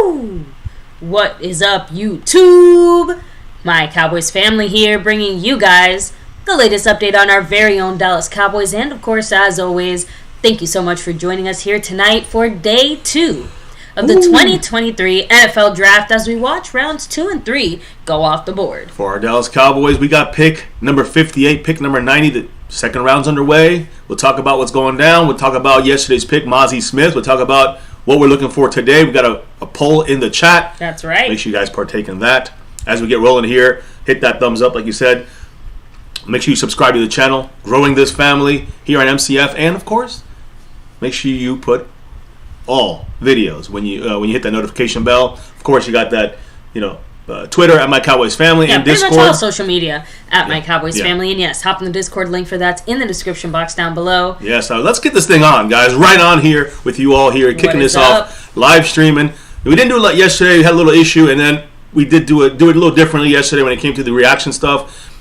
Woo! What is up, YouTube? My Cowboys family here, bringing you guys the latest update on our very own Dallas Cowboys. And of course, as always, thank you so much for joining us here tonight for day 2 of the 2023 NFL Draft as we watch rounds 2 and 3 go off the board. For our Dallas Cowboys, we got pick number 58, pick number 90. The second round's underway. We'll talk about what's going down. We'll talk about yesterday's pick, Mazi Smith. We'll talk about what we're looking for today. We got a poll in the chat. That's right. Make sure you guys partake in that. As we get rolling here, hit that thumbs up like you said. Make sure you subscribe to the channel. Growing this family here on MCF. And, of course, make sure you put all videos when you hit that notification bell. Of course, you got that, Twitter at MyCowboysFamily and Discord. Pretty much all social media at MyCowboysFamily. And yes, hop in the Discord link for that in the description box down below. Yes, let's get this thing on, guys. Right on here with you all here, kicking this off, live streaming. We didn't do it like yesterday. We had a little issue, and then we did do it a little differently yesterday when it came to the reaction stuff.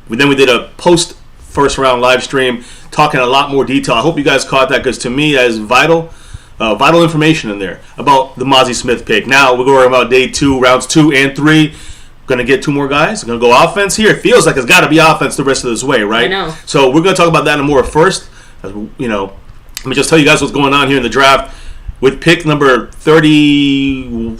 Then we did a post first round live stream talking a lot more detail. I hope you guys caught that because to me that is vital information in there about the Mazi Smith pick. Now we're going about day 2, rounds 2 and 3. Going to get 2 more guys. We're going to go offense here. It feels like it's got to be offense the rest of this way, right? I know. So we're going to talk about that and more first. Let me just tell you guys what's going on here in the draft with pick number 32.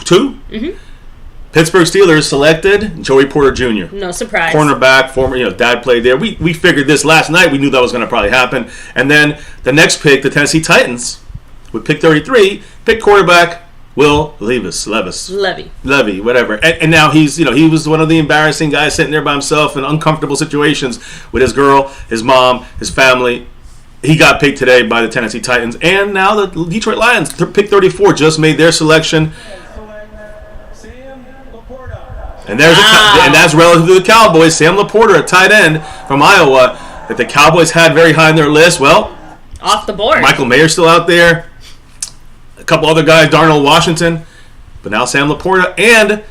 Pittsburgh Steelers selected Joey Porter Jr. No surprise. Cornerback, former, dad played there. We figured this last night. We knew that was going to probably happen. And then the next pick, the Tennessee Titans, with pick 33, pick quarterback Will Levy, whatever. And now he's, he was one of the embarrassing guys sitting there by himself in uncomfortable situations with his girl, his mom, his family. He got picked today by the Tennessee Titans. And now the Detroit Lions, pick 34, just made their selection. And and that's relative to the Cowboys. Sam Laporta, a tight end from Iowa, that the Cowboys had very high on their list. Well, off the board. Michael Mayer's still out there. A couple other guys, Darnell Washington. But now Sam Laporta and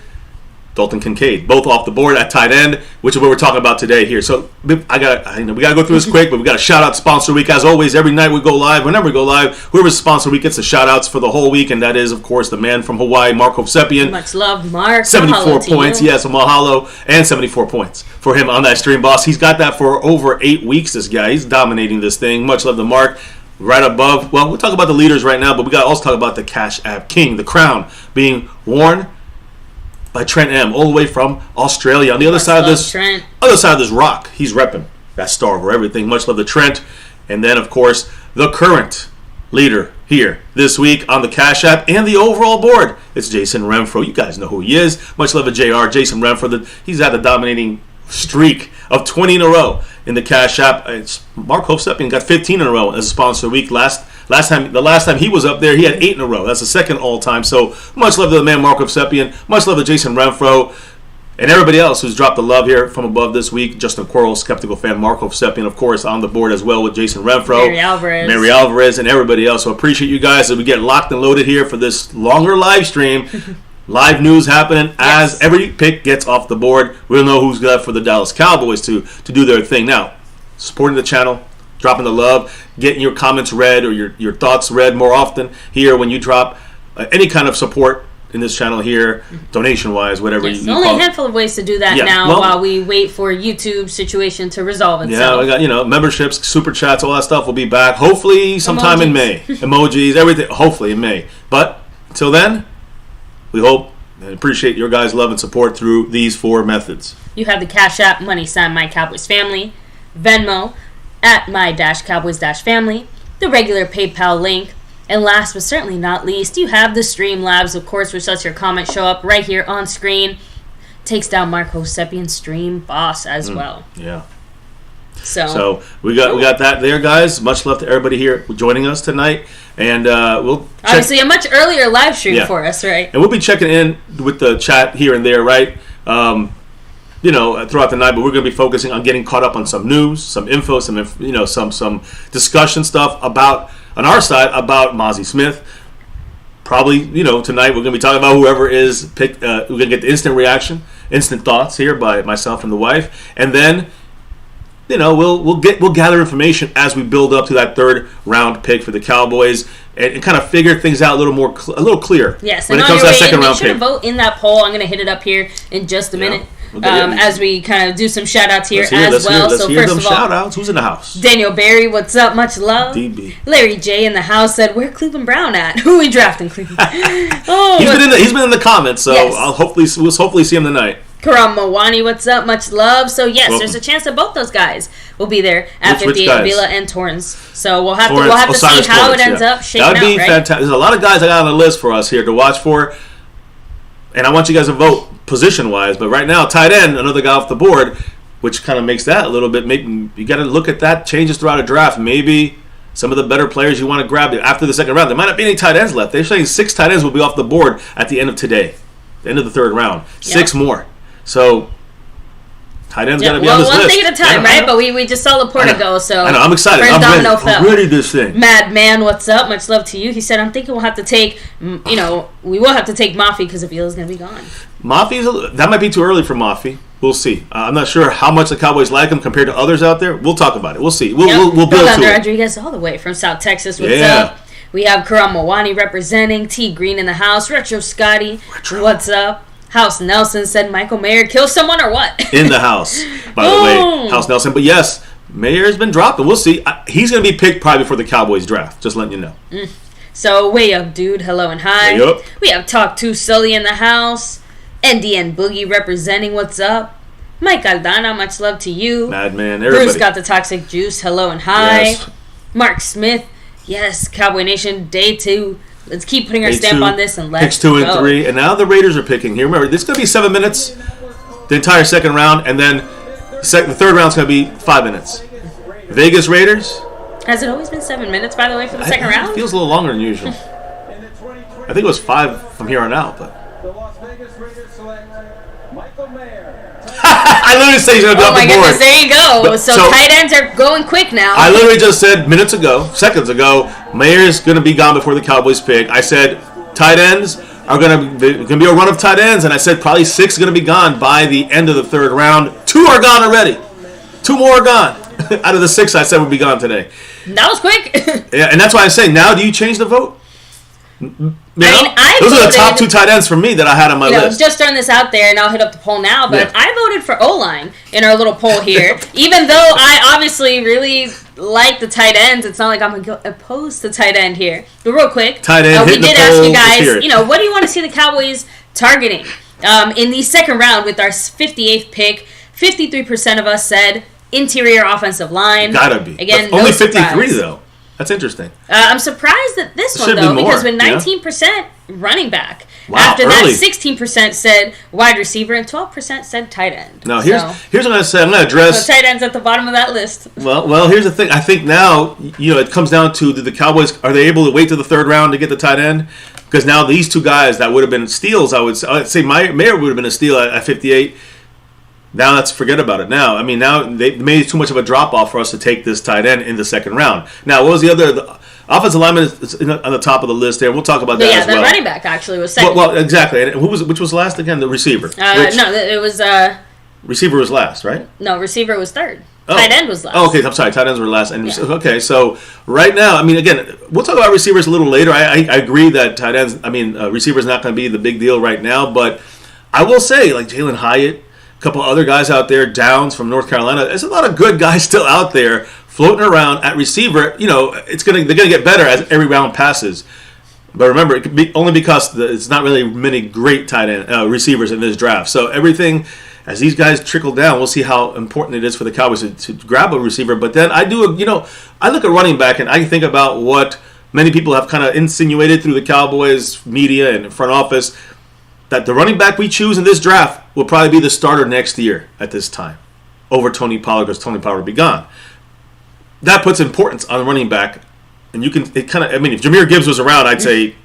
Dalton Kincaid, both off the board at tight end, which is what we're talking about today here. So we got to go through this quick, but we got a shout-out sponsor week. As always, every night we go live. Whenever we go live, whoever's sponsor week gets the shout-outs for the whole week, and that is, of course, the man from Hawaii, Mark Hovsepian. Much love, Mark. 74 points, yes, a mahalo, and 74 points for him on that stream, boss. He's got that for over 8 weeks, this guy. He's dominating this thing. Much love to Mark. Right above, well, we'll talk about the leaders right now, but we got to also talk about the Cash App King, the crown being worn by Trent M, all the way from Australia. On the other side of this rock, he's repping that star over everything. Much love to Trent. And then, of course, the current leader here this week on the Cash App and the overall board. It's Jason Renfro. You guys know who he is. Much love to JR, Jason Renfro. He's had a dominating streak of 20 in a row in the Cash App. It's Mark Hovsepian got 15 in a row as a sponsor week. The last time he was up there, he had 8 in a row. That's the second all-time. So much love to the man Mark Hovsepian. Much love to Jason Renfro. And everybody else who's dropped the love here from above this week. Justin Quarles, Skeptical Fan, Mark Hovsepian, of course, on the board as well with Jason Renfro. Mary Alvarez, and everybody else. So appreciate you guys as we get locked and loaded here for this longer live stream. Live news happening as every pick gets off the board. We'll know who's left for the Dallas Cowboys to do their thing. Now, supporting the channel, dropping the love, getting your comments read or your thoughts read more often here when you drop any kind of support in this channel here, donation-wise, whatever you call it. Only a handful of ways to do that now while we wait for YouTube's situation to resolve itself. Yeah, we got, memberships, super chats, all that stuff will be back. Hopefully sometime in May. Emojis, everything, hopefully in May. But until then, we hope and appreciate your guys' love and support through these 4 methods. You have the Cash App, money sign MyCowboysFamily, Venmo, at my-Cowboys-Family, the regular PayPal link, and last but certainly not least, you have the Streamlabs, of course, which lets your comments show up right here on screen. Takes down Mark Hovsepian's stream boss as well. Yeah. So we got that there, guys. Much love to everybody here joining us tonight, and we'll obviously a much earlier live stream for us, right? And we'll be checking in with the chat here and there, right? Throughout the night, but we're going to be focusing on getting caught up on some news, some info, some discussion stuff on our side about Mazi Smith. Probably, tonight we're going to be talking about whoever is picked. We're going to get the instant reaction, instant thoughts here by myself and the wife, and then we'll gather information as we build up to that third round pick for the Cowboys and kind of figure things out a little clearer. Yes, when and it comes to that second round pick. Make sure to vote in that poll. I'm going to hit it up here in just a minute. As we kind of do some shout outs here as well. Let's hear some shout outs. Who's in the house? Daniel Barry, what's up? Much love. DB. Larry J in the house said, where Cleveland Brown at? Who are we drafting, Cleveland? He's been in the comments, so yes. we'll hopefully see him tonight. Karam Mawani, what's up? Much love. So yes, Welcome. There's a chance that both those guys will be there at 58 Avila and Torrance. So we'll have to see how it ends up shaking out. That would be fantastic. There's a lot of guys I got on the list for us here to watch for, and I want you guys to vote position-wise. But right now, tight end, another guy off the board, which kind of makes that a little bit. Maybe you got to look at that changes throughout a draft. Maybe some of the better players you want to grab after the second round. There might not be any tight ends left. They're saying 6 tight ends will be off the board at the end of today, the end of the third round. 6 more. So tight end's got to be on this list. One thing at a time, right? But we just saw Laporta go, so I know. I'm excited. I'm ready this thing. Madman, what's up? Much love to you. He said, I'm thinking we'll have to take, we will have to take Mafi because Avila's going to be gone. That might be too early for Mafi. We'll see. I'm not sure how much the Cowboys like him compared to others out there. We'll talk about it. We'll see. We'll build to it. Rodriguez all the way from South Texas. What's up? We have Karam Mawani representing. T Green in the house. Retro Scotty. What's up? House Nelson said Michael Mayer kill someone or what? In the house, by the way. House Nelson. But yes, Mayer's been dropping. We'll see. He's going to be picked probably before the Cowboys draft. Just letting you know. So, way up, dude. Hello and hi. Way up. We have Talk to Sully in the house. NDN Boogie representing. What's up? Mike Aldana, much love to you. Madman, everybody. Bruce got the toxic juice. Hello and hi. Yes. Mark Smith. Yes, Cowboy Nation, day 2. Let's keep putting our stamp on this and let's picks 2 and 3, and now the Raiders are picking here. Remember, this is going to be 7 minutes, the entire second round, and then the third round is going to be 5 minutes. Vegas Raiders. Has it always been 7 minutes, by the way, for the second round? It feels a little longer than usual. I think it was 5 from here on out, but. The Las Vegas Raiders select Michael Mayer. I literally said he's going to be off the board. Oh my goodness, there you go. So tight ends are going quick now. I literally just said seconds ago, Mayer's going to be gone before the Cowboys pick. I said tight ends are going to be a run of tight ends, and I said probably 6 are going to be gone by the end of the third round. 2 are gone already. 2 more are gone. Out of the 6 I said would be gone today. That was quick. Yeah, and that's why I say, now do you change the vote? Those are the top 2 tight ends for me that I had on my list. Just throwing this out there, and I'll hit up the poll now, but I voted for O-line in our little poll here. Even though I obviously really like the tight ends, it's not like I'm opposed to tight end here. But real quick, tight end, we did ask you guys, what do you want to see the Cowboys targeting? In the second round with our 58th pick, 53% of us said interior offensive line. Gotta be. Again, only 53 though. That's interesting. I'm surprised at this one, though, because with 19% running back. Wow, after early. that, 16% said wide receiver and 12% said tight end. Now, here's what I'm going to say. I'm going to address... So tight end's at the bottom of that list. Well, here's the thing. I think now, it comes down to the Cowboys, are they able to wait to the third round to get the tight end? Because now these 2 guys that would have been steals, I'd say Mayer would have been a steal at 58. Now let's forget about it. Now, now they made it too much of a drop-off for us to take this tight end in the second round. Now, what was the other... The offensive lineman is on the top of the list there. We'll talk about that as well. Yeah, the running back actually was second. Well, exactly. And which was last again? The receiver. It was... receiver was last, right? No, receiver was third. Tight end was last. Oh, okay. I'm sorry. Tight ends were last. And okay, so right now, again, we'll talk about receivers a little later. I agree that tight ends, receivers not going to be the big deal right now, but I will say, like Jalen Hyatt, a couple other guys out there, Downs from North Carolina. There's a lot of good guys still out there floating around at receiver. They're gonna get better as every round passes. But remember, it could be only because it's not really many great tight end receivers in this draft. So everything, as these guys trickle down, we'll see how important it is for the Cowboys to grab a receiver. But then I look at running back and I think about what many people have kind of insinuated through the Cowboys media and front office, that the running back we choose in this draft will probably be the starter next year at this time over Tony Pollard, because Tony Pollard will be gone. That puts importance on the running back. And if Jahmyr Gibbs was around, I'd say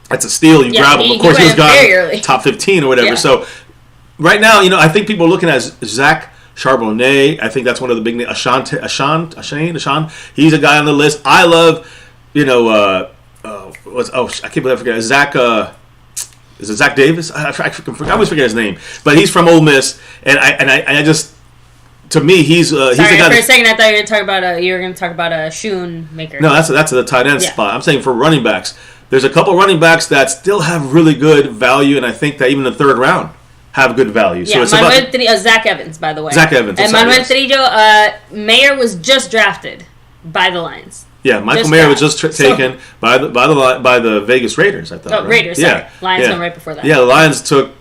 that's a steal. You grab him. Of course, he was gone top 15 or whatever. Yeah. So right now, I think people are looking at Zach Charbonnet. I think that's one of the big names. Ashan. He's a guy on the list. I love, I can't believe I forget. Zach... is it Zach Davis? I always forget his name. But he's from Ole Miss. And I just... to me, he's the Sorry, guy. For a second, I thought you were going to talk about a Shoemaker. No, that's the tight end spot. I'm saying for running backs, there's a couple running backs that still have really good value, and I think that even the third round have good value. Yeah, so it's Zach Evans, by the way. Zach Evans. And Manuel Trillo, Mayer was just drafted by the Lions. Yeah, Michael Mayer was just taken by the Vegas Raiders, I thought. Oh, right? Raiders, sorry. Yeah. Lions went right before that. Yeah, the Lions took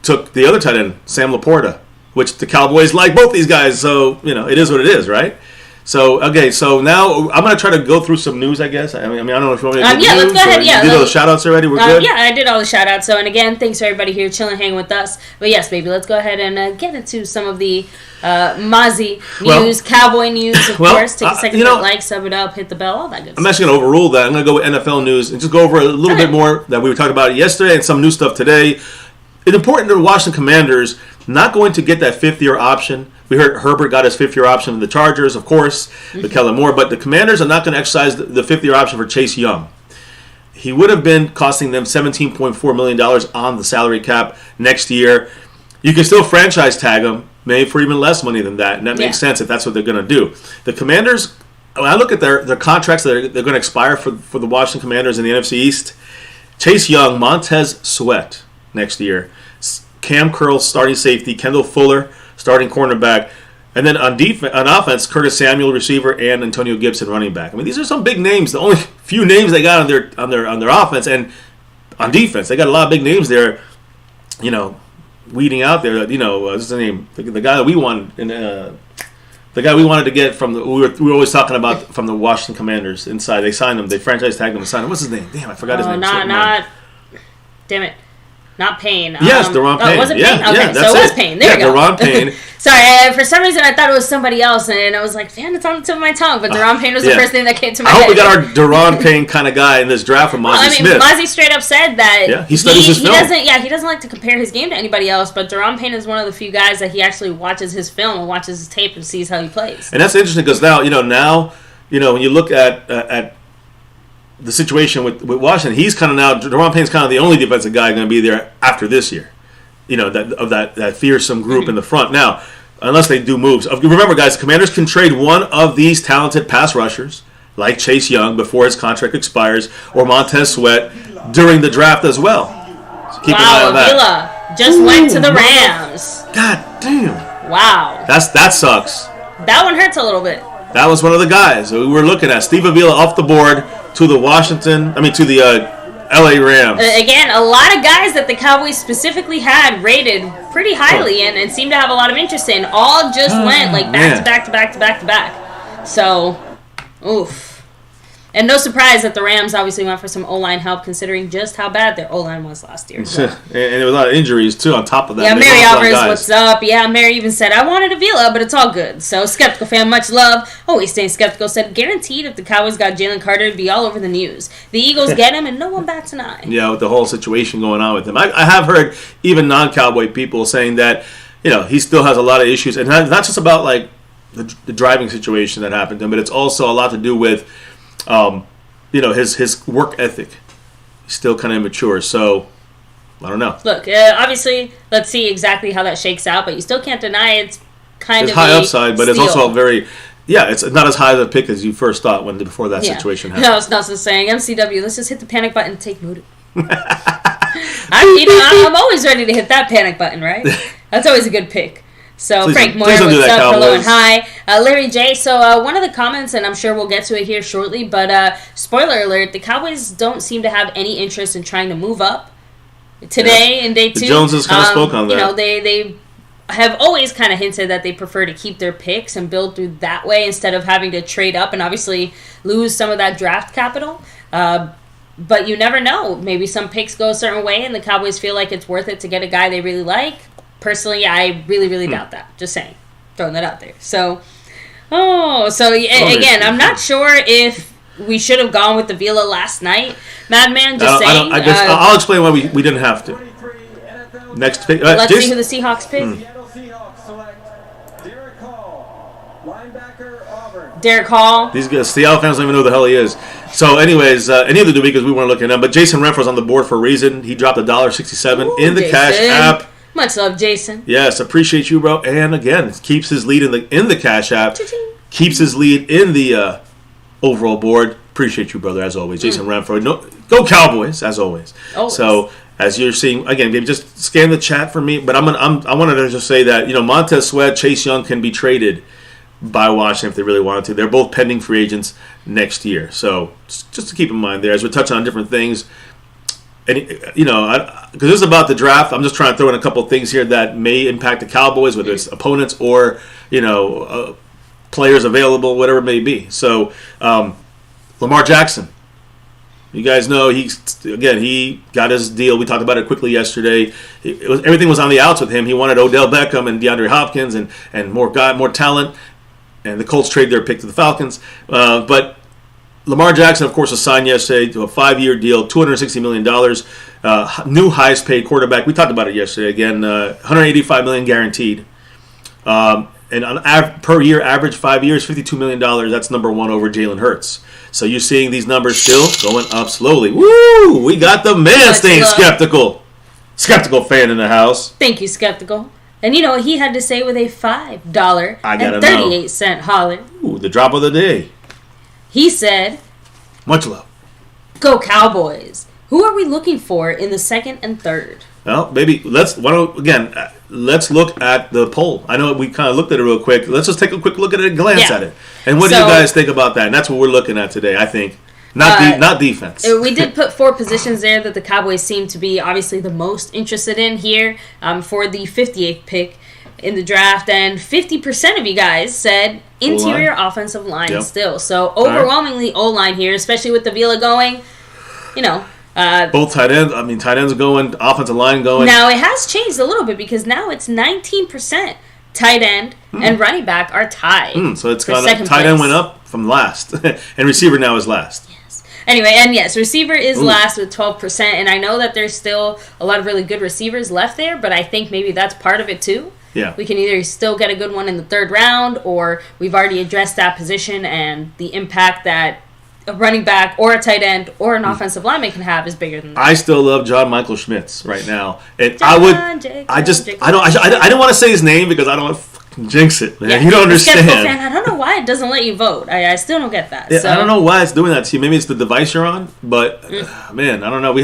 the other tight end, Sam Laporta, which the Cowboys like both these guys, so, it is what it is, right? So, okay, so now I'm going to try to go through some news, I guess. I mean, I don't know if you want me to do news. Let's go ahead, You did all the shout-outs already? We're good? Yeah, I did all the shout-outs. So, and again, thanks for everybody here chilling, hanging with us. But yes, baby, let's go ahead and get into some of the Mazi news, Cowboy news, of course. Take a second to like, sub it up, hit the bell, all that good stuff. I'm actually going to overrule that. I'm going to go with NFL news and just go over a little bit more that we were talking about yesterday and some new stuff today. It's important to the Washington Commanders not going to get that fifth-year option. We heard Herbert got his fifth-year option with the Chargers, of course, with Kellen Moore. But the Commanders are not going to exercise the fifth-year option for Chase Young. He would have been costing them $17.4 million on the salary cap next year. You can still franchise tag him, maybe for even less money than that. And that makes sense if that's what they're going to do. The Commanders, when I look at their contracts that they're going to expire for the Washington Commanders in the NFC East, Chase Young, Montez Sweat next year, Cam Curl, starting safety, Kendall Fuller, starting cornerback, and then on offense, Curtis Samuel, receiver, and Antonio Gibson, running back. I mean, these are some big names. The only few names they got on their offense, and on defense, they got a lot of big names there. Weeding out there. What's the name? The guy that we wanted, the guy we wanted to get from we were always talking about from the Washington Commanders inside. They signed him. They franchise tagged him and signed him. What's his name? Damn, I forgot his name. Damn it. Not Payne. Yes, Deron Payne. Was it Payne? Yeah, okay, so it was Payne. There you go. Deron Payne. Sorry, for some reason I thought it was somebody else, and I was like, man, it's on the tip of my tongue. But Deron Payne was the first thing that came to my head. I hope we got our Deron Payne kind of guy in this draft from Mazi Smith. Mazi straight up said that he studies his film. He doesn't like to compare his game to anybody else, but Deron Payne is one of the few guys that he actually watches his film and watches his tape and sees how he plays. And that's interesting because now, when you look at the situation with Washington, he's kind of now, Deron Payne's kind of the only defensive guy going to be there after this year. That fearsome group in the front. Now, unless they do moves. Remember, guys, the Commanders can trade one of these talented pass rushers, like Chase Young, before his contract expires, or Montez Sweat during the draft as well. So keep an eye on that. Avila just went to the Rams. God damn. Wow. That sucks. That one hurts a little bit. That was one of the guys we were looking at. Steve Avila off the board to the LA Rams. Again, a lot of guys that the Cowboys specifically had rated pretty highly and seemed to have a lot of interest in. All just went back to back. So, oof. And no surprise that the Rams obviously went for some O-line help, considering just how bad their O-line was last year. So. And there was a lot of injuries, too, on top of that. Yeah, Mary Alvarez, what's up? Yeah, Mary even said, I wanted Avila, but it's all good. So, Skeptical fan, much love. Always staying skeptical, said, guaranteed if the Cowboys got Jalen Carter, it'd be all over the news. The Eagles get him, and no one bats an eye. Yeah, with the whole situation going on with him. I have heard even non-Cowboy people saying that, he still has a lot of issues. And not just about, like, the driving situation that happened to him, but it's also a lot to do with... his work ethic. He's still kind of immature, so I don't know. Look, obviously, let's see exactly how that shakes out, but you still can't deny it's kind of high upside, but it's also it's not as high of a pick as you first thought before that situation happened. No, it's Nelson saying, MCW, let's just hit the panic button and take note. I'm always ready to hit that panic button, right? That's always a good pick. So, Frank Moore, what's up? Hello and hi. Larry J. So, one of the comments, and I'm sure we'll get to it here shortly, but spoiler alert, the Cowboys don't seem to have any interest in trying to move up today in day 2. The Joneses kind of spoke on that. They have always kind of hinted that they prefer to keep their picks and build through that way instead of having to trade up and obviously lose some of that draft capital. But you never know. Maybe some picks go a certain way and the Cowboys feel like it's worth it to get a guy they really like. Personally, I really, really doubt that. Just saying. Throwing that out there. So, again, I'm not sure if we should have gone with the Vila last night. Madman, just saying. I'll explain why we didn't have to. Next pick. Let's see who the Seahawks pick. Derek Hall. These guys, Seattle fans don't even know who the hell he is. So, anyways, and neither do we because we weren't looking at him. But Jason Renfro's on the board for a reason. He dropped $1.67 in the Cash App. Much love, Jason. Yes, appreciate you, bro. And again, keeps his lead in the Cash App. Cha-ching. Keeps his lead in the overall board. Appreciate you, brother, as always. Jason Renfro. No, go Cowboys, as always. So, as you're seeing, again, maybe just scan the chat for me. But I wanted to just say that, Montez Sweat, Chase Young can be traded by Washington if they really wanted to. They're both pending free agents next year. So, just to keep in mind there, as we're touching on different things. And, because this is about the draft, I'm just trying to throw in a couple of things here that may impact the Cowboys, whether it's opponents or, players available, whatever it may be. So, Lamar Jackson, you guys know he got his deal. We talked about it quickly yesterday. Everything was on the outs with him. He wanted Odell Beckham and DeAndre Hopkins and more talent. And the Colts trade their pick to the Falcons. But Lamar Jackson, of course, was signed yesterday to a 5-year deal, $260 million. New highest paid quarterback. We talked about it yesterday. Again, $185 million guaranteed. And on per year average, 5 years, $52 million. That's number one over Jalen Hurts. So you're seeing these numbers still going up slowly. Woo! We got the man staying skeptical. Skeptical fan in the house. Thank you, Skeptical. And you know what he had to say with a $5.38 holler? Ooh, the drop of the day. He said, much love. Go Cowboys. Who are we looking for in the second and third? Well, maybe let's look at the poll. I know we kind of looked at it real quick. Let's just take a quick look at it and glance at it. And what do you guys think about that? And that's what we're looking at today, I think. Not defense. We did put 4 positions there that the Cowboys seem to be obviously the most interested in here for the 58th pick in the draft. And 50% of you guys said interior offensive line still. So overwhelmingly O-line here, especially with the Vila going, both tight ends. I mean, tight ends going, offensive line going. Now, it has changed a little bit because now it's 19% tight end and running back are tied. So it's gone up. Tight end went up from last. And receiver now is last. Yes. Anyway, and yes, receiver is last with 12%. And I know that there's still a lot of really good receivers left there, but I think maybe that's part of it too. Yeah. We can either still get a good one in the third round, or we've already addressed that position and the impact that a running back or a tight end or an offensive lineman can have is bigger than that. I still love John Michael Schmitz right now, and I don't want to say his name because I don't want to fucking jinx it, man. You don't understand. Fan, I don't know why it doesn't let you vote. I still don't get that. Yeah, so. I don't know why it's doing that to you. Maybe it's the device you're on, but man, I don't know. We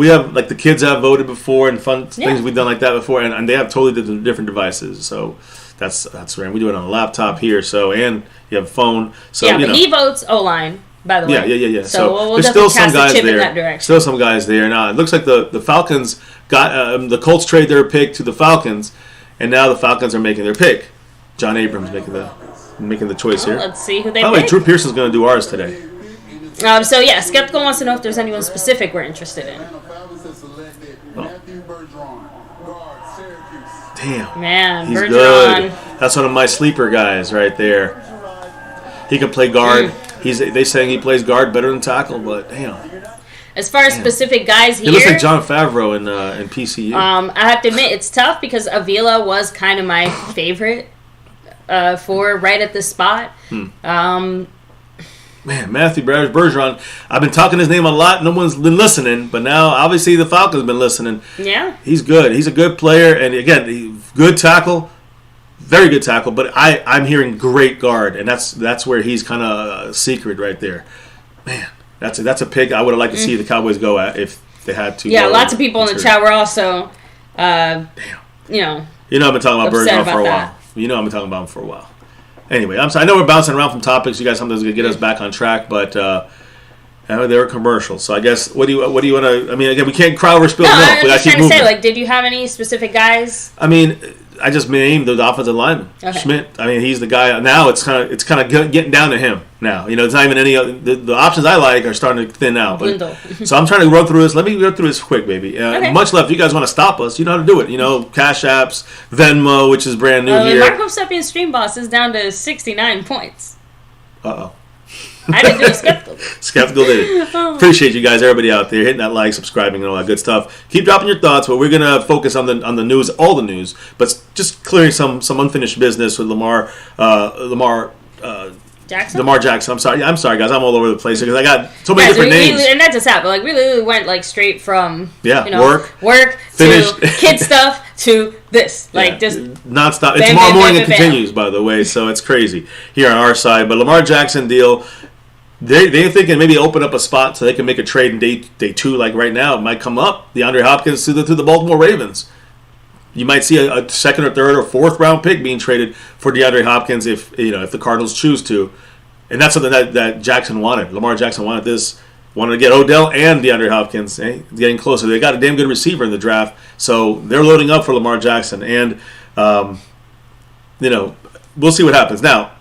have like the kids have voted before and fun things we've done like that before, and they have totally different devices. So that's right. We do it on a laptop here. So and you have a phone. So but he votes O-line. By the way. Yeah. So we'll there's definitely still cast some guys a chip there. in that direction. Still some guys there. Now, it looks like the Falcons got the Colts trade their pick to the Falcons, and now the Falcons are making their pick. John Abrams making the choice here. Let's see who they pick. By the way, Drew Pearson's going to do ours today. Skeptical wants to know if there's anyone specific we're interested in. Damn. Man, he's Bergeron. Good. That's one of my sleeper guys right there. He can play guard. They saying he plays guard better than tackle, but damn. As far as specific guys here, he looks like John Favreau in PCU. I have to admit it's tough because Avila was kind of my favorite for right at this spot. Man, Matthew Bergeron. I've been talking his name a lot. No one's been listening, but now obviously the Falcons have been listening. Yeah, he's good. He's a good player, and again, good tackle. Very good tackle, but I'm hearing great guard, and that's where he's kind of secret right there. Man, that's a pick I would have liked to see the Cowboys go at if they had to. Yeah, lots of people in the chat were also, Damn. I've been talking about Bergeron for a while. You know I've been talking about him for a while. Anyway, I'm sorry. I know we're bouncing around from topics. You guys sometimes get us back on track, but they were commercials. So I guess what do you want to? I mean, again, we can't crowd or spill milk. I'm just trying to say, did you have any specific guys? I mean, I just named the offensive lineman, Schmidt. I mean, he's the guy. Now it's kind of getting down to him. Now it's not even any other. The options I like are starting to thin out. So I'm trying to run through this. Let me run through this quick, baby. Much left. If you guys want to stop us, you know how to do it. Cash apps, Venmo, which is brand new here. Marco Seppian Stream Boss is down to 69 points. Uh-oh. I didn't do a Skeptical. Skeptical did it. Appreciate you guys, everybody out there, hitting that like, subscribing, and all that good stuff. Keep dropping your thoughts, but we're going to focus on the news, all the news, but just clearing some unfinished business with Lamar Jackson? Lamar Jackson. I'm sorry, guys. I'm all over the place because I got so many different names. And not just that, but like really went like straight from work finished. to kid stuff to this, like just nonstop. It's tomorrow morning. It continues, by the way, so it's crazy here on our side. But Lamar Jackson deal. They're thinking maybe open up a spot so they can make a trade in day 2, like right now. It might come up. DeAndre Hopkins to the Baltimore Ravens. You might see a second or third or fourth round pick being traded for DeAndre Hopkins if the Cardinals choose to, and that's something that Jackson wanted. Lamar Jackson wanted this, wanted to get Odell and DeAndre Hopkins. Getting closer. They got a damn good receiver in the draft, so they're loading up for Lamar Jackson, and we'll see what happens. Now,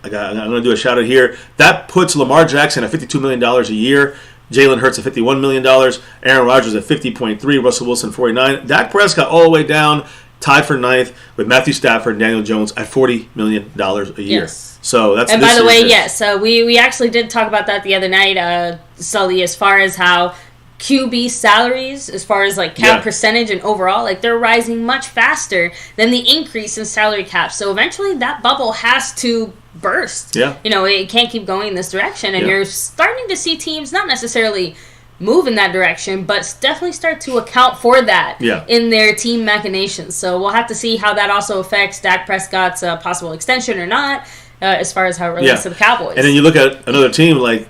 I'm going to do a shout out here. That puts Lamar Jackson at $52 million a year. Jalen Hurts at $51 million. Aaron Rodgers at $50.3. Russell Wilson, $49. Dak Prescott all the way down, tied for 9th with Matthew Stafford and Daniel Jones at $40 million a year. Yes. So that's. And by the way, yes, we actually did talk about that the other night, Sully, as far as how QB salaries, as far as like cap percentage and overall, like they're rising much faster than the increase in salary cap. So eventually that bubble has to burst. Yeah. It can't keep going in this direction, and you're starting to see teams not necessarily move in that direction, but definitely start to account for that in their team machinations. So we'll have to see how that also affects Dak Prescott's possible extension or not, as far as how it relates to the Cowboys. And then you look at another team like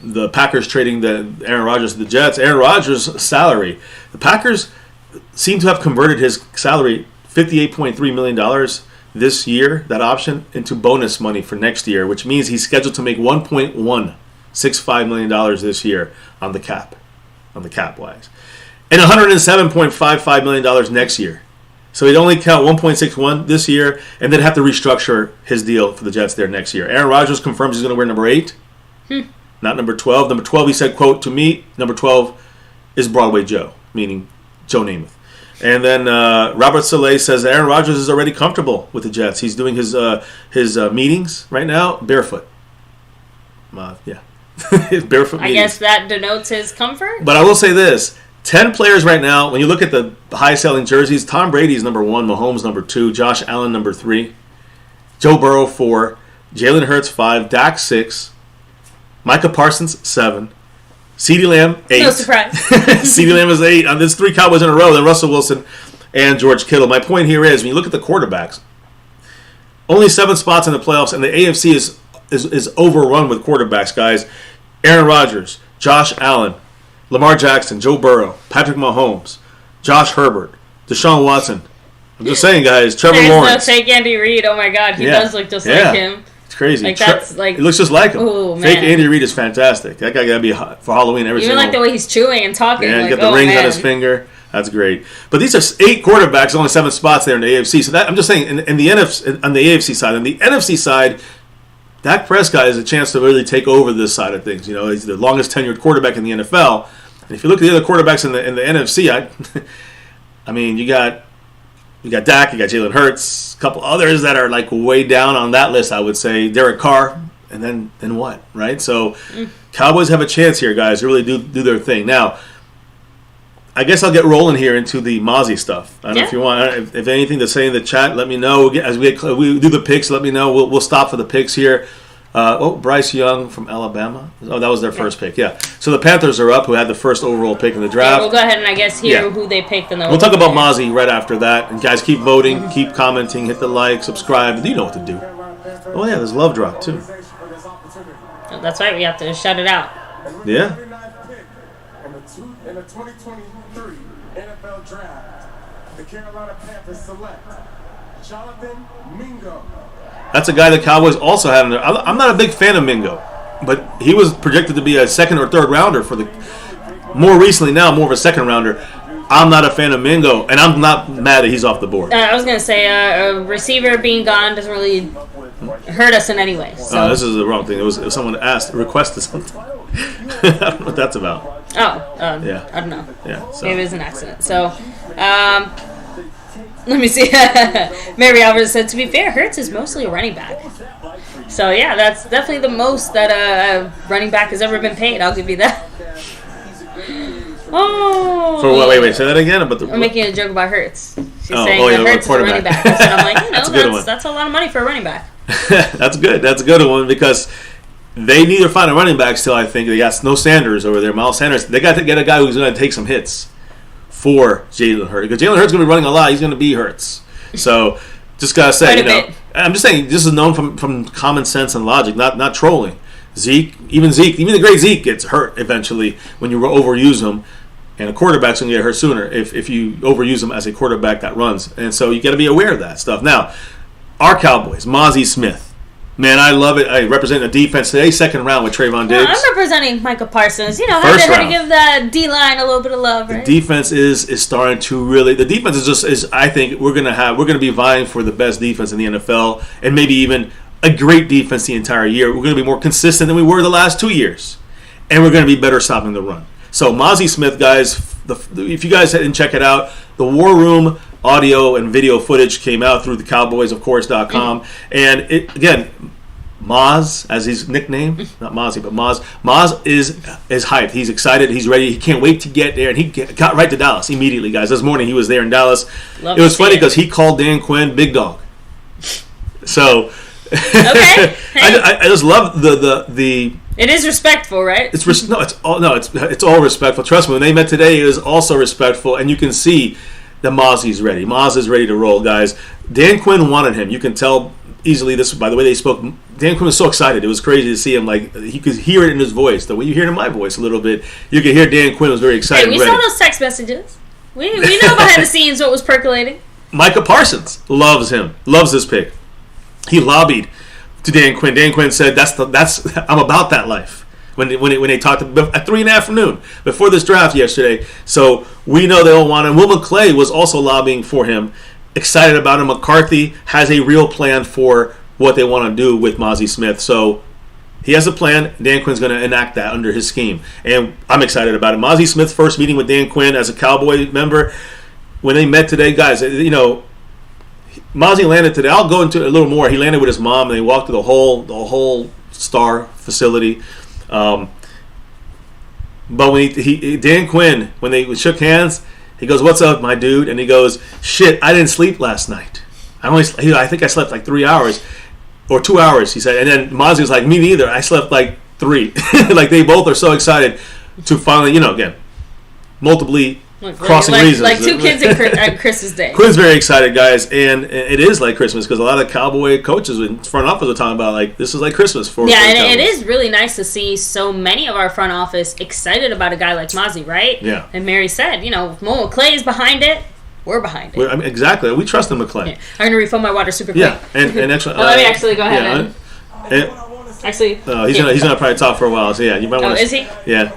the Packers trading Aaron Rodgers to the Jets. Aaron Rodgers' salary, the Packers seem to have converted his salary, $58.3 million this year, that option, into bonus money for next year, which means he's scheduled to make $1.165 million this year on the cap wise, and $107.55 million next year. So he'd only count 1.61 this year, and then have to restructure his deal for the Jets there next year. Aaron Rodgers confirms he's going to wear number 8. Not number 12. Number 12, he said, quote, to me, number 12 is Broadway Joe, meaning Joe Namath. And then Robert Saleh says Aaron Rodgers is already comfortable with the Jets. He's doing his meetings right now barefoot. Barefoot meetings. I guess that denotes his comfort. But I will say this. 10 players right now, when you look at the high-selling jerseys, Tom Brady's number 1, Mahomes number 2, Josh Allen number 3, Joe Burrow 4, Jalen Hurts 5, Dak 6, Micah Parsons, 7. CeeDee Lamb, 8. No surprise. CeeDee Lamb is 8. There's 3 Cowboys in a row. Then Russell Wilson and George Kittle. My point here is, when you look at the quarterbacks, only 7 spots in the playoffs, and the AFC is overrun with quarterbacks, guys. Aaron Rodgers, Josh Allen, Lamar Jackson, Joe Burrow, Patrick Mahomes, Josh Herbert, Deshaun Watson. I'm just saying, guys. Trevor Lawrence. No fake Andy Reid. Oh my God, he does look just like him. Crazy. Like that's like it looks just like him. Ooh, man. Fake Andy Reid is fantastic. That guy gotta be hot for Halloween every single. Even like the way he's chewing and talking. Yeah, like, got the rings on his finger. That's great. But these are 8 quarterbacks, only 7 spots there in the AFC. So that I'm just saying, in the NFC, on the AFC side, on the NFC side, Dak Prescott has a chance to really take over this side of things. He's the longest tenured quarterback in the NFL. And if you look at the other quarterbacks in the NFC, I mean, you got Dak, you got Jalen Hurts, a couple others that are like way down on that list, I would say. Derek Carr, and then what, right? So Cowboys have a chance here, guys, to really do their thing. Now, I guess I'll get rolling here into the Mazi stuff. I don't know if you want, if anything to say in the chat, let me know. As we do the picks, let me know. We'll stop for the picks here. Bryce Young from Alabama. Oh, that was their first pick. Yeah. So the Panthers are up, who had the first overall pick in the draft. We'll go ahead and I guess hear who they picked. And then we'll talk about Mazi right after that. And guys, keep voting, keep commenting, hit the like, subscribe. You know what to do. Oh yeah, there's love drop too. Oh, that's right. We have to shut it out. Yeah. In the 2023 NFL Draft, the Carolina Panthers select Jonathan Mingo. That's a guy the Cowboys also had in there. I'm not a big fan of Mingo, but he was projected to be a second or third rounder for the. More recently, now more of a second rounder. I'm not a fan of Mingo, and I'm not mad that he's off the board. I was gonna say a receiver being gone doesn't really hurt us in any way. So. This is the wrong thing. It was someone requested something. I don't know what that's about. Yeah. I don't know. Yeah, so. Maybe it was an accident. So, let me see. Mary Alvarez said, to be fair, Hurts is mostly a running back. So, yeah, that's definitely the most that a running back has ever been paid. I'll give you that. Oh. For wait, say that again? I'm making a joke about Hurts. She's saying that Hurts is a running back. And I'm like, that's a lot of money for a running back. That's good. That's a good one because they need to find a running back still, I think. They got no Sanders over there, Miles Sanders. They got to get a guy who's going to take some hits for Jalen Hurts. Because Jalen Hurts is going to be running a lot. He's going to be Hurts. So, just got to say, I'm just saying, this is known from common sense and logic, not trolling. Even the great Zeke gets hurt eventually when you overuse him. And a quarterback's going to get hurt sooner if you overuse him as a quarterback that runs. And so you got to be aware of that stuff. Now, our Cowboys, Mazi Smith. Man, I love it. I represent the defense today, second round with Trayvon Diggs. I'm representing Micah Parsons. Had to give that D-line a little bit of love, right? The defense is starting to really. The defense is I think we're gonna be vying for the best defense in the NFL and maybe even a great defense the entire year. We're gonna be more consistent than we were the last 2 years, and we're gonna be better stopping the run. So Mazi Smith, guys, if you guys didn't check it out, the War Room audio and video footage came out through the CowboysOfCourse.com. And again, Maz, as his nickname, not Mazi, but Maz is hyped. He's excited. He's ready. He can't wait to get there. And he got right to Dallas immediately, guys. This morning he was there in Dallas. It was funny because he called Dan Quinn Big Dog. So okay. I just love the It is respectful, right? It's all respectful. Trust me, when they met today, it was also respectful, and you can see that Mazi's ready. Maz is ready to roll, guys. Dan Quinn wanted him. You can tell easily this by the way they spoke. Dan Quinn was so excited. It was crazy to see him. Like, you could hear it in his voice. The way you hear it in my voice a little bit, you could hear Dan Quinn was very excited. Hey, we saw those text messages. We know behind the scenes what was percolating. Micah Parsons loves him. Loves this pick. He lobbied to Dan Quinn. Dan Quinn said, "That's I'm about that life." When they talked at 3 in the afternoon before this draft yesterday, so we know they all want him. Will McClay was also lobbying for him, excited about him. McCarthy has a real plan for what they want to do with Mazi Smith. So he has a plan. Dan Quinn's going to enact that under his scheme, and I'm excited about it. Mazi Smith's first meeting with Dan Quinn as a Cowboy member, when they met today, guys, Mazi landed today. I'll go into it a little more. He landed with his mom, and they walked through the whole Star facility. But when Dan Quinn, when they shook hands, he goes, "What's up, my dude?" And he goes, "Shit, I didn't sleep last night. I think I slept like 3 hours or 2 hours." He said, and then Mazi was like, "Me neither. I slept like 3." Like, they both are so excited to finally, again, multiply. Crossing reasons. Like two kids at Christmas Day. Quinn's very excited, guys, and it is like Christmas because a lot of Cowboy coaches in front office are talking about, like, this is like Christmas for and Cowboys. It is really nice to see so many of our front office excited about a guy like Mazi, right? Yeah. And Mary said, Mo McClay is behind it. We're behind it. Exactly. We trust in McClay. Yeah. I'm going to refill my water super quick. Yeah, and actually... let me actually go ahead actually... he's gonna probably talk for a while, so yeah, you might want to... is he? Yeah.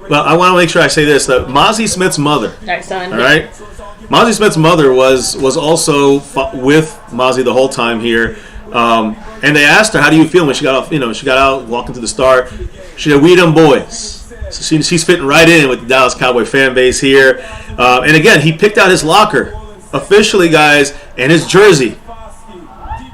Well, I want to make sure I say this, that Mazi Smith's mother... All right, son. All right? Mazi Smith's mother was also with Mazi the whole time here, and they asked her, "How do you feel?" When she got off, she got out, walking to the Star. She said, "We them boys." So she's fitting right in with the Dallas Cowboy fan base here. And again, he picked out his locker officially, guys, and his jersey.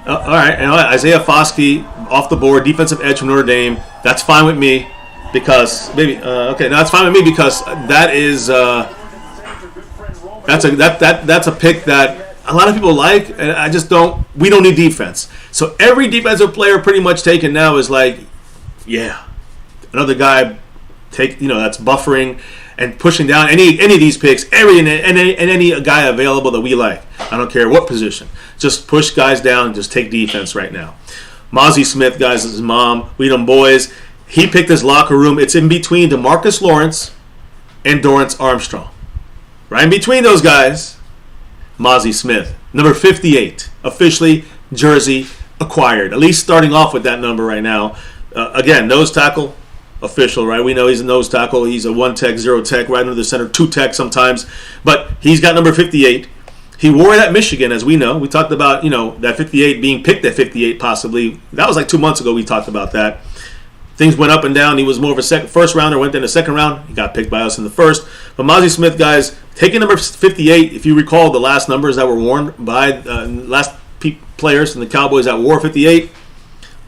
All right, and Isaiah Foskey off the board, defensive edge from Notre Dame. That's fine with me because that's fine with me because that is that's a pick that a lot of people like, and I just don't. We don't need defense, so every defensive player pretty much taken now is like, yeah, another guy that's buffering and pushing down any of these picks, any guy available that we like. I don't care what position. Just push guys down and just take defense right now. Mazi Smith, guys, is his mom. We them boys. He picked his locker room. It's in between DeMarcus Lawrence and Dorrance Armstrong. Right in between those guys, Mazi Smith. Number 58. Officially, jersey acquired. At least starting off with that number right now. Again, nose tackle. Official, right? We know he's a nose tackle. He's a 1-tech, 0-tech, right under the center, 2-tech sometimes. But he's got number 58. He wore it at Michigan, as we know. We talked about, that 58 being picked at 58 possibly. That was like 2 months ago we talked about that. Things went up and down. He was more of a first rounder, went in the second round. He got picked by us in the first. But Mazi Smith, guys, taking number 58, if you recall the last numbers that were worn by last players in the Cowboys that wore 58,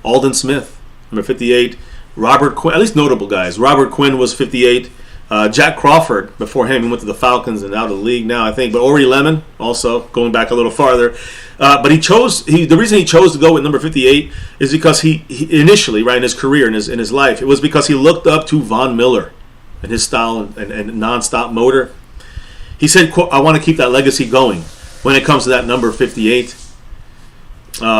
Aldon Smith, number 58. Robert Quinn, at least notable guys. Robert Quinn was 58. Jack Crawford, before him, he went to the Falcons and out of the league now, I think. But Ori Lemon, also going back a little farther. But the reason he chose to go with number 58 is because he initially, right, in his career, in his life, it was because he looked up to Von Miller and his style and non-stop motor. He said, quote, I want to keep that legacy going when it comes to that number 58.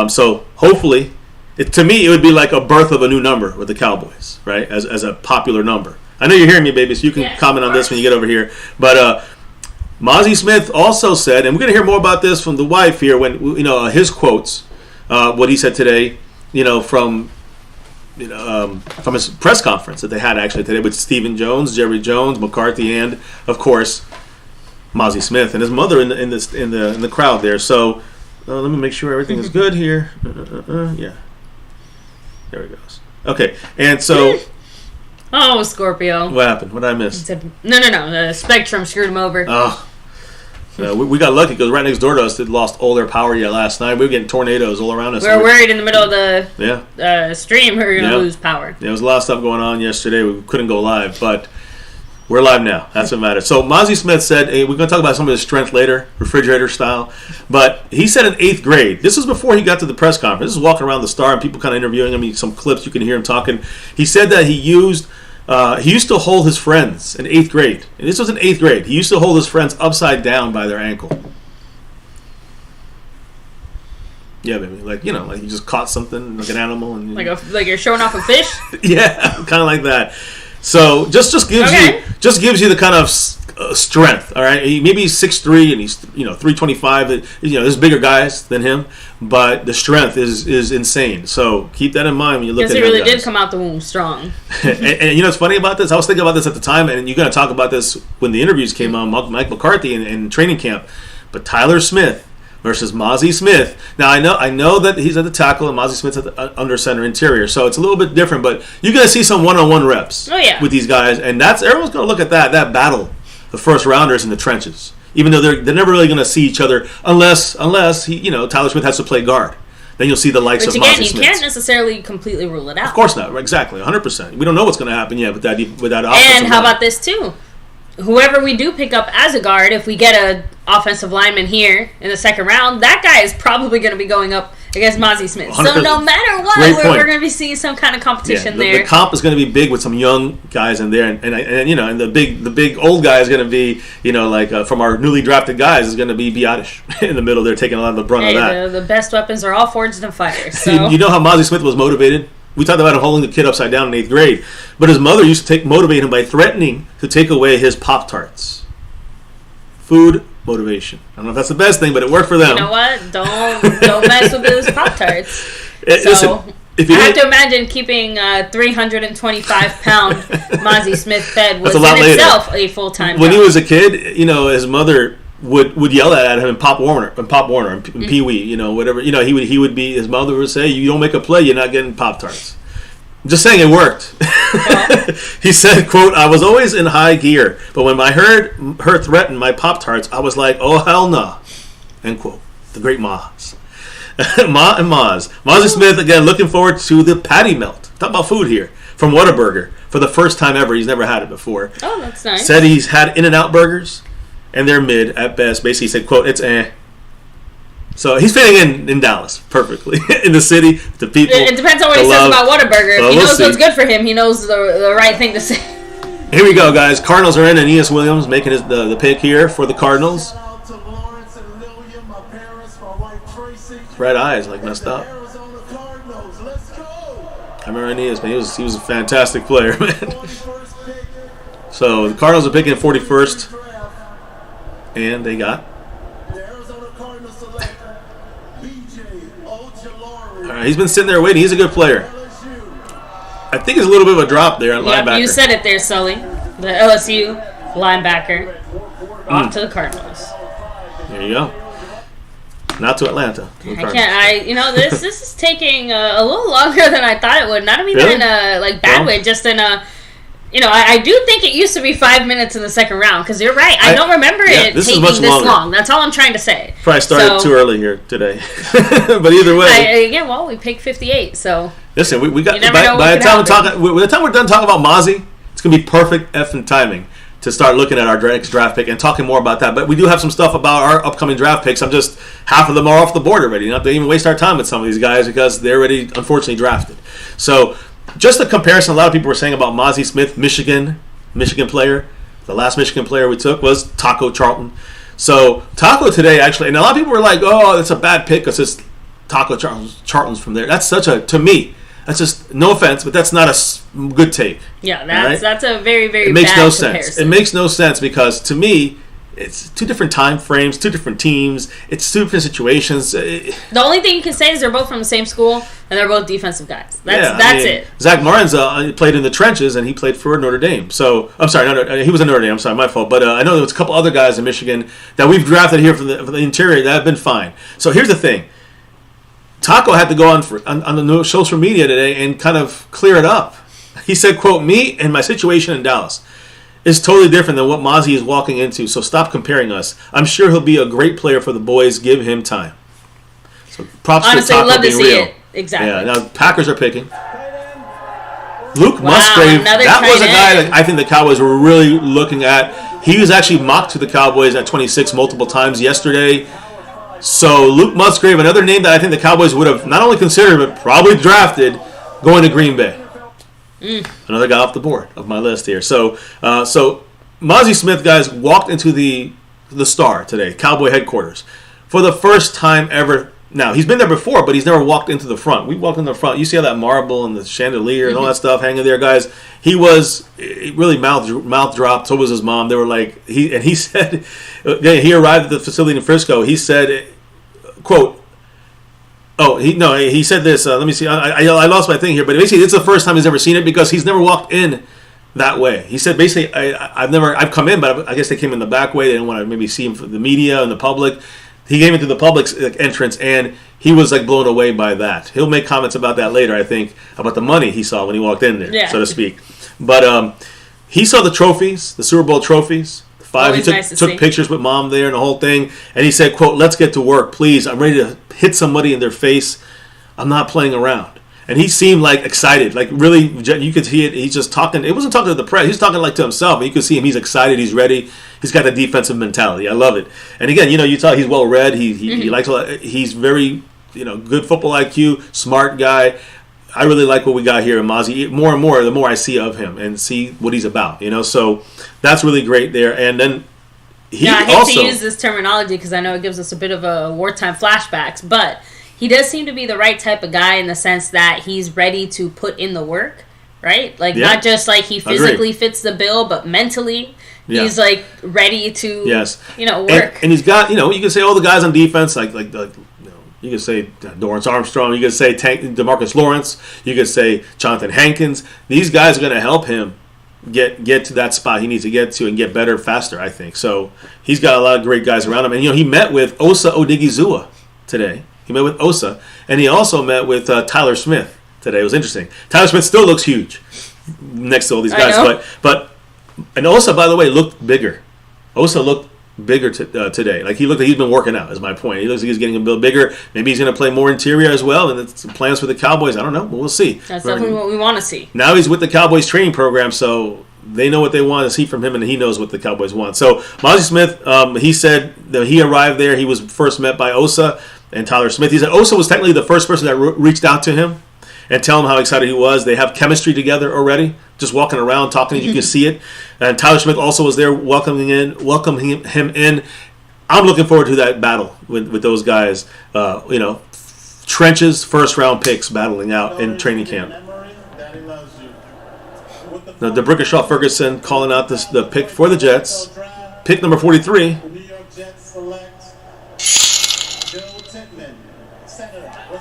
So hopefully, to me, it would be like a birth of a new number with the Cowboys, right, as a popular number. I know you're hearing me, baby, so you can comment on this when you get over here. But Mazi Smith also said, and we're going to hear more about this from the wife here, when his quotes, what he said today, from his press conference that they had actually today with Stephen Jones, Jerry Jones, McCarthy, and of course Mazi Smith and his mother in the crowd there. So let me make sure everything is good here. Yeah, there it goes. Okay, and so. Oh, Scorpio. What happened? What did I miss? No. The Spectrum screwed him over. Oh. We got lucky because right next door to us, it lost all their power last night. We were getting tornadoes all around us. We were worried in the middle of the stream we were going to lose power. Yeah, there was a lot of stuff going on yesterday. We couldn't go live, but we're live now. That's what matters. So Mazi Smith said, hey, we're going to talk about some of his strength later, refrigerator style. But he said in 8th grade, this was before he got to the press conference. This is walking around the Star and people kind of interviewing him. Some clips, you can hear him talking. He said that he used to hold his friends in 8th grade. And this was in 8th grade. He used to hold his friends upside down by their ankle. Yeah, baby. Like you just caught something, like an animal. And like you're showing off a fish? Yeah, kind of like that. So just gives you the kind of strength. All right, maybe he's 6'3" and he's 325. There's bigger guys than him, but the strength is insane. So keep that in mind when you look at him. Because he really did come out the womb strong. and what's funny about this? I was thinking about this at the time, and you're going to talk about this when the interviews came on. Mike McCarthy in training camp, but Tyler Smith versus Mazi Smith. Now I know that he's at the tackle and Mazi Smith's at the under center interior, so it's a little bit different. But you're going to see some one-on-one reps with these guys, and everyone's going to look at that battle, the first rounders in the trenches. Even though they're never really going to see each other unless Tyler Smith has to play guard. Then you'll see the likes of Mazi Smith. Which again, you can't necessarily completely rule it out. Of course not. Exactly, 100%. We don't know what's going to happen yet with that offensive And how about this too? Whoever we do pick up as a guard, if we get an offensive lineman here in the second round, that guy is probably going to be going up against Mazi Smith. 100%. So no matter what, we're going to be seeing some kind of competition there. The comp is going to be big with some young guys in there, and the big old guy is going to be from our newly drafted guys is going to be Biotish in the middle. They're taking a lot of the brunt of that. The best weapons are all forged in fire. So. You know how Mazi Smith was motivated? We talked about him holding the kid upside down in 8th grade. But his mother used to motivate him by threatening to take away his Pop-Tarts. Food motivation. I don't know if that's the best thing, but it worked for them. You know what? Don't mess with those Pop-Tarts. Listen, I have to imagine keeping 325-pound Mazi Smith fed was in itself a full-time job. When he was a kid, his mother would yell at him and Pop Warner and Pee Wee, whatever. He would be. His mother would say, "You don't make a play, you're not getting Pop-Tarts." I'm just saying it worked. He said, "Quote: I was always in high gear, but when I heard her threaten my Pop-Tarts, I was like, oh hell no." End quote. The great Maz. Ma and Maz. Mazi Smith again looking forward to the patty melt. Talk about food here from Whataburger for the first time ever. He's never had it before. Oh, that's nice. Said he's had In-N-Out burgers. And they're mid at best. Basically, he said, quote, it's eh. So he's fitting in Dallas perfectly. In the city, the people. It depends on what he says about Whataburger. If he knows what's good for him, he knows the right thing to say. Here we go, guys. Cardinals are in, and E.S. Williams making the pick here for the Cardinals. Red eyes, like messed up. I remember Aeneas, man. He was a fantastic player, man. So the Cardinals are picking 41st. And they got. Alright, he's been sitting there waiting. He's a good player. I think it's a little bit of a drop there on linebacker. You said it there, Sully. The LSU linebacker off to the Cardinals. There you go. Not to Atlanta. This is taking a little longer than I thought it would. Not even in a bad way, just in a. I do think it used to be 5 minutes in the second round, because you're right. I don't remember it taking this long. That's all I'm trying to say. Probably started too early here today. But either way. We picked 58, so. Listen, we got by the time we're done talking about Mazi, it's going to be perfect effing timing. to start looking at our next draft pick and talking more about that. But we do have some stuff about our upcoming draft picks. I'm just half of them are off the board already. Not to even waste our time with some of these guys because they're already unfortunately drafted. So just a comparison. A lot of people were saying about Mazi Smith, Michigan player. The last Michigan player we took was Taco Charlton. So Taco today actually, and a lot of people were like, "Oh, that's a bad pick because it's Taco Charlton's from there." That's such a, to me, that's just, no offense, but that's not a good take. Yeah, that's a very, very it makes bad no comparison. sense. It makes no sense because to me, it's two different time frames, two different teams, it's two different situations. The only thing you can say is they're both from the same school and they're both defensive guys. That's it. Zach Martin's played in the trenches and he played for Notre Dame. So I'm sorry, he was in Notre Dame. I'm sorry, my fault. But I know there was a couple other guys in Michigan that we've drafted here for the interior that have been fine. So here's the thing. Taco had to go on the social media today and kind of clear it up. He said, quote, "Me and my situation in Dallas is totally different than what Mazi is walking into, so stop comparing us. I'm sure he'll be a great player for the boys. Give him time." So props to Taco love being to see real. it. Exactly. Yeah, now Packers are picking. Luke Musgrave, that was a guy that I think the Cowboys were really looking at. He was actually mocked to the Cowboys at 26 multiple times yesterday. So Luke Musgrave, another name that I think the Cowboys would have not only considered but probably drafted, going to Green Bay. Another guy off the board of my list here. So Mazi Smith, guys, walked into the Star today, Cowboy headquarters, for the first time ever. Now, he's been there before, but he's never walked into the front. We walked in the front. You see how that marble and the chandelier and all that stuff hanging there, guys. He was really mouth dropped. So was his mom. They were like, he said, he arrived at the facility in Frisco. He said, quote, he said this. Let me see. I lost my thing here, but basically, it's the first time he's ever seen it because he's never walked in that way. He said, basically, I've come in, but I guess they came in the back way. They didn't want to maybe see him for the media and the public. He came into the public's entrance, and he was like blown away by that. He'll make comments about that later, I think, about the money he saw when he walked in there, so to speak. But he saw the trophies, the Super Bowl trophies. He took pictures with mom there and the whole thing. And he said, quote, "Let's get to work, please. I'm ready to hit somebody in their face. I'm not playing around." And he seemed like excited, like really, you could see it. He's just talking. It wasn't talking to the press. He's talking like to himself. And you could see him. He's excited. He's ready. He's got a defensive mentality. I love it. And again, you talk. He's well read. He likes. He's very, good football IQ, smart guy. I really like what we got here in Mazi. More and more, the more I see of him and see what he's about. So that's really great there. And then I hate to use this terminology because I know it gives us a bit of a wartime flashbacks, but he does seem to be the right type of guy in the sense that he's ready to put in the work, right? Like, not just like he physically fits the bill, but mentally he's like ready to, work. And he's got, you can say all the guys on defense, like you could say Dorrance Armstrong, you could say DeMarcus Lawrence, you could say Jonathan Hankins. These guys are going to help him get to that spot he needs to get to and get better faster, I think. So he's got a lot of great guys around him. And, he met with Osa Odigizua today. He met with Osa, and he also met with Tyler Smith today. It was interesting. Tyler Smith still looks huge next to all these guys, and Osa, by the way, looked bigger. Osa looked bigger today. Like he's been working out. Is my point. He looks like he's getting a bit bigger. Maybe he's going to play more interior as well. And it's plans for the Cowboys. I don't know. We'll see. That's definitely what we want to see. Now he's with the Cowboys training program, so they know what they want to see from him, and he knows what the Cowboys want. So Mazi Smith, he said that he arrived there. He was first met by Osa and Tyler Smith. He said Osa was technically the first person that reached out to him and tell him how excited he was. They have chemistry together already, just walking around, talking. You can see it. And Tyler Smith also was there welcoming him in. I'm looking forward to that battle with those guys. Trenches, first-round picks battling out in training camp. Now, DeBrickashaw Ferguson calling out the pick for the Jets. Pick number 43.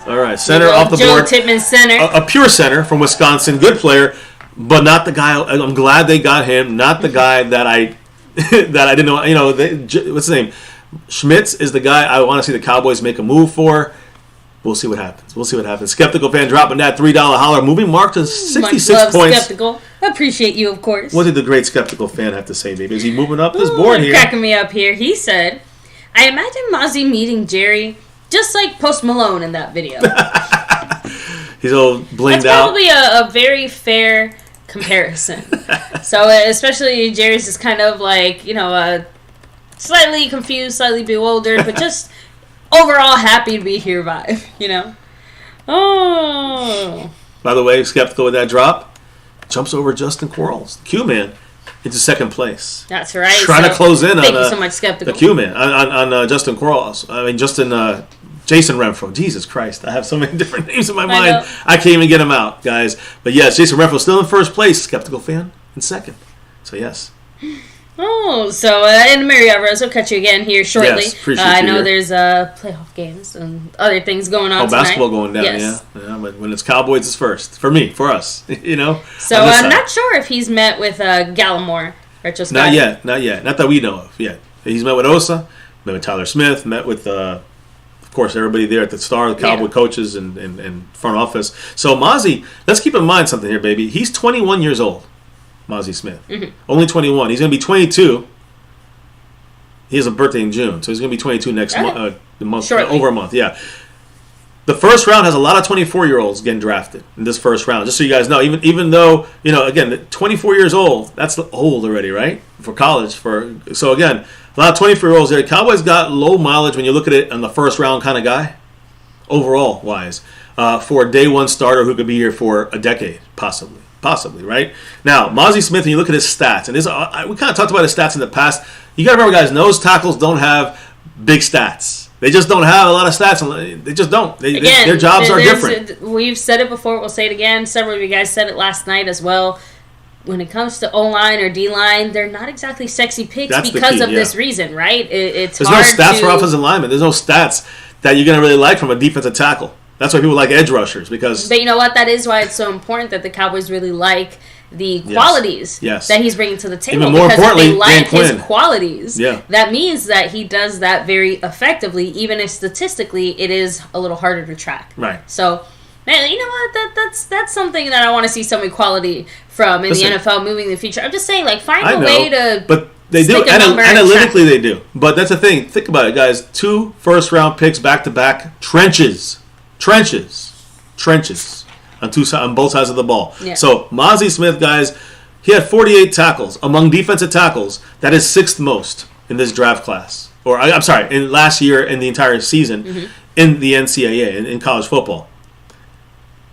All right, center off the board. Joe Tippmann, center. A pure center from Wisconsin. Good player, but not the guy. I'm glad they got him. Not the guy that I didn't know. What's his name? Schmitz is the guy I want to see the Cowboys make a move for. We'll see what happens. Skeptical fan dropping that $3 holler. Moving Mark to 66 points. Skeptical. Appreciate you, of course. What did the great Skeptical fan have to say, baby? Is he moving up this board here? Cracking me up here. He said, "I imagine Mazi meeting Jerry just like Post Malone in that video." He's all blinged out. That's probably a very fair comparison. So especially Jerry's is kind of like, slightly confused, slightly bewildered, but just overall happy to be here vibe, Oh. By the way, skeptical with that drop. Jumps over Justin Quarles, the Q-Man, into second place. That's right. Trying to close in thank on you so much, skeptical. the Q-Man, on Justin Quarles. Jason Renfro. Jesus Christ, I have so many different names in my mind. I can't even get them out, guys. But yes, Jason Renfro still in first place. Skeptical fan in second. So yes. Oh, so and Mary Alvarez, we'll catch you again here shortly. Yes, appreciate I you know here. There's playoff games and other things going on tonight. Basketball going down, yes. yeah. But when it's Cowboys, it's first. For me, for us, So I'm not sure if he's met with Gallimore. Not yet. Not that we know of yet. He's met with Osa, met with Tyler Smith, met with, of course, everybody there at the Star, the Cowboy coaches and front office. So Mazi, let's keep in mind something here, baby. He's 21 years old. Mazi Smith. Mm-hmm. Only 21. He's going to be 22. He has a birthday in June, so he's going to be 22 next month. Over a month, yeah. The first round has a lot of 24-year-olds getting drafted in this first round. Just so you guys know, even though, again, 24 years old, that's old already, right? For college. So, again, a lot of 24-year-olds there. Cowboys got low mileage when you look at it on the first round kind of guy, overall-wise, for a day one starter who could be here for a decade, possibly. Possibly, right? Now, Mazi Smith, when you look at his stats, and we kind of talked about his stats in the past. You got to remember, guys, nose tackles don't have big stats. They just don't have a lot of stats. They just don't. Their jobs are different. We've said it before. We'll say it again. Several of you guys said it last night as well. When it comes to O-line or D-line, they're not exactly sexy picks because of this reason, right? There's no stats for offensive linemen. There's no stats that you're going to really like from a defensive tackle. That's why people like edge rushers, because... But you know what? That is why it's so important that the Cowboys really like the qualities that he's bringing to the table. Even more importantly, if they like Dan Quinn. his qualities, that means that he does that very effectively, even if statistically it is a little harder to track. Right. So, man, you know what? That's something that I want to see some equality from in the NFL moving in the future. I'm just saying, find a way to... But they do. Analytically, they do. But that's the thing. Think about it, guys. 2 first-round picks back-to-back. Trenches on both sides of the ball. Yeah. So Mazi Smith, guys, he had 48 tackles among defensive tackles. That is 6th most in this draft class. Or I'm sorry, in last year in the entire season in the NCAA in college football.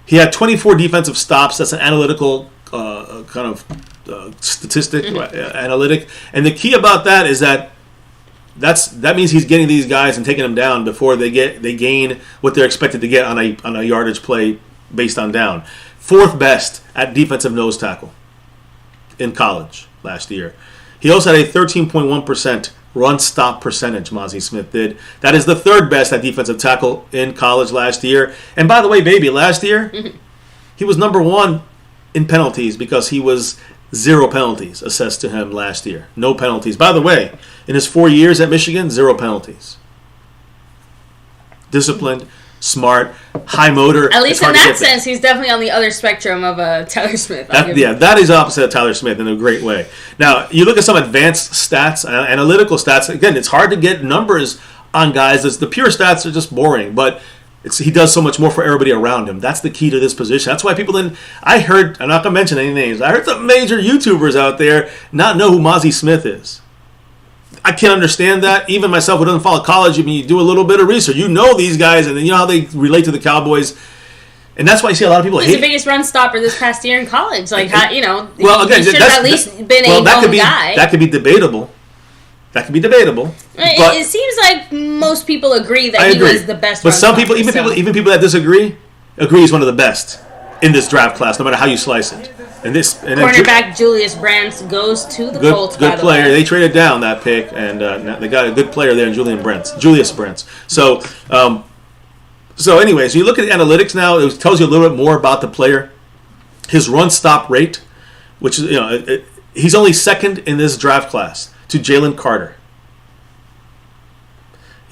He had 24 defensive stops. That's an analytical kind of statistic, analytic. And the key about that is that means he's getting these guys and taking them down before they gain what they're expected to get on a yardage play based on down. 4th best at defensive nose tackle in college last year. He also had a 13.1% run stop percentage, Mazi Smith did. That is the 3rd best at defensive tackle in college last year. And by the way, baby, last year he was number 1 in penalties because he was 0 penalties assessed to him last year. No penalties. By the way, in his 4 years at Michigan, 0 penalties. Disciplined, smart, high motor. At least in that sense, he's definitely on the other spectrum of Tyler Smith. That is opposite of Tyler Smith in a great way. Now, you look at some advanced stats, analytical stats. Again, it's hard to get numbers on guys. The pure stats are just boring, but he does so much more for everybody around him. That's the key to this position. That's why people didn't... I'm not going to mention any names. I heard some major YouTubers out there not know who Mazi Smith is. I can't understand that. Even myself, who doesn't follow college, you do a little bit of research. You know these guys, and you know how they relate to the Cowboys. And that's why you see a lot of people hate... He's the biggest run stopper this past year in college. Well, again, he should have at least been a known guy. That could be debatable. It seems like most people agree that he was the best. But some people, even people that disagree, agree he's one of the best in this draft class, no matter how you slice it. And cornerback Julius Brents goes to the Colts. Good player. They traded down that pick, and they got a good player there in Julius Brents. So, anyways, you look at the analytics now. It tells you a little bit more about the player. His run stop rate, which is he's only 2nd in this draft class to Jalen Carter.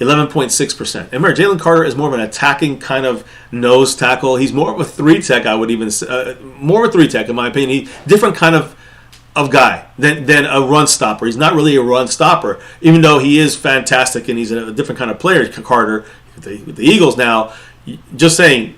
11.6%. And remember, Jalen Carter is more of an attacking kind of nose tackle. He's more of a 3-tech, I would even say. More of a 3-tech, in my opinion. He's different kind of guy than a run stopper. He's not really a run stopper, even though he is fantastic and he's a different kind of player, Carter, with the Eagles now. Just saying,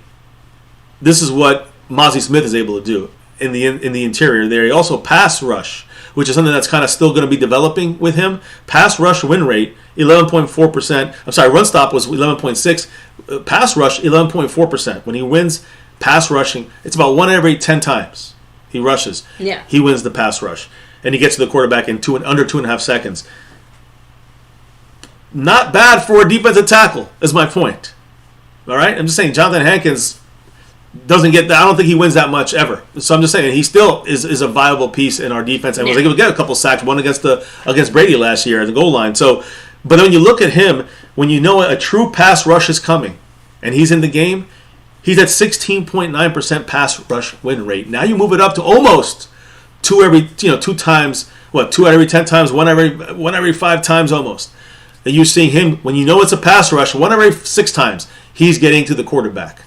this is what Mazi Smith is able to do. in the interior there. He also pass rush, which is something that's kind of still going to be developing with him. Pass rush win rate 11.4%. I'm sorry, run stop was 11.6. Pass rush 11.4%. When he wins pass rushing, it's about 1 every 10 times he rushes. Yeah, he wins the pass rush, and he gets to the quarterback in under 2.5 seconds. Not bad for a defensive tackle, is my point. All right, I'm just saying Jonathan Hankins doesn't get that. I don't think he wins that much ever. So I'm just saying he still is a viable piece in our defense, and was able to get a couple sacks, one against Brady last year at the goal line. So, but when you look at him, when you know a true pass rush is coming, and he's in the game, he's at 16.9% pass rush win rate. Now you move it up to almost 2 times. What, 2 out of every 10 times, 1 every 5 times almost. And you're seeing him, when you know it's a pass rush, 1 every 6 times, he's getting to the quarterback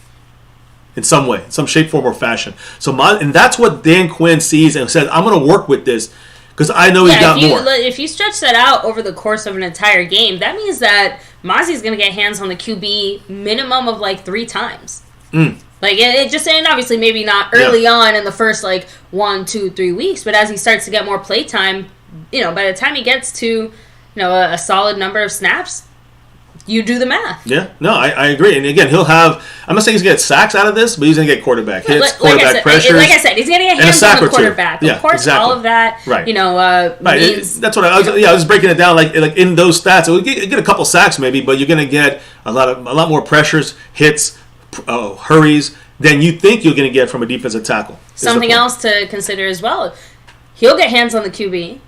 in some way, some shape, form, or fashion. So, and that's what Dan Quinn sees and says, I'm going to work with this because I know he's got more. If you stretch that out over the course of an entire game, that means that Mazi's going to get hands on the QB minimum of like 3 times. Like, it just, and obviously maybe not early on in the first, 1, 2, 3 weeks, but as he starts to get more play time, by the time he gets to, a solid number of snaps, you do the math. Yeah, no, I agree. And again, he'll have, I'm not saying he's going to get sacks out of this, but he's going to get quarterback hits, quarterback pressures. Like I said, he's going to get hands on the quarterback. Yeah, of course, exactly. all of that, right. Means... That's what I was breaking it down, like in those stats. So you get a couple sacks maybe, but you're going to get a lot more pressures, hits, hurries than you think you're going to get from a defensive tackle. Something else to consider as well. He'll get hands on the QB,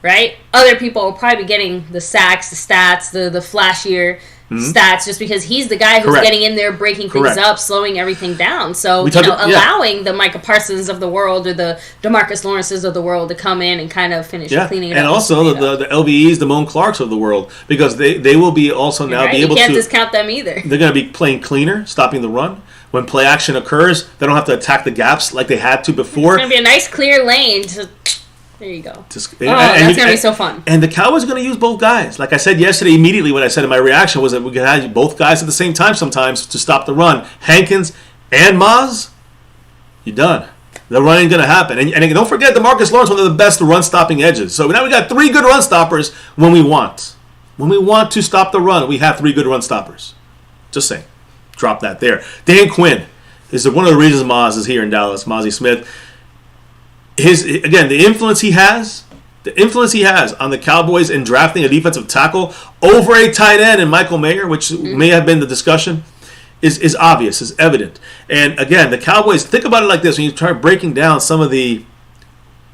right? Other people will probably be getting the sacks, the stats, the flashier stats, just because he's the guy who's getting in there, breaking things up, slowing everything down. So, allowing the Micah Parsons of the world or the DeMarcus Lawrences of the world to come in and kind of finish cleaning it up. And also the LVEs, the Moan Clarks of the world, because they will be also now be able to... You can't discount them either. They're going to be playing cleaner, stopping the run. When play action occurs, they don't have to attack the gaps like they had to before. It's going to be a nice clear lane to... There you go. That's going to be so fun. And the Cowboys are going to use both guys. Like I said yesterday, immediately what I said in my reaction was that we can have both guys at the same time sometimes to stop the run. Hankins and Maz, you're done. The run ain't going to happen. And don't forget DeMarcus Lawrence, one of the best run-stopping edges. So now we got 3 good run stoppers when we want. When we want to stop the run, we have 3 good run stoppers. Just saying. Drop that there. Dan Quinn is one of the reasons Maz is here in Dallas. Mazi Smith. The influence he has on the Cowboys in drafting a defensive tackle over a tight end in Michael Mayer, which may have been the discussion, is obvious, is evident. And again, the Cowboys, think about it like this: when you start breaking down some of the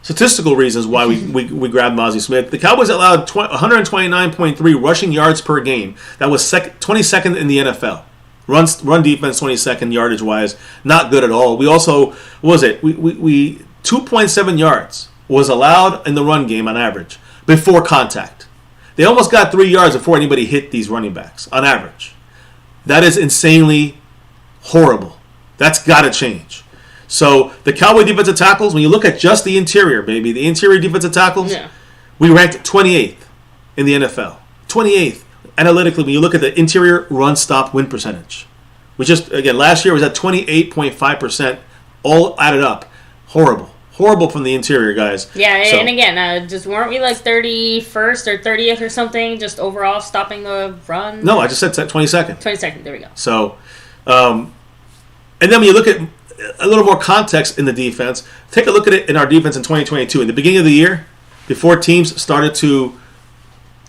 statistical reasons why we grabbed Mazi Smith, the Cowboys allowed 129.3 rushing yards per game. That was 22nd in the NFL. Run defense 22nd yardage wise, not good at all. We also, what was it? We 2.7 yards was allowed in the run game on average before contact. They almost got 3 yards before anybody hit these running backs on average. That is insanely horrible. That's got to change. So the Cowboy defensive tackles, when you look at just the interior, baby, the interior defensive tackles, we ranked 28th in the NFL. 28th. Analytically, when you look at the interior run stop win percentage, we just, again, last year was at 28.5%, all added up. Horrible from the interior, guys. Yeah, so, and again, just weren't we like 31st or 30th or something, just overall stopping the run? No, I just said 22nd. 22nd, there we go. So, and then when you look at a little more context in the defense, take a look at it in our defense in 2022. In the beginning of the year, before teams started to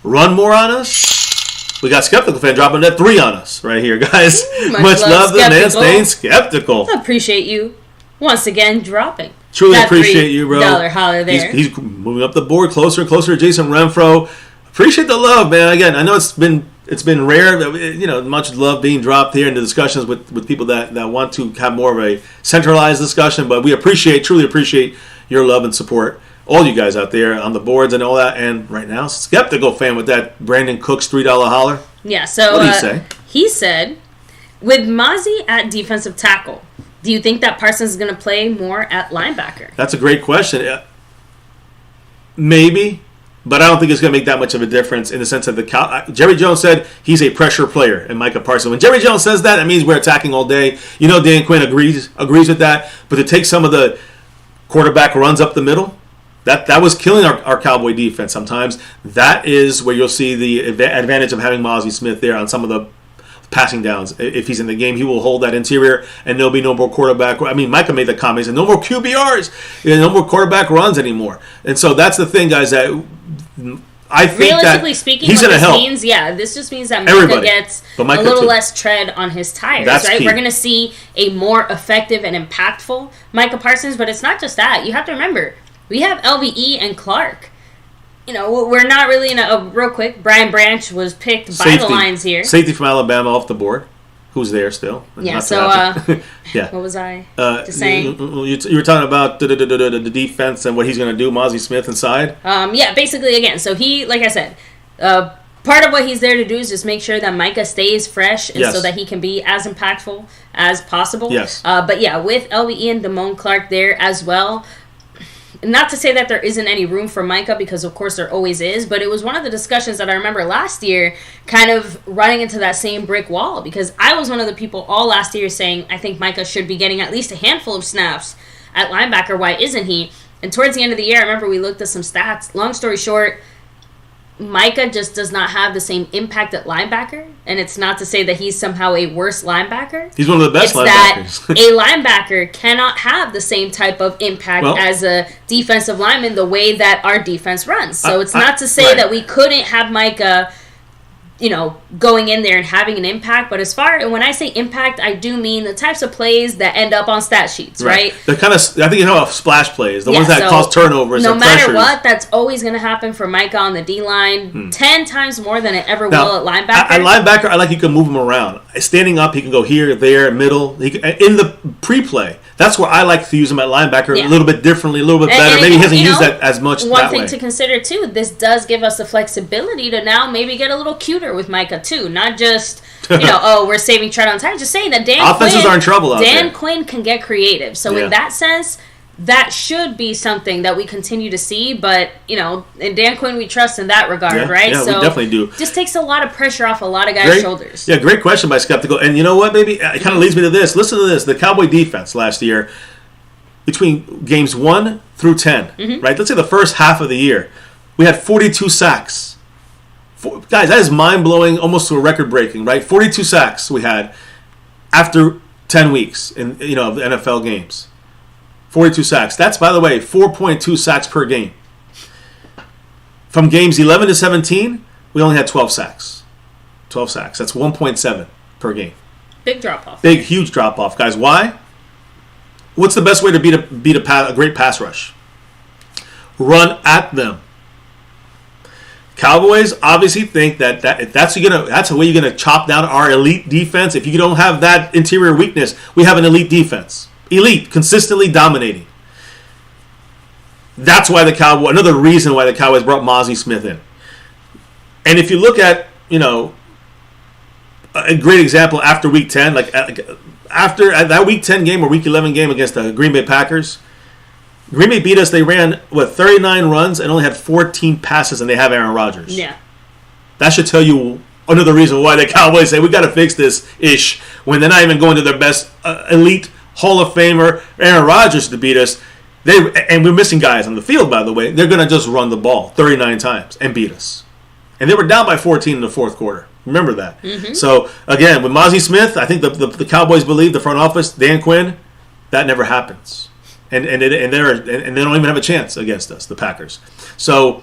run more on us, we got Skeptical Fan dropping that 3 on us right here, guys. Much love to the man staying skeptical. I appreciate you once again dropping. Truly appreciate you, bro. $3 holler there. He's moving up the board closer and closer to Jason Renfro. Appreciate the love, man. Again, I know it's been rare, much love being dropped here in the discussions with people that want to have more of a centralized discussion, but we truly appreciate your love and support. All you guys out there on the boards and all that. And right now, Skeptical Fan with that Brandon Cooks $3 holler. Yeah, so what did he say? He said, with Mazi at defensive tackle, do you think that Parsons is going to play more at linebacker? That's a great question. Maybe, but I don't think it's going to make that much of a difference in the sense that Jerry Jones said he's a pressure player in Micah Parsons. When Jerry Jones says that, it means we're attacking all day. Dan Quinn agrees with that. But to take some of the quarterback runs up the middle. That was killing our Cowboy defense sometimes. That is where you'll see the advantage of having Mazi Smith there on some of the passing downs. If he's in the game, he will hold that interior, and there'll be no more quarterback. I mean, Micah made the comment, and no more QBRs, no more quarterback runs anymore. And so that's the thing, guys, that I think realistically speaking, he's going to help. Means, this just means that Micah gets a little less tread on his tires, that's right? Key. We're going to see a more effective and impactful Micah Parsons, but it's not just that. You have to remember, we have LVE and Clark. We're not really in real quick. Brian Branch was picked by the Lions here. Safety from Alabama off the board. Who's there still? Yeah, yeah. What was I just saying? You were talking about the defense and what he's going to do, Mazi Smith inside? Basically, again, so he, like I said, part of what he's there to do is just make sure that Micah stays fresh and so that he can be as impactful as possible. Yes. But yeah, with LVE and Damone Clark there as well, not to say that there isn't any room for Micah, because of course there always is, but it was one of the discussions that I remember last year kind of running into that same brick wall, because I was one of the people all last year saying I think Micah should be getting at least a handful of snaps at linebacker. Why isn't he? And towards the end of the year, I remember we looked at some stats. Long story short, Micah just does not have the same impact at linebacker, and it's not to say that he's somehow a worse linebacker. He's one of the best linebackers. That a linebacker cannot have the same type of impact as a defensive lineman the way that our defense runs. So it's not to say that we couldn't have Micah, going in there and having an impact. But when I say impact, I do mean the types of plays that end up on stat sheets, right? The kind of, I think splash plays, the ones that cause turnovers. No matter what, that's always going to happen for Micah on the D-line 10 times more than it ever will at linebacker. At linebacker, I like you can move him around. Standing up, he can go here, there, middle. In the pre-play, that's where I like to use him at linebacker a little bit differently, a little bit better. Maybe he hasn't used that as much One thing to consider, too, this does give us the flexibility to now maybe get a little cuter with Micah, too. Not just, we're saving tread on time. Just saying that offenses are in trouble out there. Dan Quinn can get creative. So in that sense, that should be something that we continue to see. But, in Dan Quinn, we trust in that regard, right? Yeah, so we definitely do. Just takes a lot of pressure off a lot of guys' shoulders. Yeah, great question by Skeptical. And you know what, baby? It kind of leads me to this. Listen to this. The Cowboy defense last year, between games 1 through 10, right? Let's say the first half of the year, we had 42 sacks. Guys, that is mind-blowing, almost to a record-breaking, right? 42 sacks we had after 10 weeks in the NFL games. 42 sacks. That's, by the way, 4.2 sacks per game. From games 11 to 17, we only had 12 sacks. 12 sacks. That's 1.7 per game. Big drop-off. Big, huge drop-off. Guys, why? What's the best way to beat a great pass rush? Run at them. Cowboys obviously think that that's the way you're gonna chop down our elite defense. If you don't have that interior weakness, we have an elite defense. Elite, consistently dominating. That's why another reason why the Cowboys brought Mazi Smith in. And if you look at, a great example after Week 10, after that Week 10 game or Week 11 game against the Green Bay Packers, Green Bay beat us. They ran, 39 runs and only had 14 passes, and they have Aaron Rodgers. Yeah. That should tell you another reason why the Cowboys say, we got to fix this-ish, when they're not even going to their best elite Hall of Famer, Aaron Rodgers, to beat us. And we're missing guys on the field, by the way. They're going to just run the ball 39 times and beat us. And they were down by 14 in the fourth quarter. Remember that. Mm-hmm. So, again, with Mazi Smith, I think the Cowboys believe, the front office, Dan Quinn, that never happens. And they don't even have a chance against us, the Packers. So,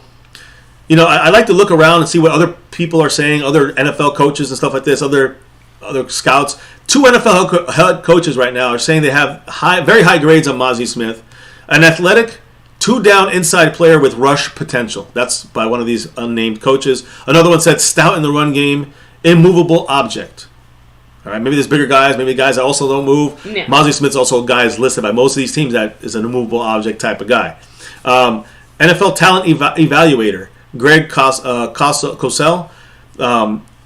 I like to look around and see what other people are saying, other NFL coaches and stuff like this, other scouts. 2 NFL head coaches right now are saying they have very high grades on Mazi Smith. An athletic, 2-down inside player with rush potential. That's by one of these unnamed coaches. Another one said stout in the run game, immovable object. All right, maybe there's bigger guys, maybe guys that also don't move. Yeah. Mazi Smith's also a guy is listed by most of these teams that is an immovable object type of guy. NFL talent evaluator Greg Cosell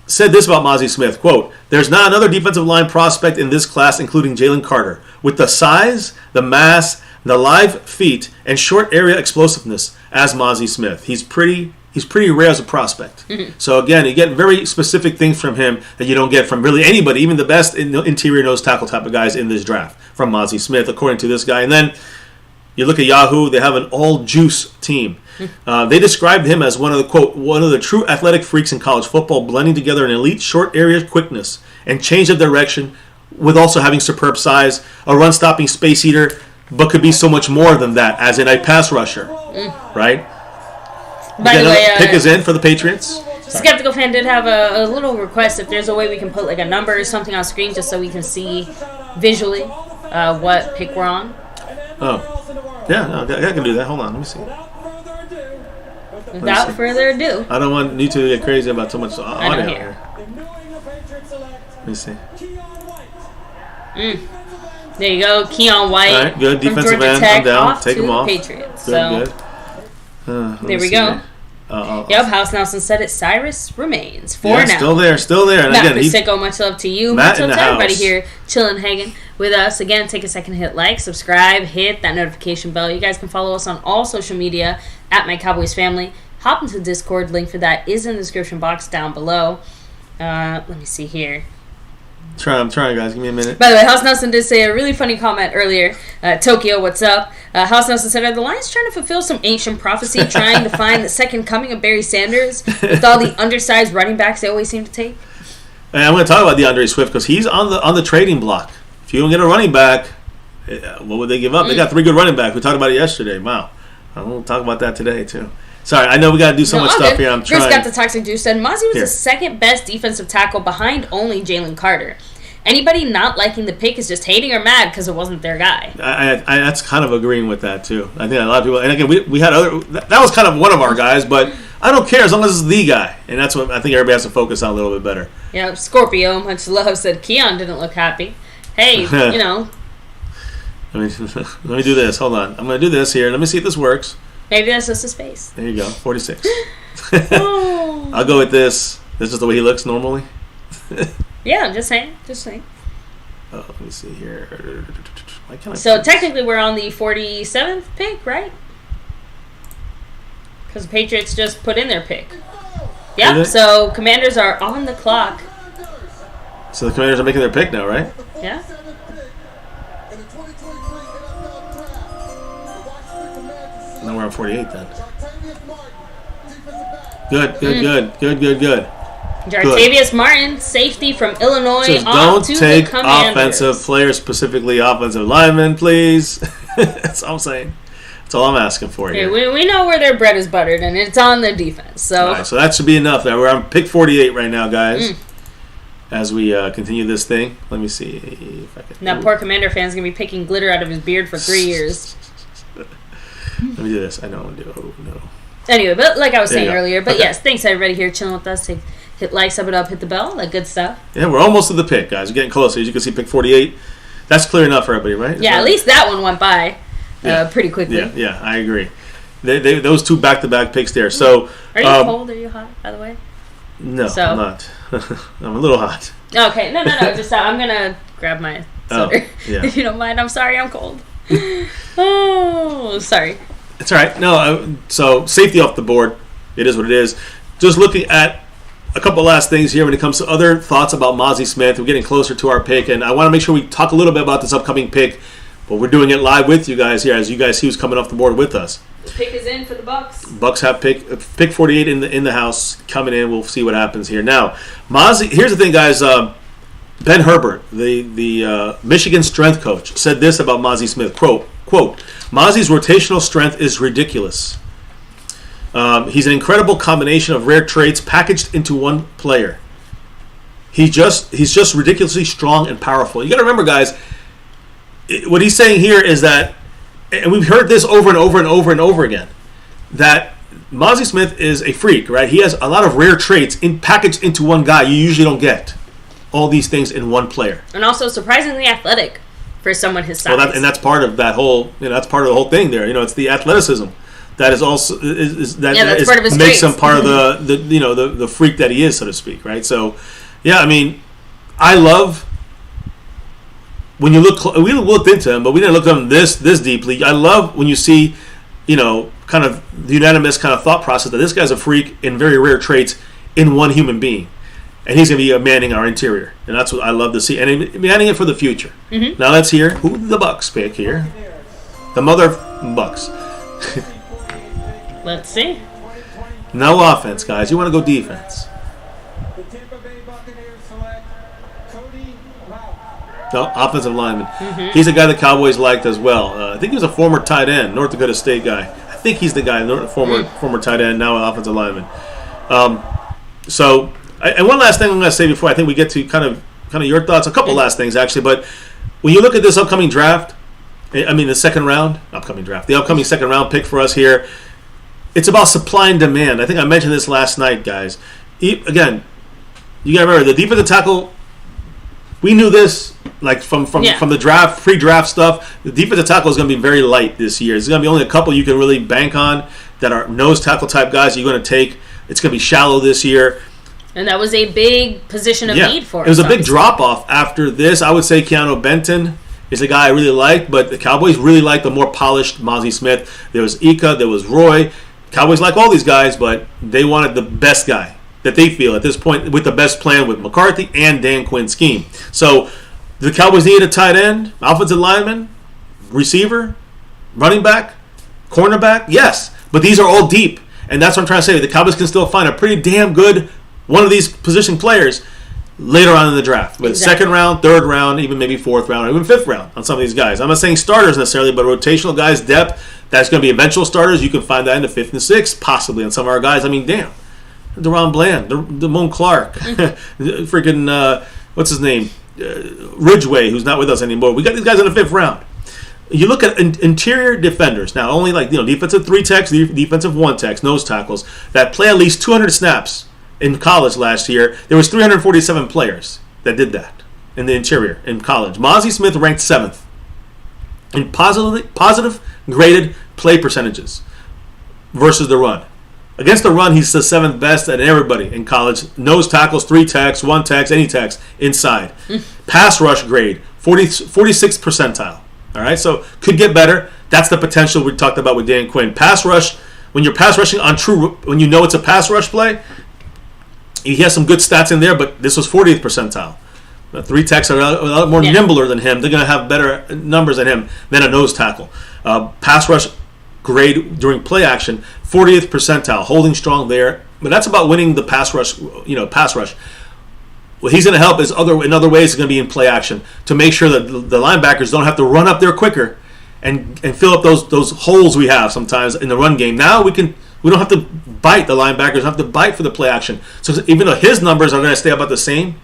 said this about Mazi Smith, quote, "There's not another defensive line prospect in this class, including Jalen Carter, with the size, the mass, the live feet, and short area explosiveness as Mazi Smith. He's pretty rare as a prospect." Mm-hmm. So again, you get very specific things from him that you don't get from really anybody, even the best interior nose tackle type of guys in this draft, from Mazi Smith, according to this guy. And then You look at Yahoo; they have an all-juice team. They described him as one of the true athletic freaks in college football, blending together an elite short area quickness and change of direction, with also having superb size, a run-stopping space eater, but could be so much more than that, as in a pass rusher, right? By the way, pick is in for the Patriots. Skeptical Fan did have a little request if there's a way we can put like a number or something on screen just so we can see visually what pick we're on. Oh, yeah, no, I can do that. Hold on, let me see. Without further ado, I don't want you to get crazy about so much audio here. here. Let me see. There you go, Keon White. All right, good from defensive Georgia end. Tech I'm down. off Take to him off. Patriots. Good, So good. there we go. Yep, House Nelson said it. Cyrus remains for now. Still there. And Matt again, Prosecco, much love to you. Matt Much love in to the everybody house. here chilling, hanging with us. Again, take a second, hit like, subscribe, hit that notification bell. You guys can follow us on all social media at MyCowboysFamily. Hop into the Discord. Link for that is in the description box down below. Let me see here. I'm trying, guys. Give me a minute. By the way, House Nelson did say a really funny comment earlier. Tokyo, what's up? House Nelson said, are the Lions trying to fulfill some ancient prophecy, trying to find the second coming of Barry Sanders with all the undersized running backs they always seem to take? And I'm going to talk about DeAndre Swift because he's on the trading block. If you don't get a running back, what would they give up? They got 3 good running backs. We talked about it yesterday. Wow. I'm going to talk about that today, too. Sorry, I know we got to do so much stuff here. I'm trying. Chris got the toxic juice. Said Mazi was the second best defensive tackle behind only Jalen Carter. Anybody not liking the pick is just hating or mad because it wasn't their guy. I that's kind of agreeing with that too. I think a lot of people. And again, we had other. That was kind of one of our guys, but I don't care as long as it's the guy, and that's what I think everybody has to focus on a little bit better. Yeah, Scorpio, much love, said Keon didn't look happy. Hey, you know. Let me do this. Hold on. I'm going to do this here. Let me see if this works. Maybe that's just his face. There you go. 46. Oh. I'll go with this. This is the way he looks normally. Yeah, I'm just saying. Oh, let me see here. So technically we're on the 47th pick, right? Because the Patriots just put in their pick. Yep, so Commanders are on the clock. So the Commanders are making their pick now, right? Yeah. Now we're on 48 then. Good. Jartavius Martin, safety from Illinois, Just off don't to take the Commanders. offensive players, specifically offensive linemen, please. That's all I'm saying. That's all I'm asking for here. We know where their bread is buttered, and it's on the defense. So, all right, so that should be enough. Now we're on pick 48 right now, guys. As we continue this thing, let me see if I can. That poor Commander fan's gonna be picking glitter out of his beard for 3 years. Let me do this. I know I'm gonna do. Oh no. Anyway, but like I was saying earlier, but Okay. yes, thanks everybody here chilling with us. Hit like, sub it up, hit the bell, that good stuff. Yeah, we're almost to the pick, guys. We're getting closer. As you can see, pick 48. That's clear enough for everybody, right? Yeah, at least that one went by pretty quickly. Yeah, I agree. Those 2 back-to-back picks there. So, are you cold? Are you hot, by the way? No, I'm not. I'm a little hot. Okay, no. Just I'm gonna grab my soda if you don't mind. I'm sorry, I'm cold. Oh, sorry. It's all right. No, so safety off the board. It is what it is. Just looking at a couple last things here when it comes to other thoughts about Mazi Smith. We're getting closer to our pick, and I want to make sure we talk a little bit about this upcoming pick. But we're doing it live with you guys here, as you guys see who's coming off the board with us. The pick is in for the Bucks. Bucks have pick 48 in the house coming in. We'll see what happens here. Now, Mazi. Here's the thing, guys. Ben Herbert, the Michigan strength coach, said this about Mazi Smith. Quote, Mazi's rotational strength is ridiculous. He's an incredible combination of rare traits packaged into one player. He's just ridiculously strong and powerful. You got to remember, guys, what he's saying here is that, and we've heard this over and over and over and over again, that Mazi Smith is a freak, right? He has a lot of rare traits packaged into one guy. You usually don't get all these things in one player. And also surprisingly athletic for someone his size. Well, that's part of that whole, that's part of the whole thing there. It's the athleticism that is also that's part of his makes traits. him part of the freak that he is, so to speak, right? So, yeah, I mean, I love when you look. We looked into him, but we didn't look at him this deeply. I love when you see, kind of the unanimous kind of thought process that this guy's a freak in very rare traits in one human being. And he's going to be manning our interior. And that's what I love to see. And manning it for the future. Mm-hmm. Now let's hear who the Bucks pick here. The mother Bucks. Let's see. No offense, guys. You want to go defense. The Tampa Bay Buccaneers select Cody Lau. No, offensive lineman. He's a guy the Cowboys liked as well. I think he was a former tight end, North Dakota State guy. I think he's the guy, former tight end, now an offensive lineman. And one last thing I'm going to say before I think we get to kind of your thoughts. A couple last things actually, but when you look at this upcoming draft, I mean the upcoming second round pick for us here, it's about supply and demand. I think I mentioned this last night, guys. Again, you got to remember the defensive tackle. We knew this, like from the draft, pre-draft stuff. The defensive tackle is going to be very light this year. There's going to be only a couple you can really bank on that are nose tackle type guys you're going to take. It's going to be shallow this year. And that was a big position of need for us. It was a big drop-off after this. I would say Keanu Benton is a guy I really liked, but the Cowboys really liked the more polished Mazi Smith. There was Ika, there was Roy. Cowboys like all these guys, but they wanted the best guy that they feel at this point with the best plan with McCarthy and Dan Quinn's scheme. So the Cowboys needed a tight end, offensive lineman, receiver, running back, cornerback. Yes, but these are all deep, and that's what I'm trying to say. The Cowboys can still find a pretty damn good one of these position players later on in the draft. With second round, third round, even maybe fourth round, or even fifth round on some of these guys. I'm not saying starters necessarily, but rotational guys, depth, that's going to be eventual starters. You can find that in the fifth and sixth, possibly on some of our guys. I mean, damn. Deron Bland, Damone Clark, freaking, what's his name? Ridgeway, who's not with us anymore. We got these guys in the fifth round. You look at interior defenders, now only defensive 3 techs, defensive 1 techs, nose tackles, that play at least 200 snaps in college last year. There was 347 players that did that in the interior in college. Mazi Smith ranked 7th in positive graded play percentages versus the run. Against the run, he's the 7th best at everybody in college. Nose tackles, 3 techs, 1 techs, any techs inside. Pass rush grade, 46th percentile. All right, so could get better. That's the potential we talked about with Dan Quinn. Pass rush, when you're pass rushing on true, when you know it's a pass rush play, he has some good stats in there, but this was 40th percentile. The 3 techs are a lot more nimbler than him. They're going to have better numbers than him than a nose tackle. Pass rush grade during play action, 40th percentile, holding strong there. But that's about winning the pass rush. Pass rush. What he's going to help is in other ways. Is going to be in play action to make sure that the linebackers don't have to run up there quicker and fill up those holes we have sometimes in the run game. Now we don't have to bite. The linebackers don't have to bite for the play action. So even though his numbers are going to stay about the same,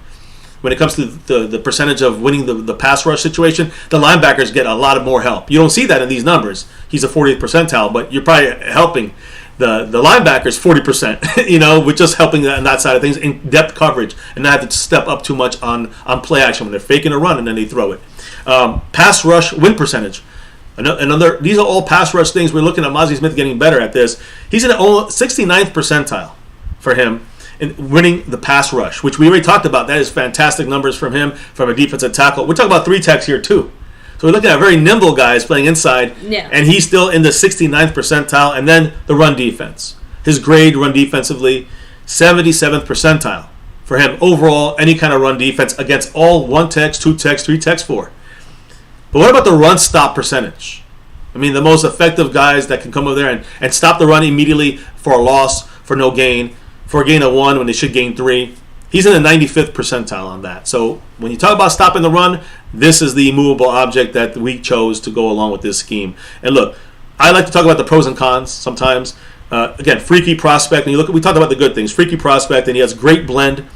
when it comes to the percentage of winning the pass rush situation, the linebackers get a lot more help. You don't see that in these numbers. He's a 40th percentile, but you're probably helping the linebackers 40%, with just helping on that side of things in depth coverage and not have to step up too much on play action when they're faking a run and then they throw it. Pass rush win percentage. These are all pass rush things. We're looking at Mazi Smith getting better at this. He's in the 69th percentile for him in winning the pass rush, which we already talked about. That is fantastic numbers from him, from a defensive tackle. We're talking about 3 techs here too. So we're looking at very nimble guys playing inside, and he's still in the 69th percentile. And then the run defense. His grade run defensively, 77th percentile for him overall, any kind of run defense against all 1 techs, 2 techs, 3 techs, 4. But what about the run stop percentage? I mean, the most effective guys that can come over there and stop the run immediately for a loss, for no gain, for a gain of 1 when they should gain 3. He's in the 95th percentile on that. So when you talk about stopping the run, this is the movable object that we chose to go along with this scheme. And look, I like to talk about the pros and cons sometimes. Again, freaky prospect. And we talked about the good things. Freaky prospect, and he has great blend,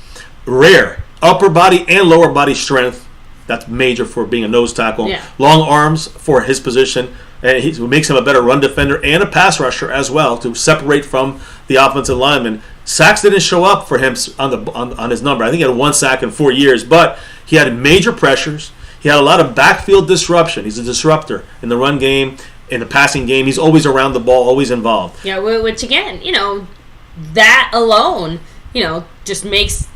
rare upper body and lower body strength. That's major for being a nose tackle. Yeah. Long arms for his position. And it makes him a better run defender and a pass rusher as well to separate from the offensive lineman. Sacks didn't show up for him on his number. I think he had 1 sack in 4 years, but he had major pressures. He had a lot of backfield disruption. He's a disruptor in the run game, in the passing game. He's always around the ball, always involved. Yeah, which again, that alone, just makes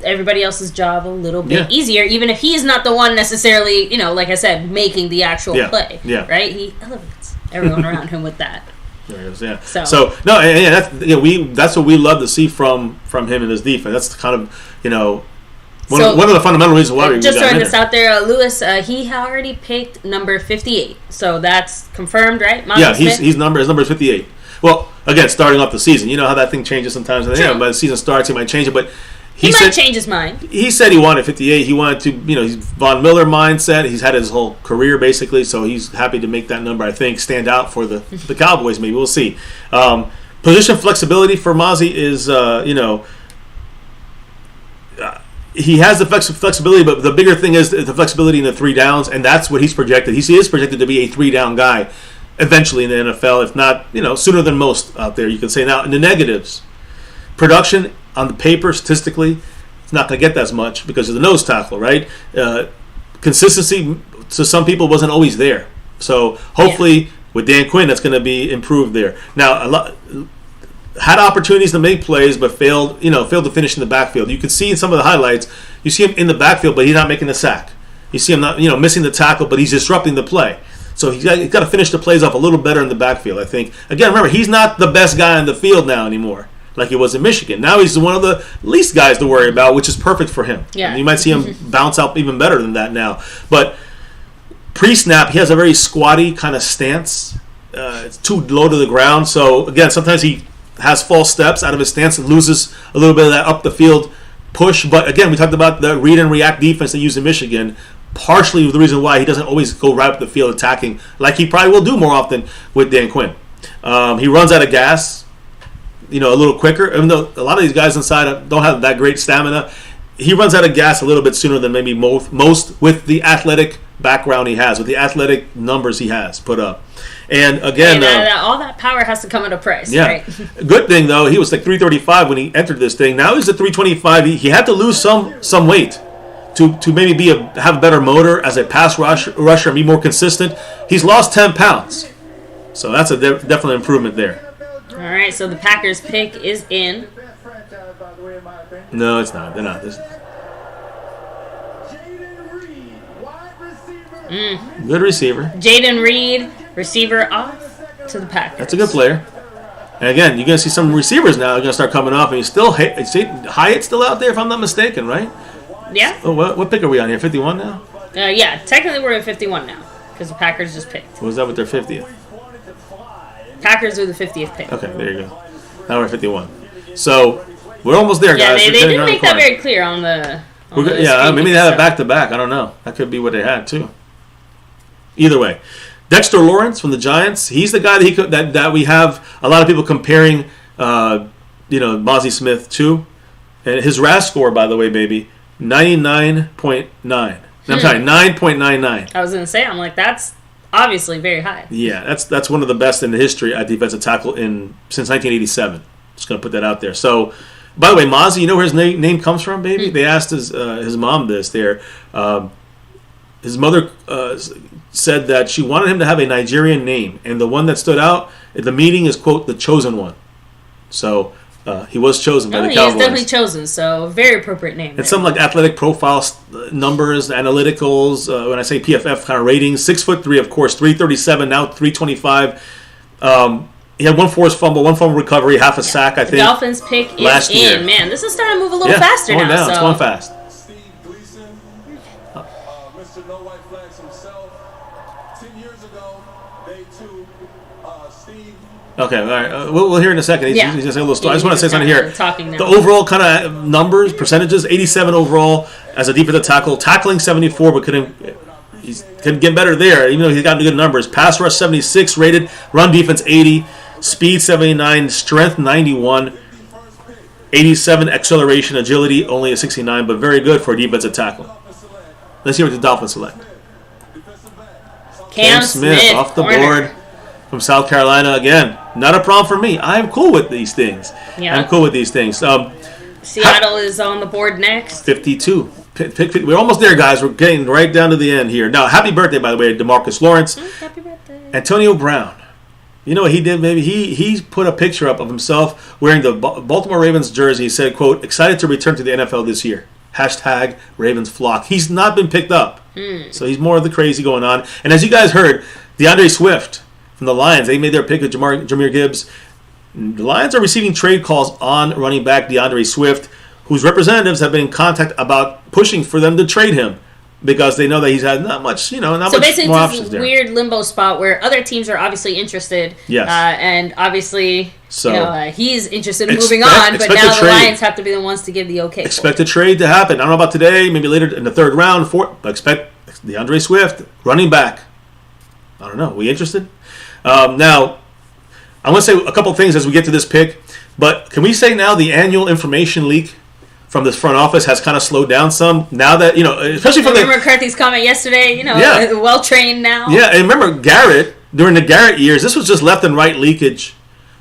everybody else's job a little bit easier, even if he's not the one necessarily, like I said, making the actual play. Yeah. Right? He elevates everyone around him with that. There it is, yeah. So no, and that's what we love to see from him in his defense. That's kind of One of the fundamental reasons why we just got throwing him this out there, Lewis, he already picked number 58. So that's confirmed, right? Yeah, his number is 58. Well, again, starting off the season, you know how that thing changes sometimes. By the season starts, he might change it, but he might change his mind. He said he wanted 58. He wanted to, he's Von Miller mindset. He's had his whole career basically, so he's happy to make that number, I think, stand out for the Cowboys. Maybe we'll see. Position flexibility for Mazi is, he has the flexibility, but the bigger thing is the flexibility in the 3 downs, and that's what he's projected. He is projected to be a 3-down guy eventually in the NFL, if not, sooner than most out there, you can say. Now, in the negatives, production on the paper, statistically, it's not going to get that much because of the nose tackle, right? Consistency to some people wasn't always there. So hopefully with Dan Quinn, that's going to be improved there. Now, had opportunities to make plays, but failed to finish in the backfield. You can see in some of the highlights, you see him in the backfield, but he's not making the sack. You see him not, missing the tackle, but he's disrupting the play. So he's got to finish the plays off a little better in the backfield, I think. Again, remember, he's not the best guy on the field now anymore, like he was in Michigan. Now he's one of the least guys to worry about, which is perfect for him. Yeah. And you might see him bounce out even better than that now. But pre-snap, he has a very squatty kind of stance. It's too low to the ground. So, again, sometimes he has false steps out of his stance and loses a little bit of that up the field push. But, again, we talked about the read and react defense they use in Michigan. Partially the reason why he doesn't always go right up the field attacking like he probably will do more often with Dan Quinn. He runs out of gas, a little quicker. Even though a lot of these guys inside don't have that great stamina, he runs out of gas a little bit sooner than maybe most with the athletic background he has, with the athletic numbers he has put up. And again, all that power has to come at a price. Yeah. Right? Good thing though, he was like 335 when he entered this thing. Now he's at 325. He had to lose some weight to maybe have a better motor as a pass rusher and be more consistent. He's lost 10 pounds. So that's a definite improvement there. All right, so the Packers pick is in. No, it's not. They're not. Good receiver. Jaden Reed, receiver off to the Packers. That's a good player. And again, you're going to see some receivers now are going to start coming off. And he's still Hyatt's still out there, if I'm not mistaken, right? Yeah. Oh, what pick are we on here? 51 now? Yeah, technically we're at 51 now because the Packers just picked. What was that with their 50th? Packers are the 50th pick. Okay, there you go. Now we're at 51. So we're almost there, yeah, guys. they didn't make that very clear on the. Maybe they had it back to back. I don't know. That could be what they had too. Either way, Dexter Lawrence from the Giants. He's the guy that we have a lot of people comparing, Mazi Smith to, and his RAS score, by the way, baby, 99.9. I'm sorry, 9.99. I was gonna say, I'm like, that's obviously very high. Yeah, that's one of the best in the history at defensive tackle since 1987. Just gonna put that out there. So, by the way, Mazi, you know where his name comes from, baby? They asked his mom this. His mother said that she wanted him to have a Nigerian name, and the one that stood out at the meeting is, quote, the chosen one. So he was chosen by the Cowboys. He is definitely chosen, so very appropriate name. And some like athletic profile numbers, analyticals, when I say PFF kind of ratings, 6'3", of course, 337, now 325. He had one forced fumble, one fumble recovery, half a sack, I think. Dolphins pick is last year. in. Man, this is starting to move a little faster going now. Down. It's going fast. Steve Gleason, Mr. No White Flags himself. 10 years ago, they too, Steve. Okay, all right. We'll hear in a second. He's going to say a little story. I just want to say something here. The overall kind of numbers, percentages, 87 overall as a defensive tackle, tackling 74, but couldn't get better there, even though he's got good numbers. Pass rush 76 rated, run defense 80, speed 79, strength 91, 87 acceleration, agility only a 69, but very good for a defensive tackle. Let's hear what the Dolphins select. Cam Smith off the board from South Carolina again. Not a problem for me. I'm cool with these things. Yeah. I'm cool with these things. Seattle is on the board next. 52. We're almost there, guys. We're getting right down to the end here. Now, happy birthday, by the way, DeMarcus Lawrence. Happy birthday. Antonio Brown. You know what he did, maybe? He put a picture up of himself wearing the Baltimore Ravens jersey. He said, quote, excited to return to the NFL this year. Hashtag Ravens flock. He's not been picked up. So he's more of the crazy going on. And as you guys heard, DeAndre Swift from the Lions, they made their pick of Jahmyr Gibbs. The Lions are receiving trade calls on running back DeAndre Swift. whose representatives have been in contact about pushing for them to trade him because they know that he's had not much, not much more options there. So basically, it's this weird limbo spot where other teams are obviously interested. Yes. And obviously, so, he's interested in moving on, but now the Lions have to be the ones to give the okay. Expect a trade to happen. I don't know about today, maybe later in the third round, but expect DeAndre Swift, running back. I don't know. We interested? Now, I want to say a couple things as we get to this pick, but can we say now the annual information leak from this front office has kind of slowed down some now that, especially from remember McCarthy's comment yesterday, well-trained now. Yeah, and remember Garrett, during the Garrett years, this was just left and right leakage.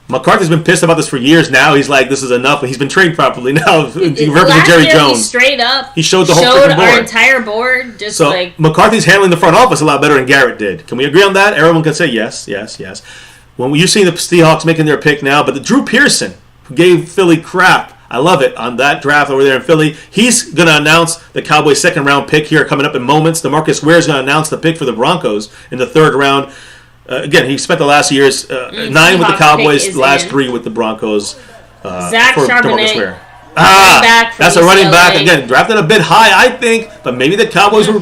McCarthy's been pissed about this for years now. He's like, this is enough. He's been trained properly now. Jerry Jones. He straight up he showed the whole freaking board. Our entire board. McCarthy's handling the front office a lot better than Garrett did. Can we agree on that? Everyone can say yes. When you're seeing the Seahawks making their pick now, but the Drew Pearson, who gave Philly crap, I love it, on that draft over there in Philly, he's going to announce the Cowboys' second-round pick here coming up in moments. DeMarcus Ware is going to announce the pick for the Broncos in the third round. Again, he spent the last years 9 with the Cowboys, the last 3 with the Broncos. Zach Charbonnet, that's a running back. Again, drafted a bit high, I think, but maybe the Cowboys were.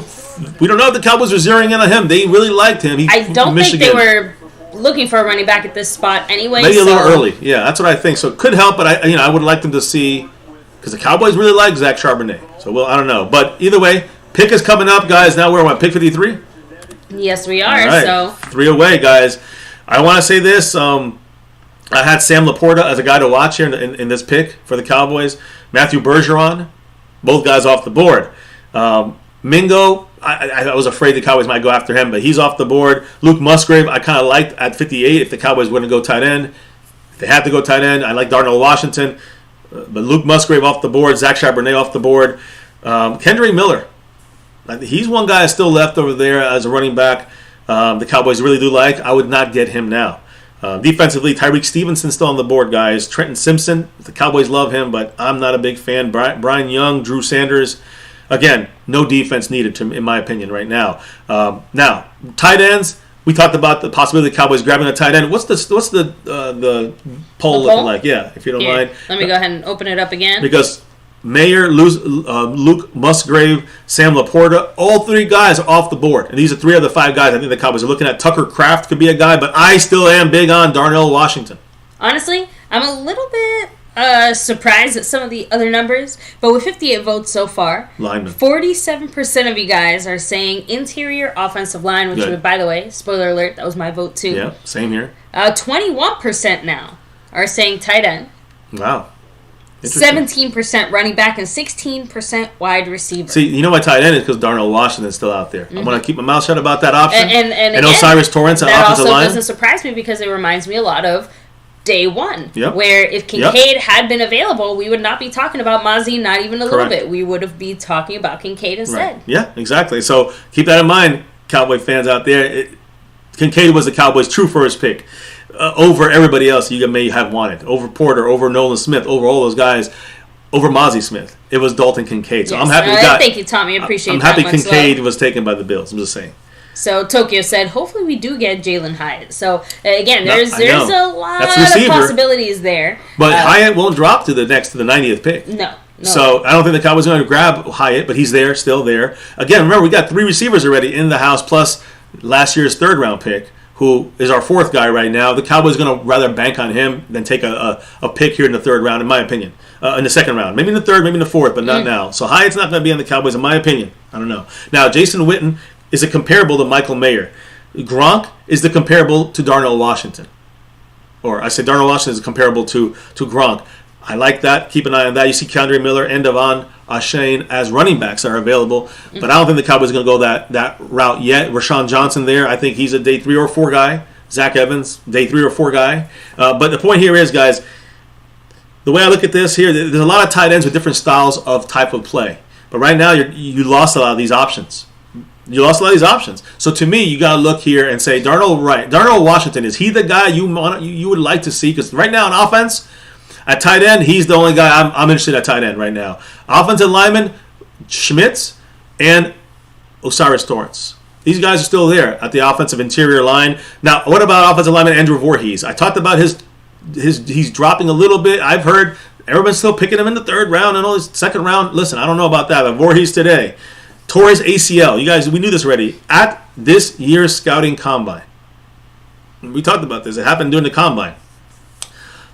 We don't know if the Cowboys were zeroing in on him. They really liked him. I don't think they were looking for a running back at this spot anyway. Maybe a little early. Yeah, that's what I think. So it could help, but I would like them to see, because the Cowboys really like Zach Charbonnet. So I don't know, but either way, pick is coming up, guys. Now we're on pick 53. Yes, we are. Right. So 3 away, guys. I want to say this. I had Sam Laporta as a guy to watch here in this pick for the Cowboys. Matthew Bergeron, both guys off the board. Mingo, I was afraid the Cowboys might go after him, but he's off the board. Luke Musgrave, I kind of liked at 58 if the Cowboys wouldn't go tight end. If they had to go tight end, I like Darnell Washington. But Luke Musgrave off the board. Zach Charbonnet off the board. Kendry Miller. He's one guy still left over there as a running back. The Cowboys really do like. I would not get him now. Defensively, Tyreek Stevenson still on the board, guys. Trenton Simpson, the Cowboys love him, but I'm not a big fan. Brian Young, Drew Sanders. Again, no defense needed, in my opinion, right now. Now, tight ends. We talked about the possibility of the Cowboys grabbing a tight end. What's the poll looking like? Yeah, if you don't mind. Let me go ahead and open it up again. Because Mayer, Luke Musgrave, Sam Laporta, all 3 guys are off the board. And these are 3 of the 5 guys I think the Cowboys are looking at. Tucker Kraft could be a guy, but I still am big on Darnell Washington. Honestly, I'm a little bit surprised at some of the other numbers, but with 58 votes so far, 47% of you guys are saying interior offensive line, which would, by the way, spoiler alert, that was my vote too. Yeah, same here. 21% now are saying tight end. Wow. 17% running back and 16% wide receiver. See, you know my tight end is because Darnell Washington's still out there. I'm going to keep my mouth shut about that option. And again, Osiris Torrance on offensive line. That also doesn't surprise me because it reminds me a lot of day one. Yep. Where if Kincaid had been available, we would not be talking about Mazi, not even a little bit. We would have been talking about Kincaid instead. Right. Yeah, exactly. So keep that in mind, Cowboy fans out there. Kincaid was the Cowboys' true first pick. Over everybody else you may have wanted. Over Porter, over Nolan Smith, over all those guys, over Mazi Smith. It was Dalton Kincaid. So yes. I'm happy thank you, Tommy. I appreciate that. I'm happy Kincaid was taken by the Bills. I'm just saying. So Tokyo said, hopefully we do get Jalen Hyatt. So again, there's a lot of possibilities there. But Hyatt won't drop to the 90th pick. No. So I don't think the Cowboys are going to grab Hyatt, but he's there, still there. Again, remember, we got 3 receivers already in the house, plus last year's third-round pick, who is our 4th guy right now. The Cowboys are going to rather bank on him than take a pick here in the 3rd round, in my opinion. In the 2nd round. Maybe in the 3rd, maybe in the 4th, but not now. So Hyatt's not going to be on the Cowboys, in my opinion. I don't know. Now, Jason Witten is a comparable to Michael Mayer. Gronk is the comparable to Darnell Washington. Or I say Darnell Washington is comparable to Gronk. I like that. Keep an eye on that. You see Kendry Miller and Devon Achane as running backs are available. But I don't think the Cowboys are going to go that route yet. Rashawn Johnson there, I think he's a day 3 or 4 guy. Zach Evans, day 3 or 4 guy. But the point here is, guys, the way I look at this here, there's a lot of tight ends with different styles of type of play. But right now, you lost a lot of these options. So to me, you got to look here and say, Darnell Washington, is he the guy you would like to see? Because right now on offense, at tight end, he's the only guy I'm interested at tight end right now. Offensive lineman, Schmitz and Osiris Torrance. These guys are still there at the offensive interior line. Now, what about offensive lineman Andrew Voorhees? I talked about he's dropping a little bit. I've heard Everyone's still picking him in the 3rd round and all this 2nd round. Listen, I don't know about that. But Voorhees today tore his ACL. You guys, we knew this already at this year's scouting combine. We talked about this. It happened during the combine.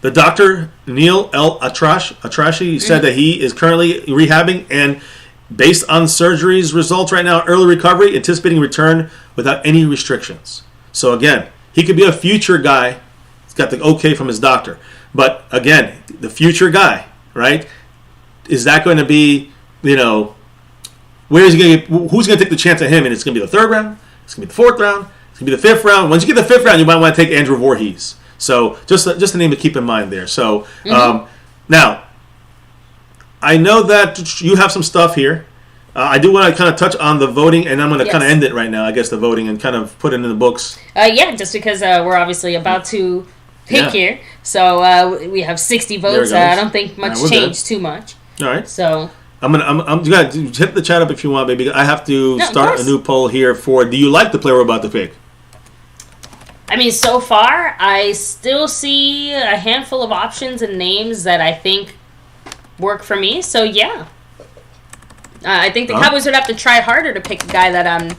The doctor, Neil L. Atrashi, said that he is currently rehabbing and based on surgery's results right now, early recovery, anticipating return without any restrictions. So again, he could be a future guy. He's got the okay from his doctor. But again, the future guy, right? Is that going to be, where is he going to? Who's going to take the chance at him? And it's going to be the 3rd round. It's going to be the 4th round. It's going to be the 5th round. Once you get the 5th round, you might want to take Andrew Voorhees. So just a name to keep in mind there. So now, I know that you have some stuff here. I do want to kind of touch on the voting, and I'm going to kind of end it right now, I guess, the voting, and kind of put it in the books. Just because we're obviously about to pick here. So we have 60 votes. I don't think much changed too much. All right. So I'm gonna hit the chat up if you want, baby. I have to start a new poll here for. Do you like the player we're about to pick? I mean, so far, I still see a handful of options and names that I think work for me. So yeah, I think the Cowboys would have to try harder to pick a guy that I'm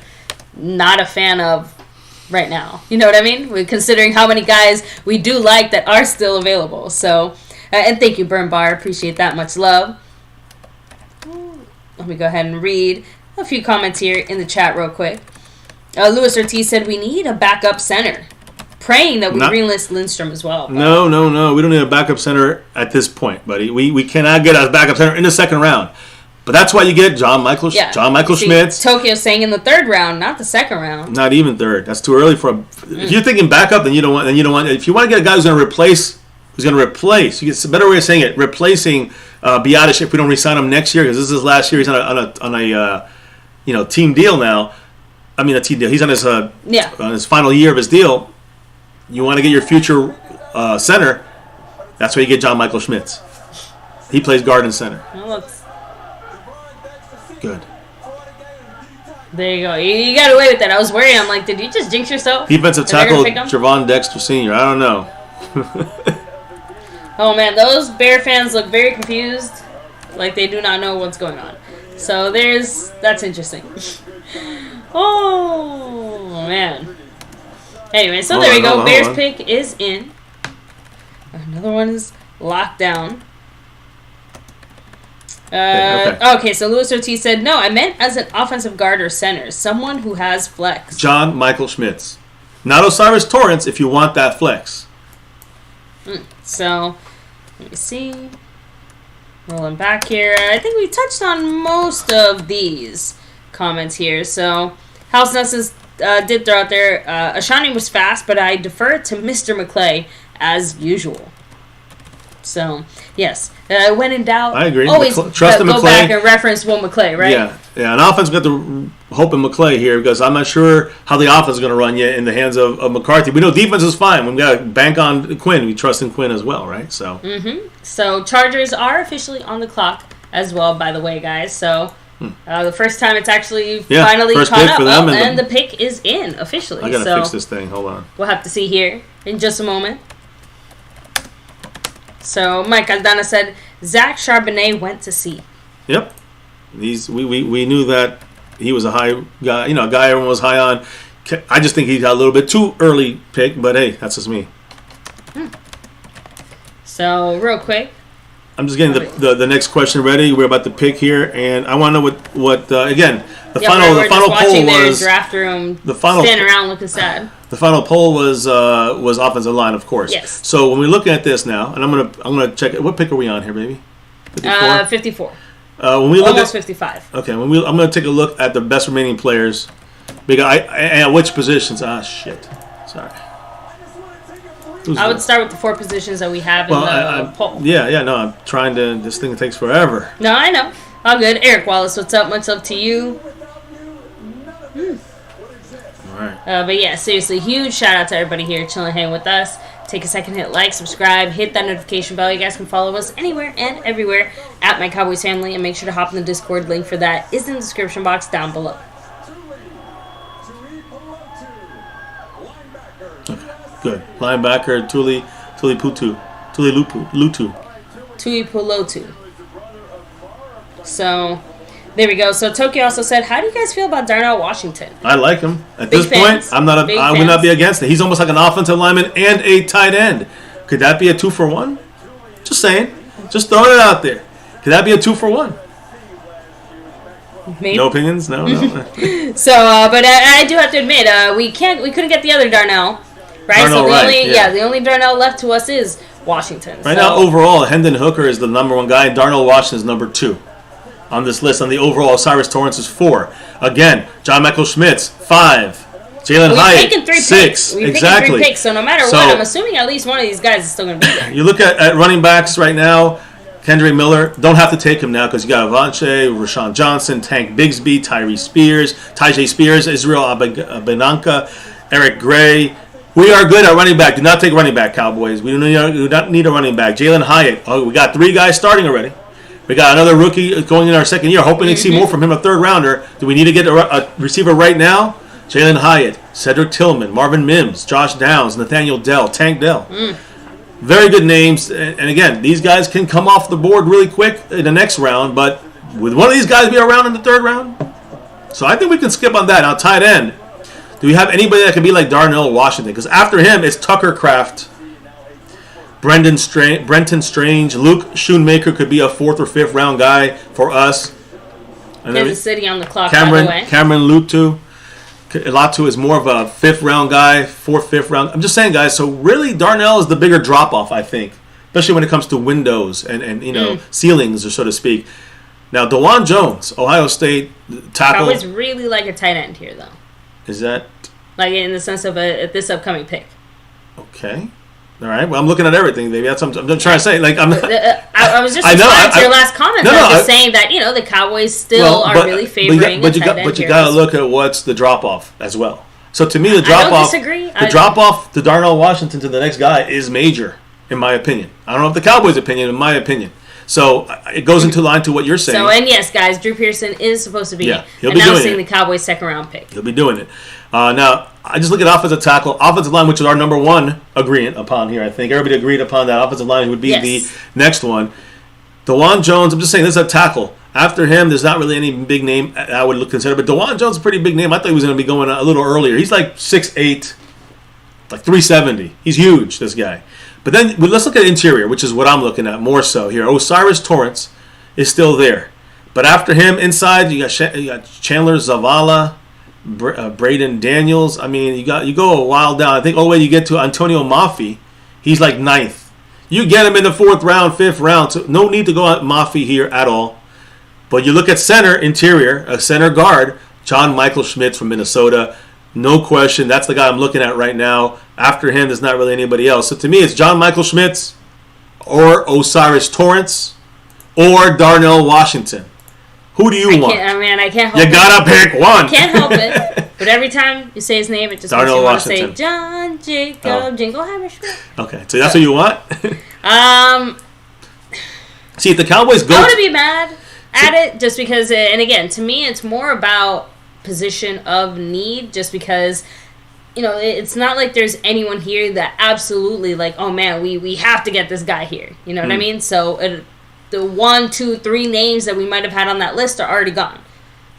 not a fan of right now. You know what I mean? Considering how many guys we do like that are still available. So, and thank you, Burn Bar. Appreciate that. Much love. Let me go ahead and read a few comments here in the chat real quick. Luis Ortiz said we need a backup center. Praying that we re-enlist Lindstrom as well. No. We don't need a backup center at this point, buddy. We cannot get a backup center in the 2nd round. But that's why you get John Michael Schmitz. Tokyo's saying in the 3rd round, not the 2nd round. Not even 3rd. That's too early for if you're thinking backup, then you don't want. If you want to get a guy who's going to replace. It's a better way of saying it. Replacing Biadasz if we don't re-sign him next year, because this is his last year. He's on a team deal now. I mean, a team deal. He's on his final year of his deal. You want to get your future center. That's where you get John Michael Schmitz. He plays guard and center. Good. There you go. You got away with that. I was worried. I'm like, did you just jinx yourself? Defensive tackle Javon Dexter Sr. I don't know. Oh, man. Those Bear fans look very confused. Like they do not know what's going on. So that's interesting. Oh, man. Anyway, so there we go. Bears pick is in. Another one is locked down. Okay, so Luis Ortiz said, no, I meant as an offensive guard or center. Someone who has flex. John Michael Schmitz. Not Osiris Torrance if you want that flex. So, let me see. Rolling back here. I think we touched on most of these comments here. So, House Nessus did throw out there, Ashani was fast, but I defer to Mr. McClay as usual. So, yes. When in doubt, I agree. Always trust in go McClay. back and reference Will McClay, right? Yeah. An offense got to hope in McClay here because I'm not sure how the offense is going to run yet in the hands of McCarthy. We know defense is fine. We've got to bank on Quinn. We trust in Quinn as well, right? So. So Chargers are officially on the clock as well, by the way, guys. So the first time it's actually finally caught up, for them and the pick is in officially. I got to fix this thing. Hold on. We'll have to see here in just a moment. So Mike Aldana said Zach Charbonnet went to sea. Yep. We knew that he was a high guy, a guy everyone was high on. I just think he got a little bit too early pick, but hey, that's just me. So real quick, I'm just getting the next question ready. We're about to pick here, and I want to know what again the final poll was. Draft room. The final standing around looking sad. The final poll was offensive line, of course. Yes. So when we look at this now, and I'm gonna check it. What pick are we on here, baby? 54? 54. When we look almost 55. Okay. I'm gonna take a look at the best remaining players. Because at which positions? Ah, shit. Sorry. I would start with the 4 positions that we have in the poll. Yeah. No, I'm trying to. This thing takes forever. No, I know. All good. Eric Wallace, what's up? Much love to you. But yeah, seriously, huge shout out to everybody here chilling, hanging with us. Take a second, hit like, subscribe, hit that notification bell. You guys can follow us anywhere and everywhere at MyCowboysFamily, and make sure to hop in the Discord. Link for that is in the description box down below. Okay, good. Linebacker Tuli Lutu. Tuipulotu. So, there we go. So, Tokyo also said, how do you guys feel about Darnell Washington? I like him. At Big this fans. point, I would not be against it. He's almost like an offensive lineman and a tight end. Could that be a 2-for-1? Just saying. Just throwing it out there. Could that be a 2-for-1? Maybe. No opinions? No. So, but I do have to admit, we couldn't get the other Darnell, right? Darnell, so right, the only Darnell left to us is Washington. Right now, overall, Hendon Hooker is the number 1 guy. Darnell Washington is number 2 on this list. On the overall, Osiris Torrance is 4. Again, John Michael Schmitz 5. Jalen Hyatt 6. We've exactly. taken 3 picks, so no matter what, I'm assuming at least one of these guys is still going to be there. You look at running backs right now. Kendra Miller, don't have to take him now because you got Avonche, Rashawn Johnson, Tank Bigsby, Tyjae Spears, Israel Abenanka, Eric Gray. We are good at running back. Do not take running back, Cowboys. We do not need a running back. Jalen Hyatt. Oh, we got 3 guys starting already. We got another rookie going in our second year. Hoping to see more from him, a 3rd rounder. Do we need to get a receiver right now? Jalen Hyatt, Cedric Tillman, Marvin Mims, Josh Downs, Nathaniel Dell, Tank Dell. Very good names. And again, these guys can come off the board really quick in the next round. But would one of these guys be around in the 3rd round? So I think we can skip on that. Now, tight end. Do we have anybody that can be like Darnell Washington? Because after him, it's Tucker Kraft, Brenton Strange, Luke Schoonmaker could be a 4th or 5th round guy for us. And Kansas City on the clock, by the way. Cameron Latu is more of a 5th round guy, 4th, 5th round. I'm just saying, guys. So really, Darnell is the bigger drop off, I think, especially when it comes to windows and ceilings, or so to speak. Now, DeJuan Jones, Ohio State tackle. Cowboys really like a tight end here, though. Is that like in the sense of this upcoming pick? Okay. All right. Well, I'm looking at everything, baby. That's what I'm trying to say. Like, I'm not, I was just responding to your last comment. I was just saying that the Cowboys still are really favoring. But you got to look at what's the drop off as well. So to me, the drop off, drop off to Darnell Washington to the next guy is major, in my opinion. I don't know if the Cowboys' opinion, in my opinion. So it goes into line to what you're saying. So, and yes, guys, Drew Pearson is supposed to be he'll be announcing the Cowboys' 2nd round pick. He'll be doing it. Now, I just look at offensive tackle, offensive line, which is our number 1 agreement upon here. I think everybody agreed upon that. Offensive line would be the next one. DeJuan Jones, I'm just saying, this is a tackle. After him, there's not really any big name I would consider. But DeJuan Jones is a pretty big name. I thought he was going to be going a little earlier. He's like 6'8", like 370. He's huge, this guy. But then let's look at interior, which is what I'm looking at more so here. Osiris Torrance is still there. But after him, inside, you got Chandler Zavala, Braden Daniels. I mean, you go a while down. I think all the way you get to Antonio Maffei. He's like 9th. You get him in the 4th round, 5th round. So no need to go at Maffei here at all. But you look at center, interior, a center guard, John Michael Schmitz from Minnesota. No question. That's the guy I'm looking at right now. After him, there's not really anybody else. So to me, it's John Michael Schmitz or Osiris Torrance or Darnell Washington. Who do you want? I can't help it. You got to pick one. I can't help it. But every time you say his name, it just makes you want to say John Jacob Jingleheimer Schmidt. Okay, so that's what you want? See, if the Cowboys go... I want to be mad at it just because... And again, to me, it's more about position of need just because... it's not like there's anyone here that absolutely like, oh man, we have to get this guy here. You know what I mean? So the 1, 2, 3 names that we might have had on that list are already gone.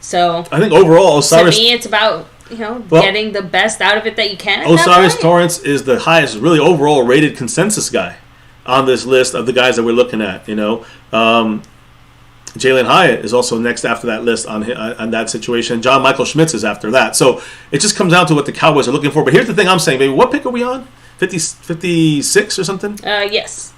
So I think overall, Osiris, to me, it's about getting the best out of it that you can. Osiris Torrance is the highest, really overall rated consensus guy on this list of the guys that we're looking at. Jalen Hyatt is also next after that list on that situation. John Michael Schmitz is after that. So it just comes down to what the Cowboys are looking for. But here's the thing I'm saying, baby. What pick are we on? 56 or something? Yes.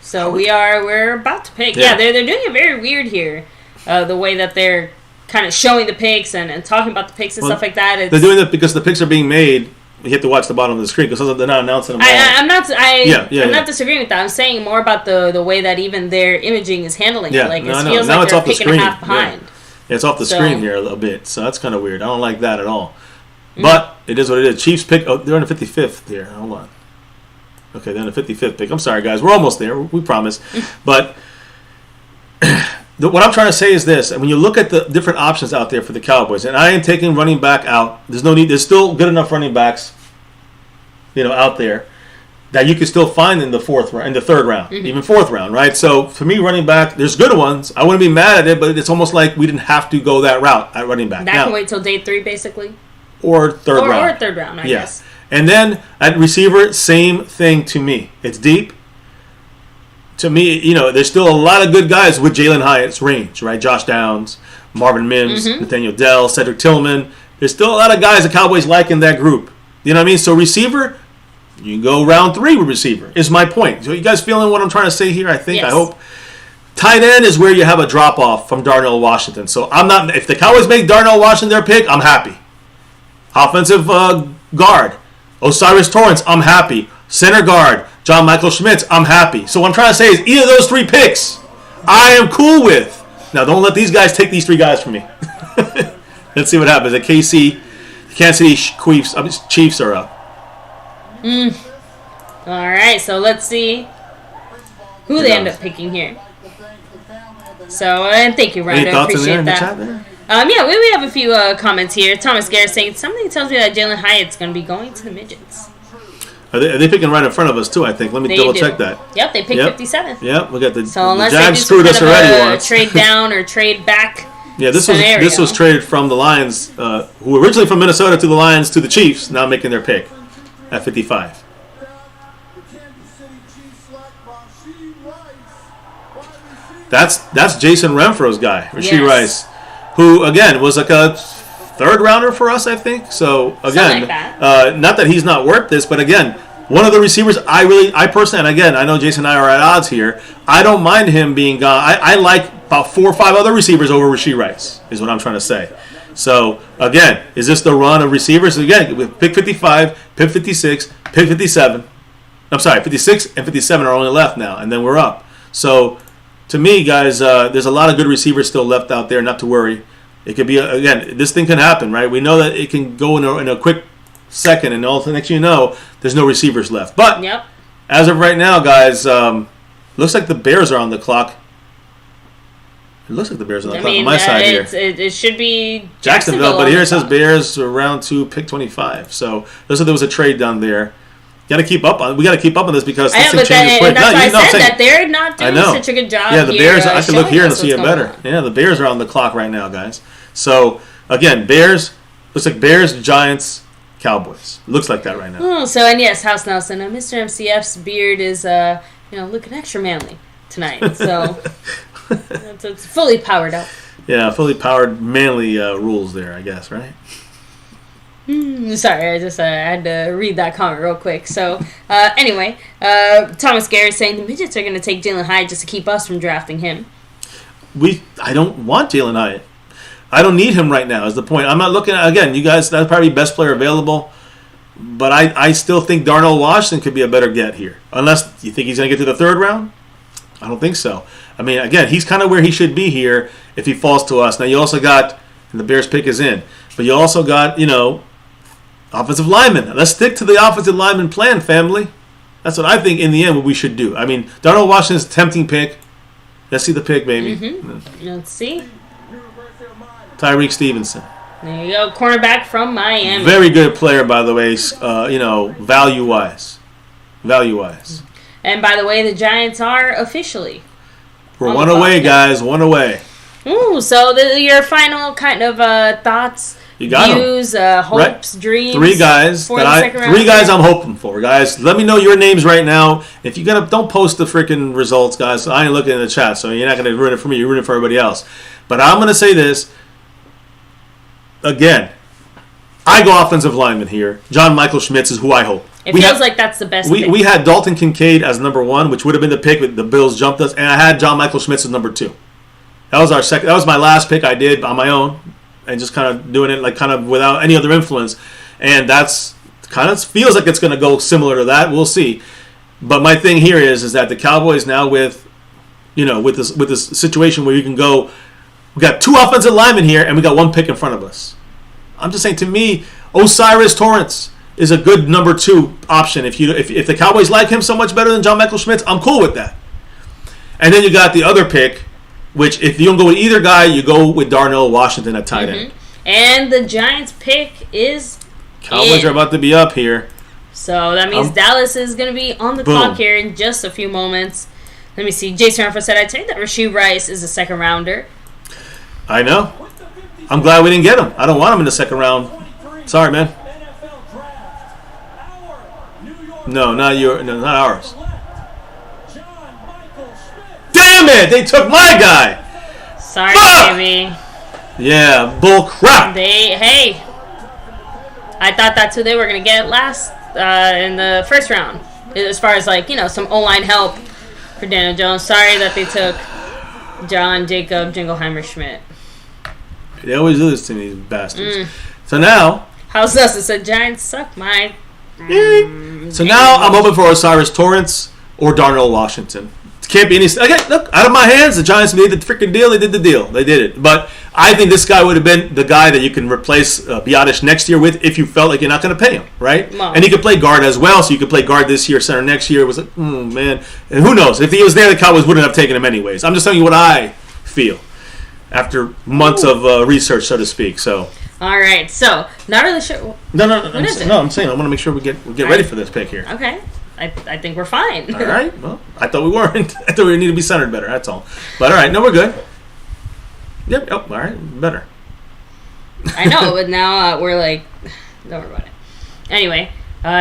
So we're about to pick. Yeah, they're doing it very weird here. The way that they're kind of showing the picks and talking about the picks and stuff like that. They're doing it because the picks are being made. You have to watch the bottom of the screen because they're not announcing them all. I'm not disagreeing with that. I'm saying more about the way that even their imaging is handling it. Like, it feels like they're picking a half behind. Yeah, it's off the screen here a little bit, so that's kind of weird. I don't like that at all. But it is what it is. Chiefs pick. Oh, they're on the 55th here. Hold on. Okay, they're on the 55th pick. I'm sorry, guys. We're almost there. We promise. But what I'm trying to say is this. And when you look at the different options out there for the Cowboys, and I am taking running back out. There's no need. There's still good enough running backs, out there. that you can still find in the third round, even fourth round, right? So for me, running back, there's good ones. I wouldn't be mad at it, but it's almost like we didn't have to go that route at running back. That can wait till day 3, basically. Or third round. Or third round, I guess. And then at receiver, same thing to me. It's deep. To me, there's still a lot of good guys with Jalen Hyatt's range, right? Josh Downs, Marvin Mims, Nathaniel Dell, Cedric Tillman. There's still a lot of guys the Cowboys like in that group. You know what I mean? So receiver, you can go round 3 with receiver, is my point. So you guys feeling what I'm trying to say here, I think, yes. I hope. Tight end is where you have a drop-off from Darnell Washington. So if the Cowboys make Darnell Washington their pick, I'm happy. Offensive guard, Osiris Torrance, I'm happy. Center guard, John Michael Schmitz, I'm happy. So what I'm trying to say is either of those 3 picks, I am cool with. Now, don't let these guys take these 3 guys from me. Let's see what happens. The Kansas City Chiefs are up. All right, so let's see who they end up picking here. So, and thank you, Ryan. I appreciate that. Yeah, we have a few comments here. Thomas Garrett saying, something tells me that Jalen Hyatt's going to be going to the midgets. Are they picking right in front of us, too, I think? Let me double-check that. Yep, they picked 57. Yep, we got the unless the Jags they screwed us already once. Trade down or trade back. Yeah, this was traded from the Lions, who were originally from Minnesota, to the Lions, to the Chiefs, now making their pick at 55. That's Jason Renfro's guy, Rashee Rice, who, again, was like a third rounder for us, I think. So, again, like not that he's not worth this, but again, one of the receivers I personally, and again, I know Jason and I are at odds here, I don't mind him being gone. I like about 4 or 5 other receivers over Rashee Rice, is what I'm trying to say. So, again, is this the run of receivers? Again, with pick 55, pick 56, pick 57. I'm sorry, 56 and 57 are only left now, and then we're up. So, to me, guys, there's a lot of good receivers still left out there, not to worry. It could be, again, this thing can happen, right? We know that it can go in a quick second, and all the next you know, there's no receivers left. But as of right now, guys, looks like the Bears are on the clock. It looks like the Bears are on the clock on my side here. It should be Jacksonville, but here it says Bears round 2, pick 25. So looks like there was a trade down there. We got to keep up on this because this thing changes quick. That's why I said that they're not doing such a good job. Yeah, the Bears. I can look here and see it better. Yeah, the Bears are on the clock right now, guys. So again, Bears. Looks like Bears, Giants, Cowboys. Looks like that right now. And yes, House Nelson. Mr. MCF's beard is looking extra manly tonight. So it's fully powered up. Yeah, fully powered manly rules there, I guess, right? Sorry, I just had to read that comment real quick. So, anyway, Thomas Garrett saying the midgets are going to take Jalen Hyatt just to keep us from drafting him. I don't want Jalen Hyatt. I don't need him right now is the point. I'm not looking at, again, you guys, that's probably best player available. But I still think Darnell Washington could be a better get here. Unless you think he's going to get to the third round. I don't think so. I mean, again, he's kind of where he should be here if he falls to us. Now, you also got, and the Bears pick is in, but you also got, offensive lineman. Let's stick to the offensive lineman plan, family. That's what I think in the end what we should do. I mean, Darnell Washington's a tempting pick. Let's see the pick, baby. Let's see. Tyreek Stevenson. There you go. Cornerback from Miami. Very good player, by the way, value-wise. Value-wise. And by the way, the Giants are officially. We're one away, guys. One away. Ooh, so your final kind of thoughts, you got views, hopes, dreams. 3 guys. I'm hoping for, guys. Let me know your names right now. If you're gonna, don't post the freaking results, guys. I ain't looking in the chat, so you're not gonna ruin it for me. You're ruining it for everybody else. But I'm gonna say this again. I go offensive lineman here. John Michael Schmitz is who I hope. It feels like that's the best pick. We had Dalton Kincaid as number 1, which would have been the pick, but the Bills jumped us, and I had John Michael Schmitz as number 2. That was our second. That was my last pick I did on my own, and just kind of doing it like kind of without any other influence. And that's kind of feels like it's going to go similar to that. We'll see. But my thing here is that the Cowboys now with this situation where you can go, we got 2 offensive linemen here, and we got 1 pick in front of us. I'm just saying, to me, Osiris Torrance is a good number 2 option. If the Cowboys like him so much better than John Michael Schmitz, I'm cool with that. And then you got the other pick, which if you don't go with either guy, you go with Darnell Washington at tight end. And the Giants pick is Cowboys are about to be up here. So that means Dallas is going to be on the clock here in just a few moments. Let me see. Jason Ruffer said, I'd say that Rashee Rice is a second rounder. I know. I'm glad we didn't get him. I don't want him in the second round. Sorry, man. No, not ours. Damn it! They took my guy. Sorry, baby. Yeah, bull crap. Hey. I thought that's who they were going to get last in the first round. As far as, like, some O-line help for Daniel Jones. Sorry that they took John Jacob Jingleheimer Schmidt. They always do this to me, these bastards. So now... How's this? It said Giants suck my... So now I'm open for Osiris Torrance or Darnell Washington. It can't be any... Okay, look, out of my hands, the Giants made the freaking deal. They did the deal. They did it. But I think this guy would have been the guy that you can replace Biotish next year with if you felt like you're not going to pay him, right? Well, and he could play guard as well, so you could play guard this year, center next year. It was like, man. And who knows? If he was there, the Cowboys wouldn't have taken him anyways. I'm just telling you what I feel after months of research, so to speak. So... All right, so not really sure. No. I'm saying I want to make sure we get ready for this pick here. Okay, I think we're fine. All right. Well, I thought we weren't. I thought we need to be centered better. That's all. But all right, no, we're good. Yep. Oh, all right, better. I know, but now we're like, don't worry about it. Anyway,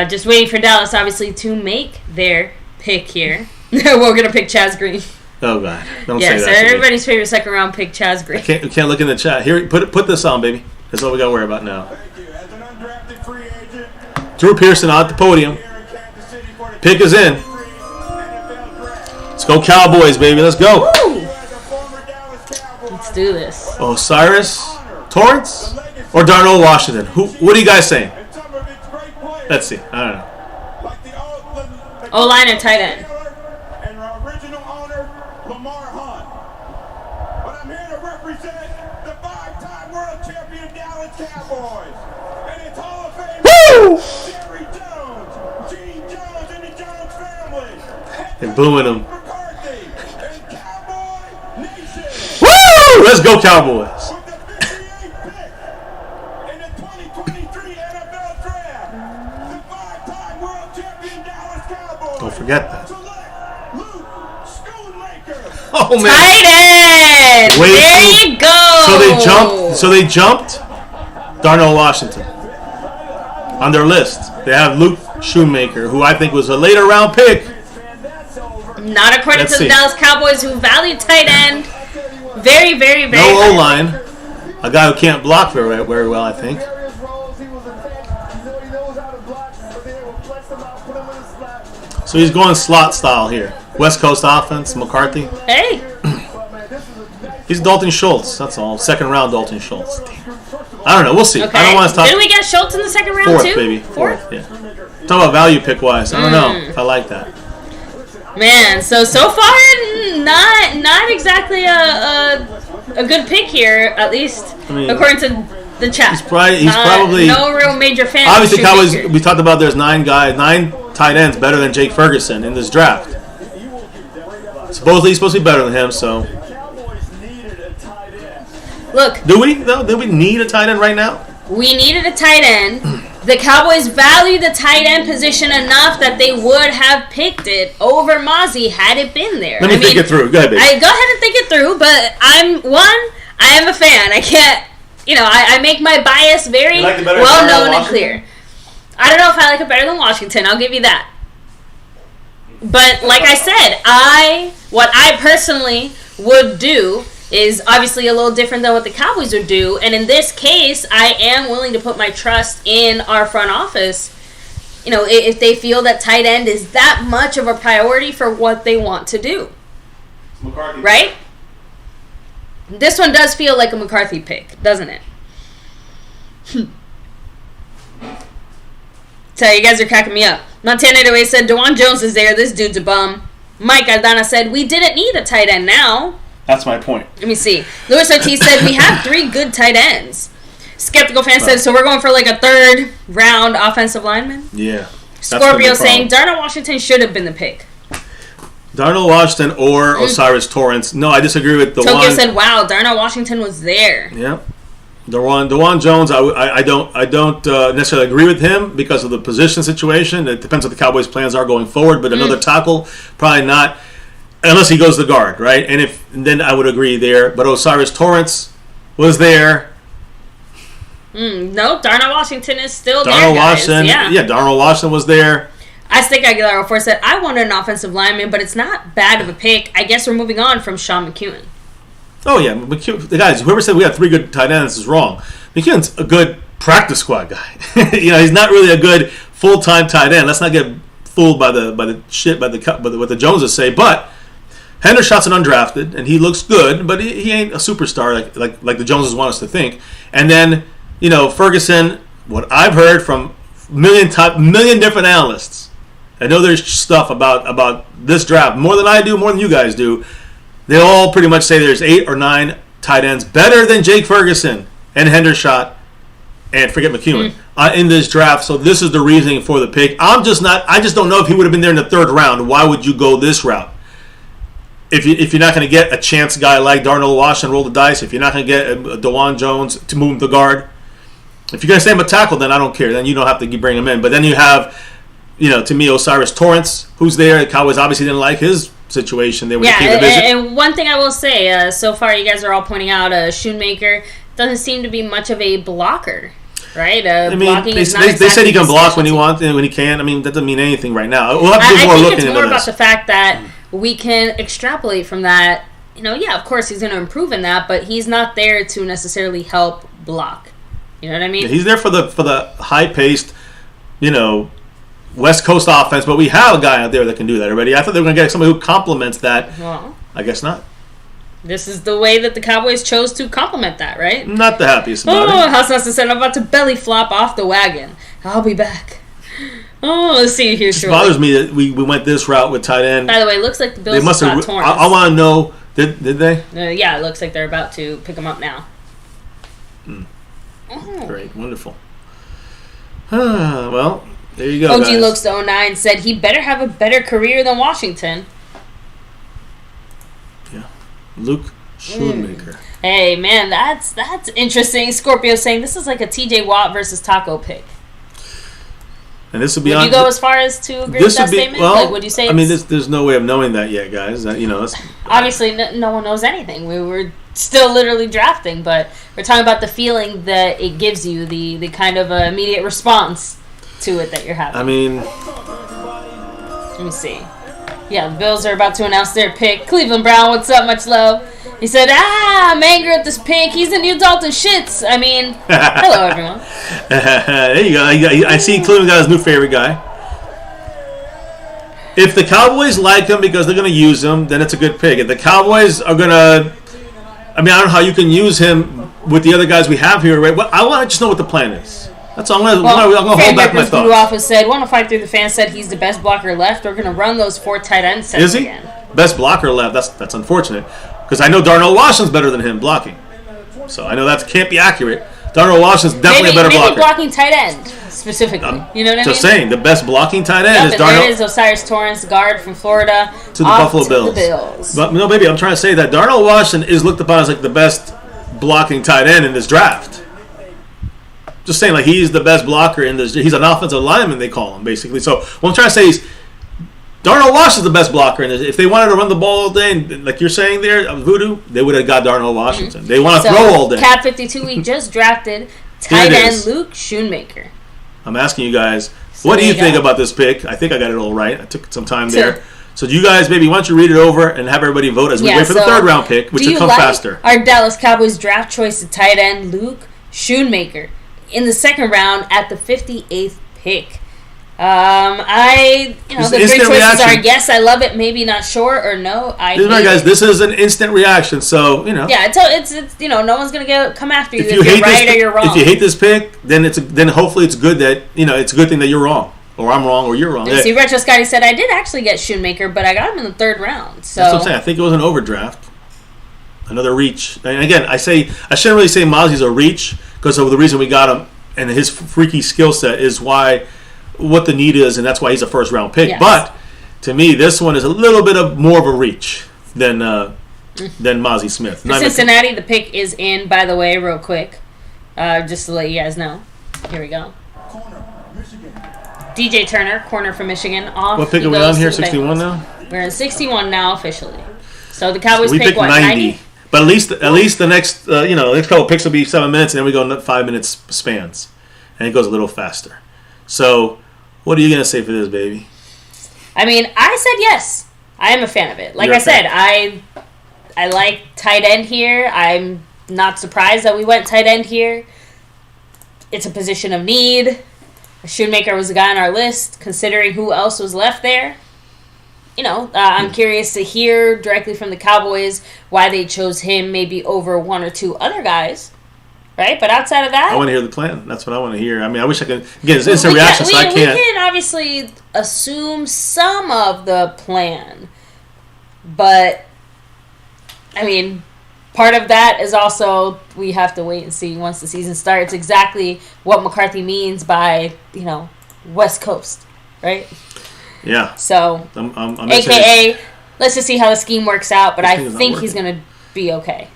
just waiting for Dallas, obviously, to make their pick here. We're gonna pick Chaz Green. Oh God! Don't say that. Yes, everybody's favorite second round pick, Chaz Green. We can't look in the chat here. Put this on, baby. That's all we got to worry about now. Drew Pearson out at the podium. Pick is in. Let's go Cowboys, baby. Let's go. Woo! Let's do this. Osiris Torrance or Darnell Washington? What are you guys saying? Let's see. I don't know. O-line or tight end? Cowboys and it's Hall of Fame. Woo! Jerry Jones, Gene Jones and the Jones family. They're booing him. McCarthy and Cowboy Nation. Woo! Let's go Cowboys. With the 58th pick in the 2023 NFL Draft, the five-time world champion Dallas Cowboys. Don't forget that. Select Luke Schoonmaker. Oh man! Tight end. There you go. So they jumped. Darnell Washington on their list. They have Luke Shoemaker, who I think was a later round pick. Not according to the Dallas Cowboys, who value tight end. Very, very, very. No O-line. A guy who can't block very well, I think. So he's going slot style here. West Coast offense, McCarthy. Hey. He's Dalton Schultz. That's all. Second round Dalton Schultz. I don't know. We'll see. Okay. I don't want to talk. Didn't we get Schultz in the second round Fourth, too? Baby. Fourth? Yeah. Talk about value pick wise. I don't know if I like that. Man, so far not exactly a good pick here, at least according to the chat. He's probably no real major fan. Obviously, Cowboys. We talked about there's 9 tight ends better than Jake Ferguson in this draft. Supposedly he's supposed to be better than him. So look, do we though? Do we need a tight end right now? We needed a tight end. The Cowboys value the tight end position enough that they would have picked it over Mazi had it been there. Let me think it through. Go ahead, baby. Go ahead and think it through, but I am a fan. I can't, I make my bias very well known and clear. I don't know if I like it better than Washington. I'll give you that. But like I said, what I personally would do is obviously a little different than what the Cowboys would do. And in this case, I am willing to put my trust in our front office. If they feel that tight end is that much of a priority for what they want to do. McCarthy. Right? This one does feel like a McCarthy pick, doesn't it? So you guys are cracking me up. Montana 808 said, DeJuan Jones is there. This dude's a bum. Mike Aldana said, we didn't need a tight end now. That's my point. Let me see. Louis Ortiz said, we have 3 good tight ends. Skeptical fan said, so we're going for like a 3rd round offensive lineman? Yeah. Scorpio saying, Darnell Washington should have been the pick. Darnell Washington or Osiris Torrance. No, I disagree with the Tokyo one. said, wow, Darnell Washington was there. Yeah. DeJuan Jones, I don't necessarily agree with him because of the position situation. It depends what the Cowboys' plans are going forward. But another tackle, probably not, unless he goes to guard, right? And then I would agree there. But Osiris Torrance was there. No, Darnell Washington is still Darnell there, guys. Washington, yeah, Darnell Washington was there. I think Aguilar before said, I wanted an offensive lineman, but it's not bad of a pick. I guess we're moving on from Sean McEwen. Oh, yeah. The guys, whoever said we have 3 good tight ends is wrong. McEwen's a good practice squad guy. He's not really a good full-time tight end. Let's not get fooled by what the Joneses say. But Hendershot's an undrafted, and he looks good, but he ain't a superstar like the Joneses want us to think. And then, Ferguson, what I've heard from million different analysts, I know there's stuff about this draft, more than I do, more than you guys do. They all pretty much say there's 8 or 9 tight ends better than Jake Ferguson and Hendershot and forget McEwen in this draft. So this is the reasoning for the pick. I just don't know if he would have been there in the 3rd round. Why would you go this route? If you're not going to get a chance guy like Darnell Washington, roll the dice. If you're not going to get DeJuan Jones to move him to guard. If you're going to say him a tackle, then I don't care. Then you don't have to bring him in. But then you have, to me, Osiris Torrance, who's there. The Cowboys obviously didn't like his situation there with the division. And one thing I will say, so far you guys are all pointing out Schoonmaker doesn't seem to be much of a blocker, right? Blocking is not they exactly said he can block when he wants and when he can. I mean, that doesn't mean anything right now. We'll have to do more looking into this. I think it's more about the fact that we can extrapolate from that. Of course he's going to improve in that, but he's not there to necessarily help block. You know what I mean? Yeah, he's there for the high-paced, West Coast offense, but we have a guy out there that can do that already. I thought they were going to get somebody who complements that. Well, I guess not. This is the way that the Cowboys chose to complement that, right? Not the happiest about it. House Nelson said, I'm about to belly flop off the wagon. I'll be back. Let's see here shortly. It bothers me that we went this route with tight end. By the way, it looks like the Bills got torn. I want to know, did they? Yeah, it looks like they're about to pick them up now. Great, wonderful. Well, there you go, OG guys. Looks 09 said he better have a better career than Washington. Yeah, Luke Schoonmaker. Hey, man, that's interesting. Scorpio saying this is like a TJ Watt versus Taco pick. And this would Would you go as far as to agree with that statement? Well, would you say? I mean, there's no way of knowing that yet, guys. Obviously, no one knows anything. We were still literally drafting, but we're talking about the feeling that it gives you, the kind of immediate response to it that you're having. I mean, let me see. Yeah, the Bills are about to announce their pick. Cleveland Brown, what's up? Much love. He said, I'm angry at this pick. He's a new Dalton Shits. I mean, hello, everyone. There you go. I see Cleveland got his new favorite guy. If the Cowboys like him because they're going to use him, then it's a good pick. If the Cowboys are going to... I mean, I don't know how you can use him with the other guys we have here, right? Well, I want to just know what the plan is. That's all. I'm going to hold back my thoughts. Office said, 105 through the fan said he's the best blocker left. We're going to run those 4 tight end sets again. Is he? Best blocker left. That's unfortunate. Because I know Darnell Washington's better than him blocking. So I know that can't be accurate. Darnell Washington's definitely a better blocker. Maybe blocking tight end, specifically. You know what I mean? Just saying, the best blocking tight end is Darnell. There it is, Osiris Torrance, guard from Florida. To the Buffalo Bills. But no, baby, I'm trying to say that Darnell Washington is looked upon as like the best blocking tight end in this draft. Just saying, like, he's the best blocker in this. He's an offensive lineman, they call him, basically. So what I'm trying to say is Darnell Washington's the best blocker in this. If they wanted to run the ball all day, and like you're saying there, Voodoo, they would have got Darnell Washington. Mm-hmm. They want to throw all day. Cap 52, we just drafted tight end Luke Schoonmaker. I'm asking you guys, what do you think about this pick? I think I got it all right. I took some time there. So you guys, maybe why don't you read it over and have everybody vote as we wait for the 3rd round pick, which will come faster. Our Dallas Cowboys draft choice to tight end Luke Schoonmaker in the 2nd round at the 58th pick. The three choices are yes, I love it, maybe not sure, or no, I hate it. Guys, this is an instant reaction, so Yeah, it's no one's gonna come after you if you're right or you're wrong. If you hate this pick, then hopefully it's good that it's a good thing that you're wrong, or I'm wrong, or you're wrong. See, Retro Scotty said I did actually get Schoonmaker, but I got him in the 3rd round. So that's what I'm saying. I think it was an overdraft, another reach. And again, I shouldn't really say Mazi's a reach because of the reason we got him and his freaky skill set is what the need is, and that's why he's a 1st round pick. Yes. But to me, this one is a little bit of more of a reach than Mazi Smith. For Cincinnati, the pick is in, by the way, real quick. Just to let you guys know. Here we go. Corner, Michigan. DJ Turner, corner from Michigan. Off. What pick he are we goes on here? to the 61 Bengals. now? We're in 61 now officially. So the Cowboys We pick picked what, 90? But at least the next the next couple picks will be 7 minutes, and then we go in 5 minutes spans, and it goes a little faster. So, what are you gonna say for this, baby? I mean, I said yes. I am a fan of it. Like You're I a fan. said, I like tight end here. I'm not surprised that we went tight end here. It's a position of need. Shoemaker was the guy on our list, considering who else was left there. I'm curious to hear directly from the Cowboys why they chose him maybe over one or two other guys, right? But outside of that... I want to hear the plan. That's what I want to hear. I mean, I wish I could... Again, it's instant reaction, so I can't... We can obviously assume some of the plan, but, I mean, part of that is also we have to wait and see once the season starts exactly what McCarthy means by, West Coast, right? Yeah. So, I'm AKA, let's just see how the scheme works out, but This I thing is not think he's working. going to be okay.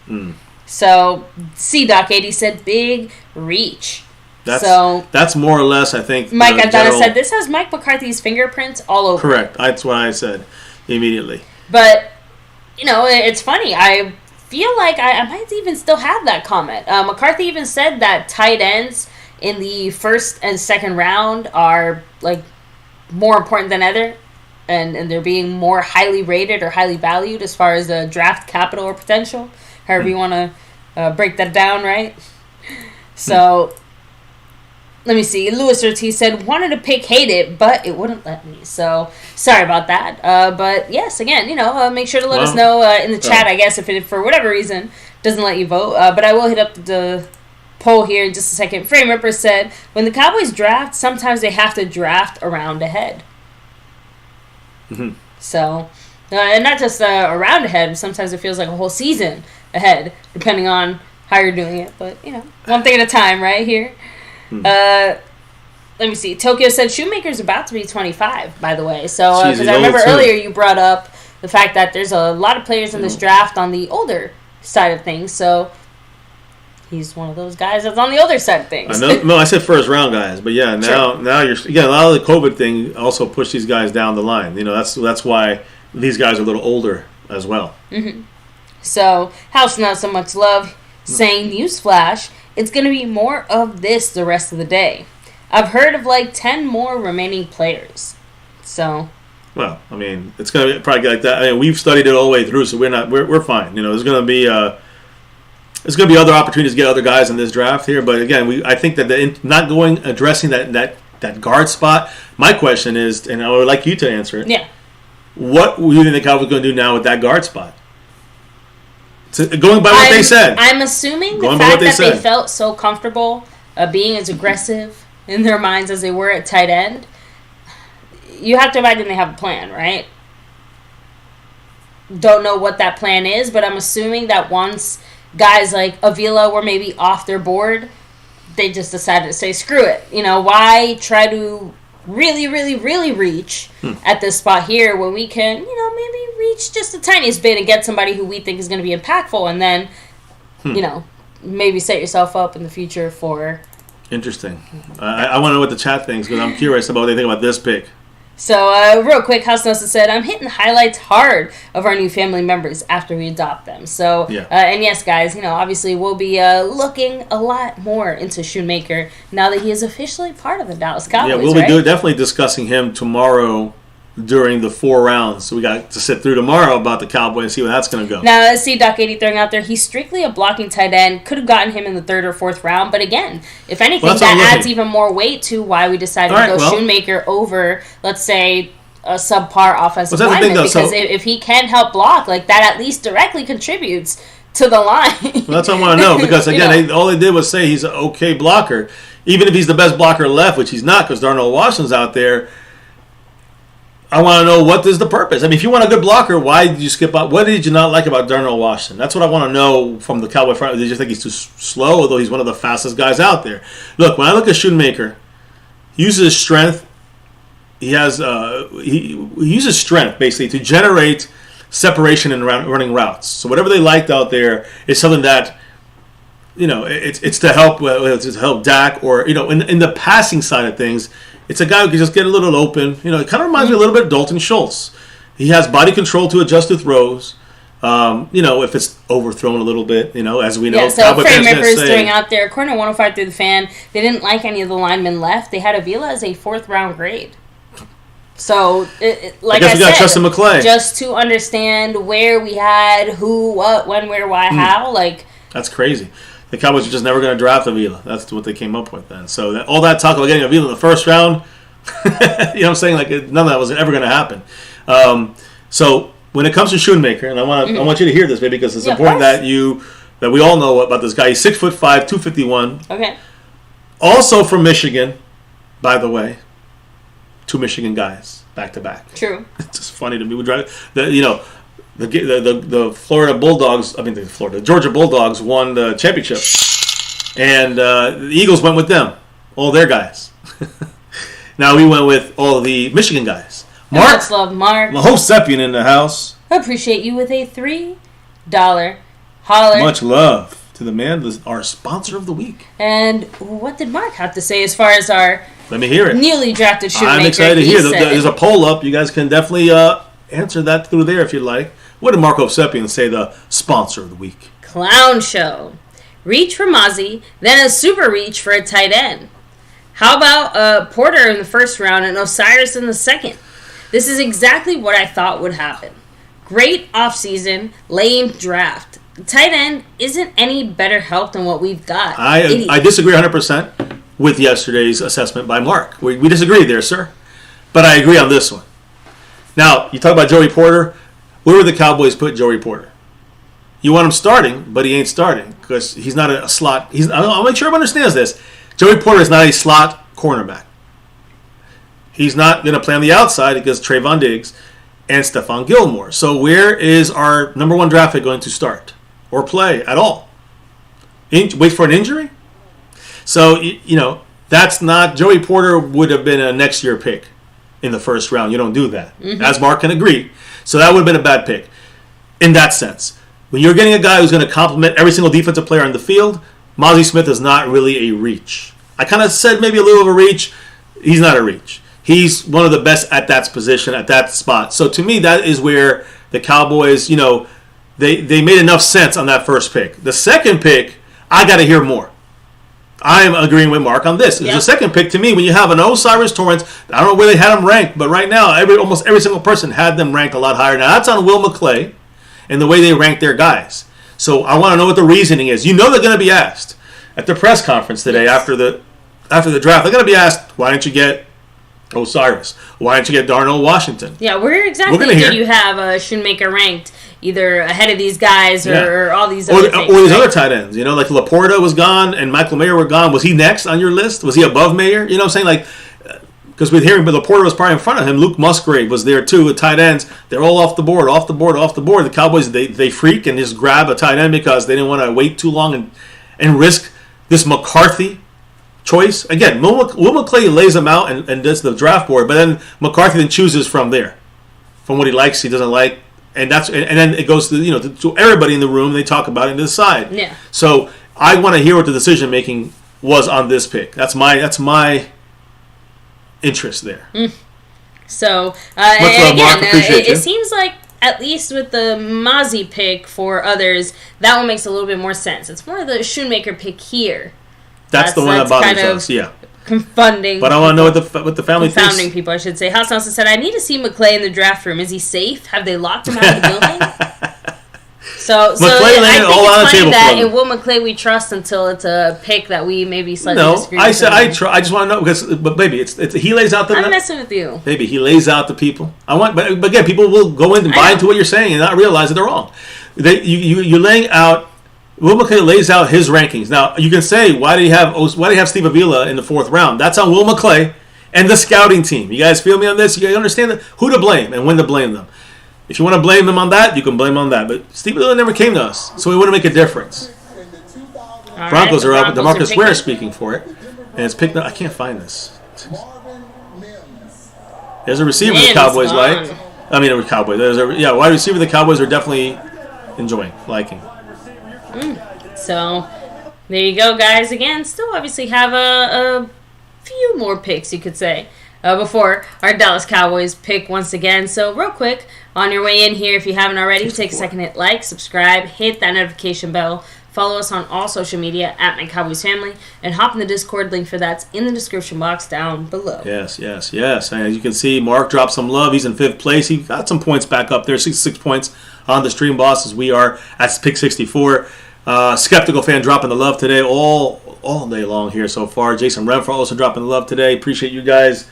So, C-Doc80 said big reach. That's more or less, I think... Mike Adana said, this has Mike McCarthy's fingerprints all over. Correct. That's what I said immediately. But, it's funny. I feel like I might even still have that comment. McCarthy even said that tight ends in the first and second round are, more important than ever, and they're being more highly rated or highly valued as far as the draft capital or potential, however you want to break that down, right? So, let me see. Louis Ortiz said, wanted to pick hate it, but it wouldn't let me. So, sorry about that. But, yes, again, make sure to let us know in the chat, I guess, if it, for whatever reason, doesn't let you vote. But I will hit up the poll here in just a second. Frame Ripper said, when the Cowboys draft, sometimes they have to draft a round ahead. So, and not just a round ahead. Sometimes it feels like a whole season ahead, depending on how you're doing it. But, one thing at a time right here. Let me see. Tokyo said Shoemaker's about to be 25, by the way. So, because I remember earlier you brought up the fact that there's a lot of players in this draft on the older side of things. So, he's one of those guys that's on the older side of things. No, I said first round guys, but yeah, now you're a lot of the COVID thing also pushed these guys down the line. That's why these guys are a little older as well. So, House Not So Much Love saying, newsflash, it's going to be more of this the rest of the day. I've heard of 10 more remaining players. So. Well, I mean, it's going to probably get like that. I mean, we've studied it all the way through, so we're fine. There's going to be other opportunities to get other guys in this draft here, but again, I think that addressing that guard spot. My question is, and I would like you to answer it. Yeah. What do you think the Cowboys are going to do now with that guard spot? Going by what they said. I'm assuming the fact that they felt so comfortable being as aggressive in their minds as they were at tight end. You have to imagine they have a plan, right? Don't know what that plan is, but I'm assuming that once guys like Avila were maybe off their board, they just decided to say, screw it. Why try to really, really, really reach at this spot here when we can, maybe reach just the tiniest bit and get somebody who we think is going to be impactful, and then, maybe set yourself up in the future for... Interesting. I want to know what the chat thinks, because I'm curious about what they think about this pick. So, real quick, House Nelson said, I'm hitting highlights hard of our new family members after we adopt them. So, and yes, guys, obviously we'll be looking a lot more into Shoemaker now that he is officially part of the Dallas Cowboys, Yeah, we'll be definitely discussing him tomorrow during the 4 rounds. So we got to sit through tomorrow about the Cowboy and see where that's going to go. Now, let's see Doc80 throwing out there. He's strictly a blocking tight end. Could have gotten him in the 3rd or 4th round. But again, if anything, that adds even more weight to why we decided to go Shoemaker over, let's say, a subpar offensive lineman. Because if he can help block, that at least directly contributes to the line. Well, that's what I want to know. Because, again, all they did was say he's an okay blocker. Even if he's the best blocker left, which he's not because Darnell Washington's out there, I want to know what is the purpose. I mean, if you want a good blocker, why did you skip out? What did you not like about Darnell Washington? That's what I want to know from the Cowboy front. Did you think he's too slow, although he's one of the fastest guys out there? Look, when I look at Shoemaker, he uses his strength. He uses strength basically to generate separation in running routes. So whatever they liked out there is something that it's to help Dak, or in the passing side of things, it's a guy who can just get a little open. It kind of reminds me a little bit of Dalton Schultz. He has body control to adjust to throws. If it's overthrown a little bit, as we know. Yeah, so Frame Ripper's throwing out there. According to 105 Through the Fan, they didn't like any of the linemen left. They had Avila as a 4th-round grade. So, like I said, Justin McClay. Just to understand where we had who, what, when, where, why, how, That's crazy. The Cowboys are just never going to draft Avila. That's what they came up with then. So all that talk about getting Avila in the first round, you know what I'm saying? None of that was ever going to happen. So when it comes to Schoonmaker, and I want you to hear this, baby, because it's important that we all know about this guy. He's 6'5", 251. Okay. Also from Michigan, by the way. 2 Michigan guys back to back. True. It's just funny to me. We drive the Florida Bulldogs. The Georgia Bulldogs won the championship, and the Eagles went with them, all their guys. Now we went with all the Michigan guys. Mark, much love, Mark. Mahosepian in the house. Appreciate you with a $3 holler. Much love to the man, our sponsor of the week. And what did Mark have to say as far as our? Let me hear it. Newly drafted Shoemaker? I'm excited to hear. There's a poll up. You guys can definitely answer that through there if you'd like. What did Marco Sepian say, the sponsor of the week? Clown show. Reach for Mazi, then a super reach for a tight end. How about Porter in the first round and Osiris in the second? This is exactly what I thought would happen. Great offseason, lame draft. The tight end isn't any better help than what we've got. I disagree 100% with yesterday's assessment by Mark. We disagree there, sir. But I agree on this one. Now, you talk about Joey Porter. Where would the Cowboys put Joey Porter? You want him starting, but he ain't starting because he's not a slot. I'll make sure everyone understands this. Joey Porter is not a slot cornerback. He's not going to play on the outside against Trayvon Diggs and Stephon Gilmore. So where is our number 1 draft pick going to start or play at all? Wait for an injury? So, that's not... Joey Porter would have been a next year pick in the first round. You don't do that. As Mark can agree. So that would have been a bad pick in that sense. When you're getting a guy who's going to complement every single defensive player on the field, Mazi Smith is not really a reach. I kind of said maybe a little of a reach. He's not a reach. He's one of the best at that position, at that spot. So to me, that is where the Cowboys, they made enough sense on that first pick. The second pick, I got to hear more. I'm agreeing with Mark on this. Yep. The second pick, to me, when you have an Osiris Torrance, I don't know where they had him ranked, but right now, almost every single person had them ranked a lot higher. Now, that's on Will McClay and the way they rank their guys. So I want to know what the reasoning is. They're going to be asked at the press conference today after the draft. They're going to be asked, why didn't you get Osiris? Why didn't you get Darnell Washington? Yeah, where exactly did you have Schoonmaker ranked? Either ahead of these guys or all these other things. Or these other tight ends. Like Laporta was gone and Michael Mayer were gone. Was he next on your list? Was he above Mayer? You know what I'm saying? Because with hearing, but Laporta was probably in front of him. Luke Musgrave was there too with tight ends. They're all off the board. The Cowboys, they freak and just grab a tight end because they didn't want to wait too long and risk this McCarthy choice. Again, Will McClay lays them out and does the draft board, but then McCarthy then chooses from there. From what he likes, he doesn't like. And then it goes to everybody in the room. They talk about it and decide. Yeah. So I want to hear what the decision making was on this pick. That's my interest there. So it seems like at least with the Mazi pick for others, that one makes a little bit more sense. It's more the Schoonmaker pick here. That's the one that bothers us. Yeah. Confunding. But I want to know what the family thinks. Confounding people, I should say. House Nelson said, I need to see McClay in the draft room. Is he safe? Have they locked him out of the building? So I think it's funny that in Will McClay we trust until it's a pick that we maybe slightly disagree with. I just want to know but baby, it's he lays out the. I'm messing with you. Baby, he lays out the people. But again, people will go in and buy into what you're saying and not realize that they're wrong. You're laying out. Will McClay lays out his rankings. Now you can say, why do you have Steve Avila in the 4th round? That's on Will McClay and the scouting team. You guys feel me on this? You guys understand who to blame and when to blame them. If you want to blame them on that, you can blame them on that. But Steve Avila never came to us, so it wouldn't make a difference. Broncos are up. DeMarcus Ware is speaking for it, and it's picked up. I can't find this. There's a receiver the Cowboys like. I mean, Cowboys. Wide receiver the Cowboys are definitely liking. So There you go, guys. Again, still obviously have a few more picks, you could say, before our Dallas Cowboys pick once again. So real quick, on your way in here, if you haven't already, take a second, hit like, subscribe, hit that notification bell. Follow us on all social media at MyCowboysFamily, and hop in the Discord. Link for that's in the description box down below. Yes. And as you can see, Mark dropped some love. He's in 5th place. He got some points back up there, 66 points on the stream, boss, as we are at pick 64. Skeptical fan dropping the love today all day long here so far. Jason Renfro also dropping the love today. Appreciate you guys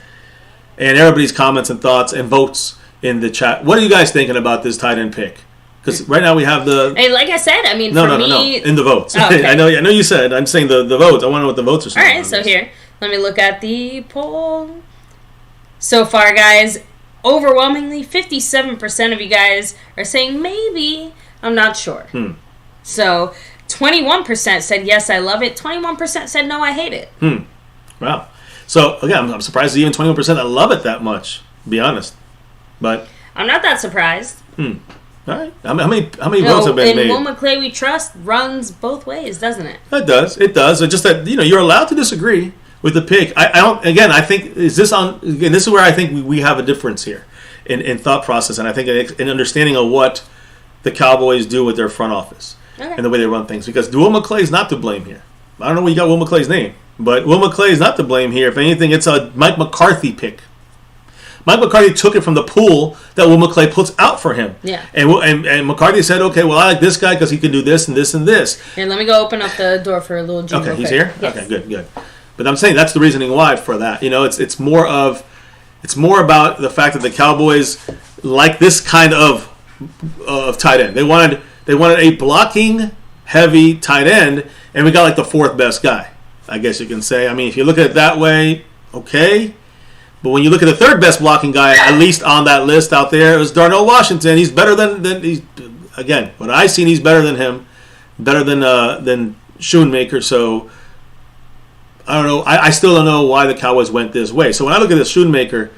and everybody's comments and thoughts and votes in the chat. What are you guys thinking about this tight end pick? Because right now we have the... Hey, like I said, I mean, No, me... in the votes. Oh, okay. I know you said. I'm saying the votes. I want to know what the votes are saying. All right, so here, let me look at the poll. So far, guys, overwhelmingly, 57% of you guys are saying maybe, I'm not sure. So 21% said yes, I love it. 21% said no, I hate it. Wow. So, again, I'm surprised that even 21% that love it that much, to be honest. But... I'm not that surprised. All right. How many votes have been made? And Will McClay we trust runs both ways, doesn't it? It does. It's just that you're allowed to disagree with the pick. I don't. Again, I think this is where I think we have a difference here in thought process, and I think in understanding of what the Cowboys do with their front office and the way they run things. Because Will McClay is not to blame here. I don't know where you got Will McClay's name, but Will McClay is not to blame here. If anything, it's a Mike McCarthy pick. Mike McCarthy took it from the pool that Will McClay puts out for him. Yeah. And McCarthy said, okay, well, I like this guy because he can do this and this and this. Here, let me go open up the door for a little jingle. Okay, he's quick. here? Yes. Okay, good. But I'm saying that's the reasoning why for that. It's more about the fact that the Cowboys like this kind of tight end. They wanted a blocking heavy tight end, and we got like the 4th best guy, I guess you can say. I mean, if you look at it that way, okay. But when you look at the 3rd best blocking guy, at least on that list out there, it was Darnell Washington. He's better than he's again. What I've seen, he's better than him, better than Schoonmaker. So I don't know. I still don't know why the Cowboys went this way. So when I look at this Schoonmaker,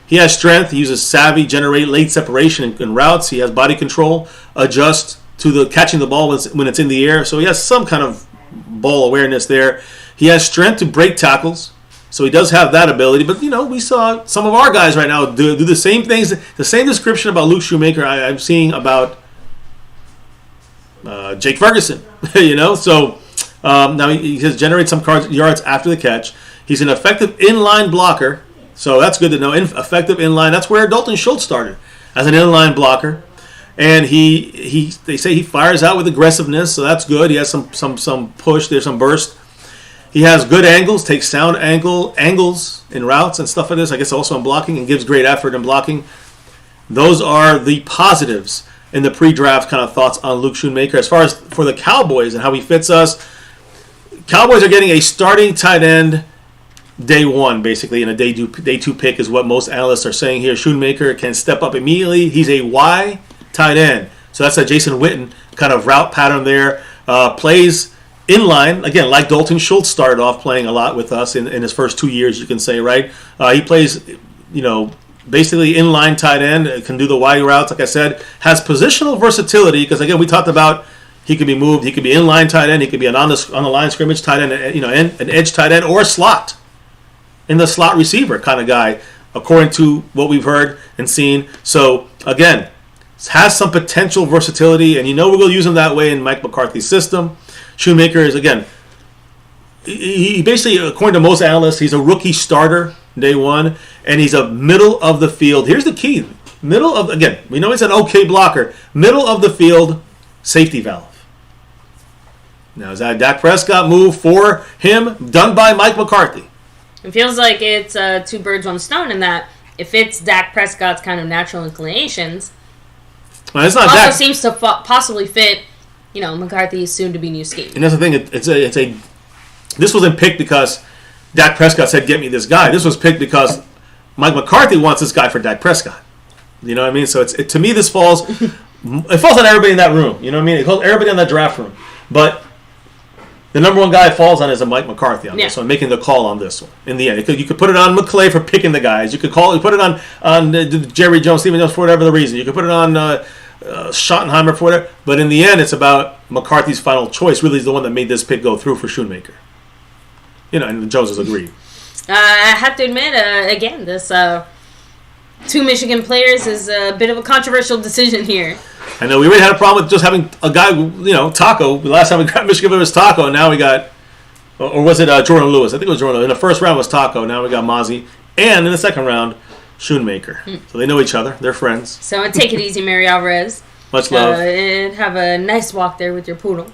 he has strength. He uses savvy, generate late separation in routes. He has body control, adjust to the catching the ball when it's in the air. So he has some kind of ball awareness there. He has strength to break tackles. So he does have that ability, but we saw some of our guys right now do the same things, the same description about Luke Schoonmaker I'm seeing about Jake Ferguson. So now he has generated some yards after the catch. He's an effective inline blocker, so that's good to know. Effective inline. That's where Dalton Schultz started as an inline blocker, and they say he fires out with aggressiveness, so that's good. He has some push. There's some burst. He has good angles, takes sound angles in routes and stuff like this. I guess also in blocking, and gives great effort in blocking. Those are the positives in the pre-draft kind of thoughts on Luke Schoonmaker. As far as for the Cowboys and how he fits us, Cowboys are getting a starting tight end day 1, basically, in a day 2 pick is what most analysts are saying here. Schoonmaker can step up immediately. He's a Y tight end. So that's a Jason Witten kind of route pattern there. Plays inline, again, like Dalton Schultz started off playing a lot with us in his first 2 years, you can say, right? He plays, basically inline tight end, can do the wide routes, like I said, has positional versatility, because, again, we talked about he could be moved, he could be inline tight end, he could be an on the line scrimmage tight end, an edge tight end, or a slot, in the slot receiver kind of guy, according to what we've heard and seen. So, again, has some potential versatility, and we will use him that way in Mike McCarthy's system. Schoonmaker is, again, he basically, according to most analysts, he's a rookie starter day 1, and he's a middle of the field. Here's the key. Again, we know he's an okay blocker. Middle of the field safety valve. Now, is that a Dak Prescott move for him, done by Mike McCarthy? It feels like it's 2 birds, 1 stone in that if it's Dak Prescott's kind of natural inclinations, well, it's not also Dak. Seems to possibly fit McCarthy's soon-to-be new scheme. And that's the thing. This wasn't picked because Dak Prescott said, get me this guy. This was picked because Mike McCarthy wants this guy for Dak Prescott. You know what I mean? So to me, this falls on everybody in that room. You know what I mean? It falls everybody in that draft room. But the number 1 guy it falls on is a Mike McCarthy on this one, making the call on this one. In the end, you could put it on McClay for picking the guys. You could put it on Jerry Jones, Stephen Jones, for whatever the reason. You could put it on Schottenheimer for it. But in the end, it's about McCarthy's final choice. Really is the one that made this pick go through for Schoonmaker. And the Joneses agreed. I have to admit, again, this 2 Michigan players is a bit of a controversial decision here. I know we already had a problem with just having a guy, Taco. The last time we got Michigan, it was Taco, and now we got, or was it Jordan Lewis? I think it was Jordan Lewis. In the first round was Taco. Now we got Mazi, and in the second round, Schoonmaker. So they know each other. They're friends. So take it easy, Mary Alvarez. Much love. And have a nice walk there with your poodle.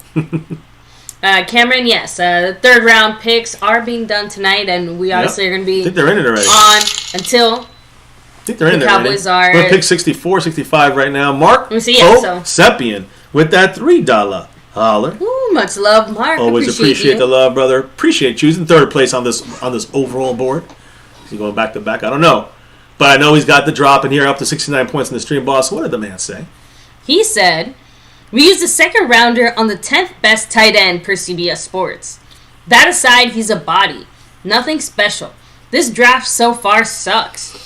Cameron, yes. Third round picks are being done tonight, and we obviously are going to be I think they're in it already. On until I think they're in the there Cowboys already. are. We're pick 64, 65 right now. Mark Seppian with that $3 holler. Ooh, much love, Mark. Always appreciate the love, brother. Appreciate choosing third place on this overall board. Is he going back to back? I don't know. But I know he's got the drop in here up to 69 points in the stream, boss. What did the man say? He said, we used a second rounder on the 10th best tight end per CBS Sports. That aside, he's a body. Nothing special. This draft so far sucks.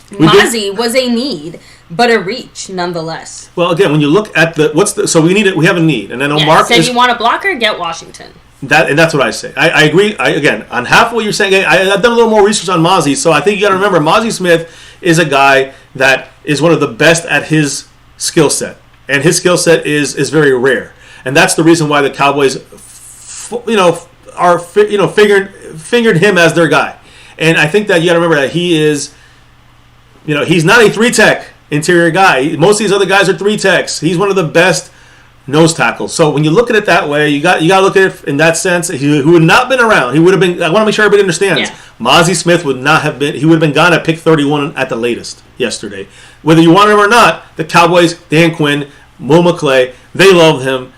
Mazi was a need, but a reach nonetheless. Well, again, when you look at we have a need, and I know Mark said you want a blocker, get Washington. That's what I say. I agree. Again, on half of what you're saying, I've done a little more research on Mazi, so I think you got to remember Mazi Smith is a guy that is one of the best at his skill set, and his skill set is very rare, and that's the reason why the Cowboys, fingered him as their guy, and I think that you got to remember that he is, he's not a 3-tech interior guy. Most of these other guys are 3-techs. He's one of the best nose tackles. So when you look at it that way, you got to look at it in that sense. He would not been around. He would have been. I want to make sure everybody understands. Yeah. Mazi Smith would not have been. He would have been gone at pick 31 at the latest yesterday. Whether you want him or not, the Cowboys, Dan Quinn, Will McClay, they loved him.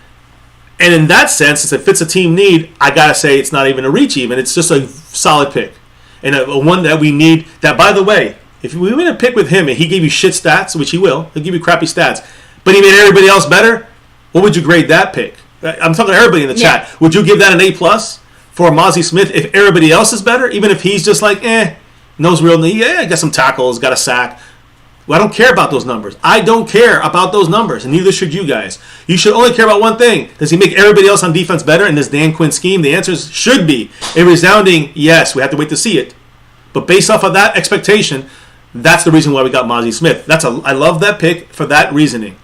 And in that sense, since it fits a team need, I gotta say it's not even a reach. Even it's just a solid pick, and a one that we need. That, by the way, if we win a pick with him and he gave you shit stats, which he will, he'll give you crappy stats, but he made everybody else better. What would you grade that pick? I'm talking to everybody in the chat. Would you give that an A+ for Mazi Smith if everybody else is better? Even if he's just like, knows real need, got some tackles, got a sack. Well, I don't care about those numbers. I don't care about those numbers, and neither should you guys. You should only care about one thing. Does he make everybody else on defense better in this Dan Quinn scheme? The answer should be a resounding yes. We have to wait to see it. But based off of that expectation, that's the reason why we got Mazi Smith. I love that pick for that reasoning.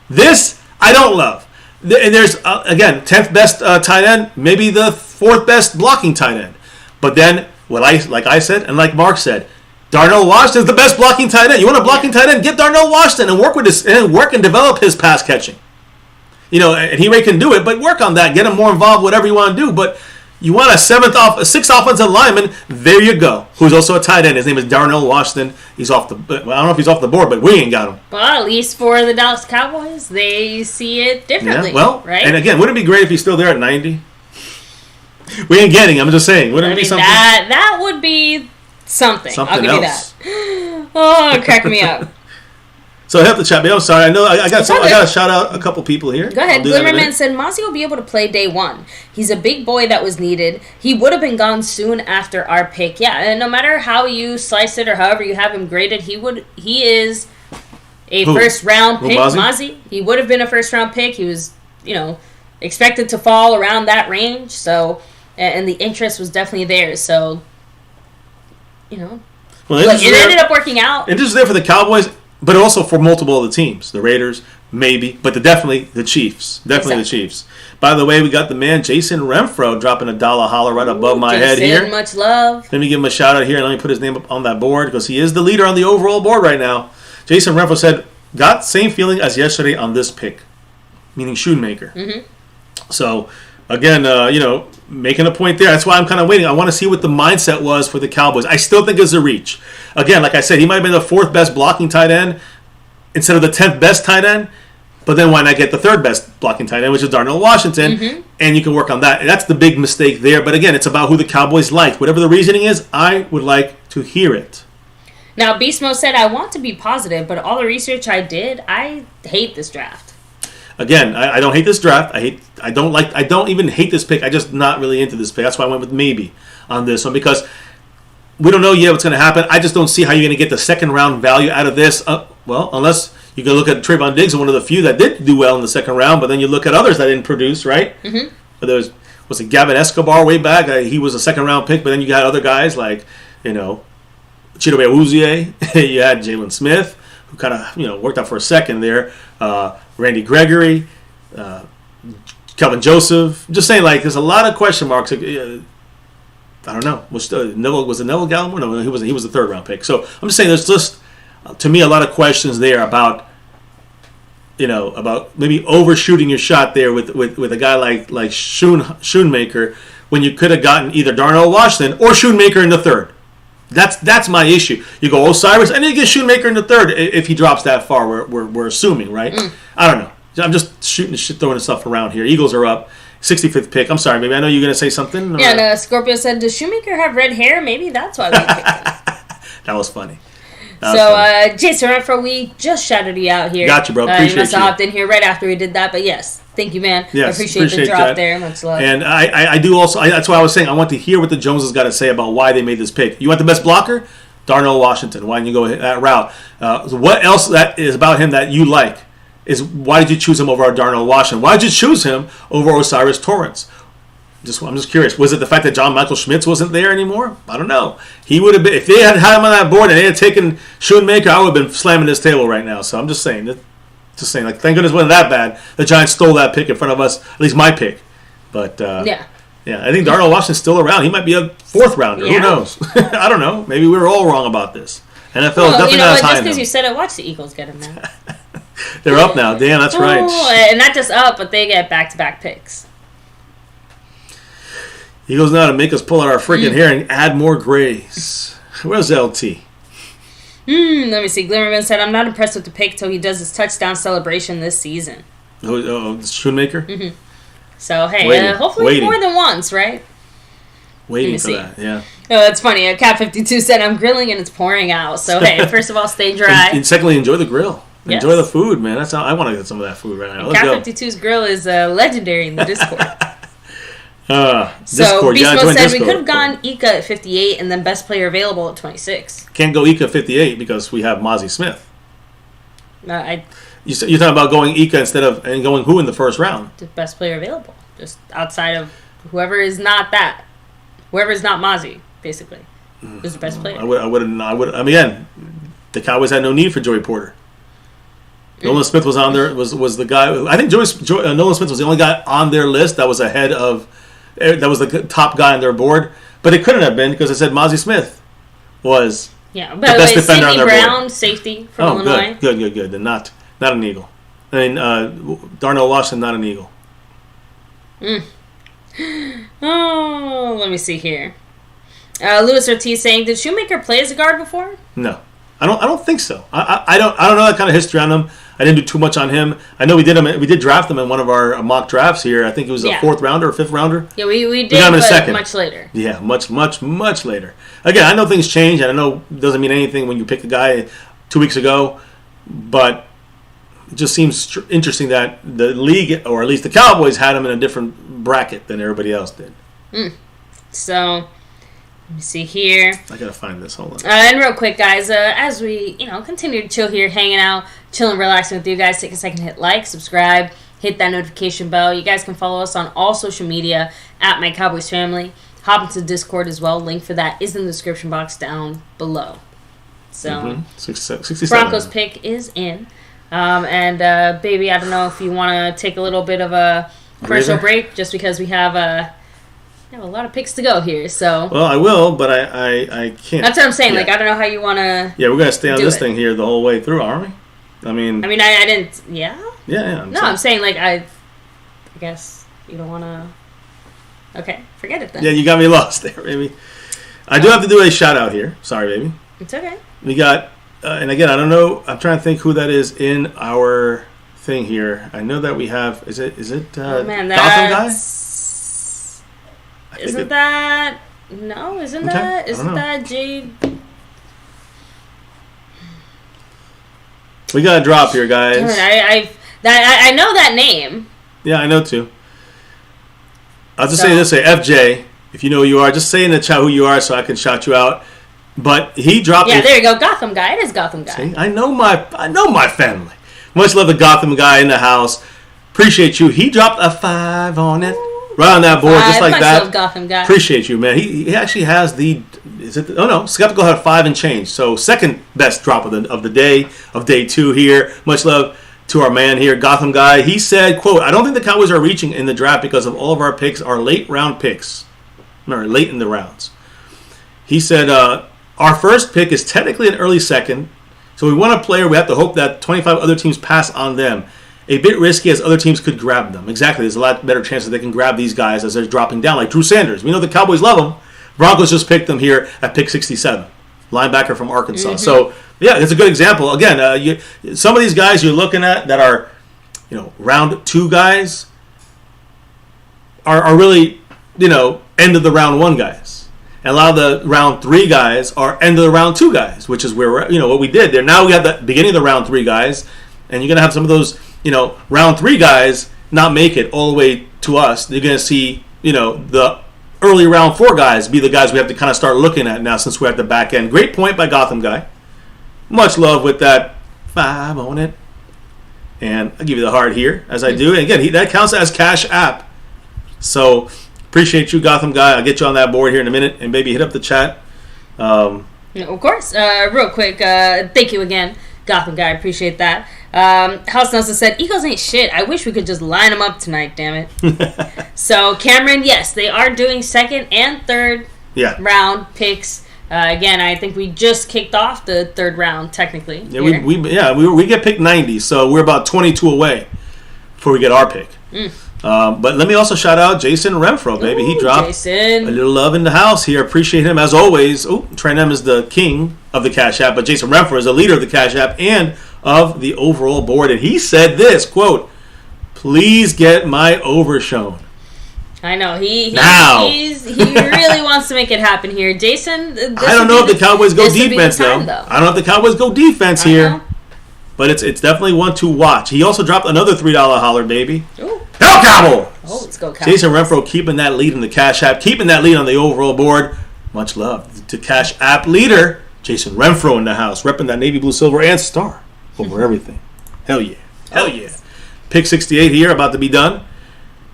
This I don't love. And there's, again, 10th best tight end, maybe the 4th best blocking tight end. But then, like I said, and like Mark said, Darnell Washington is the best blocking tight end. You want a blocking tight end? Get Darnell Washington and work and develop his pass catching. And he can do it, but work on that. Get him more involved, whatever you want to do. But you want a 6th offensive lineman, there you go, who's also a tight end. His name is Darnell Washington. He's I don't know if he's off the board, but we ain't got him. Well, at least for the Dallas Cowboys, they see it differently. Yeah, well, right? And again, wouldn't it be great if he's still there at 90? We ain't getting him, I'm just saying. Wouldn't it be something? That would be something. I'll give else. You that. Oh, crack me up. So I have to chat. I'm sorry. I know I got to shout out a couple people here. Go ahead. Glimmerman said Mazi will be able to play day one. He's a big boy that was needed. He would have been gone soon after our pick. Yeah, and no matter how you slice it or however you have him graded, he is a first round pick. Mazi? He would have been a first round pick. He was, expected to fall around that range. So, and the interest was definitely there. So, well, it ended up working out. Interest is there for the Cowboys. But also for multiple of the teams. The Raiders, maybe. But definitely the Chiefs. Definitely the Chiefs. By the way, we got the man Jason Renfro dropping $1 holler right above my head here. Much love. Let me give him a shout out here and let me put his name up on that board because he is the leader on the overall board right now. Jason Renfro said, got same feeling as yesterday on this pick. Meaning Schoonmaker. Mm-hmm. So, again, making a point there. That's why I'm kind of waiting. I want to see what the mindset was for the Cowboys. I still think it's a reach. Again, like I said, he might have been the 4th best blocking tight end instead of the 10th best tight end. But then why not get the 3rd best blocking tight end, which is Darnell Washington, and you can work on that. And that's the big mistake there. But again, it's about who the Cowboys like. Whatever the reasoning is, I would like to hear it. Now, Beast Mode said, I want to be positive, but all the research I did, I hate this draft. Again, I don't hate this draft. I don't even hate this pick. I'm just not really into this pick. That's why I went with maybe on this one because we don't know yet what's going to happen. I just don't see how you're going to get the second round value out of this. Unless You can look at Trayvon Diggs, one of the few that did do well in the second round, but then you look at others that didn't produce, right? Mm-hmm. But there was it Gavin Escobar way back? He was a second-round pick, but then you got other guys like, Chidobe Awuzie. You had Jalen Smith, who kind of, worked out for a second there. Randy Gregory, Kelvin Joseph. Just saying, like, there's a lot of question marks. I don't know. Was it Neville Gallimore? No, he was a third-round pick. So I'm just saying there's just, to me, a lot of questions there about maybe overshooting your shot there with a guy like Schoonmaker when you could have gotten either Darnell Washington or Schoonmaker in the third. That's my issue. You go Osiris and you get Schoonmaker in the third if he drops that far. We're assuming, right? I don't know. I'm just throwing stuff around here. Eagles are up. 65th pick. I'm sorry, baby. I know you're going to say something. Yeah, no, Scorpio said, does Shoemaker have red hair? Maybe that's why we picked him. That was funny. Jason Renfro, we just shouted you out here. Got you, bro. Appreciate you. Must have hopped in here right after we did that, but yes. Thank you, man. Yes, I appreciate the drop that. there. Much love. And I do also, that's why I was saying, I want to hear what the Joneses got to say about why they made this pick. You want the best blocker? Darnell Washington. Why didn't you go that route? So what else that is about him that you like? Why did you choose him over Darnell Washington? Why did you choose him over Osiris Torrance? I'm just curious. Was it the fact that John Michael Schmitz wasn't there anymore? I don't know. He would have been, if they had him on that board and they had taken Schoonmaker, I would have been slamming this table right now. So I'm just saying, like, thank goodness it wasn't that bad. The Giants stole that pick in front of us, at least my pick. But yeah, I think Darnell Washington's still around. He might be a fourth rounder. Yeah. Who knows? I don't know. Maybe we were all wrong about this. NFL is definitely not as high. Just because you said it, watch the Eagles get him now. They're up now. Damn, that's right. And not just up, but they get back-to-back picks. Eagles know how to make us pull out our freaking hair and add more grays. Where's LT? Let me see. Glimmerman said, I'm not impressed with the pick till he does his touchdown celebration this season. Oh, Schoonmaker? Mm-hmm. So, hey, hopefully more than once, right? Waiting for that, yeah. Oh, it's funny. Cat52 said, I'm grilling and it's pouring out. So, hey, first of all, stay dry. And secondly, enjoy the grill. Yes. Enjoy the food, man. That's how I want to get some of that food right now. Cat52's grill is legendary in the Discord. So Beast Mode said we could have gone Ika at 58 and then best player available at 26. Can't go Ika 58 because we have Mazi Smith. You're talking about going Ika and going who in the first round? The best player available, just outside of whoever is not Mazi, basically, is the best player. Again, the Cowboys had no need for Joey Porter. Nolan Smith was on there. Was the guy? I think Nolan Smith was the only guy on their list that was ahead of. That was the top guy on their board, but it couldn't have been because it said Mazi Smith was the best defender on their board. Safety from Illinois. Good. And not an Eagle. I mean, Darnell Washington, not an Eagle. Oh, let me see here. Louis Ortiz saying, did Shoemaker play as a guard before? No, I don't think so. I don't know that kind of history on him. I didn't do too much on him. I know we did draft him in one of our mock drafts here. I think it was a fourth rounder or fifth rounder. Yeah, we did, got him in but second. Much later. Yeah, much later. Again, I know things change, and I know it doesn't mean anything when you pick a guy 2 weeks ago, but it just seems interesting that the league, or at least the Cowboys, had him in a different bracket than everybody else did. So, let me see here. I gotta find this. Hold on. And real quick, guys, as we continue to chill here, hanging out, chilling, relaxing with you guys, take a second to hit like, subscribe, hit that notification bell. You guys can follow us on all social media at MyCowboysFamily. Hop into the Discord as well. Link for that is in the description box down below. So, 67. Broncos pick is in. And baby, I don't know if you want to take a little bit of a commercial break, just because we have a lot of picks to go here. So I will, but I can't. That's what I'm saying. Yeah. Like, I don't know how you want to. Yeah, we're gonna stay on this thing here the whole way through, aren't we? I didn't. Yeah. Yeah. I'm saying like I guess you don't want to. Okay, forget it then. Yeah, you got me lost there, baby. I do have to do a shout out here. Sorry, baby. It's okay. We got, and again, I don't know. I'm trying to think who that is in our thing here. I know that we have. Is it Gotham guy? Isn't that Jade? We got a drop here, guys. I know that name. Yeah, I know too. I'll just say this: FJ, if you know who you are, just say in the chat who you are so I can shout you out. But he dropped. Yeah, there you go, Gotham guy. It is Gotham guy. See, I know my family. Much love the Gotham guy in the house. Appreciate you. He dropped a 5 on it. Right on that board, just like much that. love Gotham guy. Appreciate you, man. He actually has the... Is it? Oh, no. Skeptical had 5 and change. So second best drop of the day, of day 2 here. Much love to our man here, Gotham guy. He said, quote, I don't think the Cowboys are reaching in the draft because of all of our picks are late round picks. Remember, late in the rounds. He said, our first pick is technically an early second. So we want a player, we have to hope that 25 other teams pass on them. A bit risky as other teams could grab them. Exactly. There's a lot better chance that they can grab these guys as they're dropping down, like Drew Sanders. We know the Cowboys love him. Broncos just picked him here at pick 67. Linebacker from Arkansas. Mm-hmm. So, yeah, it's a good example. Again, some of these guys you're looking at that are, round 2 guys are really, end of the round 1 guys. And a lot of the round 3 guys are end of the round 2 guys, which is where we're, what we did there. Now we have the beginning of the round 3 guys, and you're going to have some of those, round 3 guys not make it all the way to us. You're going to see, the early round 4 guys be the guys we have to kind of start looking at now since we're at the back end. Great point by Gotham guy. Much love with that 5 on it. And I'll give you the heart here, as I do. And again, that counts as Cash App. So, appreciate you, Gotham guy. I'll get you on that board here in a minute. And maybe hit up the chat. Of course. Real quick, thank you again, Gotham guy. Appreciate that. House Nelson said, Eagles ain't shit. I wish we could just line them up tonight, damn it. So, Cameron, yes, they are doing second and third round picks. Again, I think we just kicked off the third round, technically. Yeah, we get picked 90, so we're about 22 away before we get our pick. But let me also shout out Jason Renfro, baby. He dropped a little love in the house here. Appreciate him as always. Trent M is the king of the Cash App, but Jason Renfro is the leader of the Cash App and of the overall board. And he said this, quote, please get my over shown. I know. He really wants to make it happen here. Jason, I don't know if the Cowboys go defense, though. I don't know if the Cowboys go defense here. But it's definitely one to watch. He also dropped another $3 holler, baby. Ooh. Hell, Cowboys! Oh, let's go, Cowboys. Jason Renfro keeping that lead in the Cash App, keeping that lead on the overall board. Much love to Cash App leader, Jason Renfro in the house, repping that navy blue, silver, and star over everything. Hell yeah. Hell yeah. Pick 68 here, about to be done.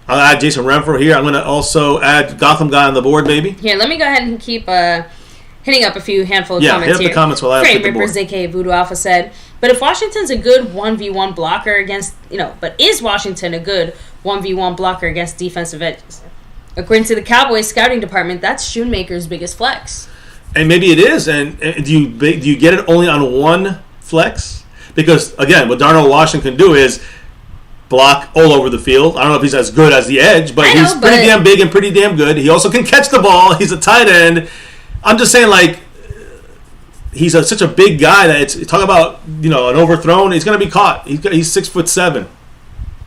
I'll add Jason Renfro here. I'm going to also add Gotham guy on the board, baby. Here, let me go ahead and keep hitting up a few handful of comments here. Yeah, hit up the comments while I pick the board. Rippers, a.k.a. Voodoo Alpha, said, but if Washington's a good 1v1 blocker against, but is Washington a good 1v1 blocker against defensive edges? According to the Cowboys scouting department, that's Schoonmaker's biggest flex. And maybe it is. And do you get it only on one flex? Because, again, what Darnell Washington can do is block all over the field. I don't know if he's as good as the edge, but he's pretty damn big and pretty damn good. He also can catch the ball. He's a tight end. I'm just saying, he's such a big guy that talk about an overthrown. He's going to be caught. He's 6'7".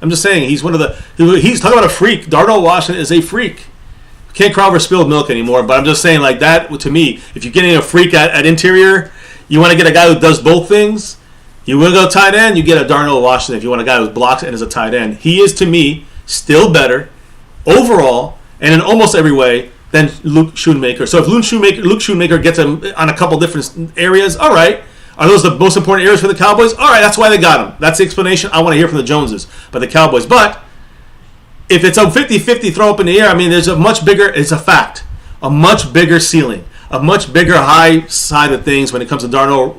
I'm just saying he's he's talking about a freak. Darnell Washington is a freak. Can't cry over spilled milk anymore. But I'm just saying that to me, if you're getting a freak at interior, you want to get a guy who does both things. You will go tight end, you get a Darnell Washington if you want a guy who blocks and is a tight end. He is, to me, still better overall and in almost every way than Luke Schoonmaker. So if Luke Schoonmaker gets him on a couple different areas, all right. Are those the most important areas for the Cowboys? All right, that's why they got him. That's the explanation I want to hear from the Joneses by the Cowboys. But if it's a 50-50 throw up in the air, there's it's a fact, a much bigger ceiling, a much bigger high side of things when it comes to Darnell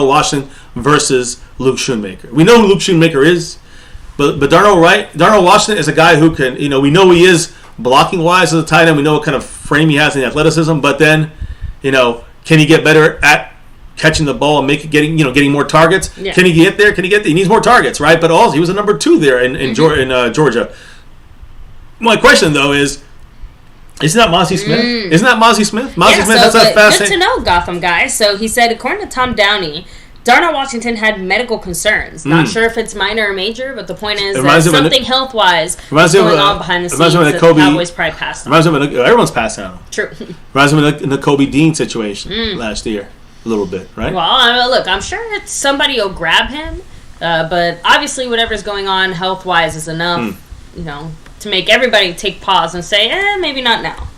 Washington versus Luke Schoonmaker. We know who Luke Schoonmaker is, but Darnell Washington is a guy who can, we know he is blocking wise as a tight end. We know what kind of frame he has in the athleticism, but then, can he get better at catching the ball and getting more targets? Yeah. Can he get there? He needs more targets, right? But also he was a number 2 there in Georgia. My question though is. Isn't that Mazi Smith? Isn't that Mazi Smith? That's fast. Good to know, Gotham guy. So he said, according to Tom Downey, Darnell Washington had medical concerns. Not sure if it's minor or major, but the point is that something health-wise is going on behind the scenes that the Cowboys probably passed on. Everyone's passed on. True. Reminds me of the Kobe Dean situation last year. A little bit, right? Well, look, I'm sure somebody will grab him, but obviously whatever's going on health-wise is enough, to make everybody take pause and say, maybe not now.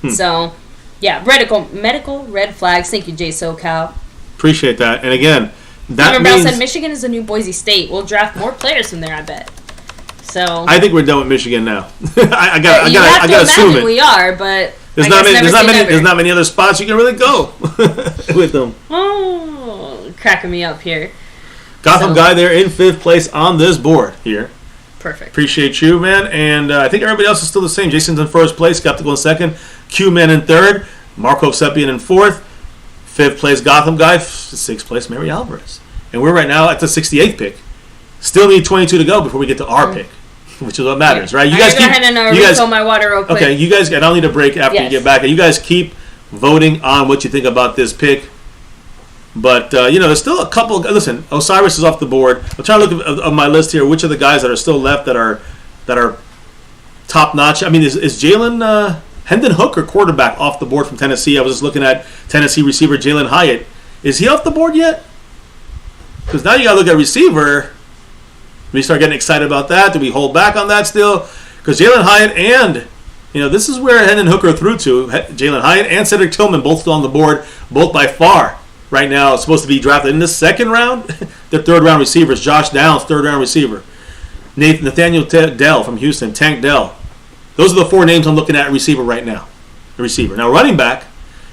So, yeah, medical red flags. Thank you, J SoCal. Appreciate that. And again, that Brown means said Michigan is the new Boise State. We'll draft more players from there, I bet. So I think we're done with Michigan now. I got to assume it. We are, but there's not many other spots you can really go with them. Oh, cracking me up here. Gotham guy there in 5th place on this board here. Perfect. Appreciate you, man. And I think everybody else is still the same. Jason's in 1st place. Skeptical in 2nd. Q-Man in 3rd. Marco Seppian in 4th. 5th place Gotham guy. 6th place Mary Alvarez. And we're right now at the 68th pick. Still need 22 to go before we get to our pick, which is what matters, right? You guys go ahead and refill my water real quick. Okay, you guys. And I'll need a break after you get back. And you guys keep voting on what you think about this pick. But there's still a couple. Listen, Osiris is off the board. I'm trying to look at my list here. Which of the guys that are still left that are top notch? I mean, is Jalen Hendon Hooker, quarterback, off the board from Tennessee? I was just looking at Tennessee receiver Jalen Hyatt. Is he off the board yet? Because now you got to look at receiver. We start getting excited about that. Do we hold back on that still? Because Jalen Hyatt and this is where Hendon Hooker threw to. Jalen Hyatt and Cedric Tillman both still on the board, both by far. Right now, it's supposed to be drafted in the 2nd round. The 3rd round receivers, Josh Downs, 3rd round receiver. Nathaniel Dell from Houston, Tank Dell. Those are the 4 names I'm looking at receiver right now. The receiver. Now, running back,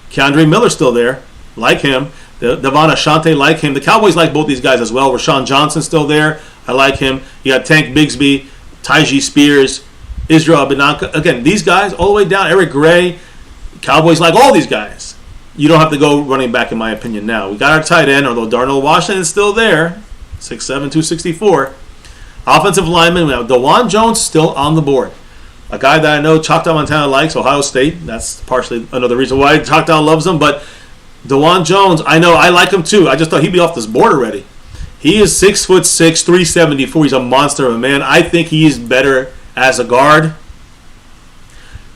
Keandre Miller's still there. Like him. Devon Ashante, like him. The Cowboys like both these guys as well. Rashawn Johnson's still there. I like him. You got Tank Bigsby, Tyjae Spears, Israel Abinanka. Again, these guys all the way down. Eric Gray. Cowboys like all these guys. You don't have to go running back, in my opinion, now. We got our tight end, although Darnell Washington is still there. 6'7", 264. Offensive lineman, we have DeJuan Jones still on the board. A guy that I know Choctaw, Montana likes, Ohio State. That's partially another reason why Choctaw loves him. But DeJuan Jones, I know I like him too. I just thought he'd be off this board already. He is 6'6", 374. He's a monster of a man. I think he is better as a guard.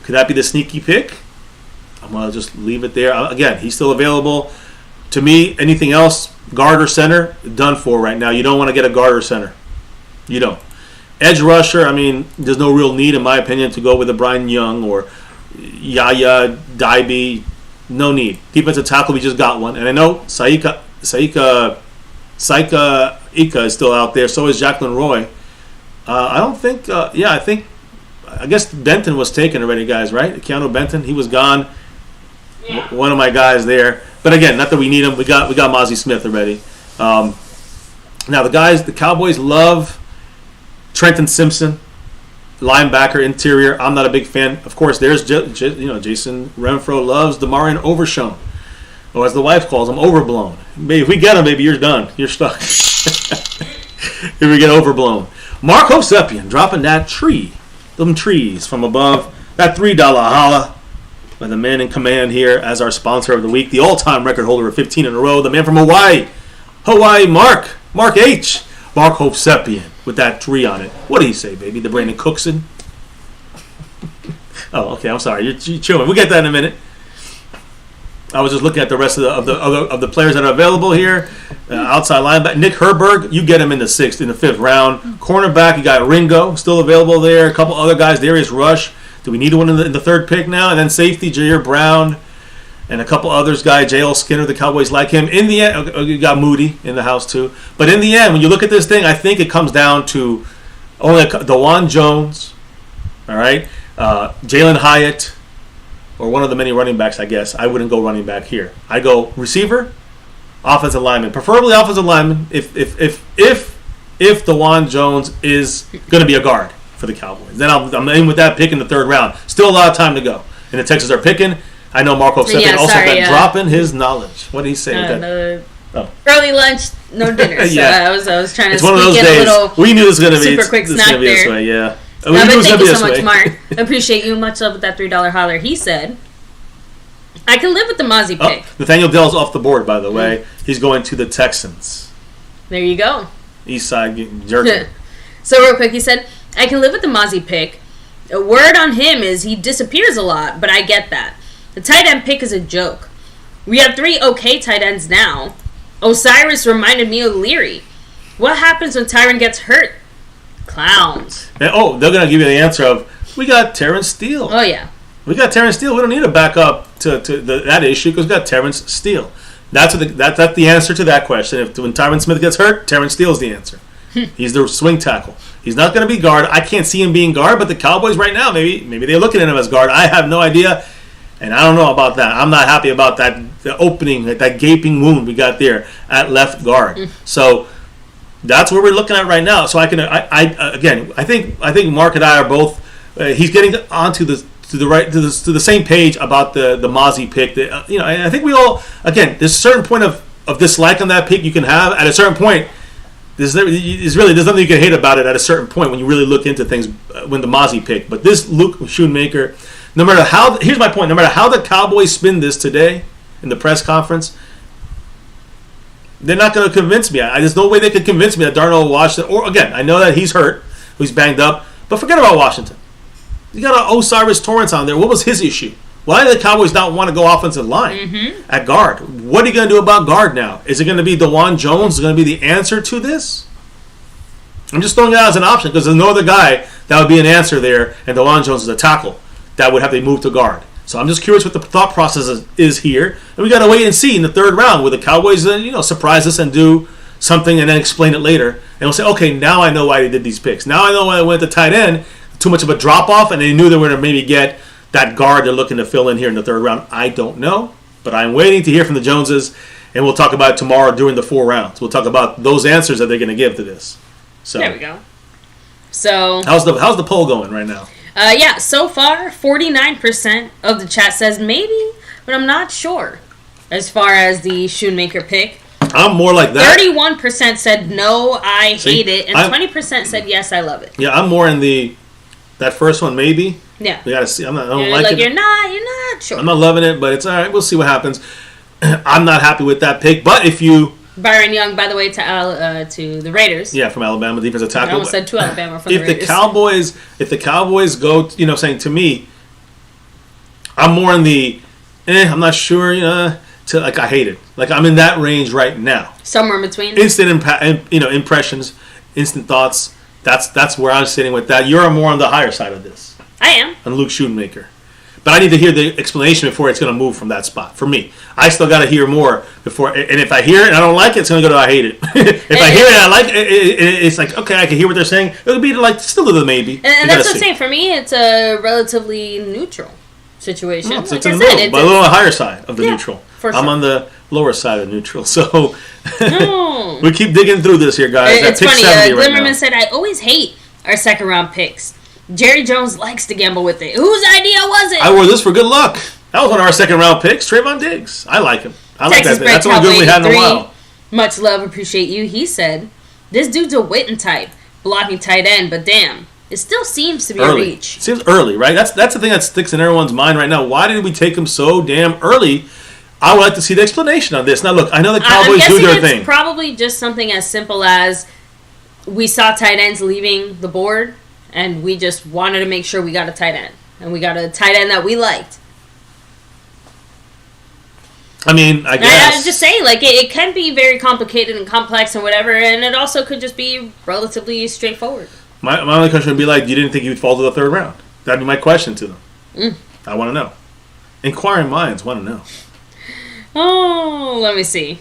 Could that be the sneaky pick? I'm going to just leave it there. Again, he's still available. To me, anything else, guard or center, done for right now. You don't want to get a guard or center. You don't. Edge rusher, I mean, there's no real need, in my opinion, to go with a Brian Young or Yaya Dybee. No need. Defensive tackle, we just got one. And I know Saika Ika is still out there. So is Jacqueline Roy. I don't think, I guess Benton was taken already, guys, right? Keanu Benton, he was gone. Yeah. One of my guys there. But again, not that we need him. We got Mazi Smith already. Now, the Cowboys love Trenton Simpson, linebacker, interior. I'm not a big fan. Of course, there's Jason Renfro loves Demarion Overshown, or as the wife calls him, overblown. If we get him, baby, you're done. You're stuck. If we get overblown. Marco Seppian dropping that them trees from above. That $3 holla by the man in command here as our sponsor of the week, the all-time record holder of 15 in a row, the man from Hawaii, Mark H. Marco Seppian with that 3 on it. What did he say, baby? The Brandon Cookson? Oh, okay. I'm sorry. You're chilling. We'll get that in a minute. I was just looking at the rest of the players that are available here. Outside linebacker Nick Herberg, you get him in the 6th, in the 5th round. Cornerback, you got Ringo still available there. A couple other guys, Darius Rush. Do we need one in the 3rd pick now? And then safety, Jair Brown, and a couple others. Guy J.L. Skinner, the Cowboys like him. In the end, you got Moody in the house too. But in the end, when you look at this thing, I think it comes down to only DeJuan Jones, all right, Jalen Hyatt, or one of the many running backs, I guess. I wouldn't go running back here. I go receiver, offensive lineman, preferably offensive lineman. If DeJuan Jones is going to be a guard for the Cowboys, then I'm in with that pick in the 3rd round. Still a lot of time to go. And the Texans are picking. I know Marco Seppian also got dropping his knowledge. What did he say? Early lunch, no dinner. So yeah. I was trying to it's one of those days. A little we knew it was going to be super quick snack be there. This way, yeah. No, but thank you so much, Mark. Appreciate you. Much love with that $3 holler. He said, I can live with the Mazi pick. Nathaniel Dell's off the board, by the way. He's going to the Texans. There you go. East side getting jerking. So real quick, he said, I can live with the Mazi pick. A word on him is he disappears a lot, but I get that. The tight end pick is a joke. We have 3 okay tight ends now. Osiris reminded me of Leary. What happens when Tyron gets hurt? Clowns. And, they're going to give you the answer of, we got Terrence Steele. Oh, yeah. We got Terrence Steele. We don't need to back up to that issue because we got Terrence Steele. That's the answer to that question. When Tyron Smith gets hurt, Terrence Steele's the answer. He's the swing tackle. He's not going to be guard. I can't see him being guard, but the Cowboys right now, maybe they're looking at him as guard. I have no idea, and I don't know about that. I'm not happy about the opening, that gaping wound we got there at left guard. So that's where we're looking at right now. So I think Mark and I are both. He's getting onto the same page about the Mazi pick. I think we all, again, there's a certain point of dislike on that pick you can have. At a certain point, there's nothing you can hate about it at a certain point when you really look into things when the Mazi pick. But this Luke Schoonmaker, here's my point, no matter how the Cowboys spin this today in the press conference, they're not going to convince me. There's no way they could convince me that Darnell Washington, or again, I know that he's hurt, he's banged up, but forget about Washington. You got Osiris Torrance on there. What was his issue? Why did the Cowboys not want to go offensive line at guard? What are you going to do about guard now? Is it going to be DeJuan Jones going to be the answer to this? I'm just throwing it out as an option because there's no other guy that would be an answer there, and DeJuan Jones is a tackle that would have to move to guard. So I'm just curious what the thought process is here, and we got to wait and see in the third round where the Cowboys surprise us and do something and then explain it later, and we'll say, okay, now I know why they did these picks. Now I know why they went to tight end. Too much of a drop off, and they knew they were going to maybe get that guard they're looking to fill in here in the third round. I don't know, but I'm waiting to hear from the Joneses, and we'll talk about it tomorrow during the 4 rounds. We'll talk about those answers that they're going to give to this. So there we go. So how's the poll going right now? So far 49% of the chat says maybe, but I'm not sure. As far as the Schoonmaker pick, I'm more like that. 31% said no, I hate it, and 20% said yes, I love it. Yeah, I'm more in that first one maybe. Yeah, we gotta see. I don't like it. You're not sure. I'm not loving it, but it's all right. We'll see what happens. I'm not happy with that pick, but if you Byron Young, by the way, to the Raiders. Yeah, from Alabama, defensive tackle. I almost said to Alabama from the Raiders. If the Cowboys go, saying to me, I'm more in the, I'm not sure, to like I hate it. Like I'm in that range right now. Somewhere in between. Instant impressions, instant thoughts. That's where I'm sitting with that. You're more on the higher side of this. I am. On Luke Schoonmaker. But I need to hear the explanation before it's going to move from that spot. For me, I still got to hear more before. And if I hear it and I don't like it, it's going to go to I hate it. If I hear it and I like it, it's like, okay, I can hear what they're saying. It'll be like still a maybe. And that's what I'm saying. For me, it's a relatively neutral situation. No, it's in the middle, but a little on the higher side of the neutral. For sure. I'm on the lower side of neutral. So we keep digging through this here, guys. It's funny. Glimmerman said, I always hate our second round picks. Jerry Jones likes to gamble with it. Whose idea was it? I wore this for good luck. That was one of our second round picks, Trayvon Diggs. I like him. I like that thing. That's the only good we had in a while. Much love, appreciate you. He said, this dude's a Witten type, blocking tight end, but damn, it still seems to be a reach. It seems early, right? That's the thing that sticks in everyone's mind right now. Why did we take him so damn early? I would like to see the explanation on this. Now, look, I know the Cowboys do their thing. It's probably just something as simple as we saw tight ends leaving the board, and we just wanted to make sure we got a tight end. And we got a tight end that we liked. I mean, I guess. I was just saying, like, it can be very complicated and complex and whatever, and it also could just be relatively straightforward. My only question would be, like, you didn't think you'd fall to the third round? That'd be my question to them. I want to know. Inquiring minds want to know. Oh, let me see.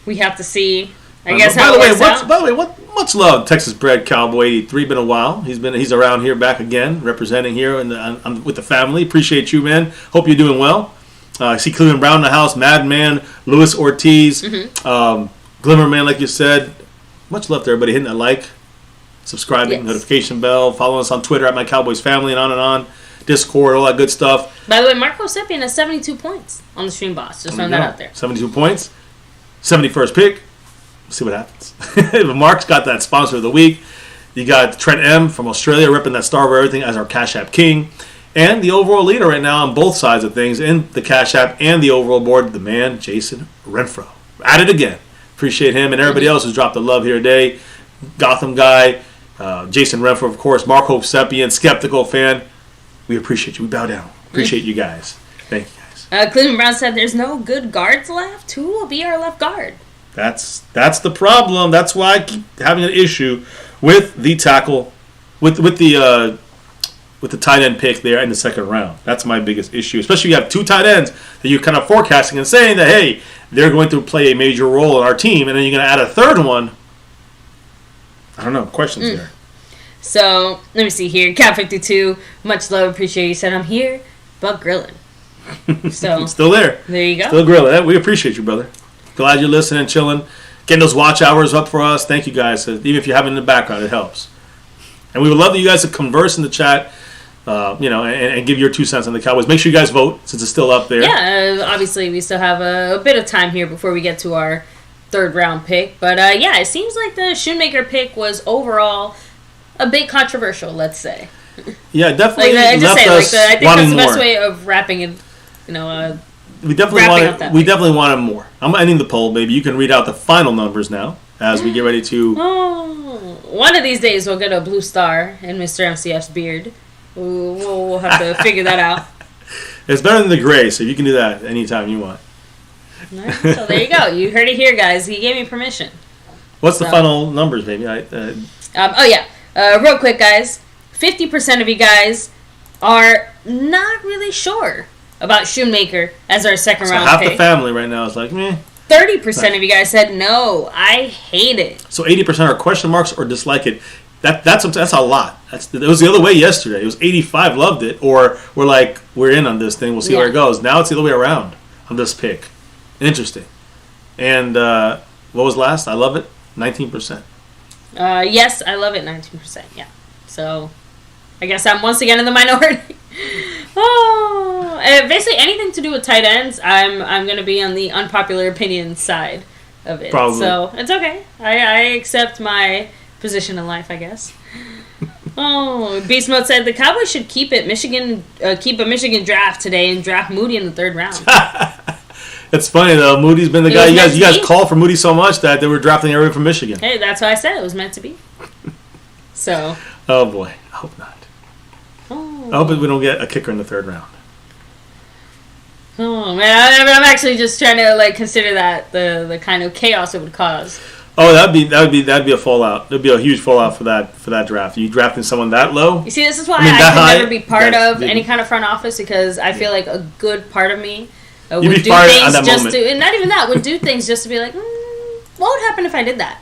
We have to see. By the way, much love, Texas bred Cowboy 83. Been a while. He's around here back again, representing here with the family. Appreciate you, man. Hope you're doing well. I see Cleveland Brown in the house, Madman, Luis Ortiz, Glimmerman, like you said. Much love to everybody hitting that like, subscribing, notification bell, following us on Twitter at MyCowboysFamily and on. Discord, all that good stuff. By the way, Marco Seppian has 72 points on the stream boss. Just throwing that out there. 72 points. 71st pick. See what happens. Mark's got that sponsor of the week. You got Trent M from Australia repping that Star of Everything as our Cash App King. And the overall leader right now on both sides of things in the Cash App and the overall board, the man, Jason Renfro. At it again. Appreciate him and everybody else who's dropped the love here today. Gotham guy, Jason Renfro, of course, Marco Seppian, Skeptical fan. We appreciate you. We bow down. Appreciate you guys. Thank you guys. Cleveland Brown said there's no good guards left. Who will be our left guard? That's the problem. That's why I keep having an issue with the tackle, with the with the tight end pick there in the second round. That's my biggest issue. Especially if you have two tight ends that you're kind of forecasting and saying that, hey, they're going to play a major role in our team, and then you're going to add a third one. I don't know. Questions there. So, let me see here. Cat52, much love, appreciate you. Said, I'm here, but grilling. So Still there. There you go. Still grilling. We appreciate you, brother. Glad you're listening, chilling. Getting those watch hours up for us. Thank you, guys. Even if you have it in the background, it helps. And we would love you guys to converse in the chat, and give your 2 cents on the Cowboys. Make sure you guys vote since it's still up there. Yeah, obviously we still have a bit of time here before we get to our third round pick. But it seems like the Shoemaker pick was overall a bit controversial, let's say. Yeah, definitely I left us I think wanting that's the more. best way of wrapping it, We definitely wanted more. I'm ending the poll, baby. You can read out the final numbers now as we get ready to... One of these days we'll get a blue star in Mr. MCF's beard. We'll have to figure that out. It's better than the gray, so you can do that anytime you want. All right, so there you go. You heard it here, guys. He gave me permission. What's the final numbers, baby? Real quick, guys. 50% of you guys are not really sure about Shoemaker as our second round half pick. the family right now is like, meh. 30% of you guys said no. I hate it. So 80% are question marks or dislike it. That's a lot. It was the other way yesterday. It was 85 loved it, or we're in on this thing. We'll see where it goes. Now it's the other way around on this pick. Interesting. And what was last? I love it. 19%. Yes, I love it. 19%. Yeah. So I guess I'm once again in the minority. Basically anything to do with tight ends, I'm going to be on the unpopular opinion side of it. Probably. So it's okay. I accept my position in life, I guess. Beast Mode said the Cowboys should keep a Michigan draft today and draft Moody in the third round. It's funny though. Moody's been the guy. You guys call for Moody so much that they were drafting everyone from Michigan. Hey, that's why I said it was meant to be. So. Oh boy, I hope not. I hope we don't get a kicker in the third round. Oh man, I'm actually just trying to consider that the kind of chaos it would cause. Oh, that'd be a fallout. There'd be a huge fallout for that draft. You drafting someone that low? You see, this is why I could never be part of any kind of front office because I feel like a good part of me would do things just to, and not even that, would do things just to be like, what would happen if I did that?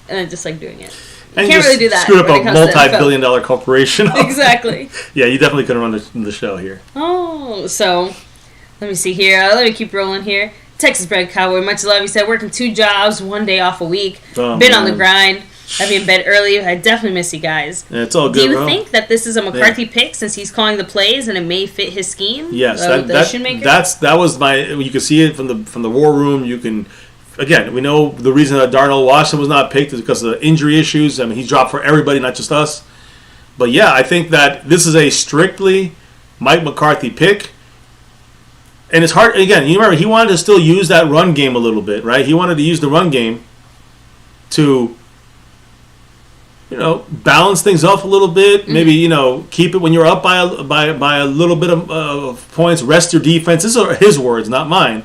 And then just doing it. And can't really do that. Screw up a multi-billion-dollar corporation. Exactly. Yeah, you definitely couldn't run the show here. So let me see here. Let me keep rolling here. Texas bred cowboy, much love. He said, working 2 jobs, 1 day off a week. Been on the grind. I'd be in bed early. I definitely miss you guys. Yeah, it's all good. Do you think that this is a McCarthy pick since he's calling the plays and it may fit his scheme? Yes, that was my. You can see it from the war room. You can. Again, we know the reason that Darnell Washington was not picked is because of the injury issues. I mean, he's dropped for everybody, not just us. But yeah, I think that this is a strictly Mike McCarthy pick. And it's hard, again, you remember, he wanted to still use that run game a little bit, right? He wanted to use the run game to, balance things off a little bit. Mm-hmm. Maybe, keep it when you're up by a little bit of points, rest your defense. These are his words, not mine.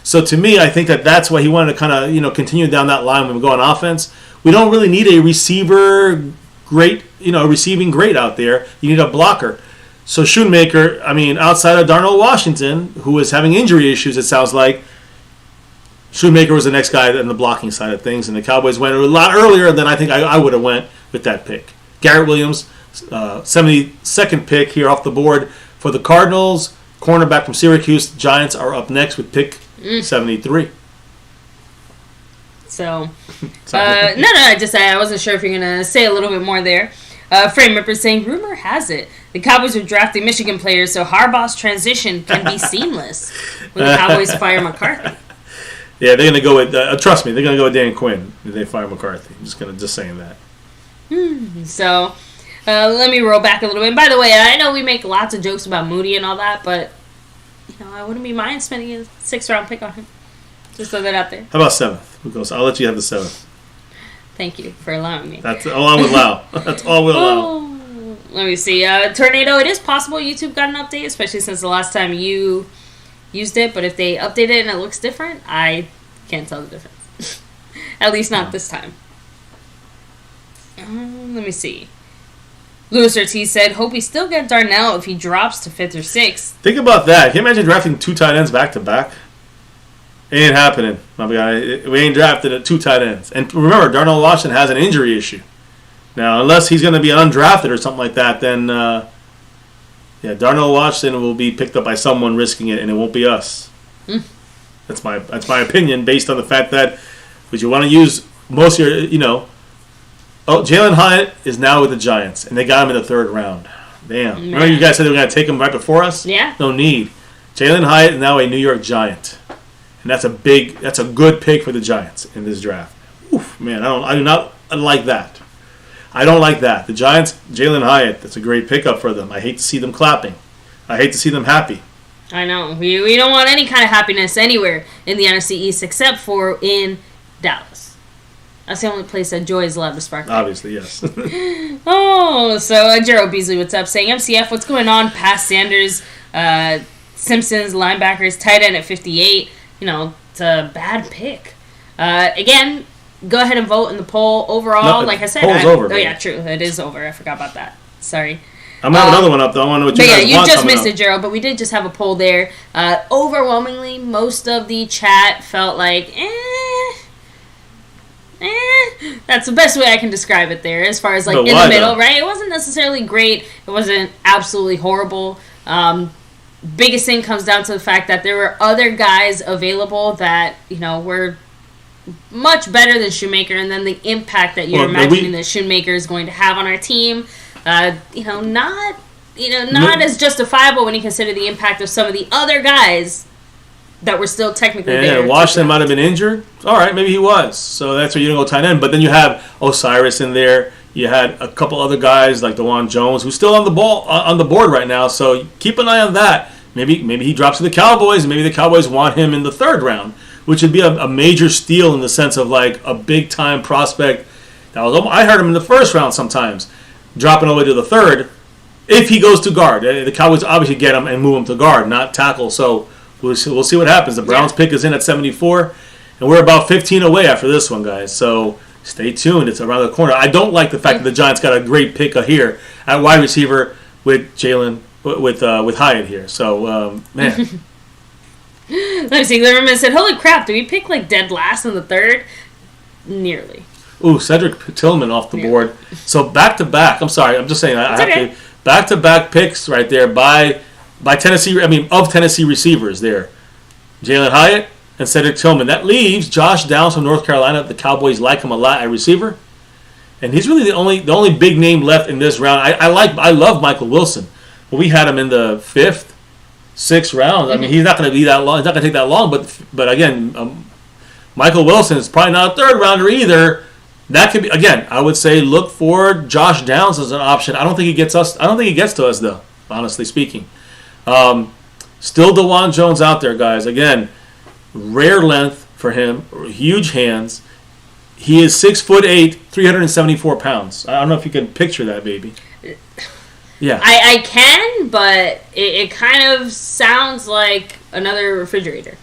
So to me, I think that's why he wanted to kind of, continue down that line when we go on offense. We don't really need a receiver great, receiving great out there. You need a blocker. So Shoemaker, outside of Darnell Washington, who is having injury issues, it sounds like, Shoemaker was the next guy in the blocking side of things, and the Cowboys went a lot earlier than I think I would have went with that pick. Garrett Williams, 72nd pick here off the board for the Cardinals. Cornerback from Syracuse. Giants are up next with pick 73. So, I wasn't sure if you're going to say a little bit more there. Frame Ripper saying, rumor has it the Cowboys are drafting Michigan players so Harbaugh's transition can be seamless when the Cowboys fire McCarthy. Yeah, they're going to go with, trust me, they're going to go with Dan Quinn if they fire McCarthy. I'm just saying that. So, let me roll back a little bit. And by the way, I know we make lots of jokes about Moody and all that, but I wouldn't be mind spending a 6th round pick on him. Just throw that out there. How about 7th? I'll let you have the 7th. Thank you for allowing me. That's all I would allow. That's all we'll allow. Let me see. Tornado, it is possible YouTube got an update, especially since the last time you used it. But if they update it and it looks different, I can't tell the difference. At least not this time. Let me see. Louis Ortiz said, hope we still get Darnell if he drops to 5th or 6th. Think about that. Can you imagine drafting 2 tight ends back-to-back? It ain't happening, my guy. We ain't drafted 2 tight ends. And remember, Darnell Washington has an injury issue. Now, unless he's going to be undrafted or something like that, then, Darnell Washington will be picked up by someone risking it, and it won't be us. That's my opinion, based on the fact that would you want to use most of your, Jalen Hyatt is now with the Giants, and they got him in the 3rd round. Damn. Man. Remember you guys said they were going to take him right before us? Yeah. No need. Jalen Hyatt is now a New York Giant. And that's a good pick for the Giants in this draft. Oof, man, I do not like that. I don't like that. The Giants, Jalen Hyatt, that's a great pickup for them. I hate to see them clapping. I hate to see them happy. I know. We don't want any kind of happiness anywhere in the NFC East except for in Dallas. That's the only place that joy is allowed to spark. Obviously, yes. So Gerald Beasley, what's up? Saying, MCF, what's going on? Past Sanders, Simpsons, linebackers, tight end at 58. It's a bad pick. Again, go ahead and vote in the poll. Overall, no, like I said, poll's over. Oh yeah, true. It is over. I forgot about that. Sorry. I'm gonna have another one up though. I want to know what you guys want. You just missed it, Gerald. But we did just have a poll there. Overwhelmingly, most of the chat felt like, That's the best way I can describe it there. As far as like in the middle, right? It wasn't necessarily great. It wasn't absolutely horrible. Biggest thing comes down to the fact that there were other guys available that, were much better than Shoemaker, and then the impact that you're imagining that Shoemaker is going to have on our team, not as justifiable when you consider the impact of some of the other guys that were still technically there. Yeah, Washington might have been injured. All right, maybe he was. So that's where you don't go tight end. But then you have Osiris in there. You had a couple other guys like DeJuan Jones, who's still on the board right now. So keep an eye on that. Maybe he drops to the Cowboys, and maybe the Cowboys want him in the 3rd round, which would be a major steal in the sense of like a big time prospect. I heard him in the 1st round sometimes, dropping all the way to the 3rd. If he goes to guard, the Cowboys obviously get him and move him to guard, not tackle. So we'll see what happens. The Browns pick is in at 74, and we're about 15 away after this one, guys. So stay tuned. It's around the corner. I don't like the fact that the Giants got a great pick here at wide receiver with Jalen. With Hyatt here, so man. Let me see. Liverman said, "Holy crap! Did we pick like dead last in the 3rd?" Nearly. Ooh, Cedric Tillman off the board. So back to back. I'm sorry. I'm just saying. I have to back to back picks right there by Tennessee. Of Tennessee receivers there, Jalen Hyatt and Cedric Tillman. That leaves Josh Downs from North Carolina. The Cowboys like him a lot at receiver, and he's really the only big name left in this round. I love Michael Wilson. We had him in the 5th, 6th round. He's not going to be that long. It's not going to take that long. But again, Michael Wilson is probably not a 3rd rounder either. That could be again. I would say look for Josh Downs as an option. I don't think he gets us. I don't think he gets to us though. Honestly speaking, still DeJuan Jones out there, guys. Again, rare length for him, huge hands. He is 6'8", 374 pounds. I don't know if you can picture that, baby. Yeah, I can, but it kind of sounds like another refrigerator.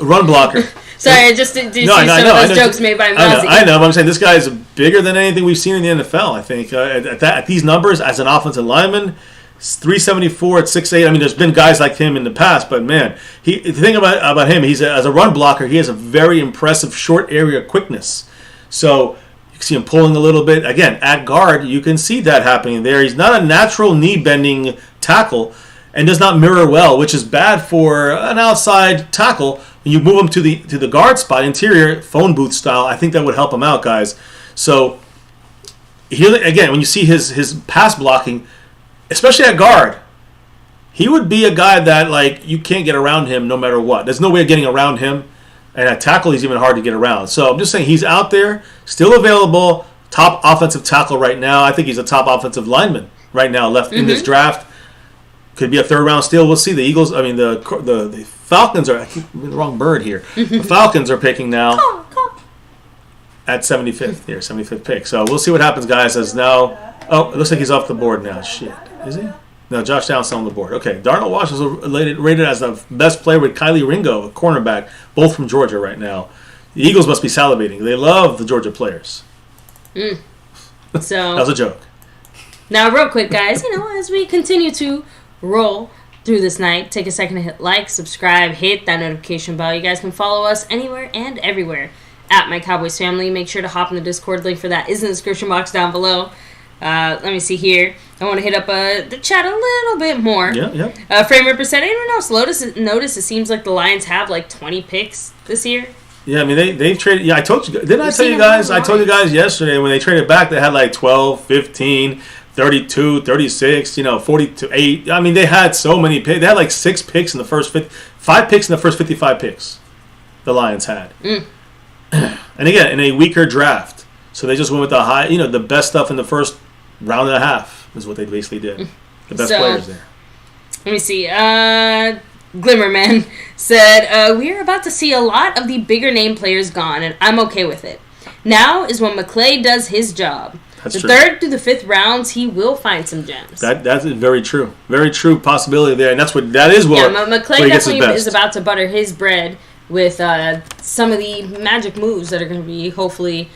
Run blocker. Sorry, did you see some of those jokes made by Mazi? I know, but I'm saying this guy is bigger than anything we've seen in the NFL, I think. At these numbers, as an offensive lineman, 374 at 6'8". There's been guys like him in the past, but man, the thing about him, as a run blocker, he has a very impressive short area quickness. So you can see him pulling a little bit. Again, at guard, you can see that happening there. He's not a natural knee-bending tackle and does not mirror well, which is bad for an outside tackle. When you move him to the guard spot, interior, phone booth style, I think that would help him out, guys. So, here again, when you see his pass blocking, especially at guard, he would be a guy that, you can't get around him no matter what. There's no way of getting around him. And at tackle, he's even hard to get around. So I'm just saying he's out there, still available, top offensive tackle right now. I think he's a top offensive lineman right now left in this draft. Could be a 3rd round steal. We'll see. The Eagles, the Falcons are, I keep the wrong bird here. The Falcons are picking now at 75th here, 75th pick. So we'll see what happens, guys, as now, it looks like he's off the board now. Shit. Is he? No, Josh Downs still on the board. Okay, Darnell Washington is rated as the best player with Kylie Ringo, a cornerback, both from Georgia right now. The Eagles must be salivating. They love the Georgia players. So that was a joke. Now, real quick, guys, as we continue to roll through this night, take a second to hit like, subscribe, hit that notification bell. You guys can follow us anywhere and everywhere at My Cowboys Family. Make sure to hop in the Discord. Link for that is in the description box down below. Let me see here. I want to hit up the chat a little bit more. Yeah. Frame Ripper said, anyone else notice it seems like the Lions have like 20 picks this year? Yeah, I mean, they've traded. Yeah, I told you. Didn't I tell you guys? I told you guys yesterday when they traded back, they had like 12, 15, 32, 36, 42, 8. I mean, they had so many picks. They had like 6 picks in the first 5 picks in the first 55 picks the Lions had. And again, in a weaker draft. So they just went with the high, the best stuff in the first round and a half is what they basically did. The best players there. Let me see. Glimmerman said, we are about to see a lot of the bigger name players gone, and I'm okay with it. Now is when McClay does his job. That's true. 3rd through the 5th rounds, he will find some gems. That's very true. Very true possibility there, and that is what McClay definitely is about to butter his bread with some of the magic moves that are going to be hopefully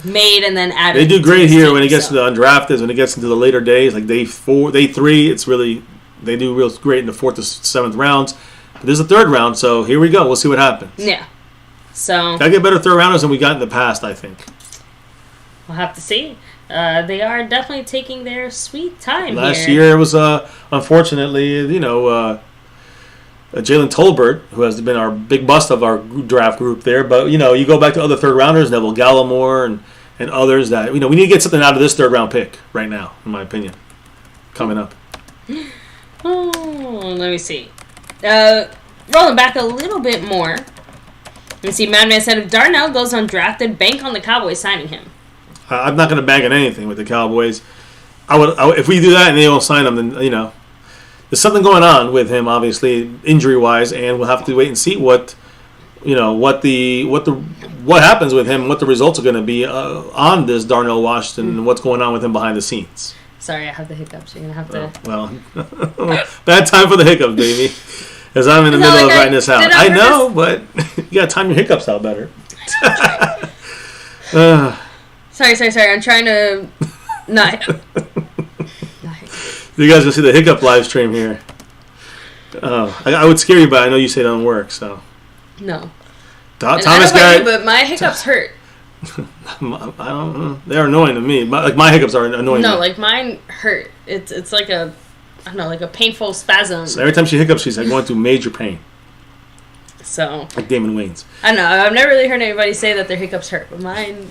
made and then added. They do great here when it gets to the undrafted, when it gets into the later days, like day 4, day 3. It's really they do real great in the 4th to 7th rounds. But there's a 3rd round, so here we go. We'll see what happens. Yeah. So gotta get better 3rd rounders than we got in the past, I think. We'll have to see. They are definitely taking their sweet time. Last year it was unfortunately Jalen Tolbert, who has been our big bust of our draft group there. But, you go back to other 3rd rounders, Neville Gallimore and others that, we need to get something out of this 3rd round pick right now, in my opinion, coming up. Oh, let me see. Rolling back a little bit more. Let me see. Madman said, if Darnell goes undrafted, bank on the Cowboys signing him. I'm not going to bank on anything with the Cowboys. I would if we do that and they don't sign him, then, there's something going on with him, obviously, injury-wise, and we'll have to wait and see what happens with him, what the results are going to be on this Darnell Washington, and what's going on with him behind the scenes. Sorry, I have the hiccups. You're going to have to... Well, bad time for the hiccups, baby, as I'm in the middle of writing this out. I know, but you got to time your hiccups out better. Sorry. I'm trying to... Not... You guys will see the hiccup live stream here. I would scare you, but I know you say it doesn't work, so. No. Thomas Garrett. But my hiccups hurt. I don't know. They're annoying to me. My hiccups are annoying. No, like mine hurt. It's like a painful spasm. So every time she hiccups, she's like going through major pain. So. Like Damon Wayans. I don't know. I've never really heard anybody say that their hiccups hurt, but mine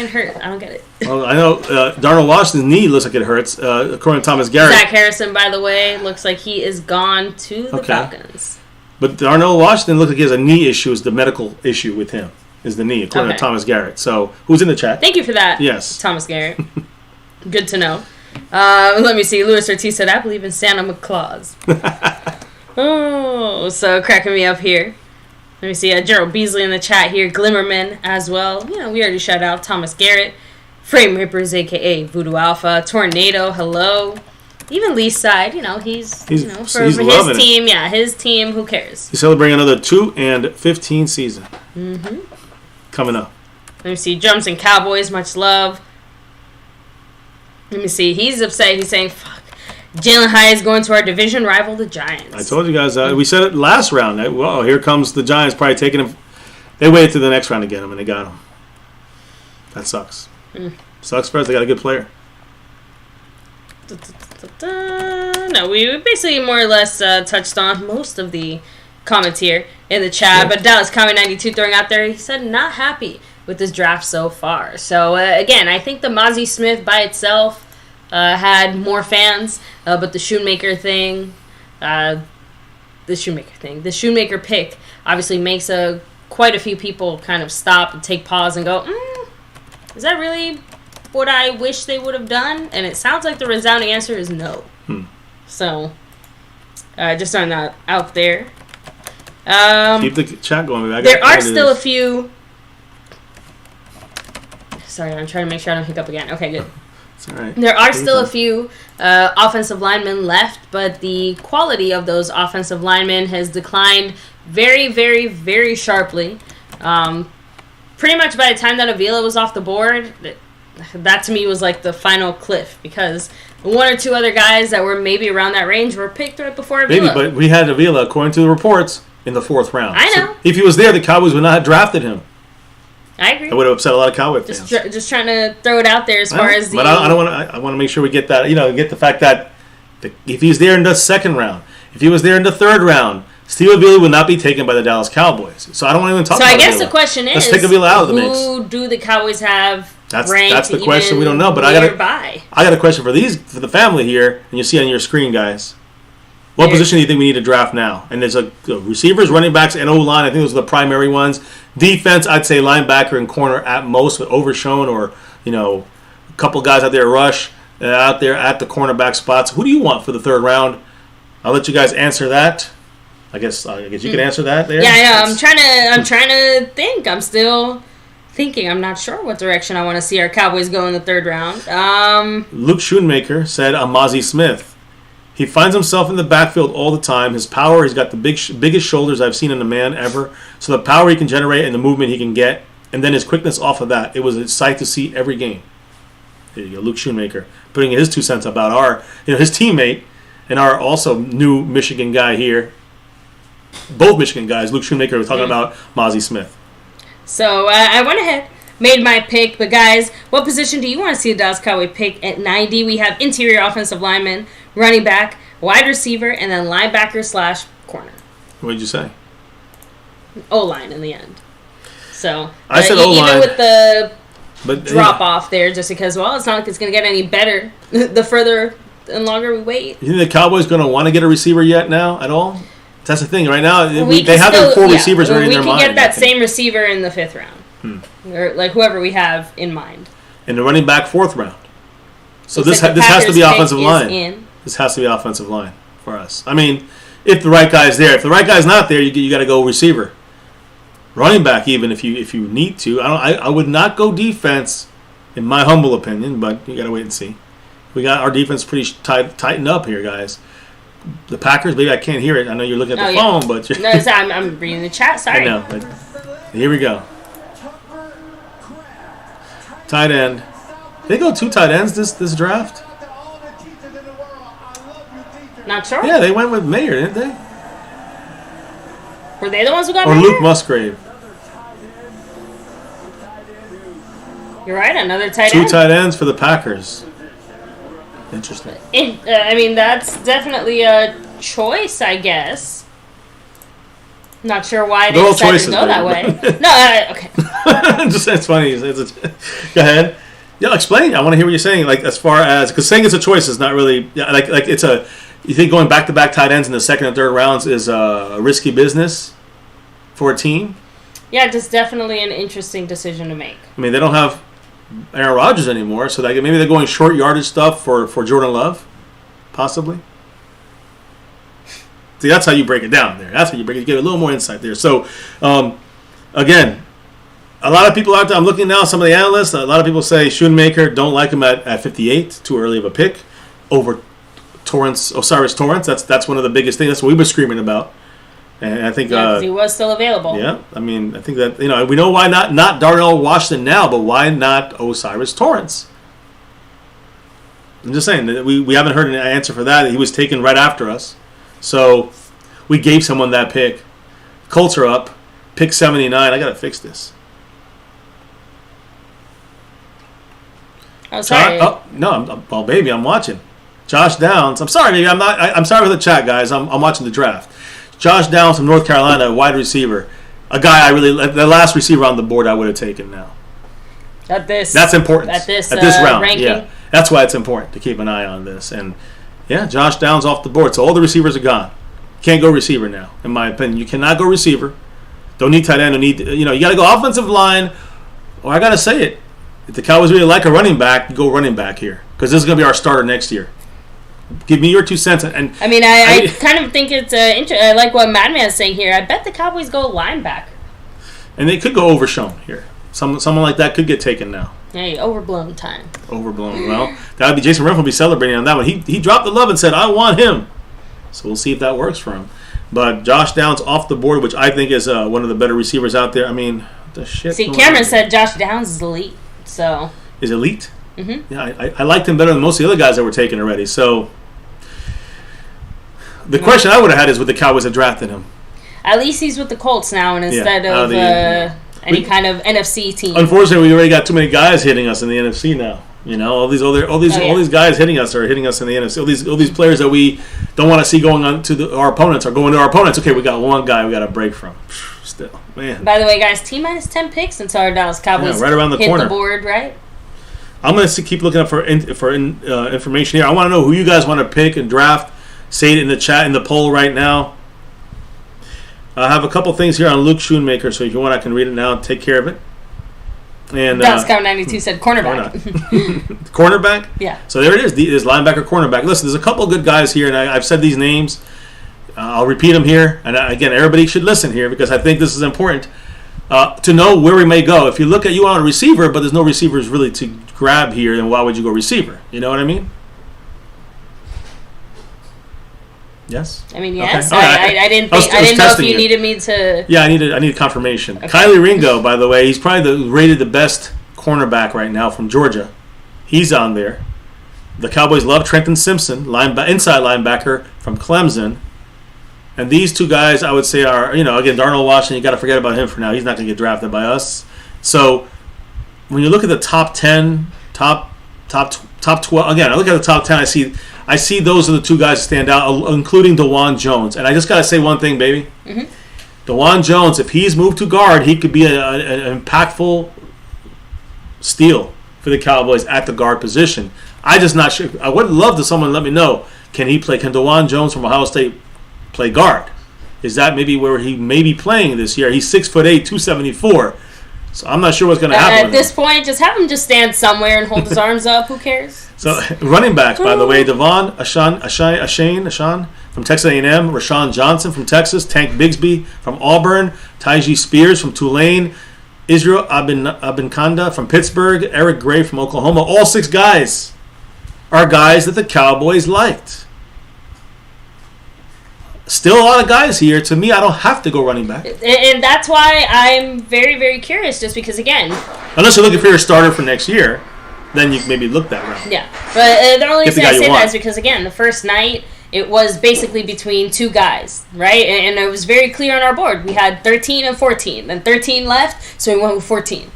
hurt. I don't get it. Well, I know Darnell Washington's knee looks like it hurts, according to Thomas Garrett. Zach Harrison, by the way, looks like he is gone to the Falcons. But Darnell Washington looks like he has a knee issue. Is the medical issue with him is the knee, according to Thomas Garrett. So, who's in the chat? Thank you for that. Yes. Thomas Garrett. Good to know. Let me see. Louis Ortiz said, I believe in Santa Claus. Oh, so cracking me up here. Let me see. Gerald Beasley in the chat here. Glimmerman as well. We already shout out Thomas Garrett. Frame Rippers, a.k.a. Voodoo Alpha. Tornado, hello. Even Lee's side, he's for his team. It. Yeah, his team. Who cares? He's celebrating another 2-15 season. Mm-hmm. Coming up. Let me see. Jumps and Cowboys, much love. Let me see. He's upset. He's saying, fuck. Jalen High is going to our division rival, the Giants. I told you guys, we said it last round. Well, here comes the Giants probably taking him. They waited to the next round to get him, and they got him. That sucks. Sucks for us. They got a good player. No, we basically more or less touched on most of the comments here in the chat. Yeah. But Dallas Comment 92 throwing out there, he said not happy with this draft so far. So, again, I think the Mazi Smith by itself had more fans, but the Shoemaker pick obviously makes quite a few people kind of stop and take pause and go, is that really what I wish they would have done? And it sounds like the resounding answer is no. So, just throwing that out there. Keep the chat going. There are still a few... Sorry, I'm trying to make sure I don't hiccup again. Okay, good. It's all right. There are still a few offensive linemen left, but the quality of those offensive linemen has declined very, very, very sharply. Pretty much by the time that Avila was off the board, that to me was like the final cliff, because one or two other guys that were maybe around that range were picked right before Avila. Maybe, but we had Avila, according to the reports, in the 4th round. I know. So if he was there, the Cowboys would not have drafted him. I agree. That would have upset a lot of Cowboy fans. Just trying to throw it out there as far as the... But I don't want to. I want to make sure we get that. Get the fact that if he's there in the 2nd round, if he was there in the 3rd round, Steve Avila would not be taken by the Dallas Cowboys. So I don't want to even talk about Avila. So I guess Avila. the question is, let's take Avila out of the mix. Who do the Cowboys have That's ranked the question we don't know. But nearby? I got a question for the family here, and you see on your screen, guys. What position do you think we need to draft now? And there's receivers, running backs, and O-line. I think those are the primary ones. Defense, I'd say linebacker and corner at most, with Overshown or a couple guys out there rush out there at the cornerback spots. Who do you want for the 3rd round? I'll let you guys answer that. I guess you can answer that there. Yeah, I know. I'm trying to think. I'm still thinking. I'm not sure what direction I want to see our Cowboys go in the 3rd round. Luke Schoonmaker said Mazi Smith. He finds himself in the backfield all the time. His power, he's got the biggest shoulders I've seen in a man ever. So the power he can generate and the movement he can get, and then his quickness off of that, it was a sight to see every game. There you go, Luke Schoonmaker, putting his 2 cents about our, his teammate and our also new Michigan guy here. Both Michigan guys, Luke Schoonmaker, was talking about Mazi Smith. So I went ahead, made my pick. But guys, what position do you want to see the Dallas Cowboy pick at 90? We have interior offensive lineman, running back, wide receiver, and then linebacker/corner. What did you say? O-line in the end. So I said O-line. Even with the drop off there, just because, well, it's not like it's going to get any better the further and longer we wait. You think the Cowboys going to want to get a receiver yet now at all? That's the thing. Right now, they have their 4 receivers already in their mind. We can get that same receiver in the 5th round. Or like whoever we have in mind. And the running back 4th round. So this has to be offensive line. This has to be offensive line for us. I mean, if the right guy's there. If the right guy's not there, you got to go receiver. Running back, even if you need to. I would not go defense, in my humble opinion, but you got to wait and see. We got our defense pretty tightened up here, guys. The Packers, maybe I can't hear it. I know you're looking at the phone, but no, I'm reading the chat. Sorry. I know. But here we go. Tight end. They go 2 tight ends this draft. Not sure. Yeah, they went with Mayer, didn't they? Were they the ones who got Or Mayer? Luke Musgrave. You're right, another tight 2 end. tight ends for the Packers. Interesting. I mean, that's definitely a choice, I guess. Not sure why they decided to go that way. No, okay. Just it's funny. Go ahead. Yeah, explain. I want to hear what you're saying. Like as far as because saying it's a choice is not really. Yeah, like it's a. You think going back-to-back tight ends in the 2nd and 3rd rounds is a risky business for a team? Yeah, just definitely an interesting decision to make. I mean, they don't have Aaron Rodgers anymore, so maybe they're going short yardage stuff for Jordan Love, possibly. See, that's how you break it down there. That's how you break it. You get a little more insight there. So, again, a lot of people out there, I'm looking now, some of the analysts, a lot of people say Schoonmaker, don't like him at 58, too early of a pick, over Osiris Torrance. That's one of the biggest things. That's what we were screaming about. And I think he was still available. Yeah, I mean, I think that we know why not Darnell Washington now, but why not Osiris Torrance? I'm just saying that we haven't heard an answer for that. He was taken right after us, so we gave someone that pick. Colts are up, pick 79. I gotta fix this. Oh, sorry. No, baby, I'm watching. Josh Downs. I'm sorry, baby. I'm sorry for the chat, guys. I'm watching the draft. Josh Downs from North Carolina, wide receiver. A guy the last receiver on the board I would have taken now. That's important. At this round. Ranking. Yeah. That's why it's important to keep an eye on this. And yeah, Josh Downs off the board. So all the receivers are gone. Can't go receiver now, in my opinion. You cannot go receiver. Don't need tight end. Don't need you got to go offensive line. Or I gotta say it. If the Cowboys really like a running back, you go running back here. Because this is gonna be our starter next year. Give me your 2 cents. And I mean, I kind of think it's I like what Madman's saying here. I bet the Cowboys go linebacker. And they could go Overshown here. Someone like that could get taken now. Hey, overblown time. Overblown. Well, that would be Jason Renfro will be celebrating on that one. He dropped the love and said, I want him. So we'll see if that works for him. But Josh Downs off the board, which I think is one of the better receivers out there. I mean, the shit. See, Cameron said Josh Downs is elite. So is elite. Mm-hmm. Yeah, I liked him better than most of the other guys that were taken already. So the question I would have had is, would the Cowboys have drafted him? At least he's with the Colts now, and instead of any kind of NFC team. Unfortunately, we already got too many guys hitting us in the NFC now. All these guys hitting us are hitting us in the NFC. All these players that we don't want to see going on to our opponents are going to our opponents. Okay, we got one guy we got to break from. Still, man. By the way, guys, T-minus 10 picks until our Dallas Cowboys right around the hit corner. The board, right? I'm going to keep looking up for information here. I want to know who you guys want to pick and draft. Say it in the chat, in the poll right now. I have a couple things here on Luke Schoonmaker, so if you want, I can read it now and take care of it. And Dallas Cow 92 said cornerback. Cornerback? Yeah. So there it is. There's linebacker, cornerback. Listen, there's a couple good guys here, and I've said these names. I'll repeat them here. And again, everybody should listen here because I think this is important to know where we may go. If you look at you on a receiver, but there's no receivers really to grab here, then why would you go receiver? You know what I mean? Yes. I mean, yes. Okay. Right. I didn't know if you needed me to. Yeah, I needed confirmation. Okay. Kylie Ringo, by the way, he's probably rated the best cornerback right now from Georgia. He's on there. The Cowboys love Trenton Simpson, inside linebacker from Clemson. And these two guys, I would say, are again Darnell Washington. You got to forget about him for now. He's not going to get drafted by us. So when you look at the top 10, top 12, again, I look at the top 10. I see those are the two guys that stand out, including DeJuan Jones. And I just got to say one thing, baby. Mm-hmm. DeJuan Jones, if he's moved to guard, he could be an impactful steal for the Cowboys at the guard position. I just not sure. I would love to someone let me know. Can DeJuan Jones from Ohio State play guard? Is that maybe where he may be playing this year? He's 6'8", 274. So I'm not sure what's going to happen. At this point, just have him just stand somewhere and hold his arms up. Who cares? So running backs, by the way, Devon Achane from Texas A&M, Rashawn Johnson from Texas, Tank Bigsby from Auburn, Tyjae Spears from Tulane, Israel Abinkanda from Pittsburgh, Eric Gray from Oklahoma. All 6 guys are guys that the Cowboys liked. Still a lot of guys here. To me, I don't have to go running back. And that's why I'm very, very curious, just because, again... Unless you're looking for your starter for next year, then you maybe look that route. Yeah. But the only reason I say that is because, again, the first night, it was basically between 2 guys, right? And it was very clear on our board. We had 13 and 14. Then 13 left, so we went with 14.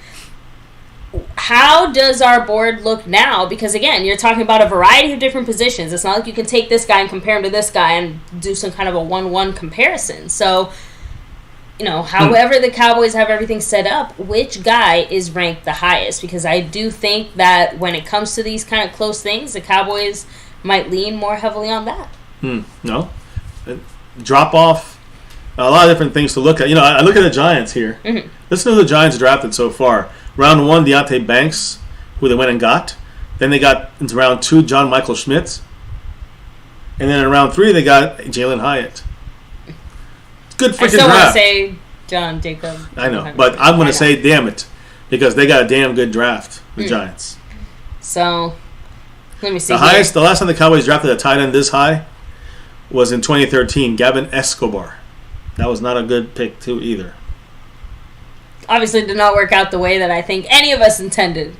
How does our board look now? Because, again, you're talking about a variety of different positions. It's not like you can take this guy and compare him to this guy and do some kind of a 1-1 comparison. So, however the Cowboys have everything set up, which guy is ranked the highest? Because I do think that when it comes to these kind of close things, the Cowboys might lean more heavily on that. No. Drop off. A lot of different things to look at. I look at the Giants here. Mm-hmm. Listen to who the Giants drafted so far. Round 1, Deonte Banks, who they went and got. Then they got into round 2, John Michael Schmitz. And then in round 3, they got Jalen Hyatt. Good freaking draft. I still want to say John Jacob. I know, but I'm going to say damn it, because they got a damn good draft, the Giants. So, let me see. The last time the Cowboys drafted a tight end this high was in 2013, Gavin Escobar. That was not a good pick, too, either. Obviously did not work out the way that I think any of us intended.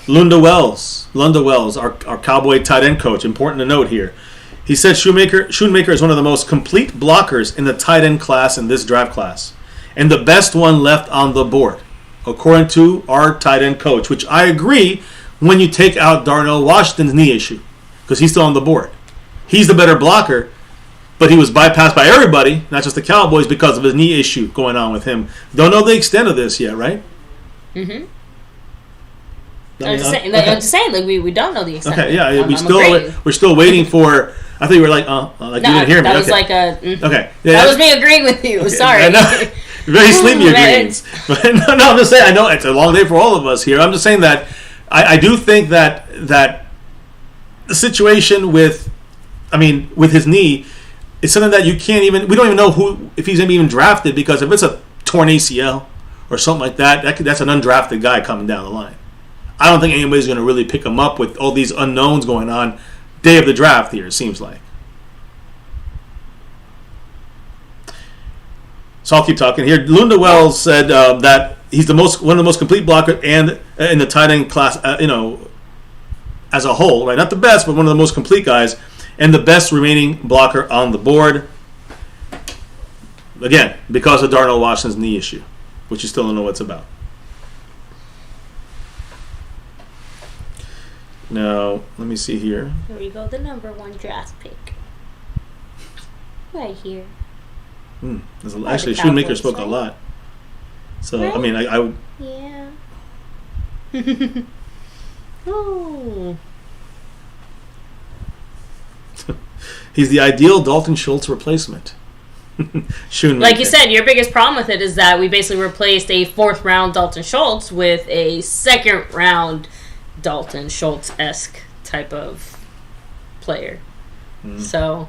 Lunda Wells, our Cowboy tight end coach. Important to note here. He said Schoonmaker is one of the most complete blockers in the tight end class in this draft class, and the best one left on the board, according to our tight end coach, which I agree when you take out Darnell Washington's knee issue, because he's still on the board. He's the better blocker, but he was bypassed by everybody, not just the Cowboys, because of his knee issue going on with him. Don't know the extent of this yet, right? Mm-hmm. I'm just saying, like we don't know the extent. Okay, yeah, we're still waiting for. I thought you were like you didn't hear me. That was okay. like a. Okay, yeah, that was me agreing with you. Okay. Sorry. Very sleepy agreements. But no, I'm just saying. I know it's a long day for all of us here. I'm just saying that I do think that the situation with his knee. It's something that we don't even know if he's going to be even drafted, because if it's a torn ACL or something like that, that's an undrafted guy coming down the line. I don't think anybody's going to really pick him up with all these unknowns going on day of the draft here, it seems like. So I'll keep talking here. Lunda Wells said that he's one of the most complete blockers and in the tight end class, as a whole, right? Not the best, but one of the most complete guys and the best remaining blocker on the board. Again, because of Darnell Washington's knee issue, which you still don't know what's about. Now, let me see here. Here we go, the number 1 draft pick. Right here. Actually, Shoemaker spoke a lot. So, right? I mean, I would... Yeah. Oh. He's the ideal Dalton Schultz replacement. Like you said, your biggest problem with it is that we basically replaced a 4th round Dalton Schultz with a 2nd round Dalton Schultz-esque type of player. So,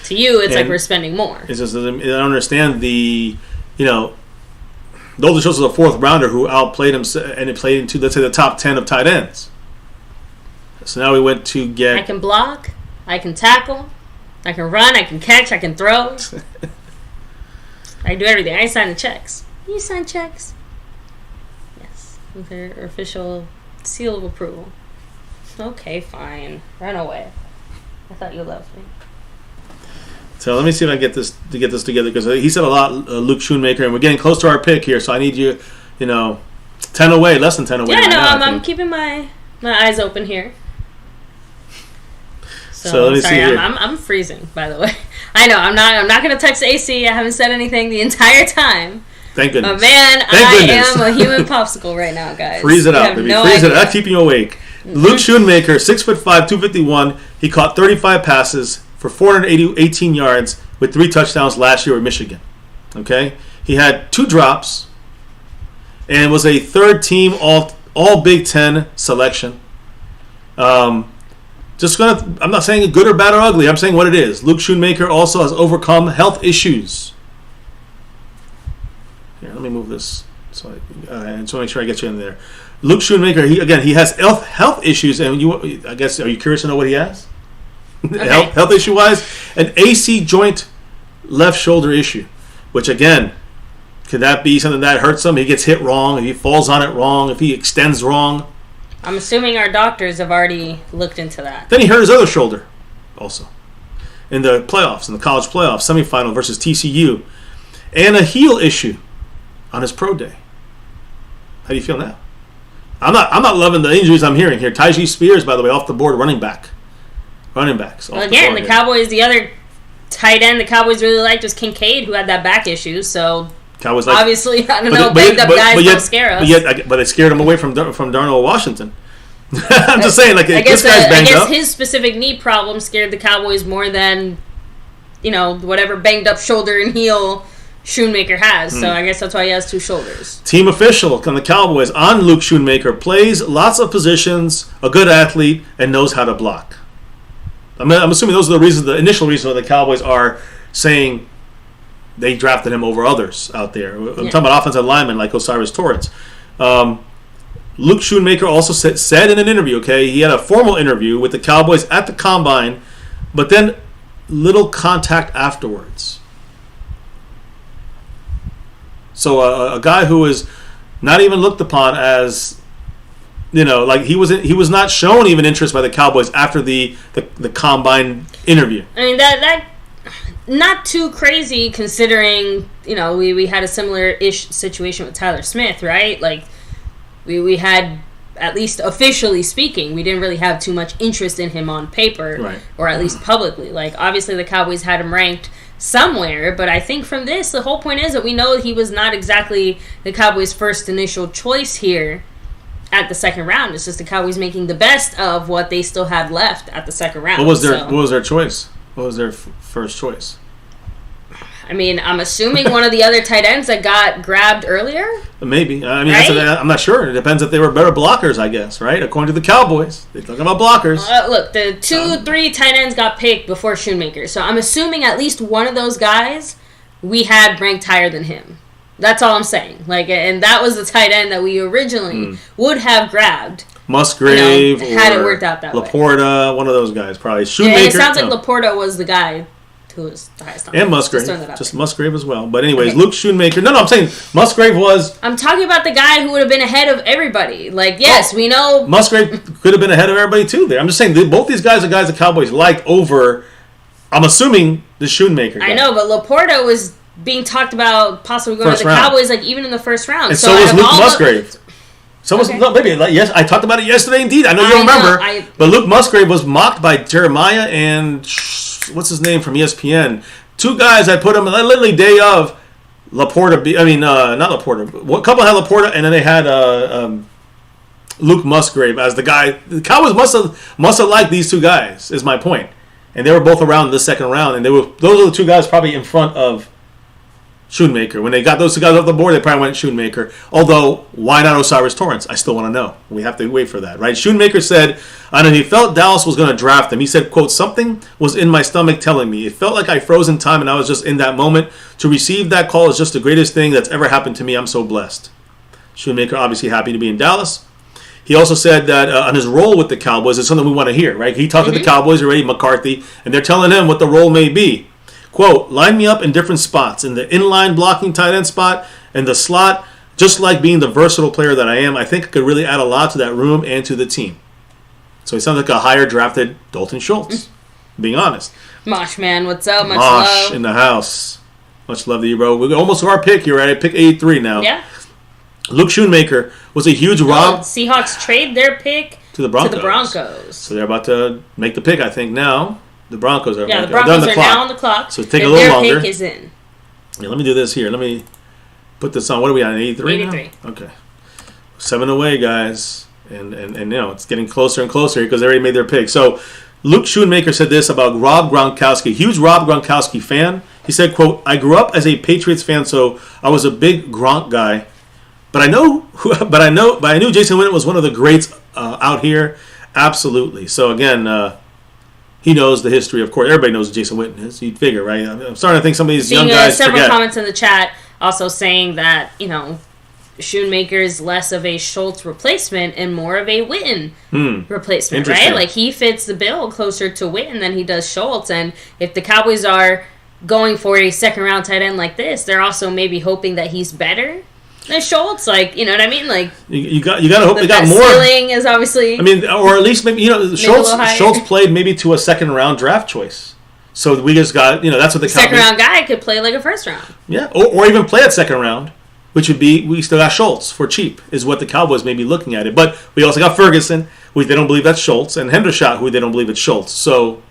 to you, it's like we're spending more. It's just, I don't understand the, Dalton Schultz was a 4th rounder who outplayed him and it played into, let's say, the top 10 of tight ends. So now we went to get... I can block, I can tackle, I can run, I can catch, I can throw. I do everything. I sign the checks. You sign checks? Yes. With her official seal of approval. Okay, fine. Run away. I thought you loved me. So let me see if I can get this together, because he said a lot, Luke Schoonmaker, and we're getting close to our pick here, so I need you, 10 away, less than 10 away. Yeah, right no, now, I'm keeping my eyes open here. So let me see here. I'm freezing, by the way. I know, I'm not going to text AC. I haven't said anything the entire time. Thank goodness. But man, I am a human popsicle right now, guys. Freeze it out, baby. Freeze it out. Keeping you awake. Luke Schoonmaker, 6'5", 251. He caught 35 passes for 418 yards with 3 touchdowns last year at Michigan. Okay? He had 2 drops and was a 3rd team all Big Ten selection. I'm not saying good or bad or ugly. I'm saying what it is. Luke Schoonmaker also has overcome health issues. Here, let me move this. So I just want to make sure I get you in there. Luke Schoonmaker, he has health issues, and I guess, are you curious to know what he has? Okay. health issue wise, an AC joint left shoulder issue, which again, could that be something that hurts him? He gets hit wrong, if he falls on it wrong, if he extends wrong. I'm assuming our doctors have already looked into that. Then he hurt his other shoulder, also, in the playoffs, in the college playoffs, semifinal versus TCU, and a heel issue on his pro day. How do you feel now? I'm not loving the injuries I'm hearing here. Tyjae Spears, by the way, off the board, running backs. Well, again, the Cowboys, the other tight end the Cowboys really liked was Kincaid, who had that back issue. So Cowboys obviously, I don't know, banged up guys don't scare us. But it scared him away from Darnell Washington. I'm just saying, like, this guy's banged up. His specific knee problem scared the Cowboys more than, whatever banged up shoulder and heel Schoonmaker has. So I guess that's why he has 2 shoulders. Team official on the Cowboys on Luke Schoonmaker, plays lots of positions, a good athlete, and knows how to block. I'm assuming those are the initial reasons why the Cowboys are saying they drafted him over others out there. I'm talking about offensive linemen like Osiris Torrance. Luke Schoonmaker also said in an interview, he had a formal interview with the Cowboys at the Combine, but then little contact afterwards. So a guy who is not even looked upon as, like he was not shown even interest by the Cowboys after the Combine interview. I mean, that not too crazy considering, we had a similar-ish situation with Tyler Smith, right? Like, we had, at least officially speaking, we didn't really have too much interest in him on paper, right, or at least publicly. Like, obviously the Cowboys had him ranked somewhere, but I think from this, the whole point is that we know he was not exactly the Cowboys' first initial choice here at the 2nd round. It's just the Cowboys making the best of what they still had left at the 2nd round. What was their choice? What was their first choice? I mean, I'm assuming one of the other tight ends that got grabbed earlier? Maybe. I mean, right? I'm not sure. It depends if they were better blockers, I guess, right? According to the Cowboys. They talk about blockers. Look, the 3 tight ends got picked before Schoonmaker. So I'm assuming at least one of those guys we had ranked higher than him. That's all I'm saying. Like, and that was the tight end that we originally would have grabbed. Musgrave, had it worked out that way. Laporta, one of those guys, probably. Schoonmaker, it sounds like Laporta was the guy who was the highest on. And Musgrave. Just Musgrave as well. But anyways, Luke Schoonmaker. No, I'm saying Musgrave was... I'm talking about the guy who would have been ahead of everybody. Like, yes, we know... Musgrave could have been ahead of everybody too there. I'm just saying, both these guys are guys the Cowboys liked over, I'm assuming, the Schoonmaker guy. I know, but Laporta was being talked about possibly going to the Cowboys, like, even in the first round. And so was Luke Musgrave. Yes, I talked about it yesterday. Indeed, I know you don't remember. But Luke Musgrave was mocked by Jeremiah and what's his name from ESPN. Two guys I put him literally day of Laporta. Not Laporta. What couple had Laporta, and then they had Luke Musgrave as the guy. The Cowboys must have liked these two guys. Is my point, and they were both around the second round, and those are the two guys probably in front of Schoonmaker. When they got those two guys off the board, they probably went Schoonmaker. Although, why not Osiris Torrance? I still want to know. We have to wait for that, right? Schoonmaker said, I know he felt Dallas was going to draft him. He said, quote, something was in my stomach telling me. It felt like I froze in time and I was just in that moment. To receive that call is just the greatest thing that's ever happened to me. I'm so blessed. Schoonmaker obviously happy to be in Dallas. He also said that on his role with the Cowboys, it's something we want to hear, right? He talked to the Cowboys already, McCarthy, and they're telling him what the role may be. Quote, line me up in different spots, in the inline blocking tight end spot, in the slot, just like being the versatile player that I am. I think I could really add a lot to that room and to the team. So he sounds like a higher drafted Dalton Schultz, being honest. Mosh, man, what's up? Much Mosh love. In the house. Much love to you, bro. We're almost to our pick. You're at pick 83 now. Yeah. Luke Schoonmaker was a huge rob. Seahawks trade their pick to the Broncos. So they're about to make the pick, I think, now. The Broncos are the Broncos are now on the clock. So take a little longer. Their pick is in. Yeah, let me do this here. Let me put this on. What are we on, 83 83. Now? Okay. 7 away, guys. And it's getting closer and closer because they already made their pick. So Luke Schoonmaker said this about Rob Gronkowski. Huge Rob Gronkowski fan. He said, quote, I grew up as a Patriots fan, so I was a big Gronk guy. But I knew Jason Witten was one of the greats out here. Absolutely. So again, he knows the history, of course. Everybody knows who Jason Witten is. You'd figure, right? I'm starting to think some of these young guys several forget. Comments in the chat also saying that, Schoonmaker is less of a Schultz replacement and more of a Witten replacement, right? Like, he fits the bill closer to Witten than he does Schultz. And if the Cowboys are going for a second-round tight end like this, they're also maybe hoping that he's better than Schultz, like, you know what I mean? Like, you got to hope they got more. Ceiling is obviously, or at least maybe Schultz played maybe to a second round draft choice. So we just got that's what the second round guy could play like a first round. Yeah, or even play at second round, which would be we still got Schultz for cheap is what the Cowboys may be looking at it. But we also got Ferguson, who they don't believe that's Schultz, and Hendershot, who they don't believe it's Schultz. So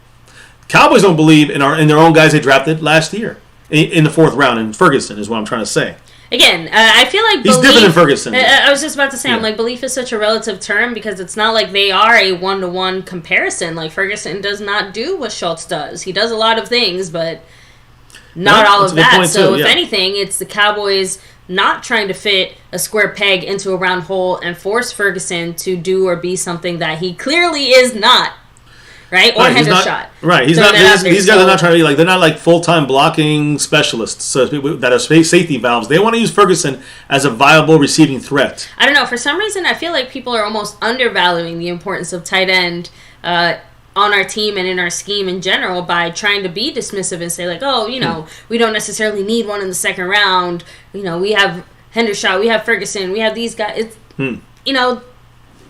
Cowboys don't believe in their own guys they drafted last year in the fourth round. And Ferguson is what I'm trying to say. Again, I feel like he's different than Ferguson. I was just about to say, I'm like, belief is such a relative term because it's not like they are a one-to-one comparison. Like, Ferguson does not do what Schultz does. He does a lot of things, but not all of that. So, if anything, it's the Cowboys not trying to fit a square peg into a round hole and force Ferguson to do or be something that he clearly is not. Right? Or Hendershot. Right. He's not. These guys are not trying to be like, they're not like full-time blocking specialists so that are safety valves. They want to use Ferguson as a viable receiving threat. I don't know. For some reason, I feel like people are almost undervaluing the importance of tight end on our team and in our scheme in general by trying to be dismissive and say, like, oh, we don't necessarily need one in the second round. We have Hendershot, we have Ferguson, we have these guys.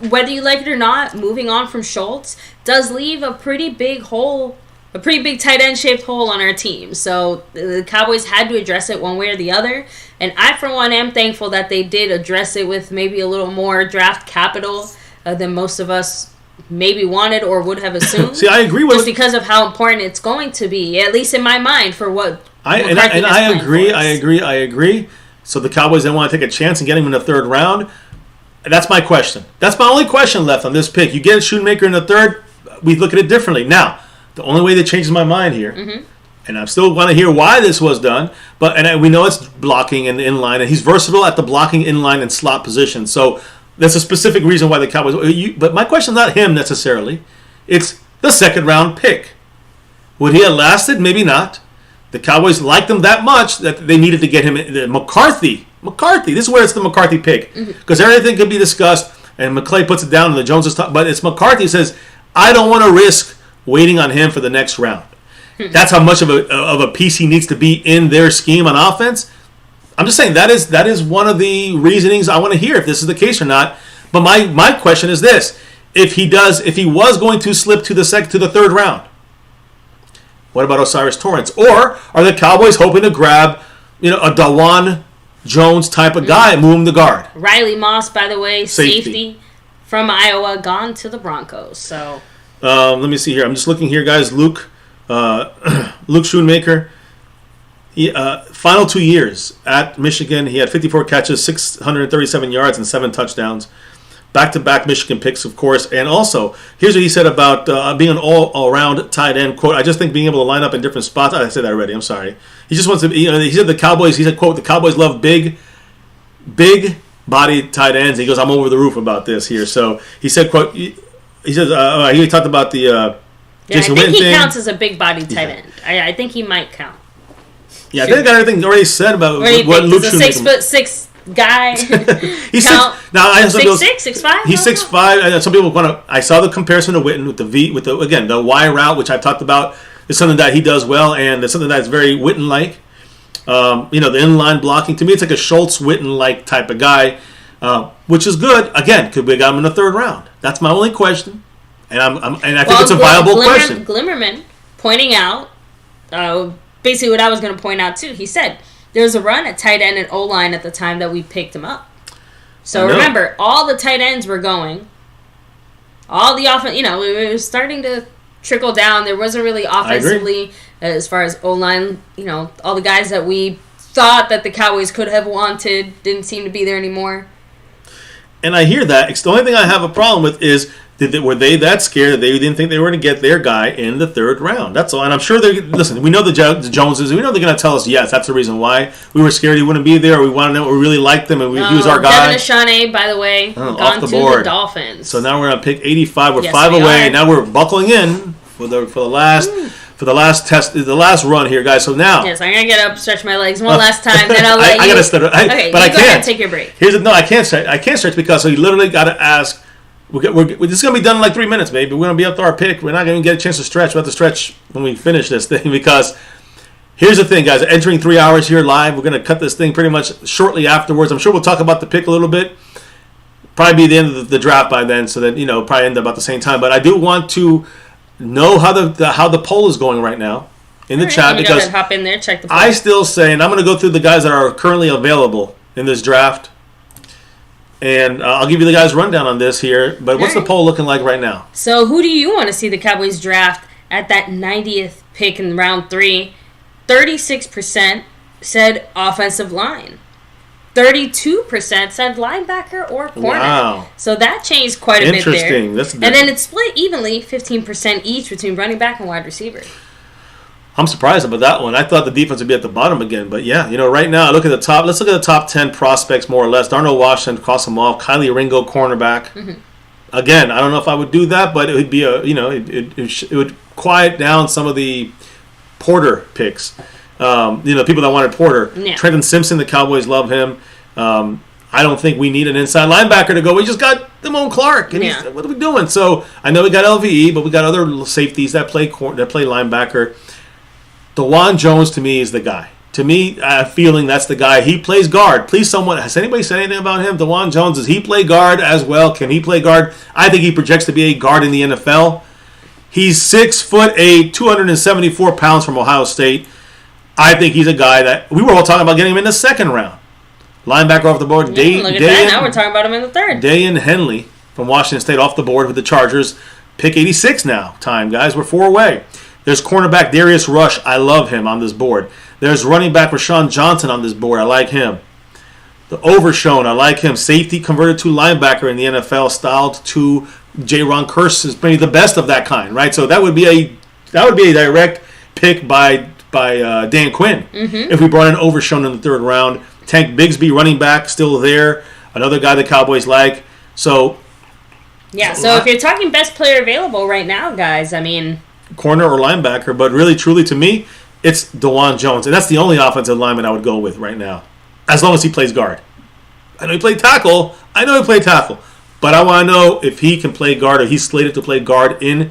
Whether you like it or not, moving on from Schultz does leave a pretty big hole, a pretty big tight end shaped hole on our team. So the Cowboys had to address it one way or the other. And I, for one, am thankful that they did address it with maybe a little more draft capital than most of us maybe wanted or would have assumed. See, I agree with just because of how important it's going to be, at least in my mind, for what I agree. So the Cowboys then want to take a chance and get him in the third round. That's my question. That's my only question left on this pick. You get Schoonmaker in the third, we look at it differently. Now, the only way that changes my mind here, and I still want to hear why this was done, we know it's blocking and inline, and he's versatile at the blocking, inline, and slot position. So that's a specific reason why the Cowboys. But my question is not him necessarily. It's the second round pick. Would he have lasted? Maybe not. The Cowboys liked him that much that they needed to get him. McCarthy. This is where it's the McCarthy pick. Because everything could be discussed, and McClay puts it down, and the Joneses talk. But it's McCarthy says, I don't want to risk waiting on him for the next round. That's how much of a piece he needs to be in their scheme on offense. I'm just saying that is one of the reasonings I want to hear if this is the case or not. But my question is this: if he was going to slip to the third round, what about Osiris Torrance? Or are the Cowboys hoping to grab a Dawan Jones type of guy and move him to guard? Riley Moss, by the way, safety from Iowa, gone to the Broncos. So let me see here. I'm just looking here, guys. Luke Schoonmaker. Final 2 years at Michigan, he had 54 catches, 637 yards, and 7 touchdowns. Back-to-back Michigan picks, of course. And also, here's what he said about being an all-around tight end. Quote, I just think being able to line up in different spots. I said that already. I'm sorry. He just wants to, he said the Cowboys, he said, quote, the Cowboys love big body tight ends. He goes, I'm over the roof about this here. So he said, quote, he says, he talked about the Jason Witten thing. I think he counts as a big body tight end. I think he might count. Yeah, I think I got everything already said about what Luke Shoemaker. He's a 6'6" guy. He's count. Now I have 6'6", 6'5". He's 6'5". Some people want to. I saw the comparison to Witten with the Y route, which I've talked about, is something that he does well, and it's something that's very Witten-like. The inline blocking, to me, it's like a Schultz Witten-like type of guy, which is good. Again, could we have got him in the third round? That's my only question, and I think it's a viable question. Glimmerman pointing out. Basically what I was going to point out, too. He said there was a run at tight end and O-line at the time that we picked him up. So remember, all the tight ends were going. All the offense, it was starting to trickle down. There wasn't really offensively, as far as O-line, all the guys that we thought that the Cowboys could have wanted didn't seem to be there anymore. And I hear that. The only thing I have a problem with is, were they that scared that they didn't think they were going to get their guy in the third round? That's all. And I'm sure we know the Joneses. We know they're going to tell us, yes, that's the reason why. We were scared he wouldn't be there. Or we want to know we really liked him and he was our guy. Devin Ashane, by the way, gone off the to board. the Dolphins. So now we're going to pick 85. We're 5 away. Now we're buckling in for the last test, the last run here, guys. So now, yes, I'm gonna get up, stretch my legs one last time, then I'll let you. I gotta stutter. Okay, but I go can't. ahead and take your break. I can't stretch. I can't stretch because you literally got to ask. This is gonna be done in like 3 minutes, baby. We're gonna be up to our pick. We're not gonna get a chance to stretch. We have to stretch when we finish this thing because here's the thing, guys. Entering 3 hours here live. We're gonna cut this thing pretty much shortly afterwards. I'm sure we'll talk about the pick a little bit. Probably be the end of the draft by then, so that probably end about the same time. But I do want to know how the poll is going right now in the chat because hop in there, check the poll. I still say, and I'm going to go through the guys that are currently available in this draft, and I'll give you the guys' rundown on this here. But what's the poll looking like right now? So who do you want to see the Cowboys draft at that 90th pick in round 3? 36% said offensive line. 32% said linebacker or corner. Wow. So that changed quite a bit there. Interesting. That's and then it's split evenly, 15% each between running back and wide receiver. I'm surprised about that one. I thought the defense would be at the bottom again. But yeah, right now, let's look at the top 10 prospects more or less. Darnell Washington, cross them off. Kylie Ringo, cornerback. Mm-hmm. Again, I don't know if I would do that, but it would be it would quiet down some of the Porter picks. People that wanted Porter. Yeah. Trenton Simpson, the Cowboys love him. I don't think we need an inside linebacker to go. We just got Damone Clark. And what are we doing? So I know we got LVE, but we got other safeties that play linebacker. DeJuan Jones, to me, is the guy. To me, I have a feeling that's the guy. He plays guard. Please, has anybody said anything about him? DeJuan Jones, does he play guard as well? Can he play guard? I think he projects to be a guard in the NFL. He's 6'8", 274 pounds from Ohio State. I think he's a guy that we were all talking about getting him in the second round. Linebacker off the board. Look at that. Now we're talking about him in the third. Dayan Henley from Washington State off the board with the Chargers. Pick 86 now. Time, guys. We're 4 away. There's cornerback Darius Rush. I love him on this board. There's running back Rashawn Johnson on this board. I like him. The Overshown. I like him. Safety converted to linebacker in the NFL, styled to J-Ron Kearse is maybe the best of that kind, right? So that would be a direct pick by Dan Quinn if we brought in Overshown in the third round. Tank Bigsby, running back, still there. Another guy the Cowboys like. So if you're talking best player available right now, guys, I mean, corner or linebacker, but really, truly, to me, it's DeJuan Jones, and that's the only offensive lineman I would go with right now, as long as he plays guard. I know he played tackle, but I want to know if he can play guard or he's slated to play guard in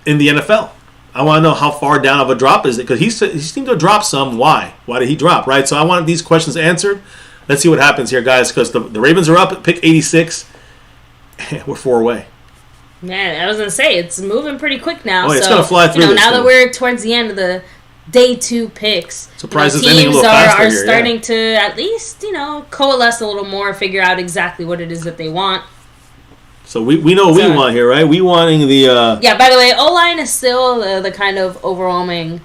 the NFL. I want to know how far down of a drop is it, because he seemed to have dropped some. Why did he drop, right? So I want these questions answered. Let's see what happens here, guys, because the Ravens are up at pick 86. We're 4 away. Man, I was going to say, it's moving pretty quick now. Oh, it's going to fly through this now thing. that we're towards the end of the day 2 picks, Surprises ending a little teams faster are here, starting to at least, coalesce a little more, figure out exactly what it is that they want. So we know what we want here, right? We wanting the... Yeah, by the way, O-line is still the kind of overwhelming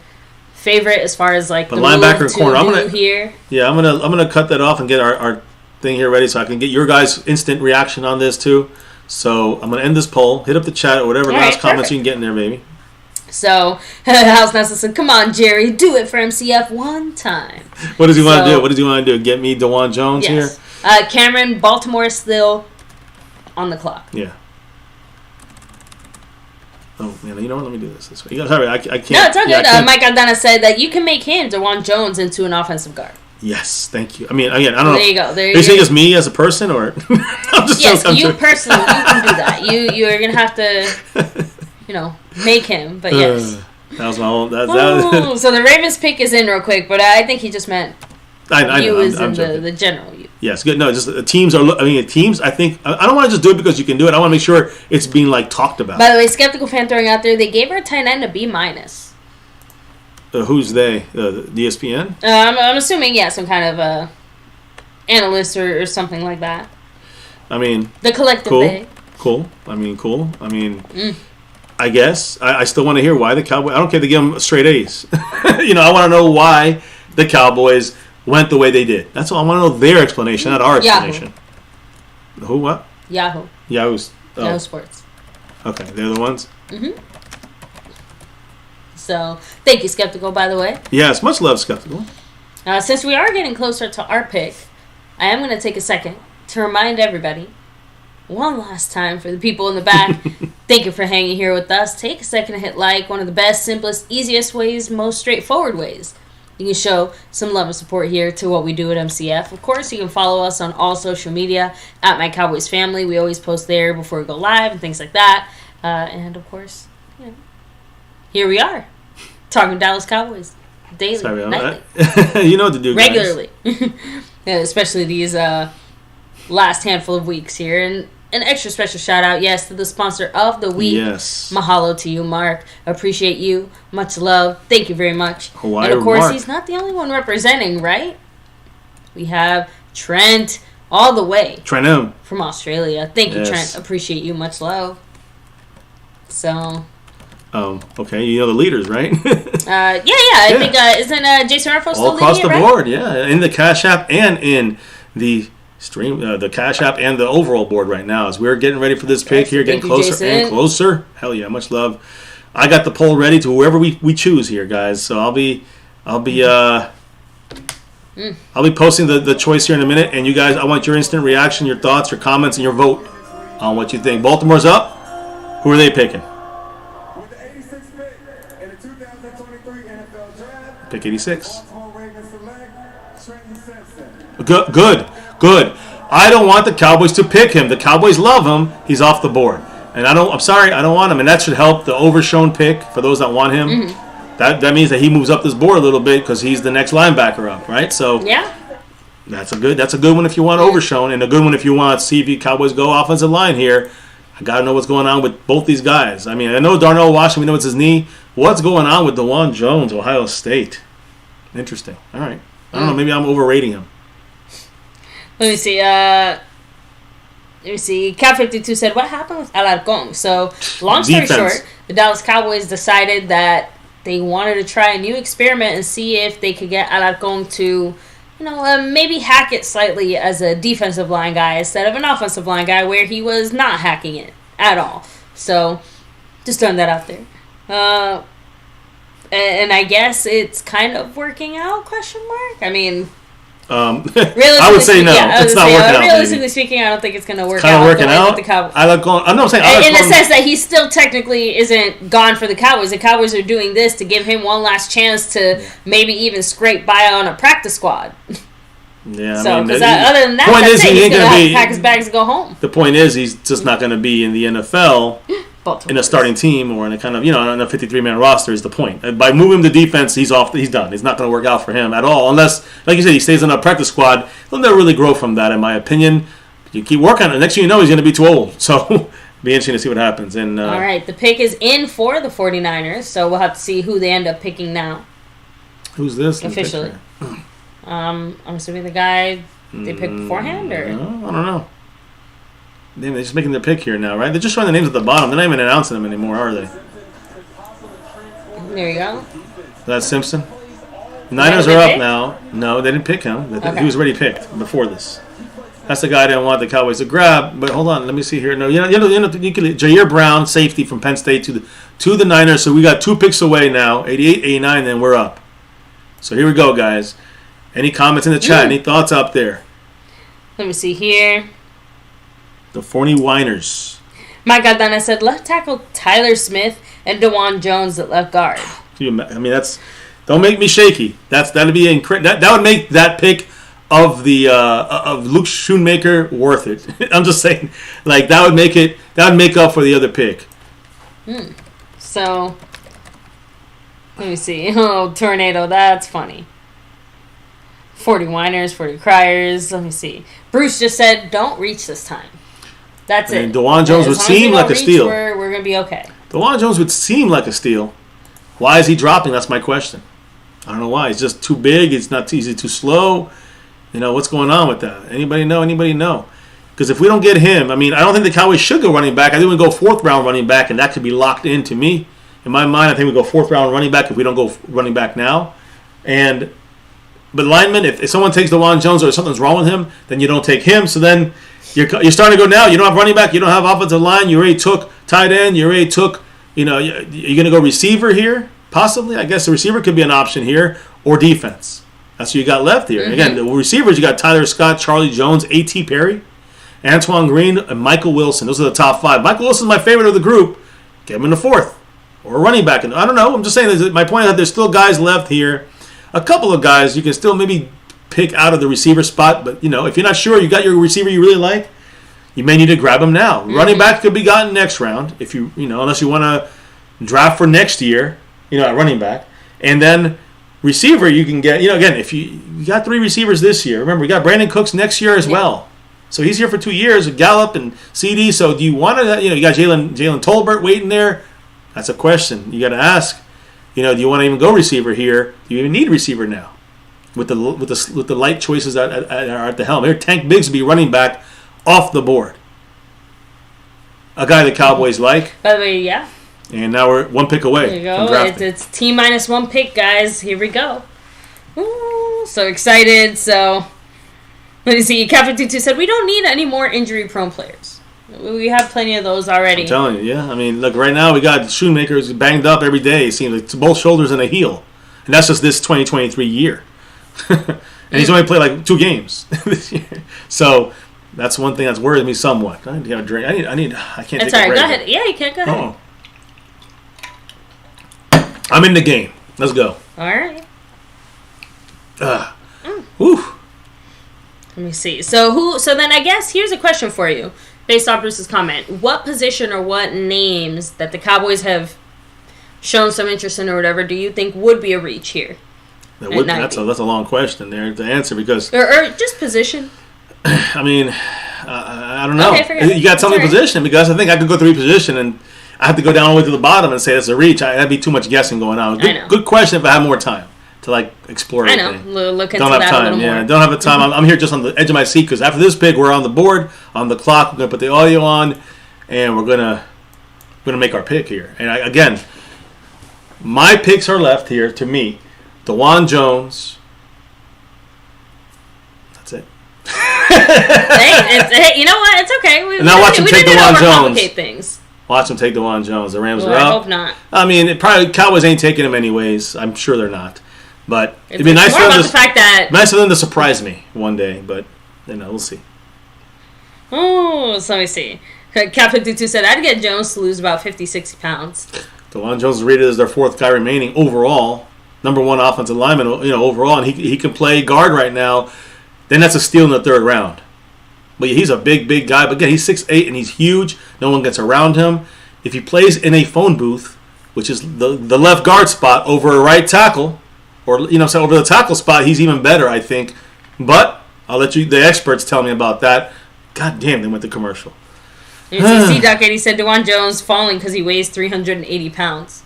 favorite as far as, like, but the linebacker move and corner, to I'm gonna, here. Yeah, I'm gonna cut that off and get our thing here ready so I can get your guys' instant reaction on this, too. So I'm going to end this poll. Hit up the chat or whatever last comments you can get in there, baby. So, House Nelson said, come on, Jerry, do it for MCF one time. What does he want to do? What does he want to do? Get me DeJuan Jones here? Cameron, Baltimore is still on the clock. Yeah. Oh, man, you know what? Let me do this way. Sorry, I can't. No, it's all good. Yeah, Mike Aldana said that you can make him, DeJuan Jones, into an offensive guard. Yes, thank you. I mean, again, I don't know. There you go. Are you saying just me as a person, or I'm just yes, you personally, you can do that. You're gonna have to, make him. But yes, that was my whole. So the Ravens pick is in real quick, but I think he just meant I know, I'm the general you. Yes, good. No, just the teams are. I mean, teams. I think I don't want to just do it because you can do it. I want to make sure it's being talked about. By the way, skeptical fan throwing out there, they gave our tight end a B-. Who's they? The ESPN? I'm assuming, some kind of analyst or something like that. I mean, the collective cool. they. Cool. I mean, I guess I still want to hear why the Cowboys. I don't care if they give them straight A's. I want to know why the Cowboys went the way they did. That's all. I want to know their explanation, not our explanation. Yahoo. Who? What? Yahoo. Yahoo Sports. Okay, they're the ones. Mm-hmm. So, thank you, Skeptical, by the way. Yes, much love, Skeptical. Since we are getting closer to our pick, I am going to take a second to remind everybody, one last time for the people in the back, thank you for hanging here with us. Take a second to hit like, one of the best, simplest, easiest ways, most straightforward ways. You can show some love and support here to what we do at MCF. Of course, you can follow us on all social media at MyCowboysFamily. We always post there before we go live and things like that. And, of course, here we are, talking Dallas Cowboys daily, nightly. You know what to do, regularly. Especially these last handful of weeks here. And an extra special shout out, to the sponsor of the week. Yes. Mahalo to you, Mark. Appreciate you. Much love. Thank you very much. Hawaii and of course, Mark. He's not the only one representing, right? We have Trent all the way. Trent from Australia. Thank you, Trent. Appreciate you. Much love. So. Okay, you know the leaders, right? I think isn't Jason Ruffo still all across leading the it, board? Yeah, in the Cash App and in the stream, the Cash App and the overall board right now. As we're getting ready for this pick here, getting closer and closer. Hell yeah, much love. I got the poll ready to whoever we choose here, guys. So I'll be posting the choice here in a minute, and you guys, I want your instant reaction, your thoughts, your comments, and your vote on what you think. Baltimore's up. Who are they picking? Pick 86. Good. I don't want the Cowboys to pick him. The Cowboys love him. He's off the board. And I'm sorry, I don't want him. And that should help the overshown pick for those that want him. Mm-hmm. That means that he moves up this board a little bit because he's the next linebacker up, right? So that's a good one if you want overshown, and a good one if you want to see if you Cowboys go offensive line here. I gotta know what's going on with both these guys. I mean, I know Darnell Washington, we know it's his knee. What's going on with DeJuan Jones, Ohio State? Interesting. All right. I don't know. Maybe I'm overrating him. Let me see. Cat 52 said, what happened with Alarcon? So, long story short, the Dallas Cowboys decided that they wanted to try a new experiment and see if they could get Alarcon to, maybe hack it slightly as a defensive line guy instead of an offensive line guy where he was not hacking it at all. So, just throwing that out there. And I guess it's kind of working out, question mark? I mean, I would say no. It's not working out. Realistically speaking, I don't think it's going to work out. Kind of working out? With the Cowboys. I'm not saying in the sense that he still technically isn't gone for the Cowboys. The Cowboys are doing this to give him one last chance to maybe even scrape by on a practice squad. Yeah, so, because other than that, that's it. He's going to pack his bags and go home. The point is, he's just not going to be in the NFL in a starting team or in a kind of, on a 53-man roster is the point. By moving him to defense, he's off. He's done. It's not going to work out for him at all. Unless, like you said, he stays on a practice squad. He'll never really grow from that, in my opinion. You keep working on it. Next thing you know, he's going to be too old. So, be interesting to see what happens. And all right, the pick is in for the 49ers, so we'll have to see who they end up picking now. Who's this? Officially. I'm assuming the guy they picked beforehand, or? No, I don't know. They're just making their pick here now, right? They're just showing the names at the bottom. They're not even announcing them anymore, are they? There you go. That's Simpson. Niners are up now. No, they didn't pick him. Okay. He was already picked before this. That's the guy I didn't want the Cowboys to grab. But hold on, let me see here. No, Jair Brown, safety from Penn State to the Niners. So we got 2 picks away now, 88, 89, and we're up. So here we go, guys. Any comments in the chat? Any thoughts out there? Let me see here. The 49ers. Mike Aldana said left tackle Tyler Smith and DeJuan Jones at left guard. I mean, don't make me shaky. That'd be incredible. That would make that pick of the of Luke Schoonmaker worth it. I'm just saying, like that would make up for the other pick. So let me see. Oh, tornado. That's funny. 40 whiners, 40 criers. Let me see. Bruce just said, "Don't reach this time." That's it. DeJuan Jones would seem like a steal. We're going to be okay. DeJuan Jones would seem like a steal. Why is he dropping? That's my question. I don't know why. He's just too big. It's not easy, too slow. What's going on with that? Anybody know? Anybody know? Because if we don't get him, I don't think the Cowboys should go running back. I think we go 4th round running back, and that could be locked in to me. In my mind, I think we go 4th round running back if we don't go running back now. But lineman, if someone takes DeJuan Jones or something's wrong with him, then you don't take him. So then you're starting to go now. You don't have running back. You don't have offensive line. You already took tight end. You already took, you're going to go receiver here, possibly. I guess the receiver could be an option here, or defense. That's what you got left here. Mm-hmm. Again, the receivers, you got Tyler Scott, Charlie Jones, A.T. Perry, Antoine Green, and Michael Wilson. Those are the top 5. Michael Wilson's my favorite of the group. Get him in the 4th. Or a running back. I don't know. I'm just saying, my point is that there's still guys left here. A couple of guys you can still maybe pick out of the receiver spot, but if you're not sure you got your receiver you really like, you may need to grab him now. Mm-hmm. Running back could be gotten next round if unless you want to draft for next year, at running back. And then receiver you can get, again, if you got 3 receivers this year. Remember, we got Brandon Cooks next year as well. So he's here for 2 years with Gallup and CD. So do you want to, you got Jalen Tolbert waiting there? That's a question you got to ask. Do you want to even go receiver here? Do you even need a receiver now? With the light choices that are at the helm. Here, Tank Bigsby running back off the board. A guy the Cowboys like. By the way, yeah. And now we're 1 pick away. There you go. It's T minus 1 pick, guys. Here we go. Ooh, so excited. So, let me see. Captain Tutu said, we don't need any more injury-prone players. We have plenty of those already. I'm telling you, yeah. Look, right now we got Shoemakers banged up every day. It seems like it's both shoulders and a heel. And that's just this 2023 year. And he's only played like 2 games this year. So that's one thing that's worried me somewhat. I need to get a drink. I can't take a break. Go ahead. Yeah, you can. Go ahead. I'm in the game. Let's go. All right. Whew. Let me see. So then I guess here's a question for you. Based off Bruce's comment, what position or what names that the Cowboys have shown some interest in or whatever do you think would be a reach here? That's a long question there to answer because... Or just position. I don't know. Okay, you got to tell me position because I think I could go 3 position and I have to go down all the way to the bottom and say that's a reach. That'd be too much guessing going on. Good question if I had more time to explore everything. I know. Look into don't have that time. a little more. Don't have the time. I'm here just on the edge of my seat because after this pick, we're on the board, on the clock. We're gonna put the audio on, and we're gonna make our pick here. And again, my picks are left here to me. DeJuan Jones. That's it. Hey, you know what? It's okay. We didn't overcomplicate things. Watch him take DeJuan Jones. The Rams are up. I hope not. Cowboys ain't taking him anyways. I'm sure they're not. But it'd be nice for them to surprise me one day. But we'll see. Oh, so let me see. Captain Tutu said I'd get Jones to lose about 50, 60 pounds. DeJuan Jones is rated as their 4th guy remaining overall, number 1 offensive lineman, overall, and he can play guard right now. Then that's a steal in the 3rd round. But he's a big guy. But again, he's 6'8" and he's huge. No one gets around him. if he plays in a phone booth, which is the left guard spot over a right tackle, or so over the tackle spot, he's even better, I think. But I'll let the experts tell me about that. God damn, they went to commercial. C-Duck 80 said Dewan Jones falling because he weighs 380 pounds.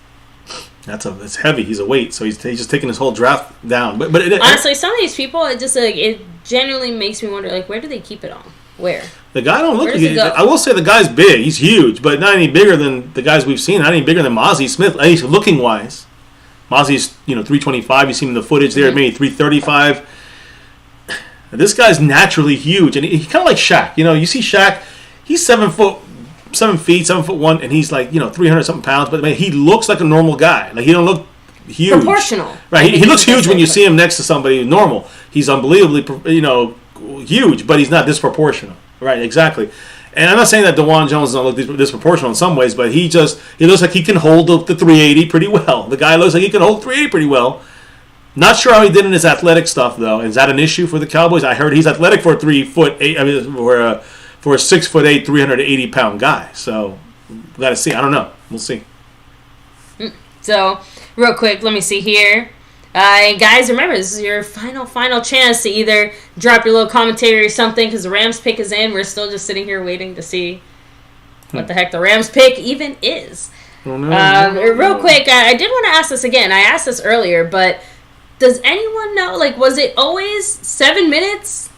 It's heavy. He's a weight, so he's just taking his whole draft down. But honestly, some of these people, it genuinely makes me wonder, where do they keep it on? Where? The guy don't look. I will say the guy's big. He's huge, but not any bigger than the guys we've seen. Not any bigger than Mazi Smith, at least looking wise. Mazi's 325. You see him in the footage there, maybe 335. This guy's naturally huge, and he kind of like Shaq. You see Shaq. He's 7 feet, 7'1", and he's 300 something pounds. But he looks like a normal guy. He don't look huge. Proportional. Right. He looks huge when you see him next to somebody normal. He's unbelievably, huge, but he's not disproportional. Right. Exactly. And I'm not saying that Dewan Jones doesn't look disproportional in some ways, but he looks like he can hold the 380 pretty well. The guy looks like he can hold 380 pretty well. Not sure how he did in his athletic stuff though. Is that an issue for the Cowboys? I heard he's athletic for a 3'8". I mean, for a 6'8", 380-pound guy. So we got to see. I don't know. We'll see. So real quick, let me see here. Guys, remember, this is your final chance to either drop your little commentary or something, because the Rams pick is in. We're still just sitting here waiting to see what the heck the Rams pick even is. Real quick, I did want to ask this again. I asked this earlier, but does anyone know, was it always 7 minutes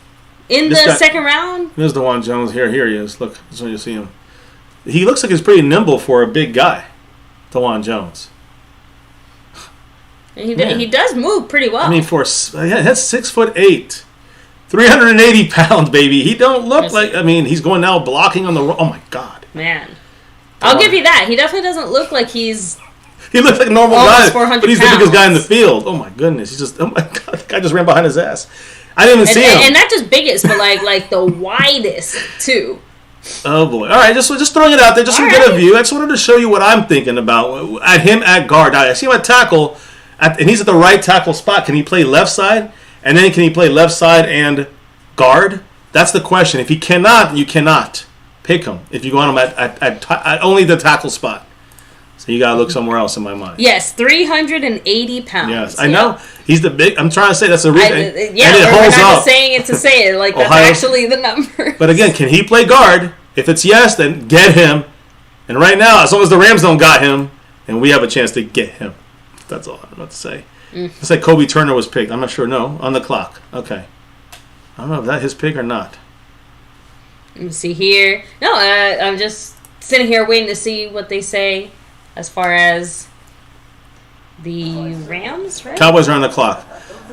in the second round? There's Dewan Jones. Here he is. Look, that's when you see him. He looks like he's pretty nimble for a big guy, Dewan Jones. He does move pretty well. I mean, that's 6'8", 380 pounds, baby. He don't look he's going now blocking on the. Oh my God, man! I'll give you that. He definitely doesn't look like he's. He looks like a normal guy, but he's pounds. The biggest guy in the field. Oh my goodness, oh my God, the guy just ran behind his ass. I didn't even see him. And not just biggest, but like the widest too. Oh boy! All right, just throwing it out there, just to get a view. I just wanted to show you what I'm thinking about at him at guard. I see him at tackle. And he's at the right tackle spot. Can he play left side? And then can he play left side and guard? That's the question. If he cannot, you cannot pick him. If you go on him at only the tackle spot. So you got to look somewhere else in my mind. Yes, 380 pounds. Yes, I know. He's the big. I'm trying to say that's the reason. And it holds we're not just saying it to say it. That's actually the number. But again, can he play guard? If it's yes, then get him. And right now, as long as the Rams don't got him, and we have a chance to get him. That's all I'm about to say. It's like Kobe Turner was picked. I'm not sure. No, on the clock. Okay. I don't know if that's his pick or not. Let me see here. No, I'm just sitting here waiting to see what they say as far as the Rams, right? Cowboys are on the clock.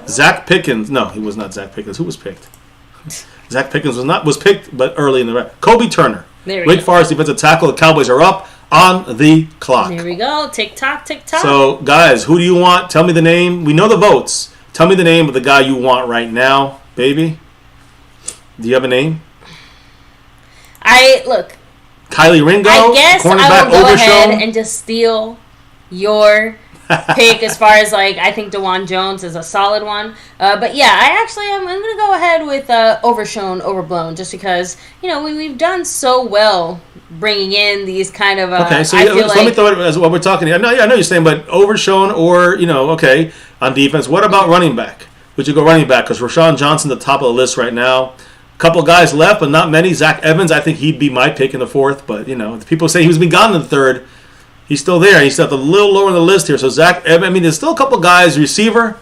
Zach Pickens. No, he was not Zach Pickens. Who was picked? Zach Pickens was picked, but early in the round. Kobe Turner. Wake Forest defensive tackle. The Cowboys are up on the clock. There we go. Tick-tock, tick-tock. So, guys, who do you want? Tell me the name. We know the votes. Tell me the name of the guy you want right now, baby. Do you have a name? Look. Kylie Ringo? I guess I will go ahead and just steal your pick as far as, I think Dewan Jones is a solid one. But, yeah, I'm going to go ahead with overshown, overblown, just because, we've done so well bringing in these kind of... okay, so let me throw it as what we're talking here. I know you're saying, but overshown or, okay, on defense. What about running back? Would you go running back? Because Rashawn Johnson, the top of the list right now. A couple guys left, but not many. Zach Evans, I think he'd be my pick in the fourth. But, people say he was gone in the third. He's still there. He's still a little lower on the list here. So Zach Evans, there's still a couple guys. Receiver,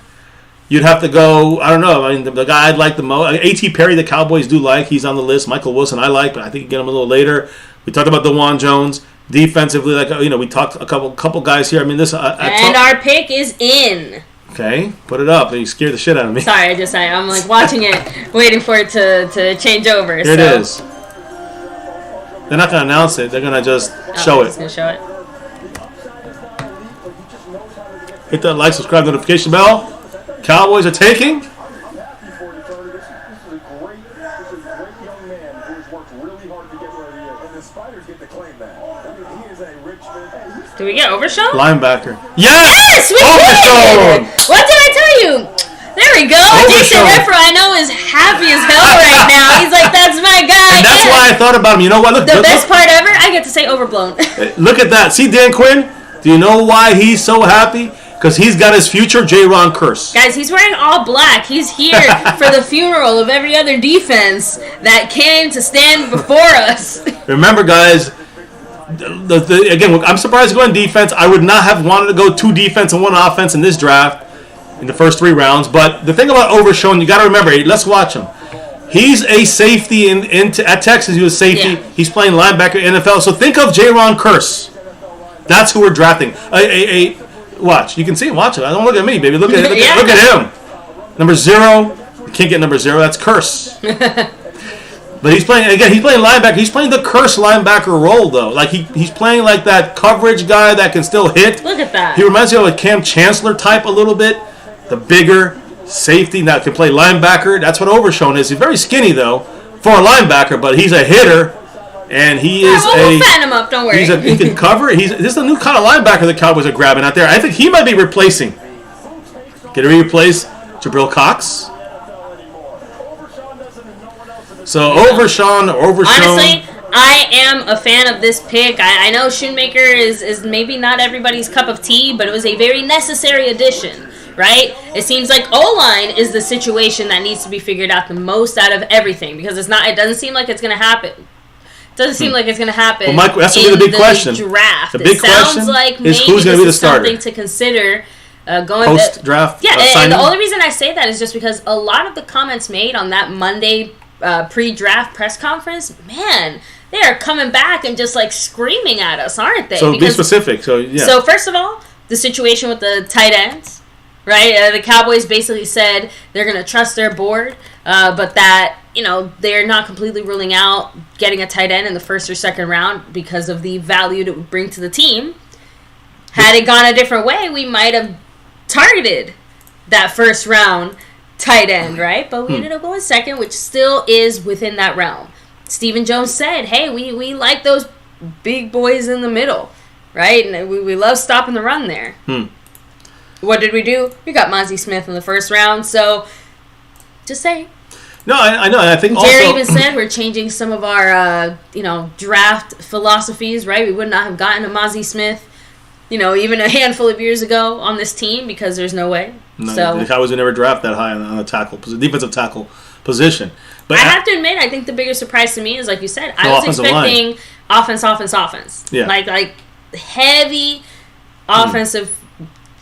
you'd have to go, I don't know. The guy I'd like the most. A.T. Perry, the Cowboys do like. He's on the list. Michael Wilson, I like, but I think you get him a little later. We talked about Dewan Jones. Defensively, we talked a couple guys here. And our pick is in. Okay, put it up. You scared the shit out of me. Sorry, I'm watching it, waiting for it to change over. Here it is. They're not going to announce it. They're going to just show it. Just going to show it. Hit that like, subscribe, notification bell. Cowboys are taking. Do we get overshown? Linebacker. Yes! We did! What did I tell you? There we go. Jason Refro, I know, is happy as hell right now. He's like, that's my guy. And that's why I thought about him. You know what? Look, the best part ever, I get to say overblown. Look at that. See Dan Quinn? Do you know why he's so happy? Because he's got his future J-Ron curse. Guys, he's wearing all black. He's here for the funeral of every other defense that came to stand before us. Remember, guys, again, I'm surprised to go on defense. I would not have wanted to go 2 defense and 1 offense in this draft in the first 3 rounds. But the thing about Overshown, you got to remember, let's watch him. He's a safety at Texas. He was safety. Yeah. He's playing linebacker in NFL. So think of J-Ron Curse. That's who we're drafting. Watch. You can see him. Watch it. I don't look at me, baby. Look at look at him. Number 0. You can't get number 0. That's Curse. But he's playing linebacker. He's playing the Curse linebacker role, though. Like he's playing like that coverage guy that can still hit. Look at that. He reminds me of a Cam Chancellor type a little bit. The bigger safety that can play linebacker. That's what Overshown is. He's very skinny, though, for a linebacker, but he's a hitter. And he is we'll fan him up, don't worry. He can cover. This is a new kind of linebacker the Cowboys are grabbing out there. I think he might be replacing. Can he replace Jabril Cox? So Overshown. Honestly, I am a fan of this pick. I know Shoemaker is maybe not everybody's cup of tea, but it was a very necessary addition. Right? It seems like O-line is the situation that needs to be figured out the most out of everything because it doesn't seem like it's going to happen. Doesn't seem like it's going to happen. Well, Mike, that's going to be the big question. Draft. The big question like is who's going to be the starter. Something to consider going post-draft. Yeah, and the only reason I say that is just because a lot of the comments made on that Monday pre-draft press conference, man, they are coming back and just like screaming at us, aren't they? So be specific. So yeah. So first of all, the situation with the tight ends. Right, the Cowboys basically said they're going to trust their board, but that they're not completely ruling out getting a tight end in the first or second round because of the value it would bring to the team. Had it gone a different way, we might have targeted that first round tight end, right? But we ended up going second, which still is within that realm. Stephen Jones said, "Hey, we like those big boys in the middle, right? And we love stopping the run there." What did we do? We got Mazi Smith in the first round, so just say. No, I know. I think Jerry even said we're changing some of our, draft philosophies, right? We would not have gotten a Mazi Smith, even a handful of years ago on this team because there's no way. No, the Cowboys would never draft that high on the defensive tackle position. But I have to admit, I think the bigger surprise to me is, like you said, I was expecting offense. Yeah. Like heavy offensive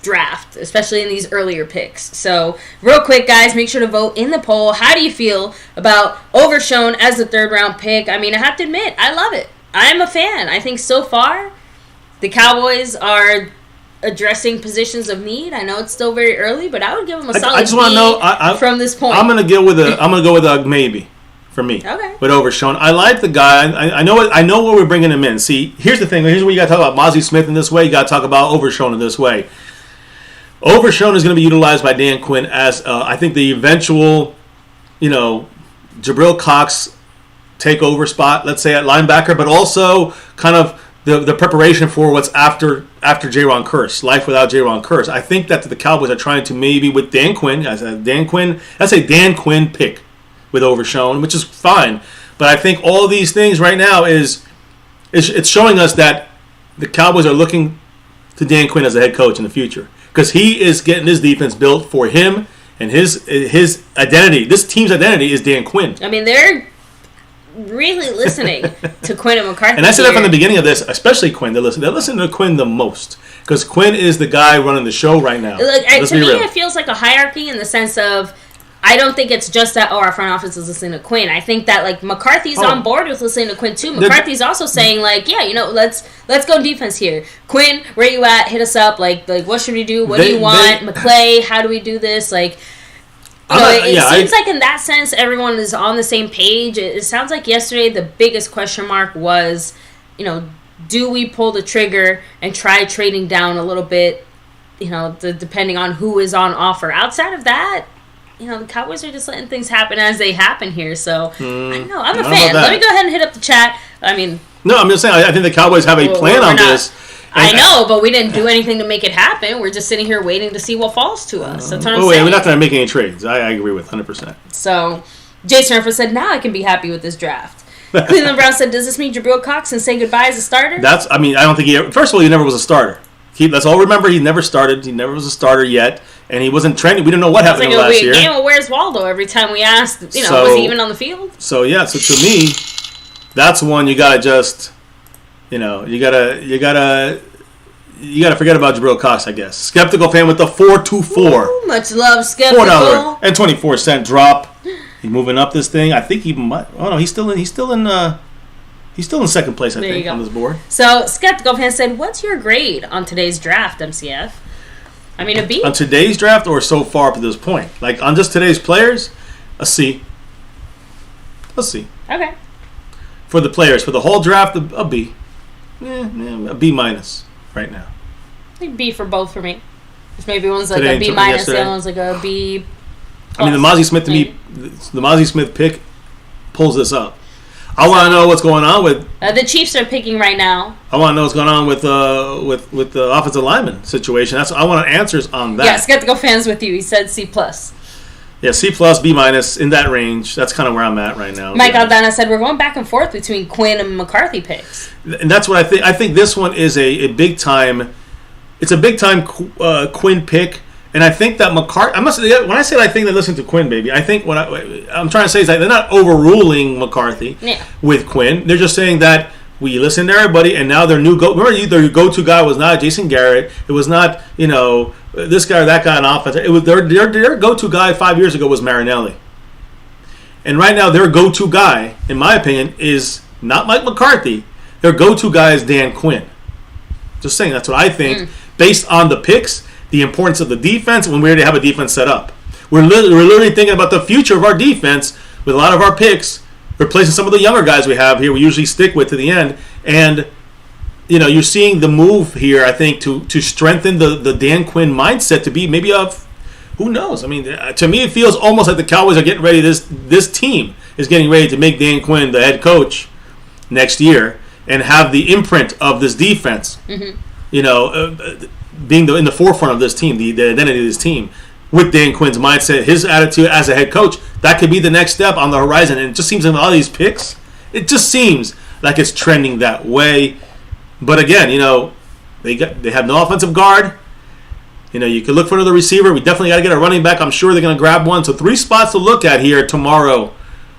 draft, especially in these earlier picks. So, real quick, guys, make sure to vote in the poll. How do you feel about Overshown as the 3rd round pick? I mean, I have to admit, I love it. I'm a fan. I think so far, the Cowboys are addressing positions of need. I know it's still very early, but I would give them a solid I just want to know from this point. I'm gonna go with a maybe for me. Okay. With Overshown, I like the guy. I know where we're bringing him in. See, here's the thing. Here's where you got to talk about Mazi Smith in this way. You got to talk about Overshown in this way. Overshown is going to be utilized by Dan Quinn as, I think, the eventual, Jabril Cox takeover spot, let's say, at linebacker, but also kind of the preparation for what's after J-Ron Curse, life without J-Ron Curse. I think that the Cowboys are trying to maybe with Dan Quinn, that's a Dan Quinn pick with Overshown, which is fine. But I think all of these things right now it's showing us that the Cowboys are looking to Dan Quinn as a head coach in the future. Because he is getting his defense built for him and his identity. This team's identity is Dan Quinn. I mean, they're really listening to Quinn and McCarthy. And I said that from the beginning of this, especially Quinn. They're listening to Quinn the most. Because Quinn is the guy running the show right now. To me, it feels like a hierarchy in the sense of, I don't think it's just that, our front office is listening to Quinn. I think that, McCarthy's on board with listening to Quinn, too. McCarthy's also saying, let's go defense here. Quinn, where you at? Hit us up. Like what should we do? What do you want? McClay, how do we do this? It seems like in that sense, everyone is on the same page. It sounds like yesterday the biggest question mark was, do we pull the trigger and try trading down a little bit, depending on who is on offer. Outside of that, the Cowboys are just letting things happen as they happen here. So, I don't know. I'm a fan. Let me go ahead and hit up the chat. No, I'm just saying, I think the Cowboys have a plan on this. I know, but we didn't do anything to make it happen. We're just sitting here waiting to see what falls to us. That's what I'm saying. We're not going to make any trades. I agree with 100%. So, Jason Murphy said, now I can be happy with this draft. Cleveland Brown said, does this mean Jabril Cox and say goodbye as a starter? I don't think he ever, first of all, he never was a starter. Let's all remember he never started. He never was a starter yet. And he wasn't training. We didn't know what happened in the last year. Game of Where's Waldo every time we asked, was he even on the field? So to me, that's one you gotta just, you gotta forget about Jabril Cox, I guess. Skeptical fan with the 424. Ooh, much love, Skeptical. $4.24 drop. He's moving up this thing. I think he might. Oh no, he's still in second place. I think on this board. So Skeptical fan said, "What's your grade on today's draft, MCF?" I mean, a B. On today's draft, or so far up to this point, like on just today's players, a C. A C. Okay. For the players, for the whole draft, a B. A B minus right now. I think B for both for me. Just maybe one's like a B minus, the other one's like a B. I mean, the Mazi Smith the Mazi Smith pick pulls this up. I want to know what's going on with the Chiefs are picking right now. I want to know what's going on with the offensive lineman situation. I want answers on that. Yeah, Skeptical fans with you. He said C plus. Yeah, C plus, B minus in that range. That's kind of where I'm at right now. Mike Aldana said we're going back and forth between Quinn and McCarthy picks. And that's what I think. I think this one is a big time. It's a big time Quinn pick. And I think that McCarthy, when I say I think they listen to Quinn, baby, I think what I'm trying to say is that they're not overruling McCarthy with Quinn. They're just saying that we listen to everybody, and now their new remember their go-to guy was not Jason Garrett. It was not this guy or that guy on offense. It was their go-to guy 5 years ago was Marinelli. And right now their go-to guy, in my opinion, is not Mike McCarthy. Their go-to guy is Dan Quinn. Just saying, that's what I think based on the picks. The importance of the defense when we already have a defense set up. We're literally thinking about the future of our defense with a lot of our picks, replacing some of the younger guys we have here. We usually stick with to the end, and you're seeing the move here. I think to strengthen the Dan Quinn mindset to be maybe who knows. I mean, to me it feels almost like the Cowboys are getting ready. This team is getting ready to make Dan Quinn the head coach next year and have the imprint of this defense. Being in the forefront of this team, the identity of this team, with Dan Quinn's mindset, his attitude as a head coach, that could be the next step on the horizon. And it just seems in all these picks, it just seems like it's trending that way. But again, they have no offensive guard. You could look for another receiver. We definitely got to get a running back. I'm sure they're going to grab one. So 3 spots to look at here tomorrow.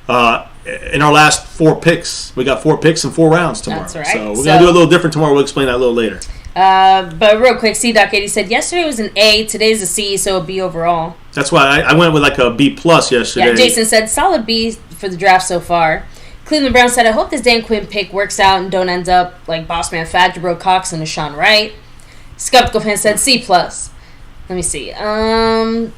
In our last 4 picks, we got 4 picks and 4 rounds tomorrow. That's right. So we're going to do a little different tomorrow. We'll explain that a little later. But real quick, C-Doc80 said yesterday was an A, today's a C, so a B overall. That's why I went with like a B plus yesterday. Yeah, Jason said solid B for the draft so far. Cleveland Brown said, I hope this Dan Quinn pick works out and don't end up like Bossman Fat, Jabril Cox, and Deshaun Wright. Skeptical fan said C plus. Let me see. Well,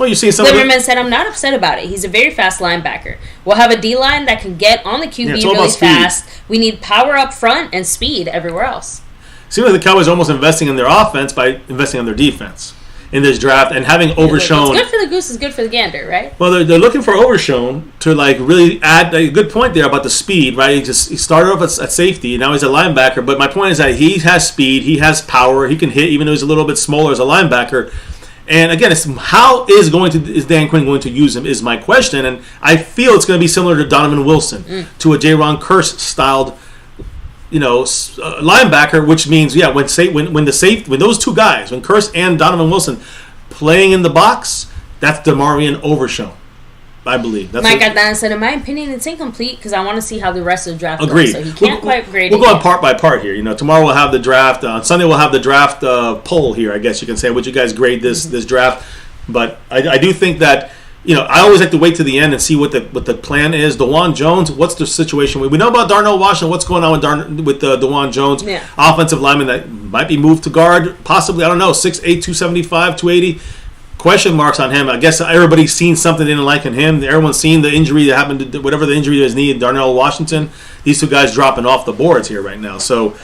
you see some. Liverman said, I'm not upset about it. He's a very fast linebacker. We'll have a D-line that can get on the QB really fast. We need power up front and speed everywhere else. Seems like the Cowboys are almost investing in their offense by investing in their defense in this draft and having Overshown. It's good for the goose, is good for the gander, right? Well, they're looking for Overshown to like really add a good point there about the speed, right? He started off at safety, and now he's a linebacker. But my point is that he has speed, he has power, he can hit, even though he's a little bit smaller as a linebacker. And again, it's how is Dan Quinn going to use him is my question, and I feel it's going to be similar to Donovan Wilson, to a Jaron Kearse styled. Linebacker, which means when those two guys, when Kearse and Donovan Wilson playing in the box, that's DeMarvion Overshown, I believe. That's Mike Aldana said, in my opinion, it's incomplete because I want to see how the rest of the draft goes. So he can't quite grade it. We'll go on part by part here. Tomorrow we'll have the draft. On Sunday we'll have the draft poll here, I guess you can say. Would you guys grade this draft? But I do think that I always like to wait to the end and see what the plan is. DeJuan Jones, what's the situation? We know about Darnell Washington. What's going on with DeJuan Jones? Yeah. Offensive lineman that might be moved to guard, possibly. I don't know. 6'8", 275, 280. Question marks on him. I guess everybody's seen something they didn't like in him. Everyone's seen the injury that happened to whatever the injury to his knee, Darnell Washington. These two guys dropping off the boards here right now. So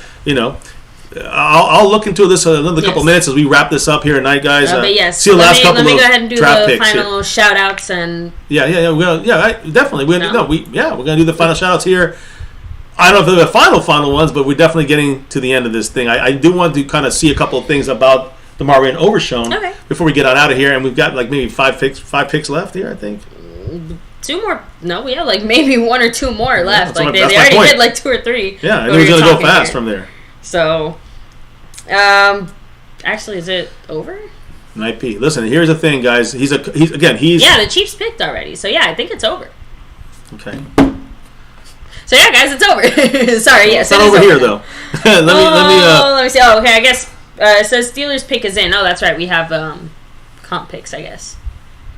I'll look into this another couple minutes as we wrap this up here tonight, guys. But yes, see the last couple let me go ahead and do the final here. Shout outs and Definitely. We're gonna do the final shout outs here. I don't know if they're the final ones, but we're definitely getting to the end of this thing. I do want to kind of see a couple of things about DeMarvion Overshown before we get on out of here, and we've got like maybe five picks left here, I think. 2 more. No, we have like maybe 1 or 2 more left. Like they already point. did like 2 or 3. Yeah, and he's going to go fast from there. So, actually, is it over? Might be. Listen, here's the thing, guys. He's yeah, the Chiefs picked already. So yeah, I think it's over. Okay. So yeah, guys, it's over. Sorry, yes, it's not over here though. let me see. Oh, okay. I guess it says Steelers pick is in. Oh, that's right. We have comp picks, I guess.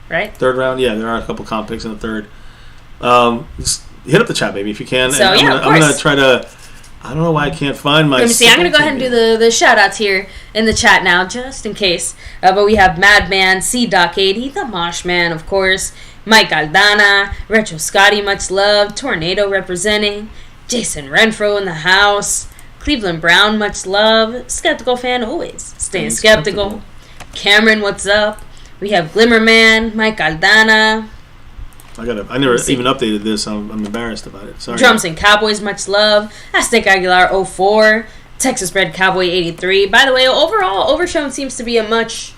Right. 3rd round. Yeah, there are a couple comp picks in the 3rd. Just hit up the chat, baby, if you can. So and I'm gonna try to. I don't know why I can't find my. Let me see. I'm gonna go ahead and do the shout outs here in the chat now, just in case. But we have Madman, C Doc 80, the Mosh Man, of course. Mike Aldana, Retro Scotty, much love. Tornado representing. Jason Renfro in the house. Cleveland Brown, much love. Skeptical fan always. Staying skeptical. Cameron, what's up? We have Glimmerman, Mike Aldana. I never even updated this. I'm embarrassed about it. Sorry. Drums and Cowboys, much love. Aztec Aguilar 04. Texas Bred Cowboy 83. By the way, overall, Overshown seems to be a much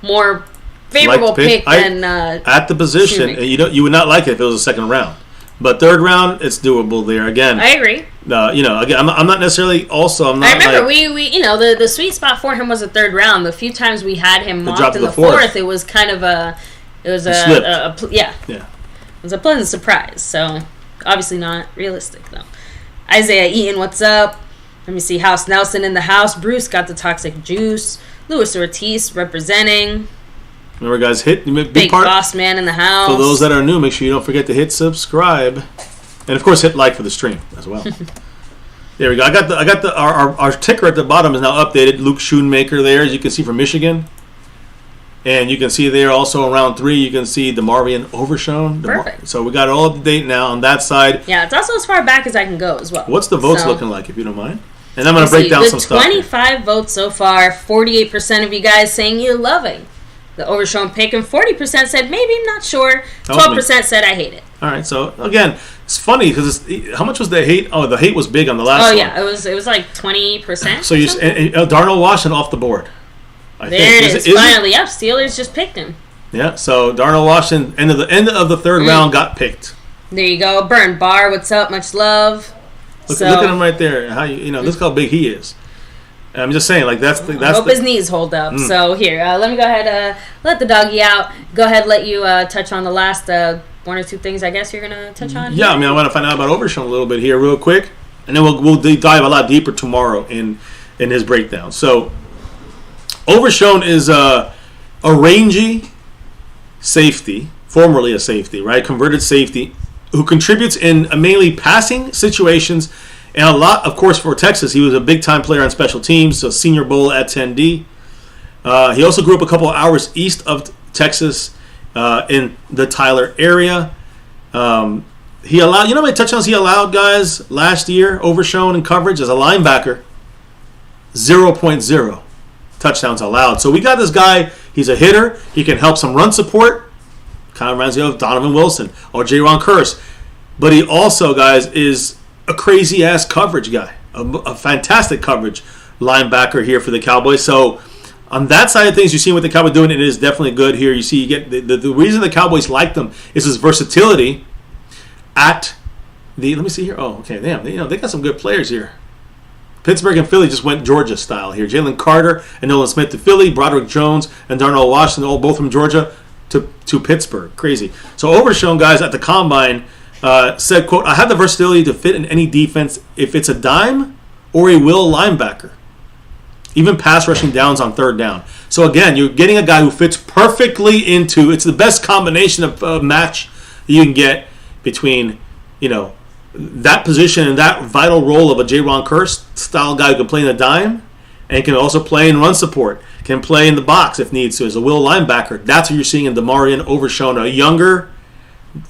more favorable pick than at the position. You would not like it if it was a 2nd round, but 3rd round it's doable there. Again, I agree. Again, I'm not necessily. Also, I'm not. I remember we the sweet spot for him was the 3rd round. The few times we had him mocked in the 4th, it was kind of a yeah. It was a pleasant surprise. So obviously not realistic though. Isaiah Eaton, what's up? Let me see. House Nelson in the house. Bruce got the toxic juice. Luis Ortiz representing. Remember, guys, hit big boss man in the house. For those that are new, make sure you don't forget to hit subscribe, and of course hit like for the stream as well. There we go. I got our ticker at the bottom is now updated. Luke Schoonmaker there, as you can see, from Michigan, and you can see there also in round 3 you can see DeMarvion Overshown. Perfect. So we got it all up to date now on that side. Yeah, it's also as far back as I can go as well. What's the votes looking like, if you don't mind? And I'm going to break down some stuff. 25 votes so far. 48% of you guys saying you're loving the Overshown pick, and 40% said maybe, not sure. 12% said I hate it. All right, so again, it's funny because how much was the hate? Oh, the hate was big on the last one. Oh yeah, it was like 20%. So you and Darnell Washington off the board. There it is. Finally, yep. Steelers just picked him. Yeah, so Darnell Washington end of the 3rd round got picked. There you go. Burn Bar, what's up? Much love. Look at him right there. How look how big he is. I'm just saying, like that's. I hope his knees hold up. So here, let me go ahead. Let the doggy out. Go ahead, let you touch on the last 1 or 2 things. I guess you're gonna touch on. Yeah, I want to find out about Overshown a little bit here, real quick, and then we'll dive a lot deeper tomorrow in his breakdown. So, Overshown is a rangy safety, formerly a safety, right? Converted safety, who contributes in mainly passing situations. And a lot, of course, for Texas, he was a big-time player on special teams, so Senior Bowl at 10D. He also grew up a couple of hours east of Texas in the Tyler area. He allowed, how many touchdowns he allowed, guys, last year, Overshown in coverage as a linebacker? 0.0 touchdowns allowed. So we got this guy, he's a hitter, he can help some run support. Kind of reminds me of Donovan Wilson or J-Ron Curse. But he also, guys, is a crazy-ass coverage guy, a fantastic coverage linebacker here for the Cowboys. So on that side of things, you're seeing what the Cowboys doing, and it is definitely good here. You see, you get the reason the Cowboys like them is his versatility at the. Let me see here. Oh, okay, damn. They got some good players here. Pittsburgh and Philly just went Georgia style here. Jalen Carter and Nolan Smith to Philly, Broderick Jones and Darnell Washington, all both from Georgia to Pittsburgh. Crazy. So Overshown, guys, at the Combine. Said, quote, I have the versatility to fit in any defense if it's a dime or a will linebacker. Even pass rushing downs on 3rd down. So again, you're getting a guy who fits perfectly into, it's the best combination of match you can get between, that position and that vital role of a J-Ron Curse style guy who can play in a dime and can also play in run support, can play in the box if needs to as a will linebacker. That's what you're seeing in DeMarvion Overshown, a younger,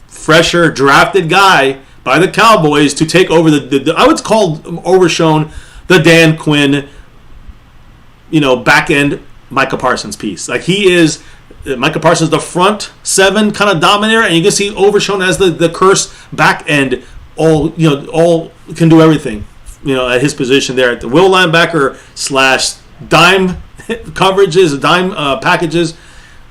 fresher, drafted guy by the Cowboys to take over the I would call Overshown the Dan Quinn, back end Micah Parsons piece. Like he is Micah Parsons, the front 7 kind of dominator, and you can see Overshown as the Curse back end. All can do everything. At his position there at the will linebacker / dime coverages, dime packages.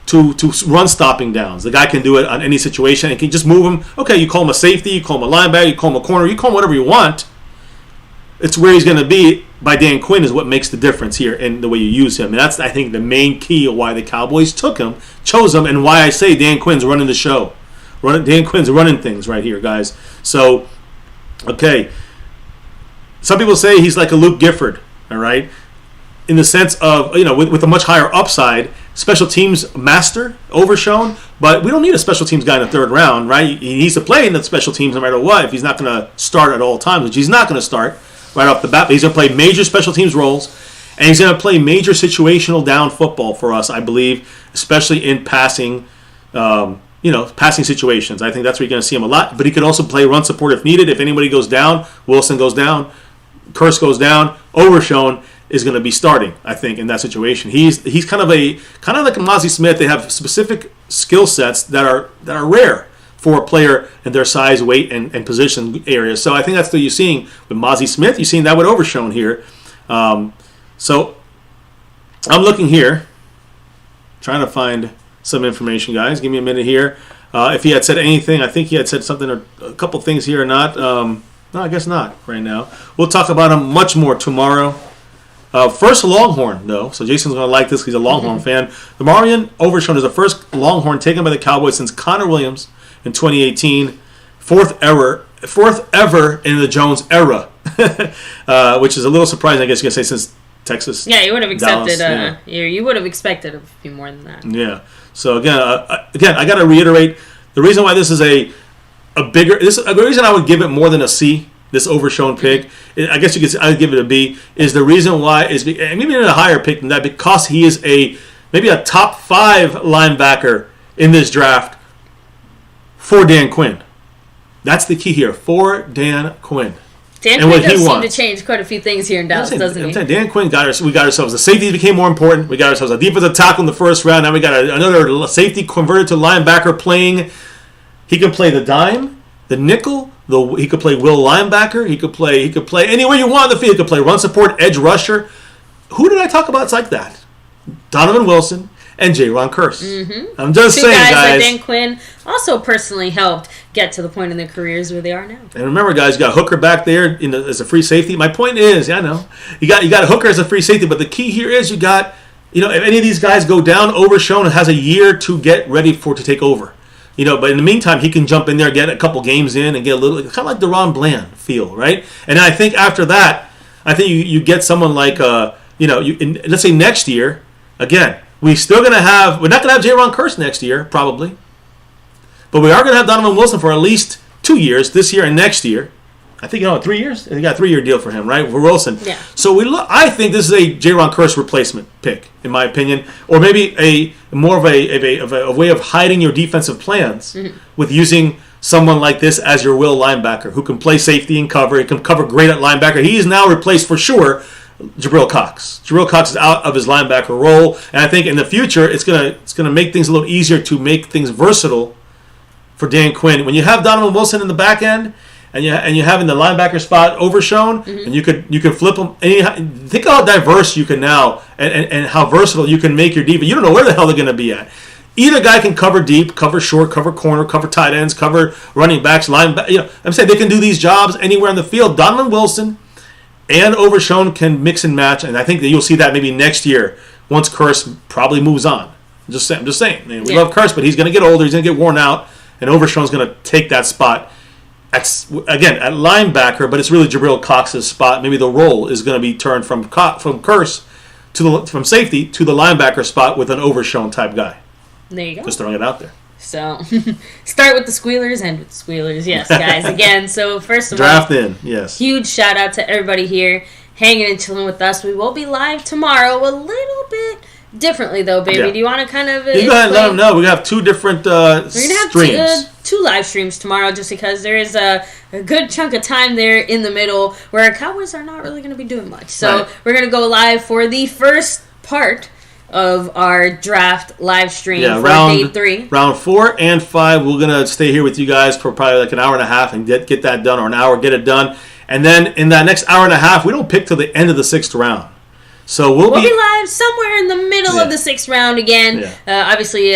to run stopping downs. The guy can do it on any situation and can just move him. Okay, you call him a safety, you call him a linebacker, you call him a corner, you call him whatever you want. It's where he's going to be by Dan Quinn is what makes the difference here in the way you use him. And that's, I think, the main key of why the Cowboys chose him, and why I say Dan Quinn's running the show. Dan Quinn's running things right here, guys. So, okay. Some people say he's like a Luke Gifford, all right? In the sense of, with a much higher upside, special teams master, overshown, but we don't need a special teams guy in the third round, right? He needs to play in the special teams no matter what if he's not going to start at all times, which he's not going to start right off the bat. But he's going to play major special teams roles, and he's going to play major situational down football for us, I believe, especially in passing, passing situations. I think that's where you're going to see him a lot. But he could also play run support if needed. If anybody goes down, Wilson goes down, Curse goes down, Overshown is going to be starting, I think, in that situation. He's kind of like a Mazi Smith. They have specific skill sets that are rare for a player in their size, weight, and position areas. So I think that's what you're seeing with Mazi Smith. You're seeing that with Overshown here. So I'm looking here, trying to find some information, guys. Give me a minute here. If he had said anything, I think he had said something or a couple things here or not. No, I guess not right now. We'll talk about him much more tomorrow. First Longhorn, though, so Jason's going to like this because he's a Longhorn fan. The Marion Overshown is the first Longhorn taken by the Cowboys since Connor Williams in 2018. Fourth ever in the Jones era, which is a little surprising, I guess you can say, since Texas. Yeah, you would have accepted. Dallas, you would have expected a few more than that. Yeah. So again, I got to reiterate the reason why this is a bigger. The reason I would give it more than a C. This Overshown pick, I guess I'd give it a B, is the reason why is maybe even a higher pick than that, because he is maybe a top 5 linebacker in this draft for Dan Quinn. That's the key here, for Dan Quinn. Dan Quinn does seem to change quite a few things here in Dallas, doesn't he? Dan Quinn we got ourselves the safety became more important. We got ourselves a defensive tackle in the first round. Now we got another safety converted to linebacker playing. He can play the dime, the nickel. He could play will linebacker. He could play anywhere you want on the field. He could play run support, edge rusher. Who did I talk about? It's like that. Donovan Wilson and J-Ron Curse. Mm-hmm. I'm just saying, guys. That Dan Quinn also personally helped get to the point in their careers where they are now. And remember, guys, you got Hooker back there as a free safety. My point is, I know you got a Hooker as a free safety, but the key here is you got, if any of these guys go down, Overshown has a year to get ready to take over. But in the meantime, he can jump in there, get a couple games in, and get a little, kind of like DeRon Bland feel, right? And I think after that, you get someone like, let's say next year, again, we're not going to have J-Ron Curse next year, probably. But we are going to have Donovan Wilson for at least 2 years, this year and next year. I think, 3 years? They got a 3-year deal for him, right? For Wilson. Yeah. So I think this is a J-Ron Curse replacement pick, in my opinion. Or maybe more of a way of hiding your defensive plans with using someone like this as your will linebacker who can play safety and cover. He can cover great at linebacker. He is now replaced for sure Jabril Cox. Jabril Cox is out of his linebacker role. And I think in the future it's gonna make things a little easier to make things versatile for Dan Quinn. When you have Donovan Wilson in the back end, and you have in the linebacker spot Overshown, and you can flip them. Think how diverse you can now, and how versatile you can make your defense. You don't know where the hell they're going to be at. Either guy can cover deep, cover short, cover corner, cover tight ends, cover running backs, linebacker. I'm saying they can do these jobs anywhere on the field. Donovan Wilson and Overshown can mix and match, and I think that you'll see that maybe next year once Curse probably moves on. I'm just saying. We love Curse, but he's going to get older. He's going to get worn out, and Overshown's going to take that spot. At linebacker, but it's really Jabril Cox's spot. Maybe the role is going to be turned from Curse from safety to the linebacker spot with an Overshown type guy. There you go. Just throwing it out there. So, start with the squealers, end with the squealers. Yes, guys. Again, so first of all, draft in. Yes. Huge shout out to everybody here hanging and chilling with us. We will be live tomorrow, a little bit differently though, baby. Yeah. Do you want to kind of? You go ahead and let them know. We have 2 different streams. We're gonna have 2 live streams tomorrow, just because there is a good chunk of time there in the middle where our Cowboys are not really going to be doing much. So we're going to go live for the first part of our draft live stream for day 3. Round 4 and 5, we're going to stay here with you guys for probably like an hour and a half and get that done, or an hour, get it done. And then in that next hour and a half, we don't pick till the end of the 6th round. So we'll be live somewhere in the middle of the 6th round again. Yeah. Obviously,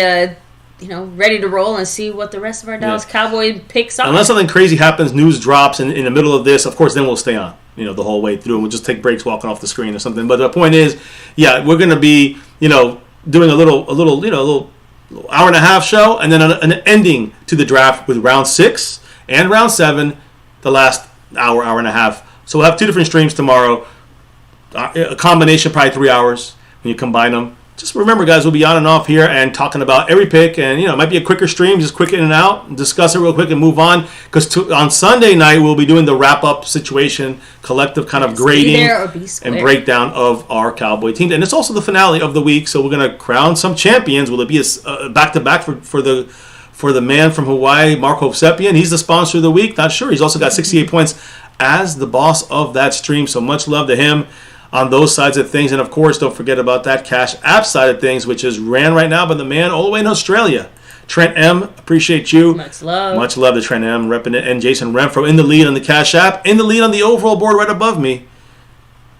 ready to roll and see what the rest of our Dallas Cowboy picks are. Unless something crazy happens, news drops in the middle of this, of course, then we'll stay on, the whole way through. And we'll just take breaks walking off the screen or something. But the point is, we're going to be, doing a little hour and a half show, and then an ending to the draft with round 6 and round 7, the last hour and a half. So we'll have 2 different streams tomorrow. A combination, probably 3 hours when you combine them. Just remember, guys, we'll be on and off here and talking about every pick. And, it might be a quicker stream, just quick in and out, and discuss it real quick and move on. Because on Sunday night, we'll be doing the wrap-up situation, collective kind of grading and breakdown of our Cowboy team. And it's also the finale of the week, so we're going to crown some champions. Will it be a back-to-back for the man from Hawaii, Mark Hovsepian? He's the sponsor of the week. Not sure. He's also got 68 points as the boss of that stream. So much love to him on those sides of things. And, of course, don't forget about that Cash App side of things, which is ran right now by the man all the way in Australia. Trent M., appreciate you. Much love. Much love to Trent M., repping it. And Jason Renfro in the lead on the Cash App, in the lead on the overall board right above me.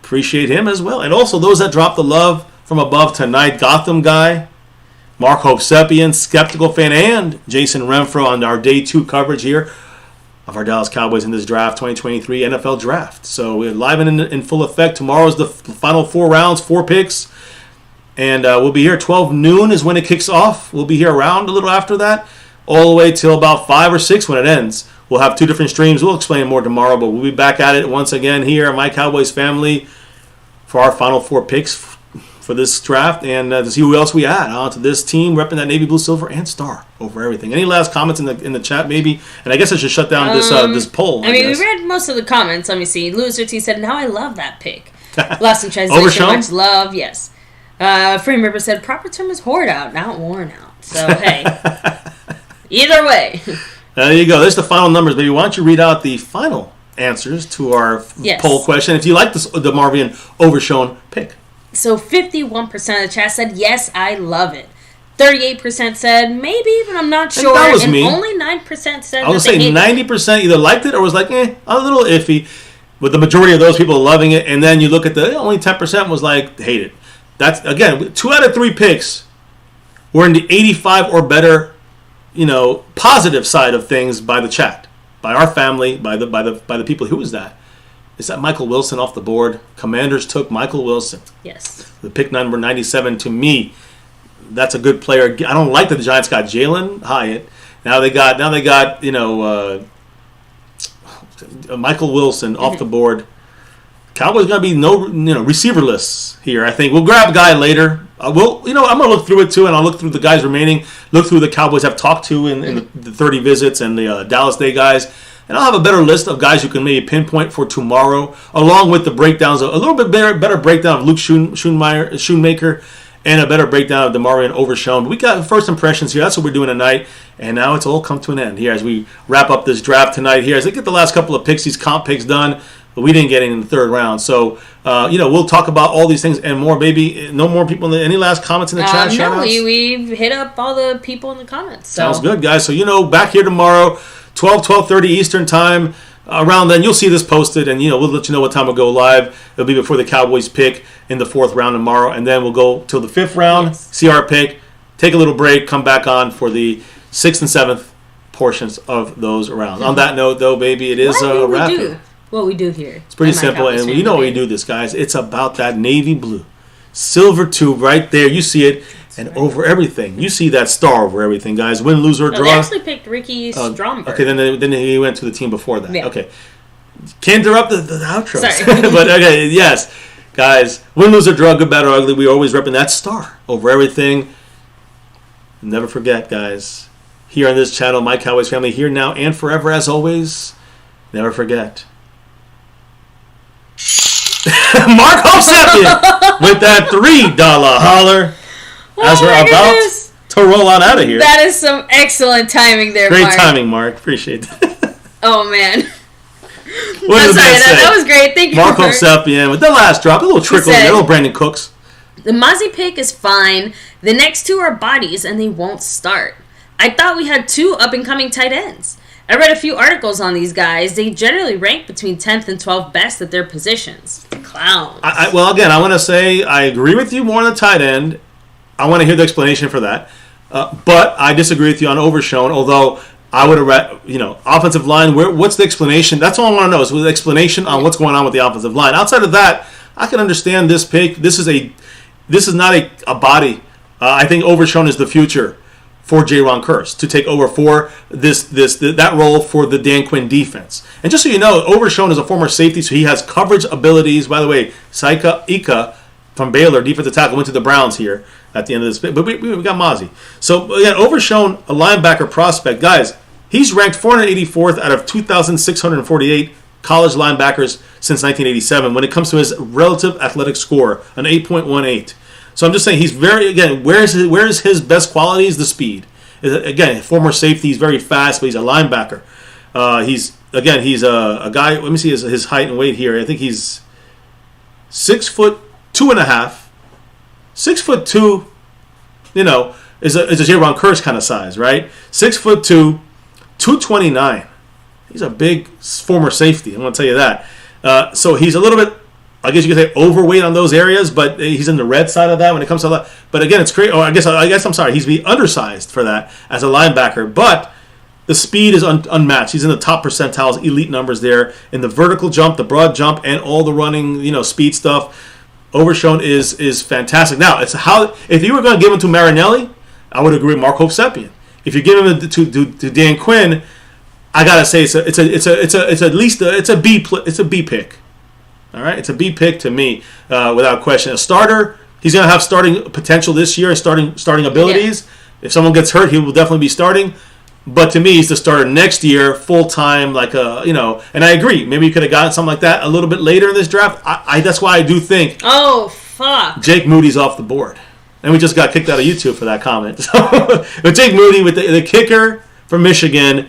Appreciate him as well. And also those that dropped the love from above tonight, Gotham Guy, Mark Hovsepian, Skeptical Fan, and Jason Renfro on our Day 2 coverage here of our Dallas Cowboys in this draft, 2023 NFL Draft. So we're live and in full effect. Tomorrow's the final 4 rounds, 4 picks. And we'll be here 12 noon is when it kicks off. We'll be here around a little after that, all the way till about 5 or 6 when it ends. We'll have 2 different streams. We'll explain more tomorrow, but we'll be back at it once again here at My Cowboys Family for our final 4 picks for this draft, and to see who else we add onto this team, repping that navy blue, silver, and star over everything. Any last comments in the chat, maybe? And I guess I should shut down this poll. We read most of the comments. Let me see. Loser T said, "Now I love that pick." Lost in translation. Much love. Yes. Frame River said, "Proper term is hoard out, not worn out." So hey, either way. There you go. There's the final numbers, baby. Why don't you read out the final answers to our poll question? If you like the Marvin Overshown pick. So 51% of the chat said, yes, I love it. 38% said, maybe, but I'm not sure. That was and me. Only 9% said I would say 90% either liked it or was like, a little iffy. With the majority of those people loving it. And then you look at only 10% was like, hate it. That's, again, 2 out of 3 picks were in the 85 or better, positive side of things by the chat. By our family, by the people. Who is that? Is that Michael Wilson off the board? Commanders took Michael Wilson. Yes. The pick number 97 to me. That's a good player. I don't like that the Giants got Jalen Hyatt. Now they got Michael Wilson off the board. Cowboys gonna be receiverless here. I think we'll grab a guy later. I'm gonna look through it too, and I'll look through the guys remaining. Look through the Cowboys have talked to in the 30 visits and the Dallas Day guys. And I'll have a better list of guys you can maybe pinpoint for tomorrow, along with the breakdowns, a little bit better breakdown of Luke Schoonmaker, and a better breakdown of DeMarvin Overshown. But we got first impressions here. That's what we're doing tonight. And now it's all come to an end here as we wrap up this draft tonight here. As they get the last couple of picks, these comp picks done, but we didn't get any in the 3rd round. So, we'll talk about all these things and more, baby. No more people. Any last comments in the chat? No, we've hit up all the people in the comments. So. Sounds good, guys. So, back here tomorrow. 12:30 Eastern time. Around then, you'll see this posted, and we'll let you know what time we'll go live. It'll be before the Cowboys pick in the 4th round tomorrow, and then we'll go till the 5th round, see our pick, take a little break, come back on for the 6th and 7th portions of those rounds. On that note, though, baby, it is a wrap. What we do here. It's pretty simple, and you know what we do this, guys. It's about that navy blue, silver tube right there. You see it. And over everything. You see that star over everything, guys. Win, lose, or draw. They actually picked Ricky Stromberg. Okay, then he went to the team before that. Yeah. Okay. Can't interrupt the outro. Sorry. But, okay, yes. Guys, win, lose, or draw, good, bad, or ugly, we always repping that star over everything. Never forget, guys. Here on this channel, My Cowboys Family, here now and forever, as always. Never forget. Mark Hovsepian with that $3 holler. As we're about to roll on out of here. That is some excellent timing there, Mark. Great timing, Mark. Appreciate that. Oh, man. I'm sorry, that was great. Thank you, Mark Hovsepian with the last drop. A little trickle there. A little Brandon Cooks. The Mazi pick is fine. The next 2 are bodies, and they won't start. I thought we had 2 up-and-coming tight ends. I read a few articles on these guys. They generally rank between 10th and 12th best at their positions. clowns. Well, again, I want to say I agree with you more on the tight end. I want to hear the explanation for that. But I disagree with you on Overshown, although I would have, offensive line, what's the explanation? That's all I want to know is the explanation on what's going on with the offensive line. Outside of that, I can understand this pick. This is not a body. I think Overshown is the future for J-Ron Curse to take over for that role for the Dan Quinn defense. And just so you know, Overshown is a former safety, so he has coverage abilities. By the way, Ika from Baylor, defensive tackle, went to the Browns here at the end of this. But we got Mazi. So, again, Overshown, a linebacker prospect. Guys, he's ranked 484th out of 2,648 college linebackers since 1987 when it comes to his relative athletic score, an 8.18. So I'm just saying he's where's his best qualities? The speed. Again, former safety, he's very fast, but he's a linebacker. He's a guy, let me see his height and weight here. I think he's 6'2.5". 6'2", is a J-Ron Curse kind of size, right? 6'2", 229. He's a big former safety, I'm going to tell you that. So he's a little bit, I guess you could say, overweight on those areas, but he's in the red side of that when it comes to that. But again, it's great. I guess I'm sorry. He's be undersized for that as a linebacker, but the speed is unmatched. He's in the top percentiles, elite numbers there in the vertical jump, the broad jump, and all the running, speed stuff. Overshown is fantastic. Now, it's how if you were going to give him to Marinelli, I would agree with Mark Hope-Sepien. If you give him to Dan Quinn, I gotta say it's at least a B pick. All right, it's a B pick to me, without question. A starter, he's going to have starting potential this year, starting abilities. Yeah. If someone gets hurt, he will definitely be starting. But to me, he's the starter next year, full time, And I agree. Maybe you could have gotten something like that a little bit later in this draft. That's why I do think. Oh fuck! Jake Moody's off the board, and we just got kicked out of YouTube for that comment. But Jake Moody with the kicker from Michigan,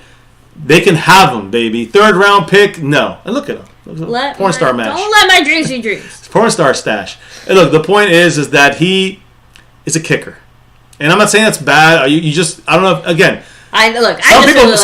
they can have him, baby. 3rd round pick, no. And look at him. Porn star match. Don't let my dreams be dreams. Porn star stash. And look, the point is that he is a kicker, and I'm not saying that's bad. You just, I don't know. Again, some people.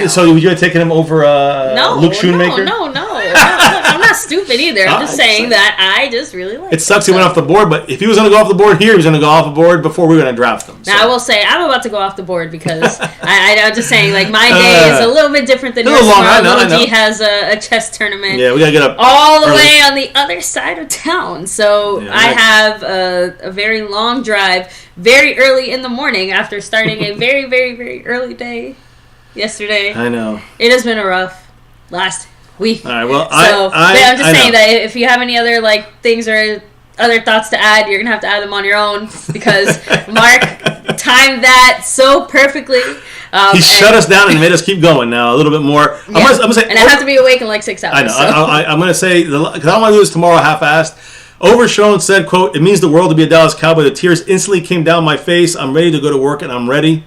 So you would have taken him over Luke Schoonmaker? No. I'm not stupid either. I'm just saying that I just really like it. Sucks he went off the board, but if he was going to go off the board here, he was going to go off the board before we were going to draft him. So. Now, I will say, I'm about to go off the board because I'm just saying, my day is a little bit different than yours. Little D has a chess tournament. Yeah, we got to get up all the way on the other side of town. So I have a very long drive, very early in the morning after starting a very, very, very early day yesterday. I know. It has been a rough last week. All right, well, I'm just saying that if you have any other things or other thoughts to add, you're gonna have to add them on your own because Mark timed that so perfectly. He shut us down and made us keep going now a little bit more. Yeah. I'm gonna say, and I have to be awake in 6 hours. I know. So. I'm gonna say because I don't want to do this tomorrow half-assed. Overshown said, quote, "It means the world to be a Dallas Cowboy. The tears instantly came down my face. I'm ready to go to work and I'm ready."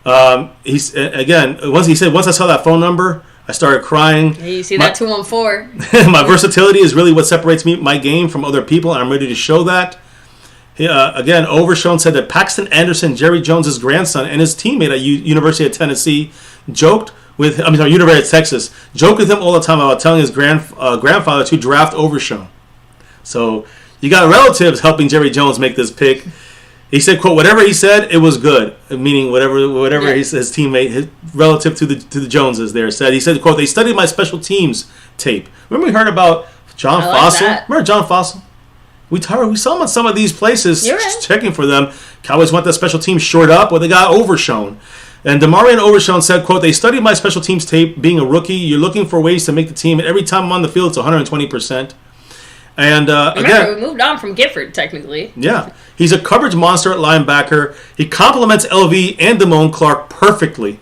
Once I saw that phone number, I started crying. Hey, you see that 214? My versatility is really what separates my game from other people, and I'm ready to show that. Again, Overshown said that Paxton Anderson, Jerry Jones' grandson, and his teammate at University of Texas, joked with him all the time about telling his grandfather to draft Overshown. So you got relatives helping Jerry Jones make this pick. He said, quote, whatever he said, it was good. Meaning whatever his teammate, his relative to the Joneses there said. He said, quote, they studied my special teams tape. Remember we heard about John Fossil? Remember John Fossil? We saw him at some of these places checking for them. Cowboys want that special team short up. Well, they got Overshown. And Demarion Overshown said, quote, they studied my special teams tape being a rookie. You're looking for ways to make the team. And every time I'm on the field, it's 120%. And remember, we moved on from Gifford, technically. Yeah. He's a coverage monster at linebacker. He complements LV and Damone Clark perfectly.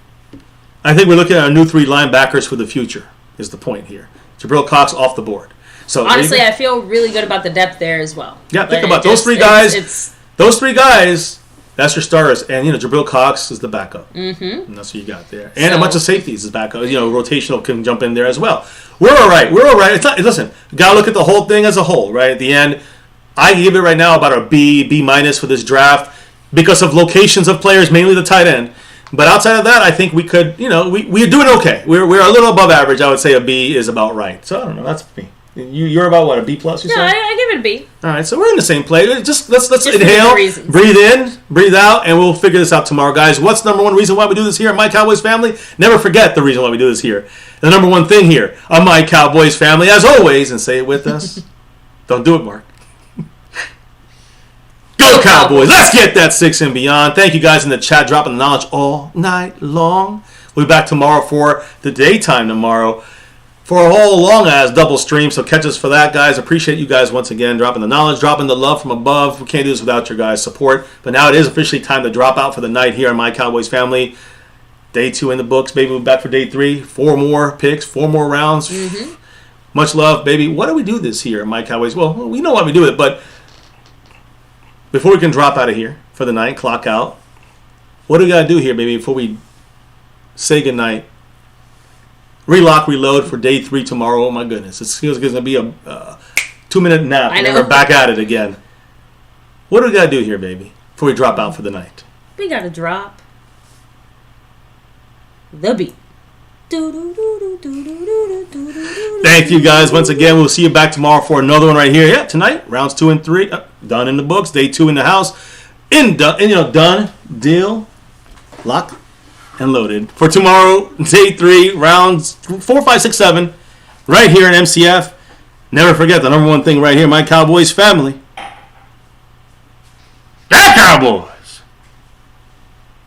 I think we're looking at our new 3 linebackers for the future, is the point here. Jabril Cox off the board. So honestly, I feel really good about the depth there as well. Yeah, think about those 3 guys. Those 3 guys, that's your starters. And, Jabril Cox is the backup. Mm-hmm. And that's what you got there. And a bunch of safeties is backup. Rotational can jump in there as well. We're all right. Listen, got to look at the whole thing as a whole, right? At the end, I give it right now about a B minus for this draft because of locations of players, mainly the tight end. But outside of that, I think we could, we're doing okay. We're a little above average. I would say a B is about right. So, I don't know. That's me. You're about what, a B plus? You No, said? I give it a B. All right, so we're in the same place. Just let's Just for inhale, different reasons. breathe in, breathe out, and we'll figure this out tomorrow, guys. What's the number one reason why we do this here at My Cowboys Family? Never forget the reason why we do this here. The number one thing here on My Cowboys Family, as always, and say it with us. Don't do it, Mark. Go Cowboys! Let's get that 6 and beyond. Thank you guys in the chat, dropping the knowledge all night long. We'll be back tomorrow for the daytime tomorrow for a whole long-ass double stream, so catch us for that, guys. Appreciate you guys once again dropping the knowledge, dropping the love from above. We can't do this without your guys' support. But now it is officially time to drop out for the night here on My Cowboys Family. Day 2 in the books, baby. We'll be back for day 3. 4 more picks, 4 more rounds. Mm-hmm. Much love, baby. Why do we do this here at My Cowboys? Well, we know why we do it, but before we can drop out of here for the night, clock out, what do we got to do here, baby, before we say goodnight? Relock, reload for day 3 tomorrow. Oh, my goodness. It's going to be a 2-minute nap. I know. And we're back at it again. What do we got to do here, baby, before we drop out for the night? We got to drop the beat. Thank you, guys. Once again, we'll see you back tomorrow for another one right here. Yeah, tonight, rounds 2 and 3. Done in the books. Day 2 in the house. Done. Deal. Lock. And loaded for tomorrow, day 3, rounds 4, 5, 6, 7, right here in MCF. Never forget the number one thing right here, My Cowboys Family. That Cowboy!